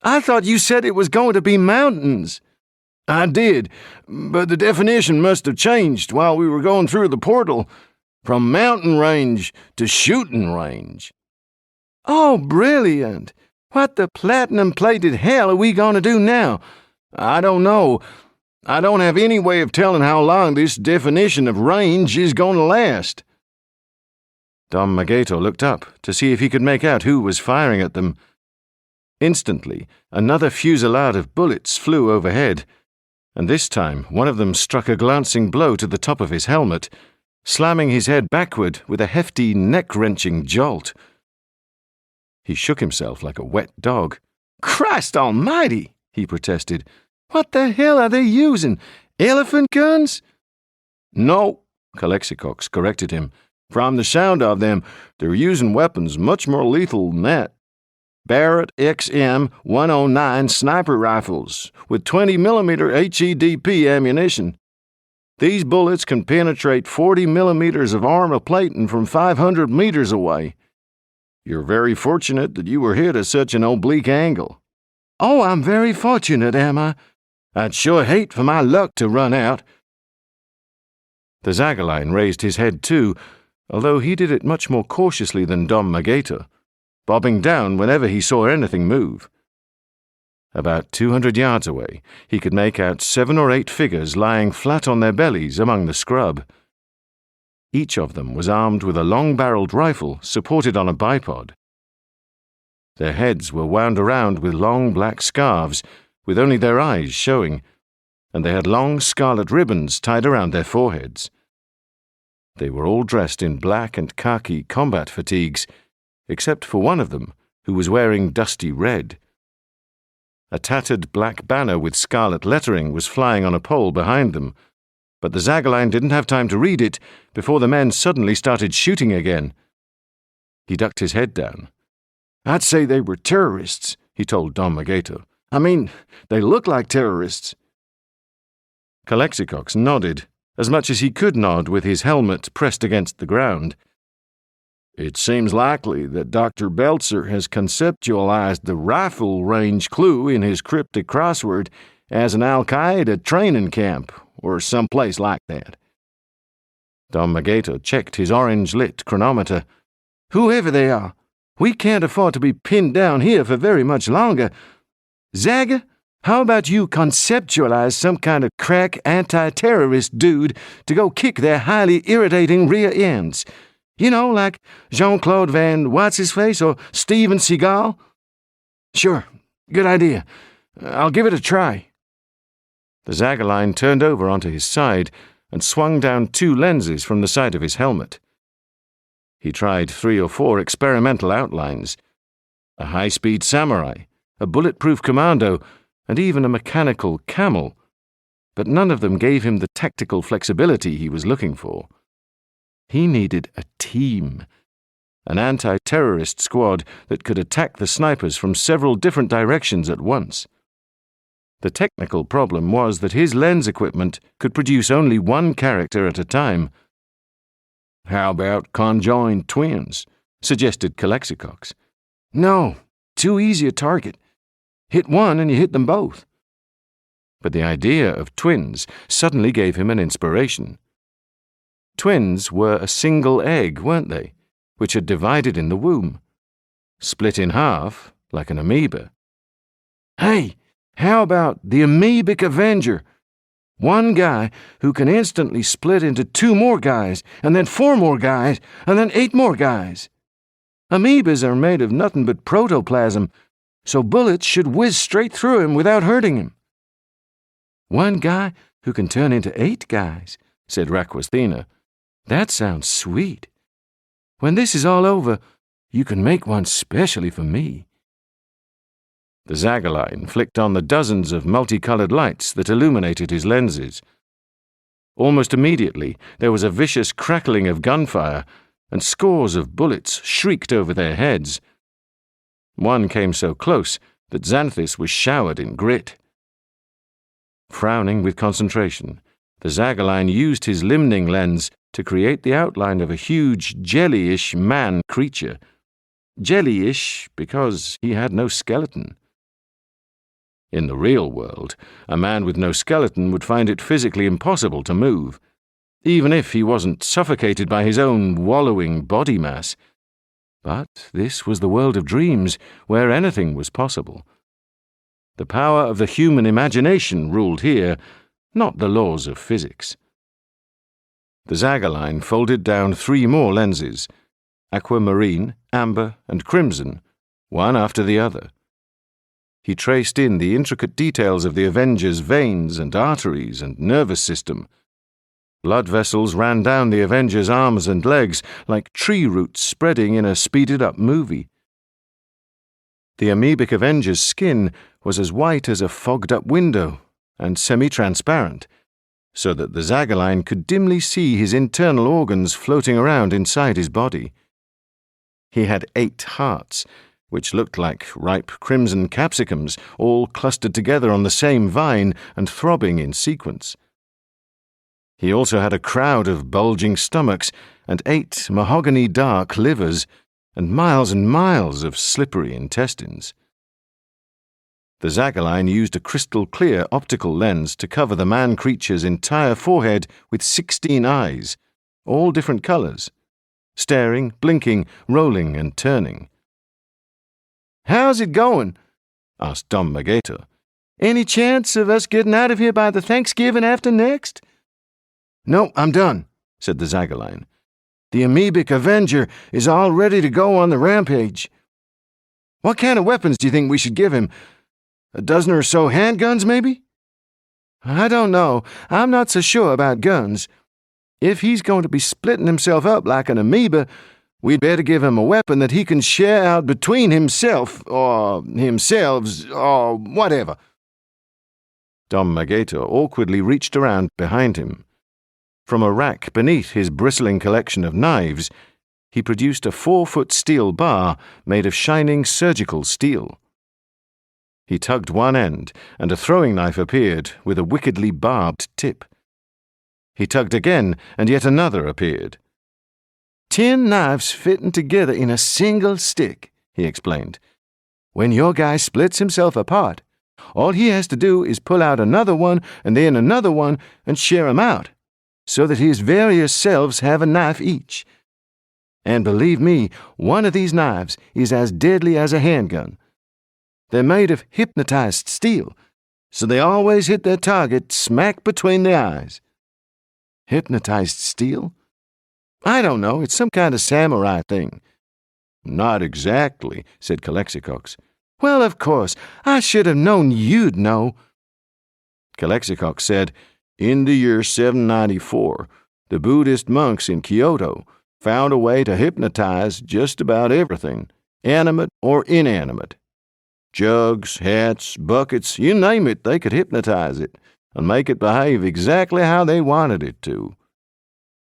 I thought you said it was going to be mountains. I did, but the definition must have changed while we were going through the portal, from mountain range to shooting range. Oh, brilliant. What the platinum-plated hell are we going to do now? I don't know. I don't have any way of telling how long this definition of range is going to last. Don Magato looked up to see if he could make out who was firing at them. Instantly, another fusillade of bullets flew overhead, and this time one of them struck a glancing blow to the top of his helmet, slamming his head backward with a hefty, neck-wrenching jolt. He shook himself like a wet dog. Christ almighty, he protested. What the hell are they using? Elephant guns? No, Calexicox corrected him. From the sound of them, they're using weapons much more lethal than that. Barrett XM 109 sniper rifles with 20mm HEDP ammunition. These bullets can penetrate 40mm of armor plating from 500 meters away. You're very fortunate that you were hit at such an oblique angle. Oh, I'm very fortunate, am I? I'd sure hate for my luck to run out. The Zagaline raised his head too, although he did it much more cautiously than Don Magato, bobbing down whenever he saw anything move. About 200 yards away, he could make out 7 or 8 figures lying flat on their bellies among the scrub. Each of them was armed with a long-barreled rifle supported on a bipod. Their heads were wound around with long black scarves, with only their eyes showing, and they had long scarlet ribbons tied around their foreheads. They were all dressed in black and khaki combat fatigues, except for one of them, who was wearing dusty red. A tattered black banner with scarlet lettering was flying on a pole behind them, but the Zagaline didn't have time to read it before the men suddenly started shooting again. He ducked his head down. I'd say they were terrorists, he told Don Magato. I mean, they look like terrorists. Calexicox nodded, as much as he could nod with his helmet pressed against the ground. It seems likely that Dr. Belzer has conceptualized the rifle range clue in his cryptic crossword as an Al-Qaeda training camp or someplace like that. Don Magato checked his orange-lit chronometer. Whoever they are, we can't afford to be pinned down here for very much longer. Zaga, how about you conceptualize some kind of crack anti-terrorist dude to go kick their highly irritating rear ends? You know, like Jean-Claude Van What's-His-Face or Steven Seagal? Sure, good idea. I'll give it a try. The Zagaline turned over onto his side and swung down 2 lenses from the side of his helmet. He tried 3 or 4 experimental outlines. A high-speed samurai, a bulletproof commando, and even a mechanical camel, but none of them gave him the tactical flexibility he was looking for. He needed a team, an anti-terrorist squad that could attack the snipers from several different directions at once. The technical problem was that his lens equipment could produce only one character at a time. How about conjoined twins? Suggested Calexicox. No, too easy a target. Hit one and you hit them both. But the idea of twins suddenly gave him an inspiration. Twins were a single egg, weren't they, which had divided in the womb, split in half like an amoeba. Hey, how about the Amoebic Avenger? One guy who can instantly split into 2 more guys, and then 4 more guys, and then 8 more guys. Amoebas are made of nothing but protoplasm, so bullets should whiz straight through him without hurting him. One guy who can turn into 8 guys, said Raquisthena. That sounds sweet. When this is all over, you can make one specially for me. The Zagaline flicked on the dozens of multicolored lights that illuminated his lenses. Almost immediately, there was a vicious crackling of gunfire, and scores of bullets shrieked over their heads. One came so close that Xanthus was showered in grit. Frowning with concentration, the Zagaline used his limning lens to create the outline of a huge jellyish man creature. Jellyish because he had no skeleton. In the real world, a man with no skeleton would find it physically impossible to move, even if he wasn't suffocated by his own wallowing body mass. But this was the world of dreams, where anything was possible. The power of the human imagination ruled here, not the laws of physics. The Zagaline folded down 3 more lenses, aquamarine, amber, and crimson, one after the other. He traced in the intricate details of the Avenger's veins and arteries and nervous system. Blood vessels ran down the Avenger's arms and legs like tree roots spreading in a speeded-up movie. The amoebic Avenger's skin was as white as a fogged-up window and semi-transparent, so that the Zagaline could dimly see his internal organs floating around inside his body. He had 8 hearts, which looked like ripe crimson capsicums, all clustered together on the same vine and throbbing in sequence. He also had a crowd of bulging stomachs and 8 mahogany-dark livers and miles of slippery intestines. The Zagaline used a crystal-clear optical lens to cover the man-creature's entire forehead with 16 eyes, all different colors, staring, blinking, rolling, and turning. How's it going? asked Dom Magato. Any chance of us getting out of here by the Thanksgiving after next? No, I'm done, said the Zagaline. The amoebic Avenger is all ready to go on the rampage. What kind of weapons do you think we should give him? A dozen or so handguns, maybe? I don't know. I'm not so sure about guns. If he's going to be splitting himself up like an amoeba, we'd better give him a weapon that he can share out between himself, or himselves, or whatever. Dom Magator awkwardly reached around behind him. From a rack beneath his bristling collection of knives, he produced a 4-foot steel bar made of shining surgical steel. He tugged one end, and a throwing knife appeared with a wickedly barbed tip. He tugged again, and yet another appeared. 10 knives fitting together in a single stick, he explained. When your guy splits himself apart, all he has to do is pull out another one and then another one and share 'em out, so that his various selves have a knife each. And believe me, one of these knives is as deadly as a handgun. They're made of hypnotized steel, so they always hit their target smack between the eyes. Hypnotized steel? I don't know, it's some kind of samurai thing. Not exactly, said Calexicox. Well, of course, I should have known you'd know. Calexicox said, in the year 794, the Buddhist monks in Kyoto found a way to hypnotize just about everything, animate or inanimate. Jugs, hats, buckets, you name it, they could hypnotize it and make it behave exactly how they wanted it to.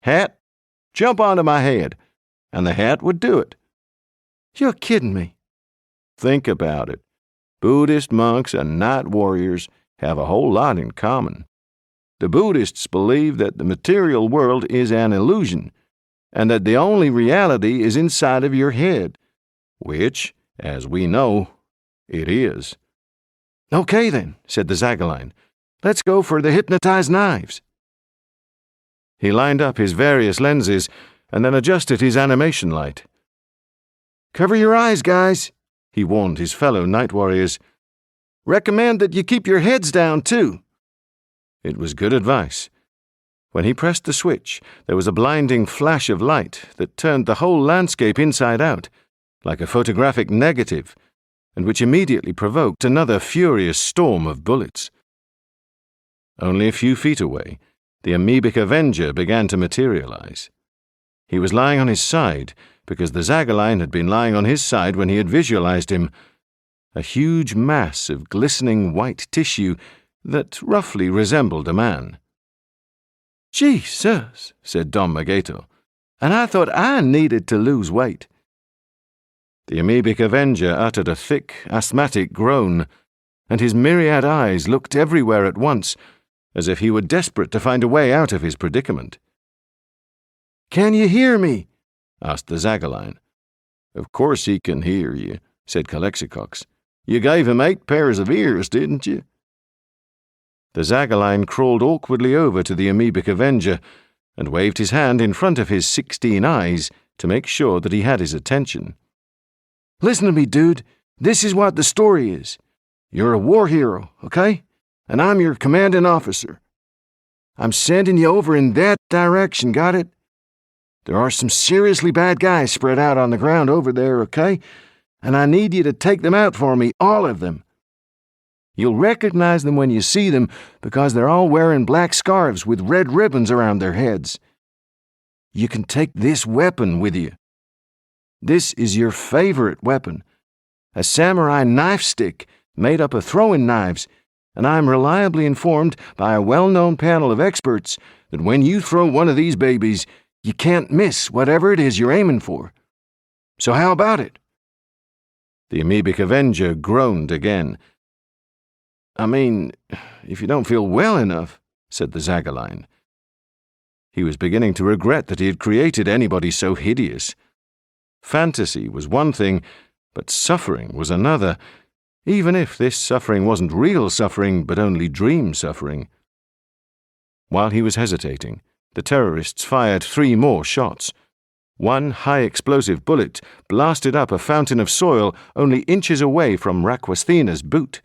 Hat, jump onto my head, and the hat would do it. You're kidding me. Think about it. Buddhist monks and night warriors have a whole lot in common. The Buddhists believe that the material world is an illusion, and that the only reality is inside of your head, which, as we know, it is. Okay then, said the Zagaline. Let's go for the hypnotized knives. He lined up his various lenses and then adjusted his animation light. Cover your eyes, guys, he warned his fellow night warriors. Recommend that you keep your heads down, too. It was good advice. When he pressed the switch, there was a blinding flash of light that turned the whole landscape inside out, like a photographic negative, and which immediately provoked another furious storm of bullets. Only a few feet away, the amoebic avenger began to materialize. He was lying on his side, because the Zagaline had been lying on his side when he had visualized him, a huge mass of glistening white tissue that roughly resembled a man. Jesus, said Dom Magator, and I thought I needed to lose weight. The amoebic avenger uttered a thick, asthmatic groan, and his myriad eyes looked everywhere at once, as if he were desperate to find a way out of his predicament. Can you hear me? asked the Zagaline. Of course he can hear you, said Calexicox. You gave him 8 pairs of ears, didn't you? The Zagaline crawled awkwardly over to the amoebic avenger and waved his hand in front of his 16 eyes to make sure that he had his attention. Listen to me, dude. This is what the story is. You're a war hero, okay? And I'm your commanding officer. I'm sending you over in that direction, got it? There are some seriously bad guys spread out on the ground over there, okay? And I need you to take them out for me, all of them. You'll recognize them when you see them because they're all wearing black scarves with red ribbons around their heads. You can take this weapon with you. This is your favorite weapon, a samurai knife stick made up of throwing knives, and I'm reliably informed by a well-known panel of experts that when you throw one of these babies, you can't miss whatever it is you're aiming for. So how about it? The amoebic avenger groaned again. I mean, if you don't feel well enough, said the Zagaline. He was beginning to regret that he had created anybody so hideous. Fantasy was one thing, but suffering was another, even if this suffering wasn't real suffering, but only dream suffering. While he was hesitating, the terrorists fired 3 more shots. One high-explosive bullet blasted up a fountain of soil only inches away from Raquasthina's boot.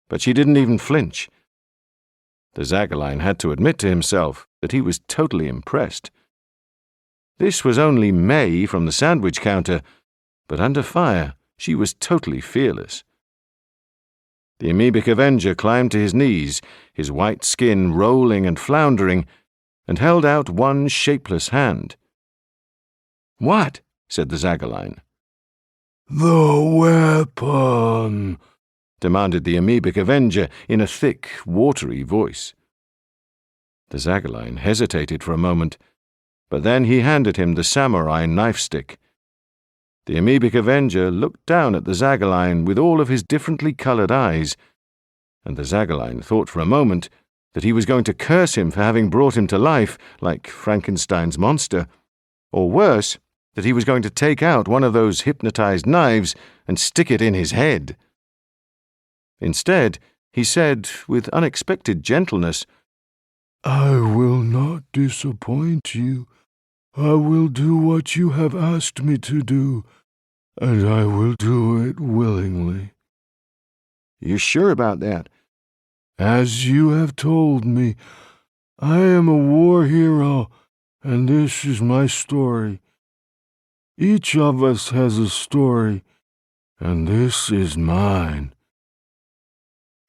But she didn't even flinch. The Zagaline had to admit to himself that he was totally impressed. This was only May from the sandwich counter, but under fire she was totally fearless. The amoebic avenger climbed to his knees, his white skin rolling and floundering, and held out one shapeless hand. "What?" said the Zagaline. "The weapon," demanded the amoebic avenger in a thick, watery voice. The Zagaline hesitated for a moment, but then he handed him the samurai knife-stick. The amoebic avenger looked down at the Zagaline with all of his differently coloured eyes, and the Zagaline thought for a moment that he was going to curse him for having brought him to life like Frankenstein's monster, or worse, that he was going to take out one of those hypnotized knives and stick it in his head. Instead, he said with unexpected gentleness, "I will not disappoint you. I will do what you have asked me to do, and I will do it willingly." "You're sure about that?" "As you have told me, I am a war hero, and this is my story. Each of us has a story, and this is mine."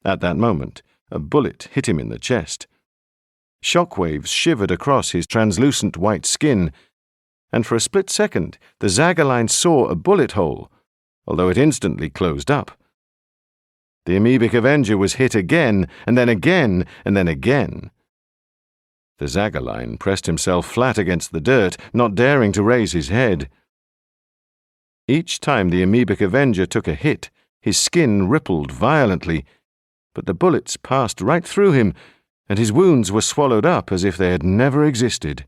At that moment, a bullet hit him in the chest. Shockwaves shivered across his translucent white skin, and for a split second the Zagaline saw a bullet hole, although it instantly closed up. The amoebic avenger was hit again, and then again, and then again. The Zagaline pressed himself flat against the dirt, not daring to raise his head. Each time the amoebic avenger took a hit, his skin rippled violently, but the bullets passed right through him, and his wounds were swallowed up as if they had never existed.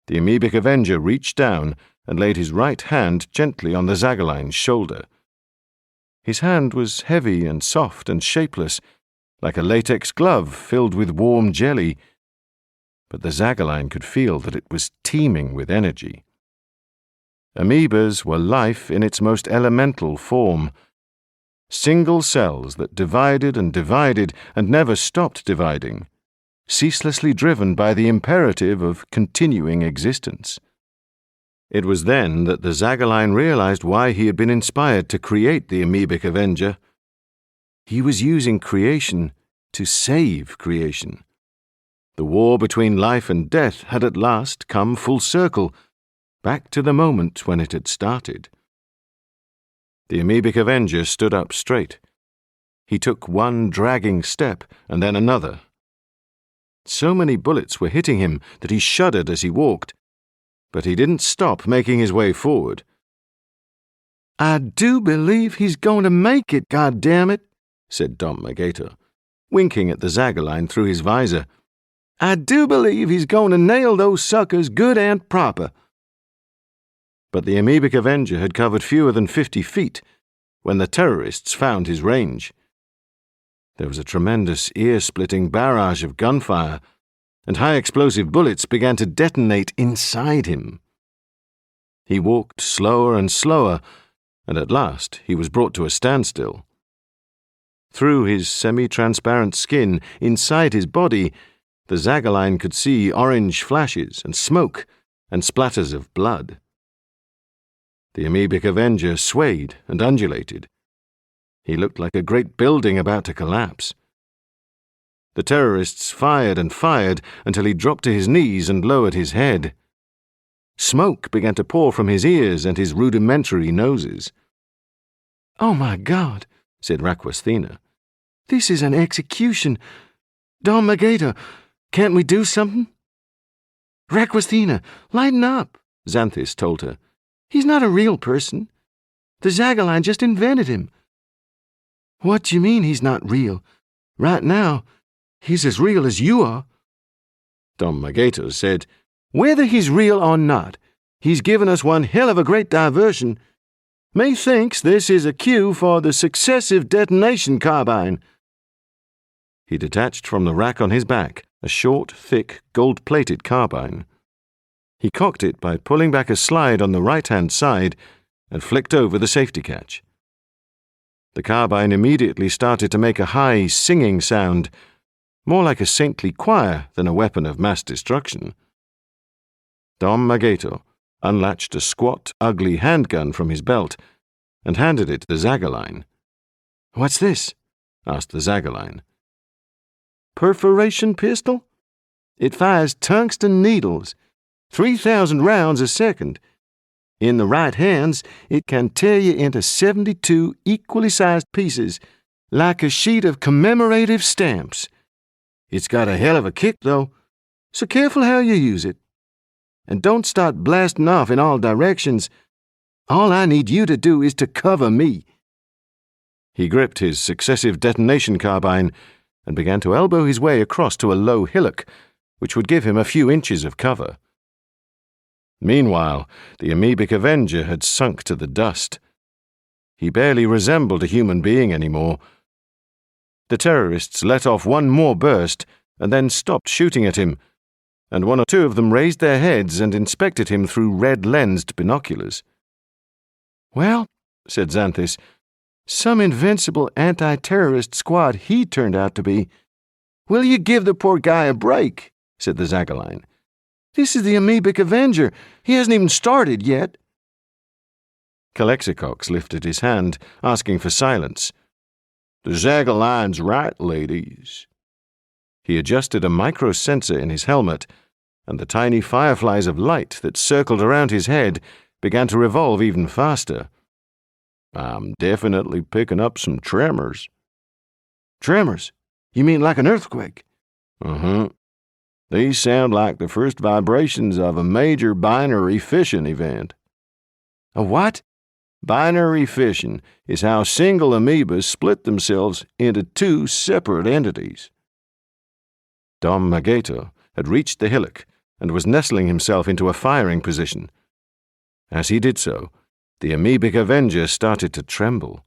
The amoebic avenger reached down and laid his right hand gently on the Zagaline's shoulder. His hand was heavy and soft and shapeless, like a latex glove filled with warm jelly, but the Zagaline could feel that it was teeming with energy. Amoebas were life in its most elemental form. Single cells that divided and divided and never stopped dividing, ceaselessly driven by the imperative of continuing existence. It was then that the Zagaline realized why he had been inspired to create the amoebic avenger. He was using creation to save creation. The war between life and death had at last come full circle, back to the moment when it had started. The amoebic avenger stood up straight. He took one dragging step and then another. So many bullets were hitting him that he shuddered as he walked, but he didn't stop making his way forward. "I do believe he's going to make it, goddammit," said Dom Magator, winking at the Zagaline through his visor. "I do believe he's going to nail those suckers good and proper." But the amoebic avenger had covered fewer than 50 feet when the terrorists found his range. There was a tremendous ear-splitting barrage of gunfire, and high-explosive bullets began to detonate inside him. He walked slower and slower, and at last he was brought to a standstill. Through his semi-transparent skin, inside his body, the Zagaline could see orange flashes and smoke and splatters of blood. The amoebic avenger swayed and undulated. He looked like a great building about to collapse. The terrorists fired and fired until he dropped to his knees and lowered his head. Smoke began to pour from his ears and his rudimentary noses. "Oh my God," said Raquasthena. "This is an execution. Dom Magator, can't we do something?" "Raquasthena, lighten up," Xanthis told her. "He's not a real person. The Zagaline just invented him." "What do you mean he's not real? Right now, he's as real as you are." Dom Magator said, "Whether he's real or not, he's given us one hell of a great diversion. Methinks this is a cue for the successive detonation carbine." He detached from the rack on his back a short, thick, gold-plated carbine. He cocked it by pulling back a slide on the right-hand side and flicked over the safety catch. The carbine immediately started to make a high, singing sound, more like a saintly choir than a weapon of mass destruction. Dom Magator unlatched a squat, ugly handgun from his belt and handed it to the Zagaline. What's this? Asked the Zagaline. Perforation pistol? It fires tungsten needles, 3,000 rounds a second. In the right hands, it can tear you into 72 equally sized pieces, like a sheet of commemorative stamps. It's got a hell of a kick, though, so careful how you use it. And don't start blasting off in all directions. All I need you to do is to cover me. He gripped his successive detonation carbine and began to elbow his way across to a low hillock, which would give him a few inches of cover. Meanwhile, the amoebic Avenger had sunk to the dust. He barely resembled a human being anymore. The terrorists let off one more burst and then stopped shooting at him, and one or two of them raised their heads and inspected him through red-lensed binoculars. Well, said Xanthus, some invincible anti-terrorist squad he turned out to be. Will you give the poor guy a break? Said the Zagaline. This is the amoebic Avenger. He hasn't even started yet. Calexicox lifted his hand, asking for silence. The Zagaline's right, ladies. He adjusted a micro-sensor in his helmet, and the tiny fireflies of light that circled around his head began to revolve even faster. I'm definitely picking up some tremors. Tremors? You mean like an earthquake? Uh-huh. These sound like the first vibrations of a major binary fission event. A what? Binary fission is how single amoebas split themselves into two separate entities. Dom Magato had reached the hillock and was nestling himself into a firing position. As he did so, the amoebic Avenger started to tremble.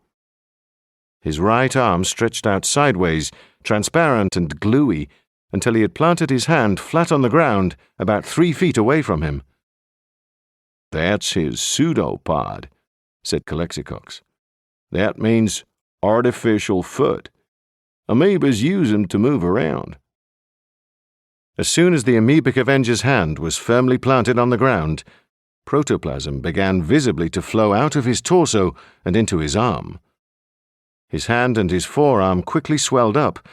His right arm stretched out sideways, transparent and gluey, until he had planted his hand flat on the ground about 3 feet away from him. That's his pseudopod, said Calexicox. That means artificial foot. Amoebas use them to move around. As soon as the amoebic Avenger's hand was firmly planted on the ground, protoplasm began visibly to flow out of his torso and into his arm. His hand and his forearm quickly swelled up,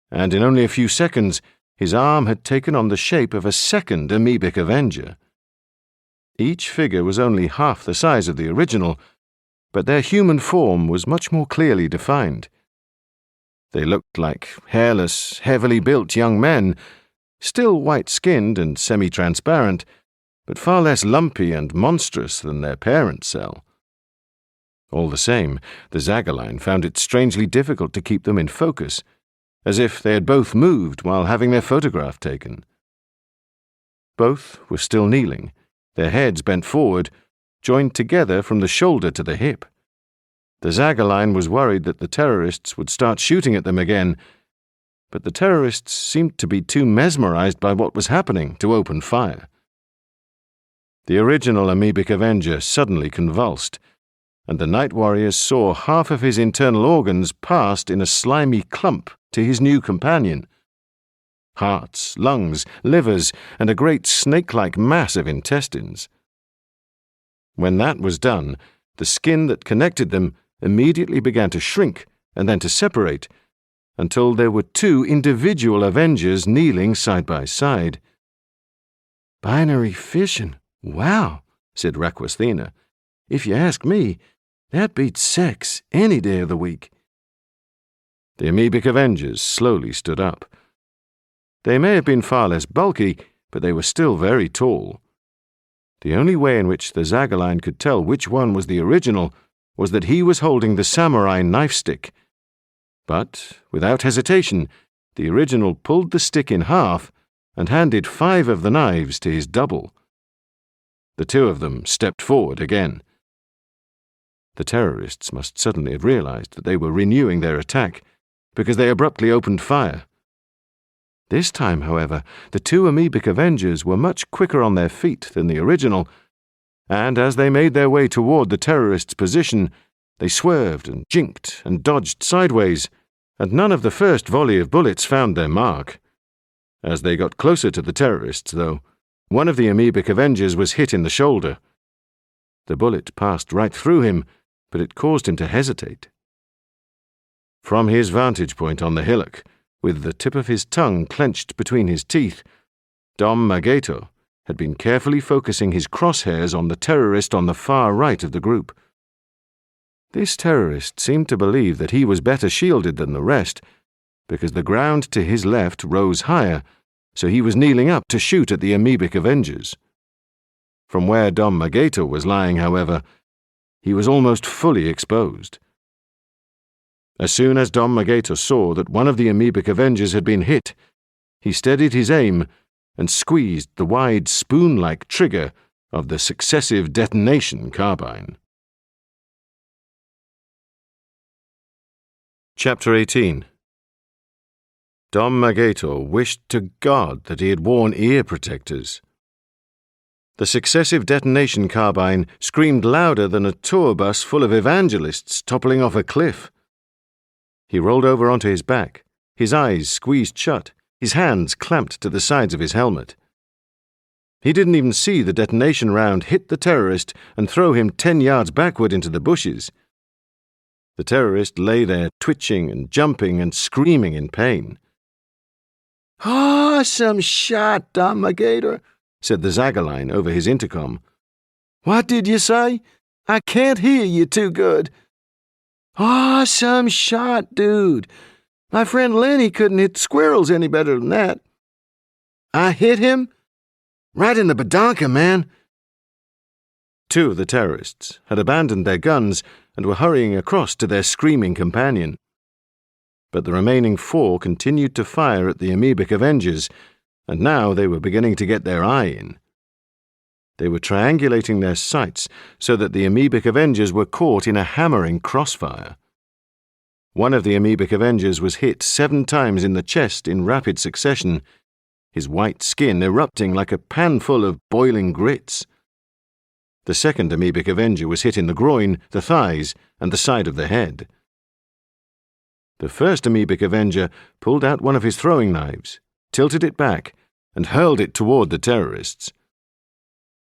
and in only a few seconds, his arm had taken on the shape of a second amoebic Avenger. Each figure was only half the size of the original, but their human form was much more clearly defined. They looked like hairless, heavily built young men, still white-skinned and semi-transparent, but far less lumpy and monstrous than their parent cell. All the same, the Zagaline found it strangely difficult to keep them in focus, as if they had both moved while having their photograph taken. Both were still kneeling, their heads bent forward, joined together from the shoulder to the hip. The Zagaline was worried that the terrorists would start shooting at them again, but the terrorists seemed to be too mesmerized by what was happening to open fire. The original amoebic Avenger suddenly convulsed, and the night warriors saw half of his internal organs passed in a slimy clump to his new companion. Hearts, lungs, livers, and a great snake-like mass of intestines. When that was done, the skin that connected them immediately began to shrink and then to separate, until there were two individual Avengers kneeling side by side. Binary fission. Wow, said Raquasthena. If you ask me, that beats sex any day of the week. The amoebic Avengers slowly stood up. They may have been far less bulky, but they were still very tall. The only way in which the Zagaline could tell which one was the original was that he was holding the samurai knife stick. But, without hesitation, the original pulled the stick in half and handed 5 of the knives to his double. The 2 of them stepped forward again. The terrorists must suddenly have realized that they were renewing their attack, because they abruptly opened fire. This time, however, the 2 amoebic Avengers were much quicker on their feet than the original, and as they made their way toward the terrorists' position, they swerved and jinked and dodged sideways, and none of the first volley of bullets found their mark. As they got closer to the terrorists, though, one of the amoebic Avengers was hit in the shoulder. The bullet passed right through him, but it caused him to hesitate. From his vantage point on the hillock, with the tip of his tongue clenched between his teeth, Dom Magato had been carefully focusing his crosshairs on the terrorist on the far right of the group. This terrorist seemed to believe that he was better shielded than the rest, because the ground to his left rose higher, so he was kneeling up to shoot at the amoebic avengers. From where Dom Magato was lying, however, he was almost fully exposed. As soon as Dom Magato saw that one of the amoebic avengers had been hit, he steadied his aim and squeezed the wide spoon-like trigger of the successive detonation carbine. Chapter 18. Dom Magato wished to God that he had worn ear protectors. The successive detonation carbine screamed louder than a tour bus full of evangelists toppling off a cliff. He rolled over onto his back, his eyes squeezed shut, his hands clamped to the sides of his helmet. He didn't even see the detonation round hit the terrorist and throw him 10 yards backward into the bushes. The terrorist lay there twitching and jumping and screaming in pain. "Awesome shot, Dom Magator," said the Zagaline over his intercom. "What did you say? I can't hear you too good." "Awesome shot, dude. My friend Lenny couldn't hit squirrels any better than that." "I hit him? Right in the badonka, man." 2 of the terrorists had abandoned their guns and were hurrying across to their screaming companion. But the remaining 4 continued to fire at the amoebic avengers, and now they were beginning to get their eye in. They were triangulating their sights so that the amoebic avengers were caught in a hammering crossfire. One of the amoebic avengers was hit 7 times in the chest in rapid succession, his white skin erupting like a pan full of boiling grits. The second amoebic avenger was hit in the groin, the thighs, and the side of the head. The first amoebic avenger pulled out one of his throwing knives, tilted it back, and hurled it toward the terrorists.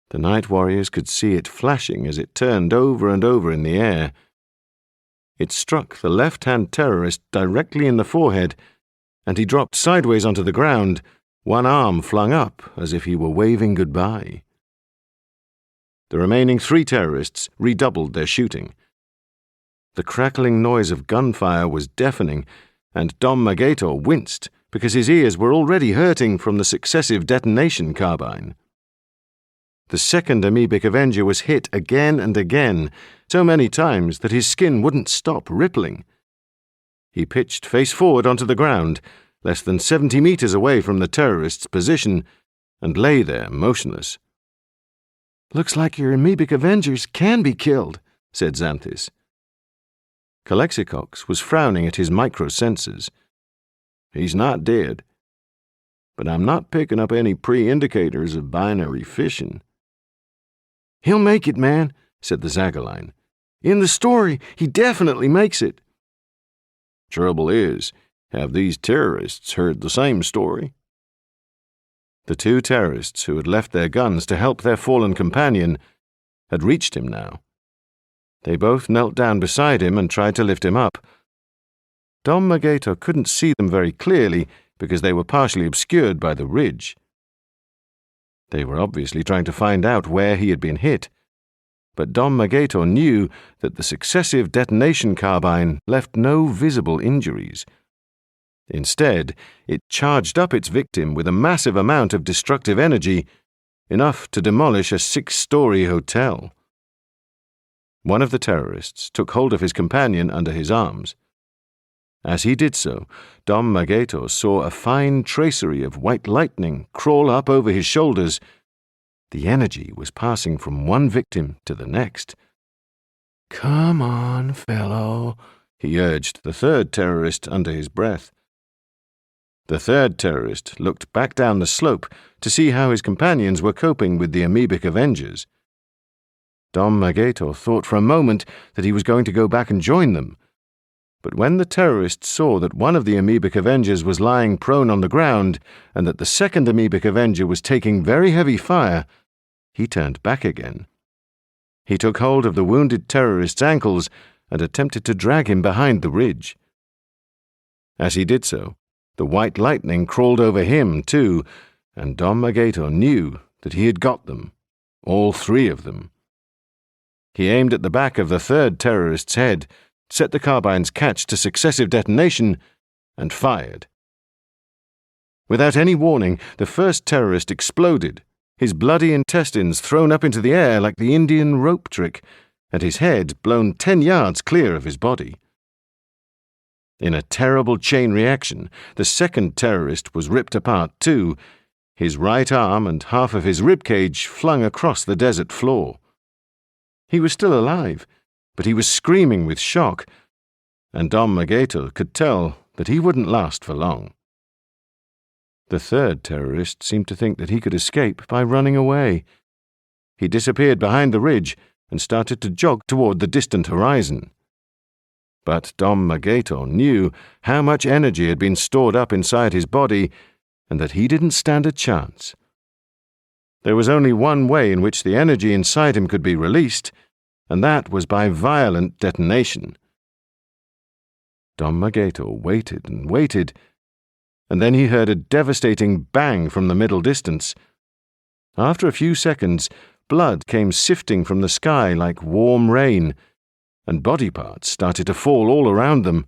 The night warriors could see it flashing as it turned over and over in the air. It struck the left-hand terrorist directly in the forehead, and he dropped sideways onto the ground, one arm flung up as if he were waving goodbye. The remaining 3 terrorists redoubled their shooting. The crackling noise of gunfire was deafening, and Dom Magato winced because his ears were already hurting from the successive detonation carbine. The second amoebic avenger was hit again and again, so many times that his skin wouldn't stop rippling. He pitched face forward onto the ground, less than 70 meters away from the terrorist's position, and lay there motionless. "Looks like your amoebic avengers can be killed," said Xanthis. Calexicox was frowning at his micro-sensors. "He's not dead, but I'm not picking up any pre-indicators of binary fission." "He'll make it, man," said the Zagaline. "In the story, he definitely makes it." "Trouble is, have these terrorists heard the same story?" The 2 terrorists who had left their guns to help their fallen companion had reached him now. They both knelt down beside him and tried to lift him up. Dom Magato couldn't see them very clearly because they were partially obscured by the ridge. They were obviously trying to find out where he had been hit, but Dom Magato knew that the successive detonation carbine left no visible injuries. Instead, it charged up its victim with a massive amount of destructive energy, enough to demolish a 6-story hotel. One of the terrorists took hold of his companion under his arms. As he did so, Dom Magato saw a fine tracery of white lightning crawl up over his shoulders. The energy was passing from one victim to the next. "Come on, fellow," he urged the 3rd terrorist under his breath. The 3rd terrorist looked back down the slope to see how his companions were coping with the amoebic avengers. Dom Magato thought for a moment that he was going to go back and join them. But when the terrorist saw that one of the amoebic avengers was lying prone on the ground and that the second amoebic avenger was taking very heavy fire, he turned back again. He took hold of the wounded terrorist's ankles and attempted to drag him behind the ridge. As he did so, the white lightning crawled over him too, and Dom Magator knew that he had got them, all three of them. He aimed at the back of the third terrorist's head, set the carbine's catch to successive detonation, and fired. Without any warning, the first terrorist exploded, his bloody intestines thrown up into the air like the Indian rope trick, and his head blown 10 yards clear of his body. In a terrible chain reaction, the second terrorist was ripped apart too, his right arm and half of his rib cage flung across the desert floor. He was still alive, but he was screaming with shock, and Dom Magator could tell that he wouldn't last for long. The third terrorist seemed to think that he could escape by running away. He disappeared behind the ridge and started to jog toward the distant horizon. But Dom Magator knew how much energy had been stored up inside his body and that he didn't stand a chance. There was only one way in which the energy inside him could be released, and that was by violent detonation. Dom Magator waited and waited, and then he heard a devastating bang from the middle distance. After a few seconds, blood came sifting from the sky like warm rain, and body parts started to fall all around them.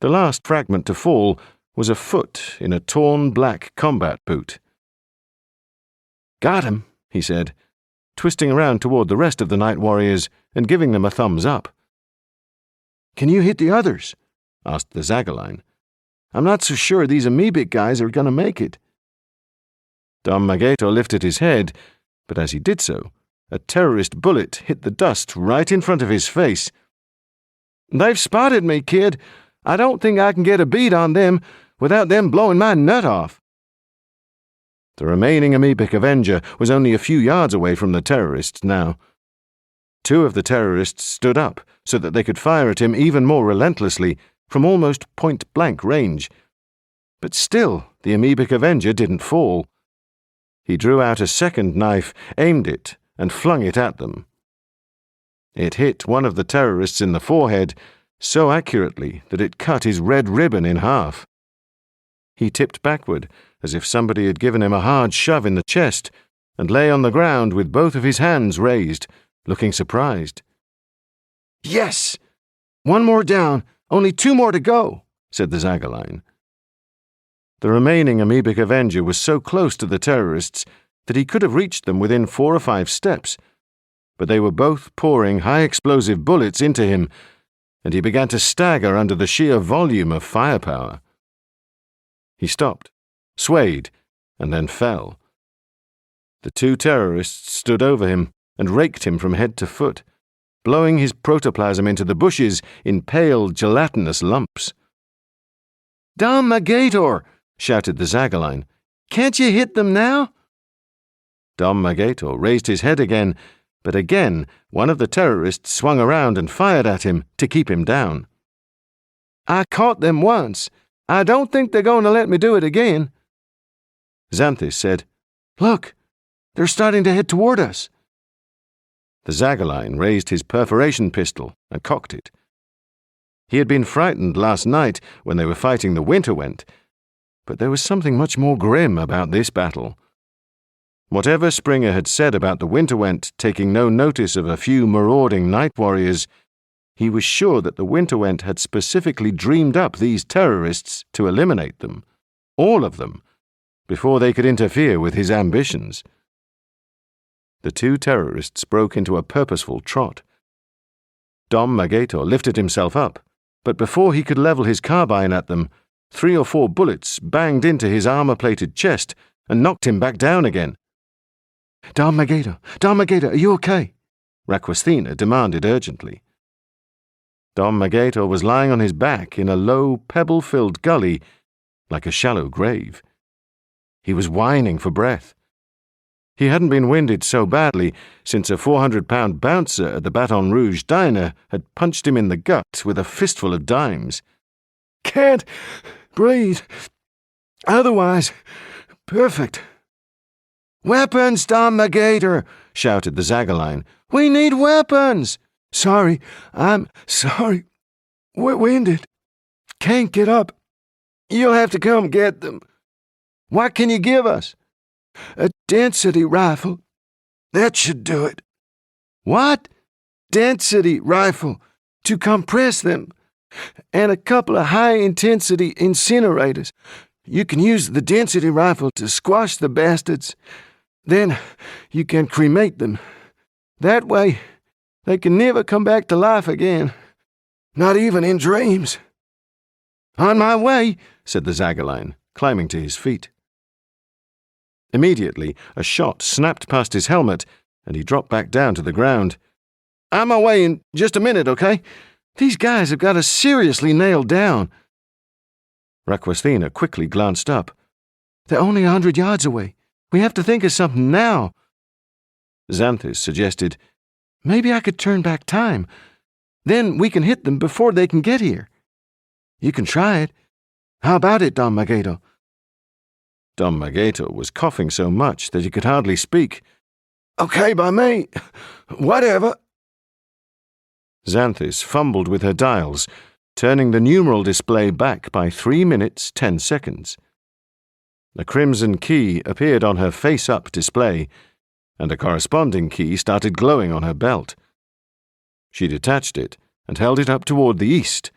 The last fragment to fall was a foot in a torn black combat boot. "Got him," he said, twisting around toward the rest of the night warriors and giving them a thumbs up. "Can you hit the others?" asked the Zagaline. "I'm not so sure these amoebic guys are going to make it." Dom Magator lifted his head, but as he did so, a terrorist bullet hit the dust right in front of his face. "They've spotted me, kid. I don't think I can get a beat on them without them blowing my nut off." The remaining amoebic Avenger was only a few yards away from the terrorists now. Two of the terrorists stood up so that they could fire at him even more relentlessly from almost point-blank range. But still, the amoebic Avenger didn't fall. He drew out a second knife, aimed it, and flung it at them. It hit one of the terrorists in the forehead so accurately that it cut his red ribbon in half. He tipped backward as if somebody had given him a hard shove in the chest and lay on the ground with both of his hands raised, looking surprised. "Yes! One more down, only 2 more to go," said the Zagaline. The remaining amoebic Avenger was so close to the terrorists that he could have reached them within 4 or 5 steps, but they were both pouring high-explosive bullets into him, and he began to stagger under the sheer volume of firepower. He stopped, swayed, and then fell. The 2 terrorists stood over him and raked him from head to foot, blowing his protoplasm into the bushes in pale, gelatinous lumps. "Dom Magator!" shouted the Zagaline. "Can't you hit them now?" Dom Magator raised his head again, but again one of the terrorists swung around and fired at him to keep him down. "I caught them once. I don't think they're going to let me do it again." Xanthus said, "Look, they're starting to head toward us." The Zagaline raised his perforation pistol and cocked it. He had been frightened last night when they were fighting the Winterwent, but there was something much more grim about this battle. Whatever Springer had said about the Winterwent taking no notice of a few marauding night warriors, he was sure that the Winterwent had specifically dreamed up these terrorists to eliminate them, all of them, before they could interfere with his ambitions. The 2 terrorists broke into a purposeful trot. Dom Magator lifted himself up, but before he could level his carbine at them, 3 or 4 bullets banged into his armor-plated chest and knocked him back down again. Dom Magator, are you okay?" Raquisthina demanded urgently. Dom Magator was lying on his back in a low, pebble-filled gully, like a shallow grave. He was whining for breath. He hadn't been winded so badly since a 400-pound bouncer at the Baton Rouge diner had punched him in the gut with a fistful of dimes. "Can't breathe. Otherwise, perfect." "Weapons, Dom Magator!" shouted the Zagaline. "We need weapons!" "Sorry, I'm sorry. We're winded. can't get up. You'll have to come get them. What can you give us? A density rifle. That should do it. What? Density rifle. To compress them. And a couple of high-intensity incinerators. You can use the density rifle to squash the bastards. Then you can cremate them. That way, they can never come back to life again. Not even in dreams. On my way, said the Zagaline, climbing to his feet. Immediately, a shot snapped past his helmet, and he dropped back down to the ground. On my way in just a minute, okay? These guys have got us seriously nailed down. Raquasthena quickly glanced up. They're only 100 yards away. We have to think of something now. Xanthus suggested, maybe I could turn back time. Then we can hit them before they can get here. You can try it. How about it, Don Mageto? Don Mageto was coughing so much that he could hardly speak. Okay by me. Whatever. Xanthus fumbled with her dials, turning the numeral display back by 3 minutes 10 seconds. A crimson key appeared on her face-up display, and a corresponding key started glowing on her belt. She detached it and held it up toward the east,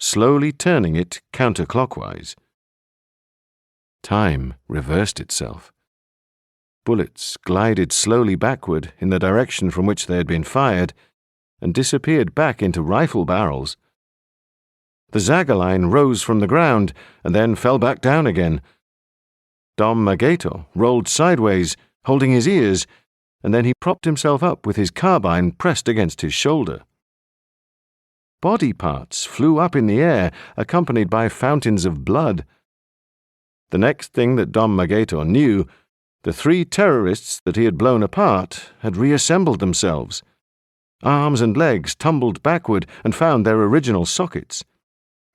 slowly turning it counterclockwise. Time reversed itself. Bullets glided slowly backward in the direction from which they had been fired and disappeared back into rifle barrels. The Zagaline rose from the ground and then fell back down again. Dom Mageto rolled sideways, holding his ears, and then he propped himself up with his carbine pressed against his shoulder. Body parts flew up in the air, accompanied by fountains of blood. The next thing that Dom Mageto knew, the 3 terrorists that he had blown apart had reassembled themselves. Arms and legs tumbled backward and found their original sockets.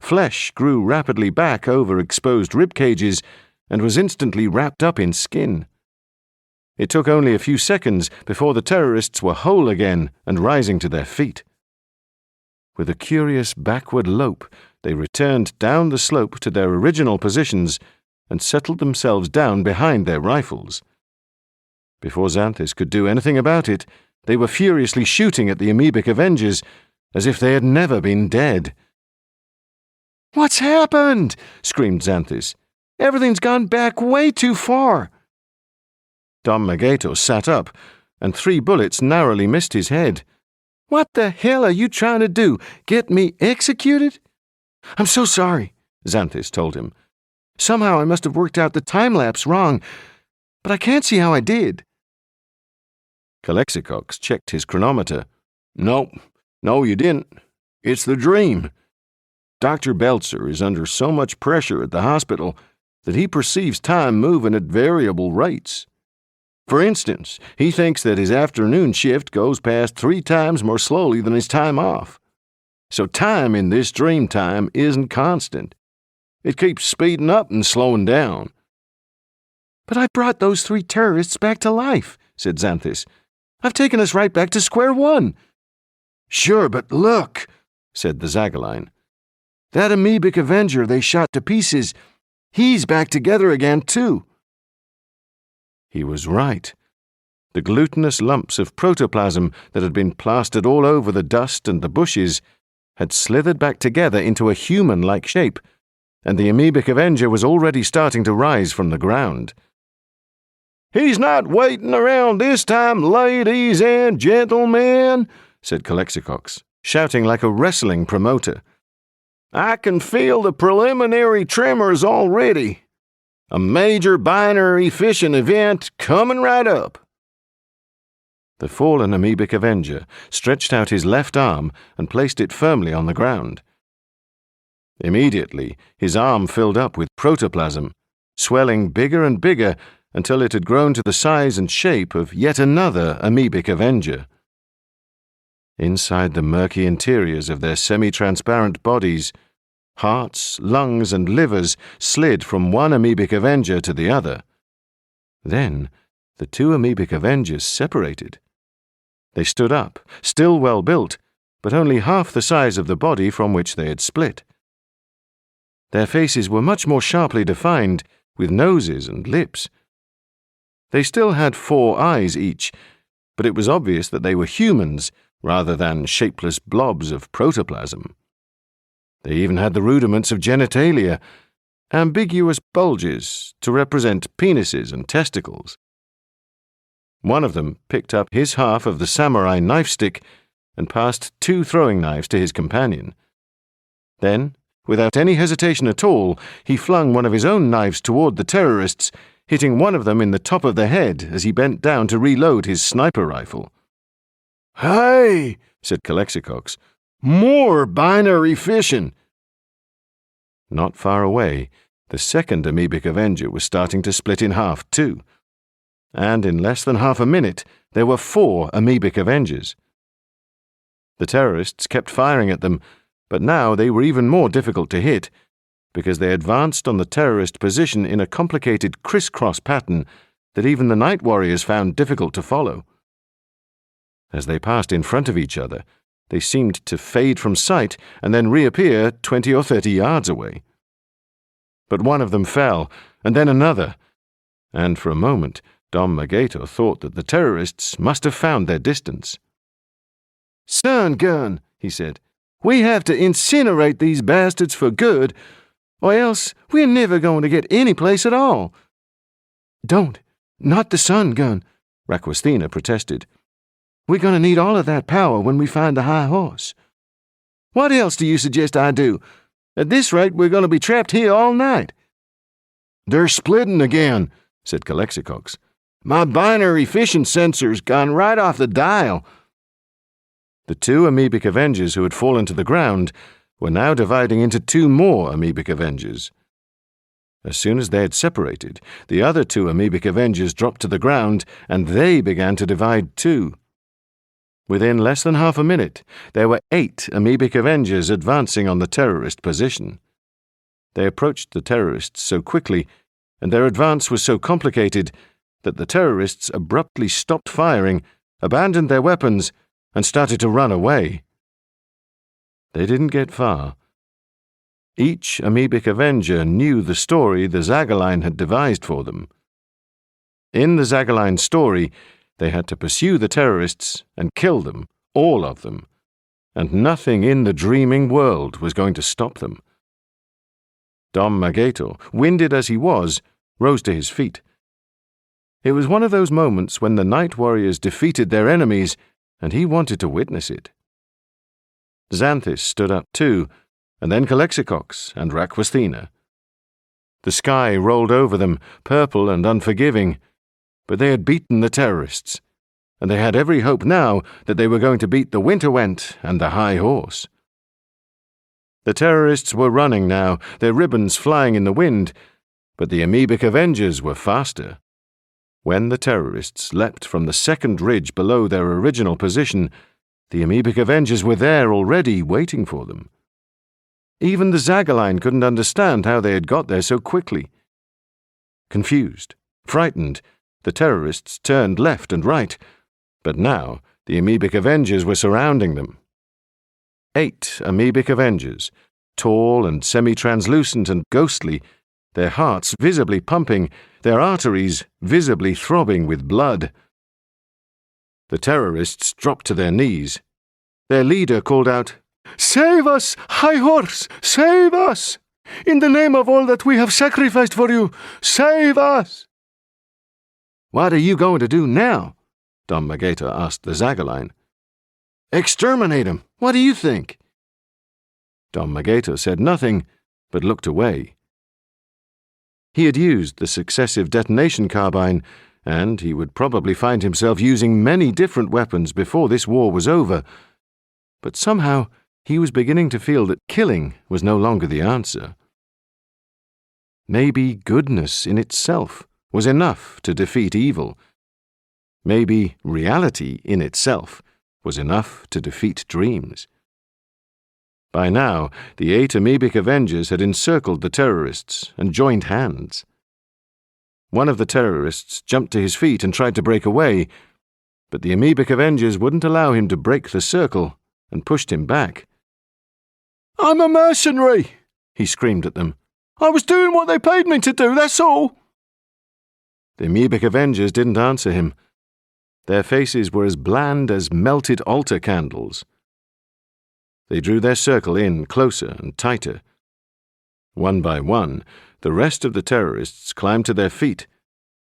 Flesh grew rapidly back over exposed rib cages and was instantly wrapped up in skin. It took only a few seconds before the terrorists were whole again and rising to their feet. With a curious backward lope, they returned down the slope to their original positions and settled themselves down behind their rifles. Before Xanthus could do anything about it, they were furiously shooting at the amoebic Avengers as if they had never been dead. What's happened? Screamed Xanthus. Everything's gone back way too far. Dom Mageto sat up, and 3 bullets narrowly missed his head. What the hell are you trying to do? Get me executed? I'm so sorry, Xanthus told him. Somehow I must have worked out the time-lapse wrong, but I can't see how I did. Calexicox checked his chronometer. No, you didn't. It's the dream. Dr. Belzer is under so much pressure at the hospital that he perceives time moving at variable rates. For instance, he thinks that his afternoon shift goes past 3 times more slowly than his time off. So time in this dream time isn't constant. It keeps speeding up and slowing down. But I brought those 3 terrorists back to life, said Xanthus. I've taken us right back to square one. Sure, but look, said the Zagaline. That amoebic Avenger they shot to pieces, he's back together again, too. He was right. The glutinous lumps of protoplasm that had been plastered all over the dust and the bushes had slithered back together into a human-like shape, and the amoebic Avenger was already starting to rise from the ground. He's not waiting around this time, ladies and gentlemen, said Calexicox, shouting like a wrestling promoter. I can feel the preliminary tremors already. A major binary fission event coming right up. The fallen amoebic Avenger stretched out his left arm and placed it firmly on the ground. Immediately, his arm filled up with protoplasm, swelling bigger and bigger until it had grown to the size and shape of yet another amoebic Avenger. Inside the murky interiors of their semi-transparent bodies, hearts, lungs, and livers slid from one amoebic Avenger to the other. Then, the 2 amoebic Avengers separated. They stood up, still well built, but only half the size of the body from which they had split. Their faces were much more sharply defined, with noses and lips. They still had 4 eyes each, but it was obvious that they were humans rather than shapeless blobs of protoplasm. They even had the rudiments of genitalia, ambiguous bulges to represent penises and testicles. One of them picked up his half of the samurai knife stick and passed 2 throwing knives to his companion. Then, without any hesitation at all, he flung one of his own knives toward the terrorists, hitting one of them in the top of the head as he bent down to reload his sniper rifle. "Hey," said Calexicox. "More binary fission." Not far away, the second amoebic Avenger was starting to split in half too. And in less than half a minute, there were 4 amoebic Avengers. The terrorists kept firing at them, but now they were even more difficult to hit, because they advanced on the terrorist position in a complicated criss-cross pattern that even the night warriors found difficult to follow. As they passed in front of each other, they seemed to fade from sight and then reappear 20 or 30 yards away. But one of them fell, and then another, and for a moment Dom Magator thought that the terrorists must have found their distance. "Sun gun," he said. "We have to incinerate these bastards for good, or else we're never going to get any place at all." "Don't. Not the sun gun," Raquistina protested. "We're going to need all of that power when we find the high horse." "What else do you suggest I do? At this rate, we're going to be trapped here all night." "They're splitting again," said Calexicox. "My binary fission sensor's gone right off the dial." The 2 amoebic Avengers who had fallen to the ground were now dividing into 2 more amoebic Avengers. As soon as they had separated, the other 2 amoebic Avengers dropped to the ground, and they began to divide too. Within less than half a minute, there were 8 amoebic Avengers advancing on the terrorist position. They approached the terrorists so quickly, and their advance was so complicated, that the terrorists abruptly stopped firing, abandoned their weapons, and started to run away. They didn't get far. Each amoebic Avenger knew the story the Zagaline had devised for them. In the Zagaline story, they had to pursue the terrorists and kill them, all of them, and nothing in the dreaming world was going to stop them. Dom Magator, winded as he was, rose to his feet. It was one of those moments when the night warriors defeated their enemies, and he wanted to witness it. Xanthis stood up too, and then Calexicox and Raquistina. The sky rolled over them, purple and unforgiving, but they had beaten the terrorists, and they had every hope now that they were going to beat the Winterwent and the High Horse. The terrorists were running now, their ribbons flying in the wind, but the amoebic Avengers were faster. When the terrorists leapt from the second ridge below their original position, the amoebic Avengers were there already waiting for them. Even the Zagaline couldn't understand how they had got there so quickly. Confused, frightened, the terrorists turned left and right, but now the amoebic Avengers were surrounding them. 8 amoebic Avengers, tall and semi-translucent and ghostly, their hearts visibly pumping, their arteries visibly throbbing with blood. The terrorists dropped to their knees. Their leader called out, "Save us, High Horse! Save us! In the name of all that we have sacrificed for you, save us!" "What are you going to do now?" Dom Magator asked the Zagaline. "Exterminate him. What do you think?" Dom Magator said nothing, but looked away. He had used the successive detonation carbine, and he would probably find himself using many different weapons before this war was over, but somehow he was beginning to feel that killing was no longer the answer. Maybe goodness in itself was enough to defeat evil. Maybe reality in itself was enough to defeat dreams. By now, the 8 amoebic Avengers had encircled the terrorists and joined hands. One of the terrorists jumped to his feet and tried to break away, but the amoebic Avengers wouldn't allow him to break the circle and pushed him back. "I'm a mercenary," he screamed at them. I was doing what they paid me to do, that's all. The amoebic avengers didn't answer him. Their faces were as bland as melted altar candles. They drew their circle in closer and tighter. One by one, the rest of the terrorists climbed to their feet,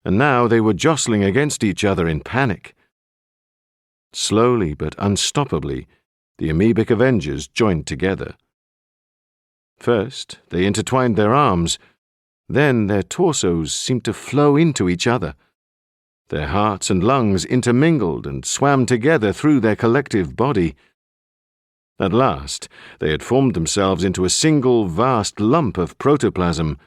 and now they were jostling against each other in panic. Slowly but unstoppably, the amoebic avengers joined together. First, they intertwined their arms. Then their torsos seemed to flow into each other. Their hearts and lungs intermingled and swam together through their collective body. At last, they had formed themselves into a single vast lump of protoplasm,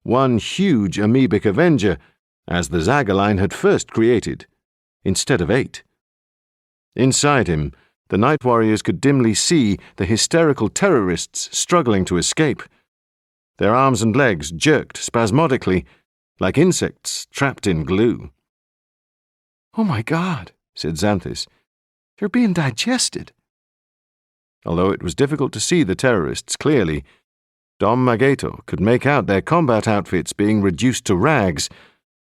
one huge amoebic avenger, as the Zagaline had first created, instead of 8. Inside him, the night warriors could dimly see the hysterical terrorists struggling to escape. Their arms and legs jerked spasmodically, like insects trapped in glue. Oh my God, said Xanthus. They're being digested. Although it was difficult to see the terrorists clearly, Dom Magato could make out their combat outfits being reduced to rags,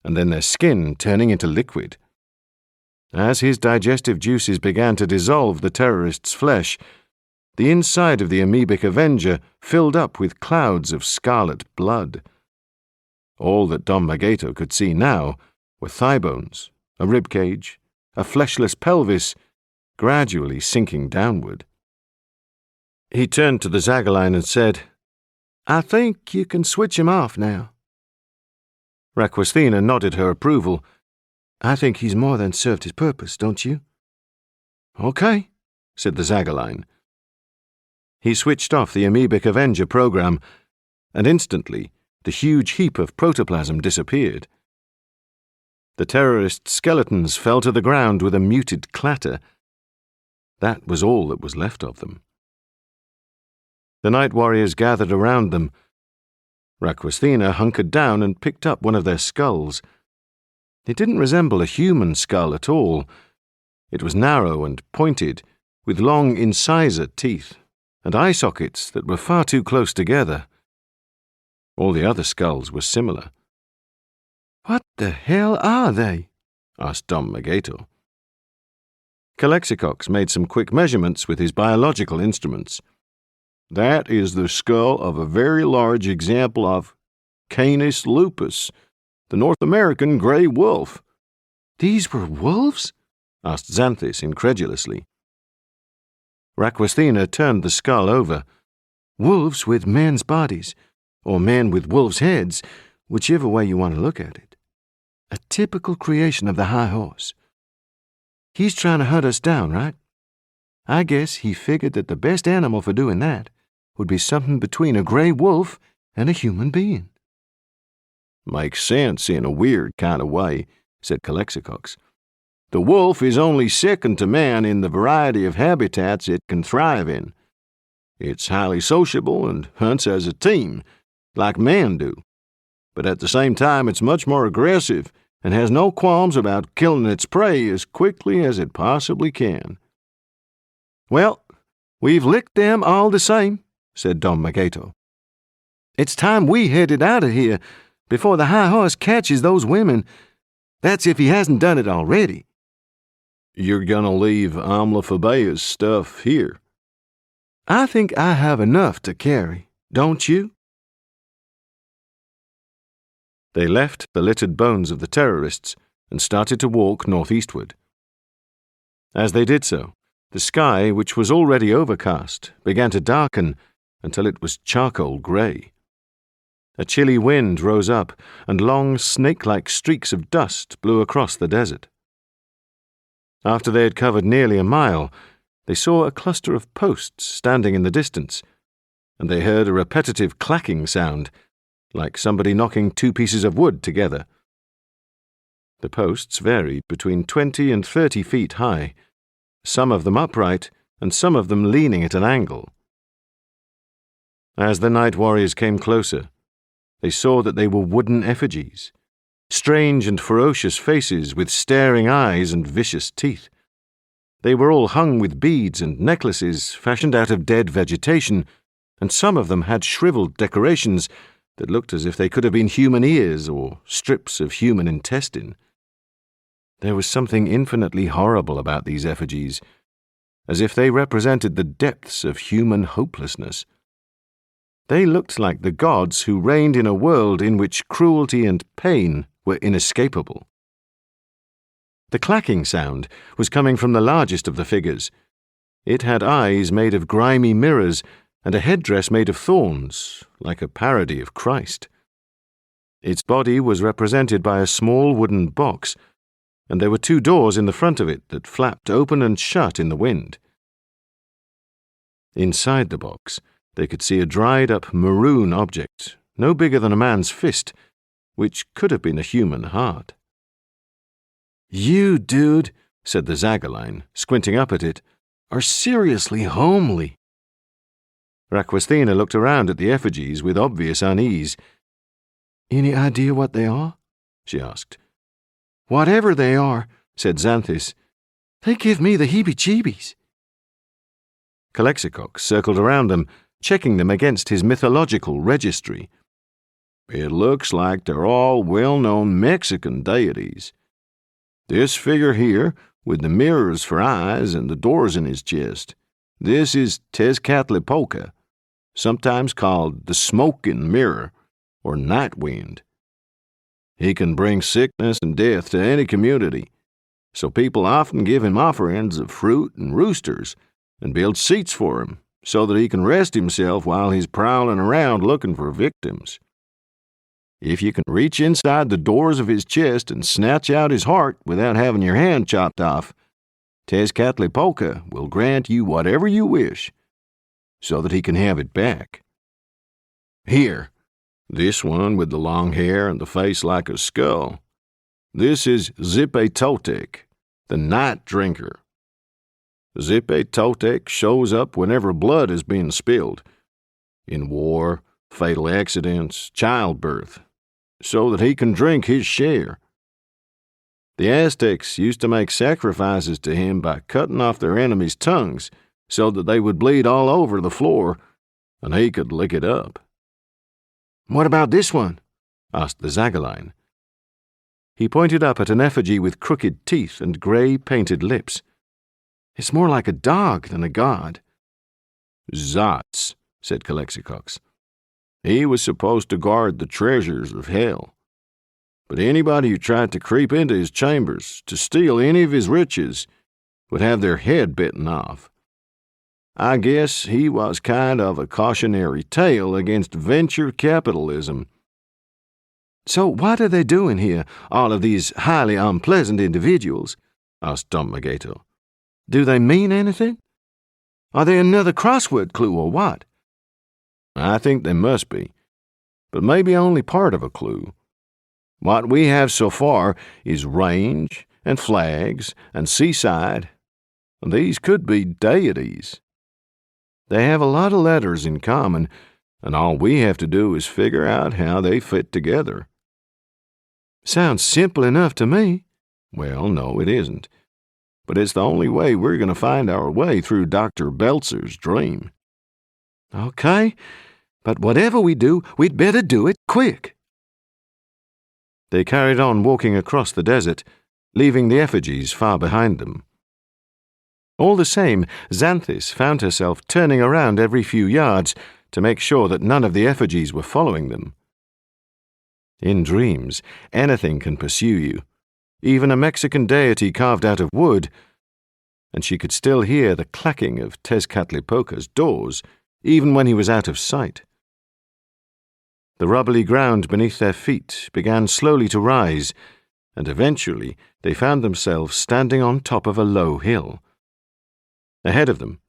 and then their skin turning into liquid. As his digestive juices began to dissolve the terrorists' flesh, the inside of the amoebic avenger filled up with clouds of scarlet blood. All that Dom Magato could see now were thigh bones, a rib cage, a fleshless pelvis, gradually sinking downward. He turned to the Zagaline and said, I think you can switch him off now. Raquisthena nodded her approval. I think he's more than served his purpose, don't you? Okay, said the Zagaline. He switched off the amoebic avenger program, and instantly the huge heap of protoplasm disappeared. The terrorist skeletons fell to the ground with a muted clatter. That was all that was left of them. The night warriors gathered around them. Raquisthena hunkered down and picked up one of their skulls. It didn't resemble a human skull at all. It was narrow and pointed, with long incisor teeth and eye sockets that were far too close together. All the other skulls were similar. What the hell are they? asked Dom Magato. Calexicox made some quick measurements with his biological instruments. That is the skull of a very large example of Canis lupus, the North American gray wolf. These were wolves? asked Xanthus incredulously. Raquisthena turned the skull over. Wolves with men's bodies, or men with wolves' heads, whichever way you want to look at it. A typical creation of the high horse. He's trying to hunt us down, right? I guess he figured that the best animal for doing that would be something between a gray wolf and a human being. Makes sense in a weird kind of way, said Calexicox. The wolf is only second to man in the variety of habitats it can thrive in. It's highly sociable and hunts as a team, like men do. But at the same time, it's much more aggressive and has no qualms about killing its prey as quickly as it possibly can. Well, we've licked them all the same, said Dom Magato. It's time we headed out of here before the high horse catches those women. That's if he hasn't done it already. You're gonna leave Amlaphabea's stuff here? I think I have enough to carry, don't you? They left the littered bones of the terrorists and started to walk northeastward. As they did so, the sky, which was already overcast, began to darken until it was charcoal grey. A chilly wind rose up, and long snake-like streaks of dust blew across the desert. After they had covered nearly a mile, they saw a cluster of posts standing in the distance, and they heard a repetitive clacking sound, like somebody knocking 2 pieces of wood together. The posts varied between 20 and 30 feet high, some of them upright and some of them leaning at an angle. As the night warriors came closer, they saw that they were wooden effigies, strange and ferocious faces with staring eyes and vicious teeth. They were all hung with beads and necklaces fashioned out of dead vegetation, and some of them had shriveled decorations that looked as if they could have been human ears or strips of human intestine. There was something infinitely horrible about these effigies, as if they represented the depths of human hopelessness. They looked like the gods who reigned in a world in which cruelty and pain were inescapable. The clacking sound was coming from the largest of the figures. It had eyes made of grimy mirrors and a headdress made of thorns, like a parody of Christ. Its body was represented by a small wooden box, and there were 2 doors in the front of it that flapped open and shut in the wind. Inside the box, they could see a dried-up maroon object, no bigger than a man's fist, which could have been a human heart. "You, dude," said the Zagaline, squinting up at it, "are seriously homely." Raquisthena looked around at the effigies with obvious unease. "Any idea what they are?" she asked. "Whatever they are," said Xanthis, "they give me the heebie-jeebies." Calexicox circled around them, checking them against his mythological registry. "It looks like they're all well-known Mexican deities. This figure here, with the mirrors for eyes and the doors in his chest, this is Tezcatlipoca, sometimes called the Smoking Mirror or Night Wind. He can bring sickness and death to any community, so people often give him offerings of fruit and roosters and build seats for him so that he can rest himself while he's prowling around looking for victims. If you can reach inside the doors of his chest and snatch out his heart without having your hand chopped off, Tezcatlipoca will grant you whatever you wish, so that he can have it back. Here, this one with the long hair and the face like a skull. This is Zipetotec, the night drinker. Zipetotec shows up whenever blood is being spilled, in war, fatal accidents, childbirth, so that he can drink his share. The Aztecs used to make sacrifices to him by cutting off their enemies' tongues so that they would bleed all over the floor and he could lick it up." "What about this one?" asked the Zagaline. He pointed up at an effigy with crooked teeth and grey painted lips. "It's more like a dog than a god." "Zots," said Calexicox. "He was supposed to guard the treasures of hell. But anybody who tried to creep into his chambers to steal any of his riches would have their head bitten off. I guess he was kind of a cautionary tale against venture capitalism." "So what are they doing here, all of these highly unpleasant individuals?" asked Don Magato. "Do they mean anything? Are they another crossword clue or what?" "I think they must be, but maybe only part of a clue. What we have so far is range and flags and seaside. These could be deities. They have a lot of letters in common, and all we have to do is figure out how they fit together." "Sounds simple enough to me." "Well, no, it isn't. But it's the only way we're going to find our way through Dr. Belzer's dream." "Okay, but whatever we do, we'd better do it quick." They carried on walking across the desert, leaving the effigies far behind them. All the same, Xanthis found herself turning around every few yards to make sure that none of the effigies were following them. In dreams, anything can pursue you, even a Mexican deity carved out of wood, and she could still hear the clacking of Tezcatlipoca's doors, even when he was out of sight. The rubbly ground beneath their feet began slowly to rise, and eventually they found themselves standing on top of a low hill. Ahead of them,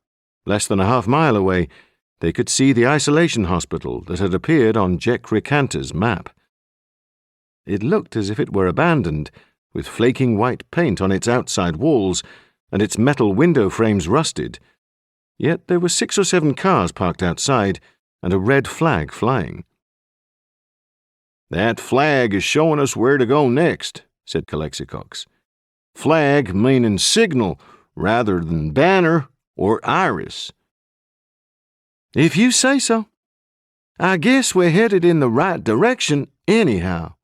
less than a half-mile away, they could see the isolation hospital that had appeared on Jack Ricanta's map. It looked as if it were abandoned, with flaking white paint on its outside walls and its metal window frames rusted, yet there were 6 or 7 cars parked outside and a red flag flying. "That flag is showing us where to go next," said Calexicox. "Flag meaning signal rather than banner or iris." "If you say so." I guess we're headed in the right direction anyhow.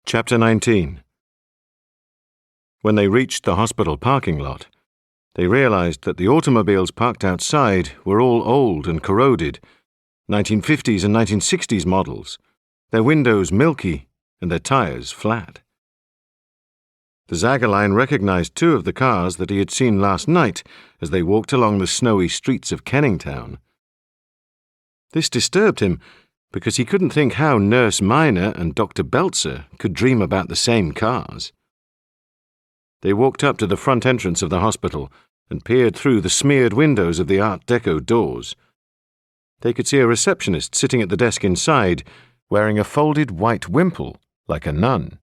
Chapter 19. When they reached the hospital parking lot, they realized that the automobiles parked outside were all old and corroded, 1950s and 1960s models, their windows milky and their tires flat. The Zagaline recognized two of the cars that he had seen last night as they walked along the snowy streets of Kenningtown. This disturbed him because he couldn't think how Nurse Minor and Dr. Belzer could dream about the same cars. They walked up to the front entrance of the hospital and peered through the smeared windows of the Art Deco doors. They could see a receptionist sitting at the desk inside, wearing a folded white wimple like a nun.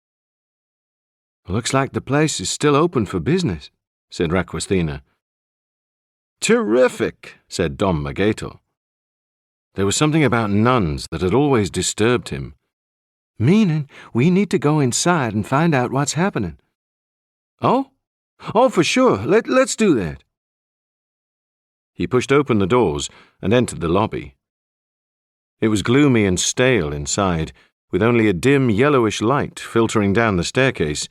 Looks like the place is still open for business, said Raquistina. Terrific, said Dom Magato. There was something about nuns that had always disturbed him. Meaning we need to go inside and find out what's happening. Oh, for sure. Let's do that. He pushed open the doors and entered the lobby. It was gloomy and stale inside, with only a dim yellowish light filtering down the staircase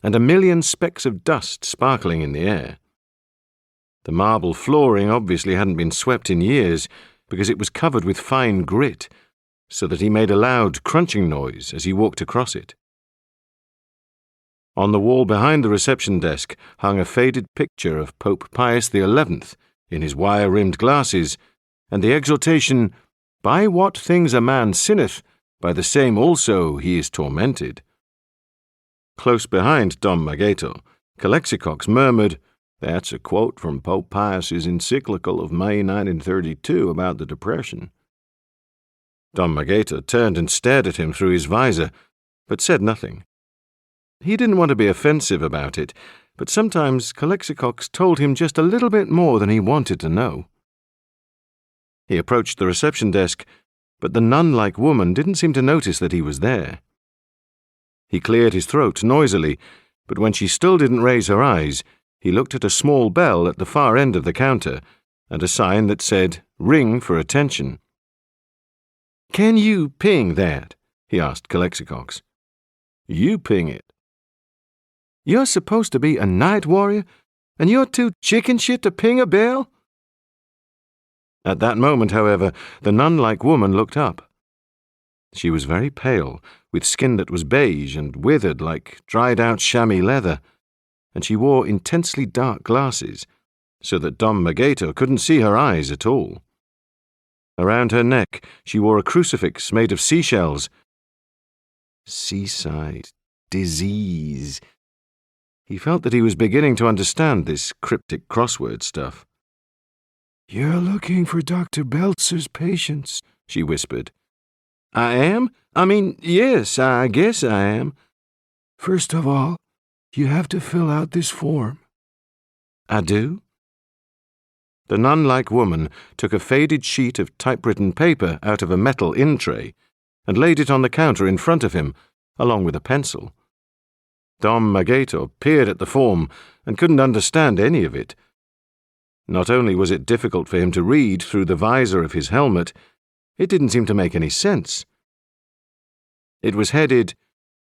and a million specks of dust sparkling in the air. The marble flooring obviously hadn't been swept in years because it was covered with fine grit, so that he made a loud crunching noise as he walked across it. On the wall behind the reception desk hung a faded picture of Pope Pius XI in his wire-rimmed glasses, and the exhortation, "By what things a man sinneth, by the same also he is tormented." Close behind Dom Magato, Calexicox murmured, "That's a quote from Pope Pius's encyclical of May 1932 about the Depression." Dom Magato turned and stared at him through his visor, but said nothing. He didn't want to be offensive about it, but sometimes Calexicox told him just a little bit more than he wanted to know. He approached the reception desk, but the nun-like woman didn't seem to notice that he was there. He cleared his throat noisily, but when she still didn't raise her eyes, he looked at a small bell at the far end of the counter and a sign that said, "Ring for attention." "Can you ping that?" he asked Calexicox. "You ping it." "You're supposed to be a night warrior, and you're too chicken shit to ping a bell?" At that moment, however, the nun-like woman looked up. She was very pale, with skin that was beige and withered like dried-out chamois leather, and she wore intensely dark glasses, so that Dom Magato couldn't see her eyes at all. Around her neck she wore a crucifix made of seashells. Seaside disease. He felt that he was beginning to understand this cryptic crossword stuff. "You're looking for Dr. Belzer's patients," she whispered. "I am? Yes, I guess I am." "First of all, you have to fill out this form." "I do?" The nun-like woman took a faded sheet of typewritten paper out of a metal in-tray and laid it on the counter in front of him, along with a pencil. Dom Magato peered at the form and couldn't understand any of it. Not only was it difficult for him to read through the visor of his helmet, it didn't seem to make any sense. It was headed,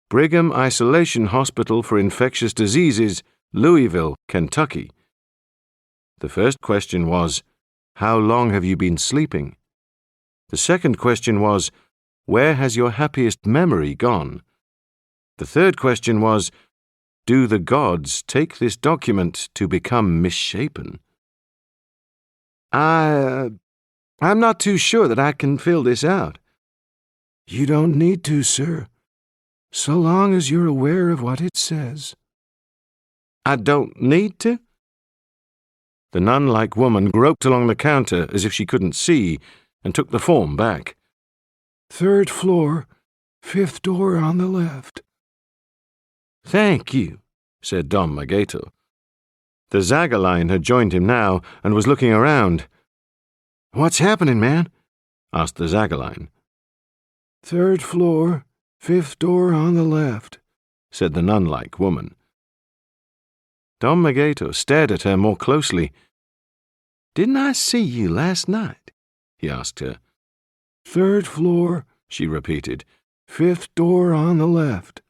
"Brigham Isolation Hospital for Infectious Diseases, Louisville, Kentucky." The first question was, "How long have you been sleeping?" The second question was, "Where has your happiest memory gone?" The third question was, "Do the gods take this document to become misshapen?" I'm not too sure that I can fill this out." "You don't need to, sir, so long as you're aware of what it says." "I don't need to?" The nun-like woman groped along the counter as if she couldn't see and took the form back. "Third floor, fifth door on the left." "Thank you," said Dom Magato. The Zagaline had joined him now and was looking around. "What's happening, man?" asked the Zagaline. "Third floor, fifth door on the left," said the nun-like woman. Dom Magato stared at her more closely. Didn't I see you last night?" he asked her. "Third floor," she repeated. "Fifth door on the left."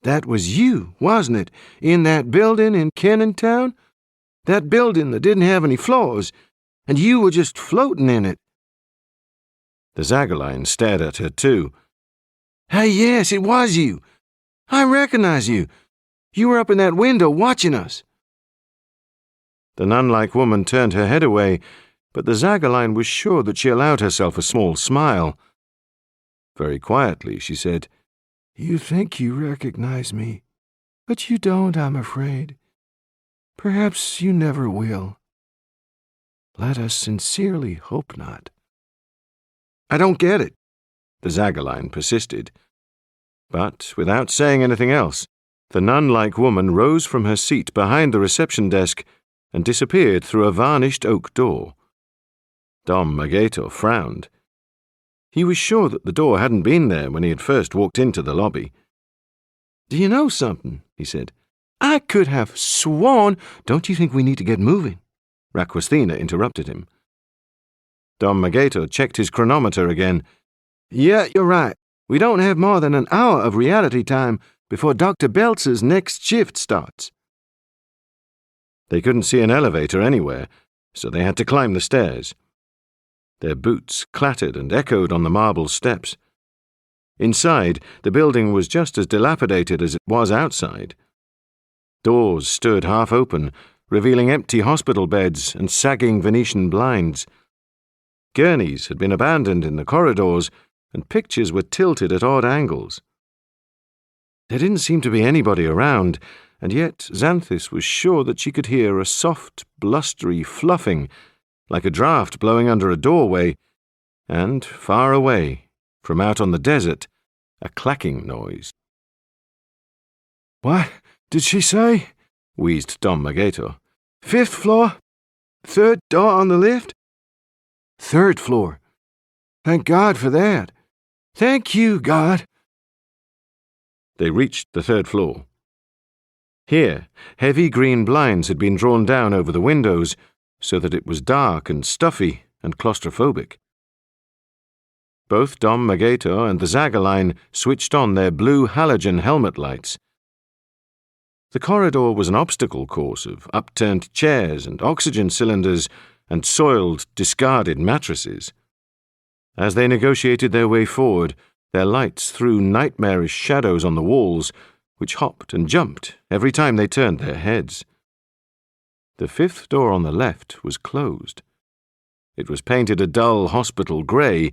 "That was you, wasn't it, in that building in Kenningtown? That building that didn't have any floors, and you were just floating in it." The Zaggerline stared at her too. "Hey, yes, it was you. I recognize you. You were up in that window watching us." The nun-like woman turned her head away, but the Zaggerline was sure that she allowed herself a small smile. Very quietly, she said, "You think you recognize me, but you don't, I'm afraid. Perhaps you never will. Let us sincerely hope not." "I don't get it," the Zaggerline persisted. But without saying anything else, the nun-like woman rose from her seat behind the reception desk and disappeared through a varnished oak door. Dom Magato frowned. He was sure that the door hadn't been there when he had first walked into the lobby. "Do you know something?" he said. "I could have sworn—" "Don't you think we need to get moving?" Raquistina interrupted him. Dom Magato checked his chronometer again. "Yeah, you're right. We don't have more than an hour of reality time before Dr. Beltz's next shift starts." They couldn't see an elevator anywhere, so they had to climb the stairs. Their boots clattered and echoed on the marble steps. Inside, the building was just as dilapidated as it was outside. Doors stood half open, revealing empty hospital beds and sagging Venetian blinds. Gurneys had been abandoned in the corridors, and pictures were tilted at odd angles. There didn't seem to be anybody around, and yet Xanthis was sure that she could hear a soft, blustery fluffing, like a draught blowing under a doorway, and, far away, from out on the desert, a clacking noise. "What did she say?" wheezed Dom Magato. "Fifth floor? Third door on the left?" "Third floor. Thank God for that. Thank you, God." They reached the third floor. Here, heavy green blinds had been drawn down over the windows, so that it was dark and stuffy and claustrophobic. Both Dom Magato and the Zaggerline switched on their blue halogen helmet lights. The corridor was an obstacle course of upturned chairs and oxygen cylinders and soiled, discarded mattresses. As they negotiated their way forward, their lights threw nightmarish shadows on the walls, which hopped and jumped every time they turned their heads. The fifth door on the left was closed. It was painted a dull hospital grey,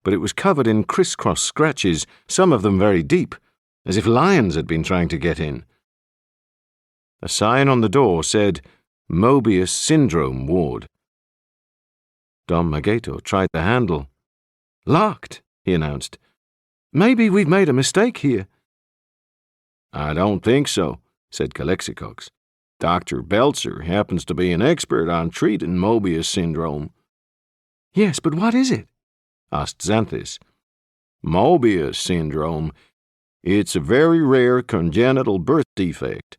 but it was covered in criss-cross scratches, some of them very deep, as if lions had been trying to get in. A sign on the door said, "Mobius Syndrome Ward." Dom Magato tried the handle. "Locked," he announced. "Maybe we've made a mistake here." "I don't think so," said Calexicox. "Dr. Belzer happens to be an expert on treating Mobius syndrome." "Yes, but what is it?" asked Xanthis. Mobius syndrome. It's a very rare congenital birth defect,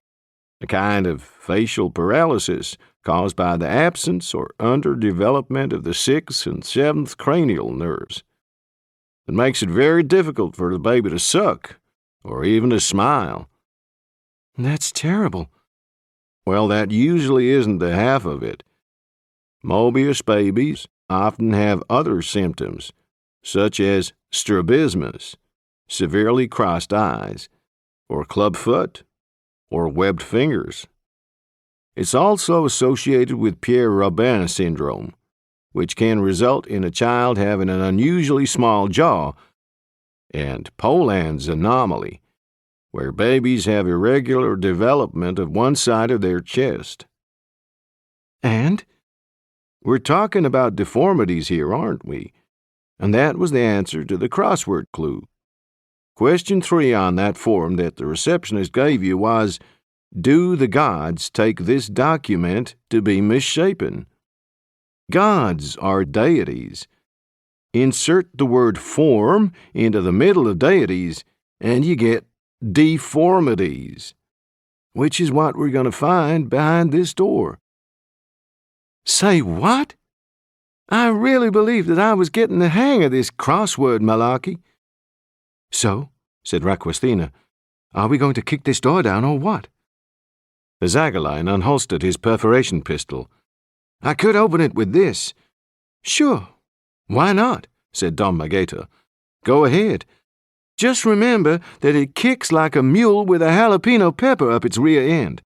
a kind of facial paralysis caused by the absence or underdevelopment of the 6th and 7th cranial nerves. It makes it very difficult for the baby to suck, or even to smile. "That's terrible." Well, that usually isn't the half of it. Mobius babies often have other symptoms, such as strabismus, severely crossed eyes, or clubfoot, or webbed fingers. It's also associated with Pierre-Robin syndrome, which can result in a child having an unusually small jaw, and Poland's anomaly, where babies have irregular development of one side of their chest. "And?" We're talking about deformities here, aren't we? And that was the answer to the crossword clue. Question 3 on that form that the receptionist gave you was, do the gods take this document to be misshapen? Gods are deities. Insert the word form into the middle of deities, and you get deformities, which is what we're going to find behind this door. Say what? I really believed that I was getting the hang of this crossword malarkey. So, said Raquistina, are we going to kick this door down or what? The Zagaline unholstered his perforation pistol. I could open it with this. Sure. Why not? Said Dom Magator. Go ahead. Just remember that it kicks like a mule with a jalapeno pepper up its rear end.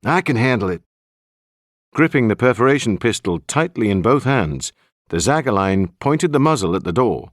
I can handle it. Gripping the perforation pistol tightly in both hands, the Zagaline pointed the muzzle at the door.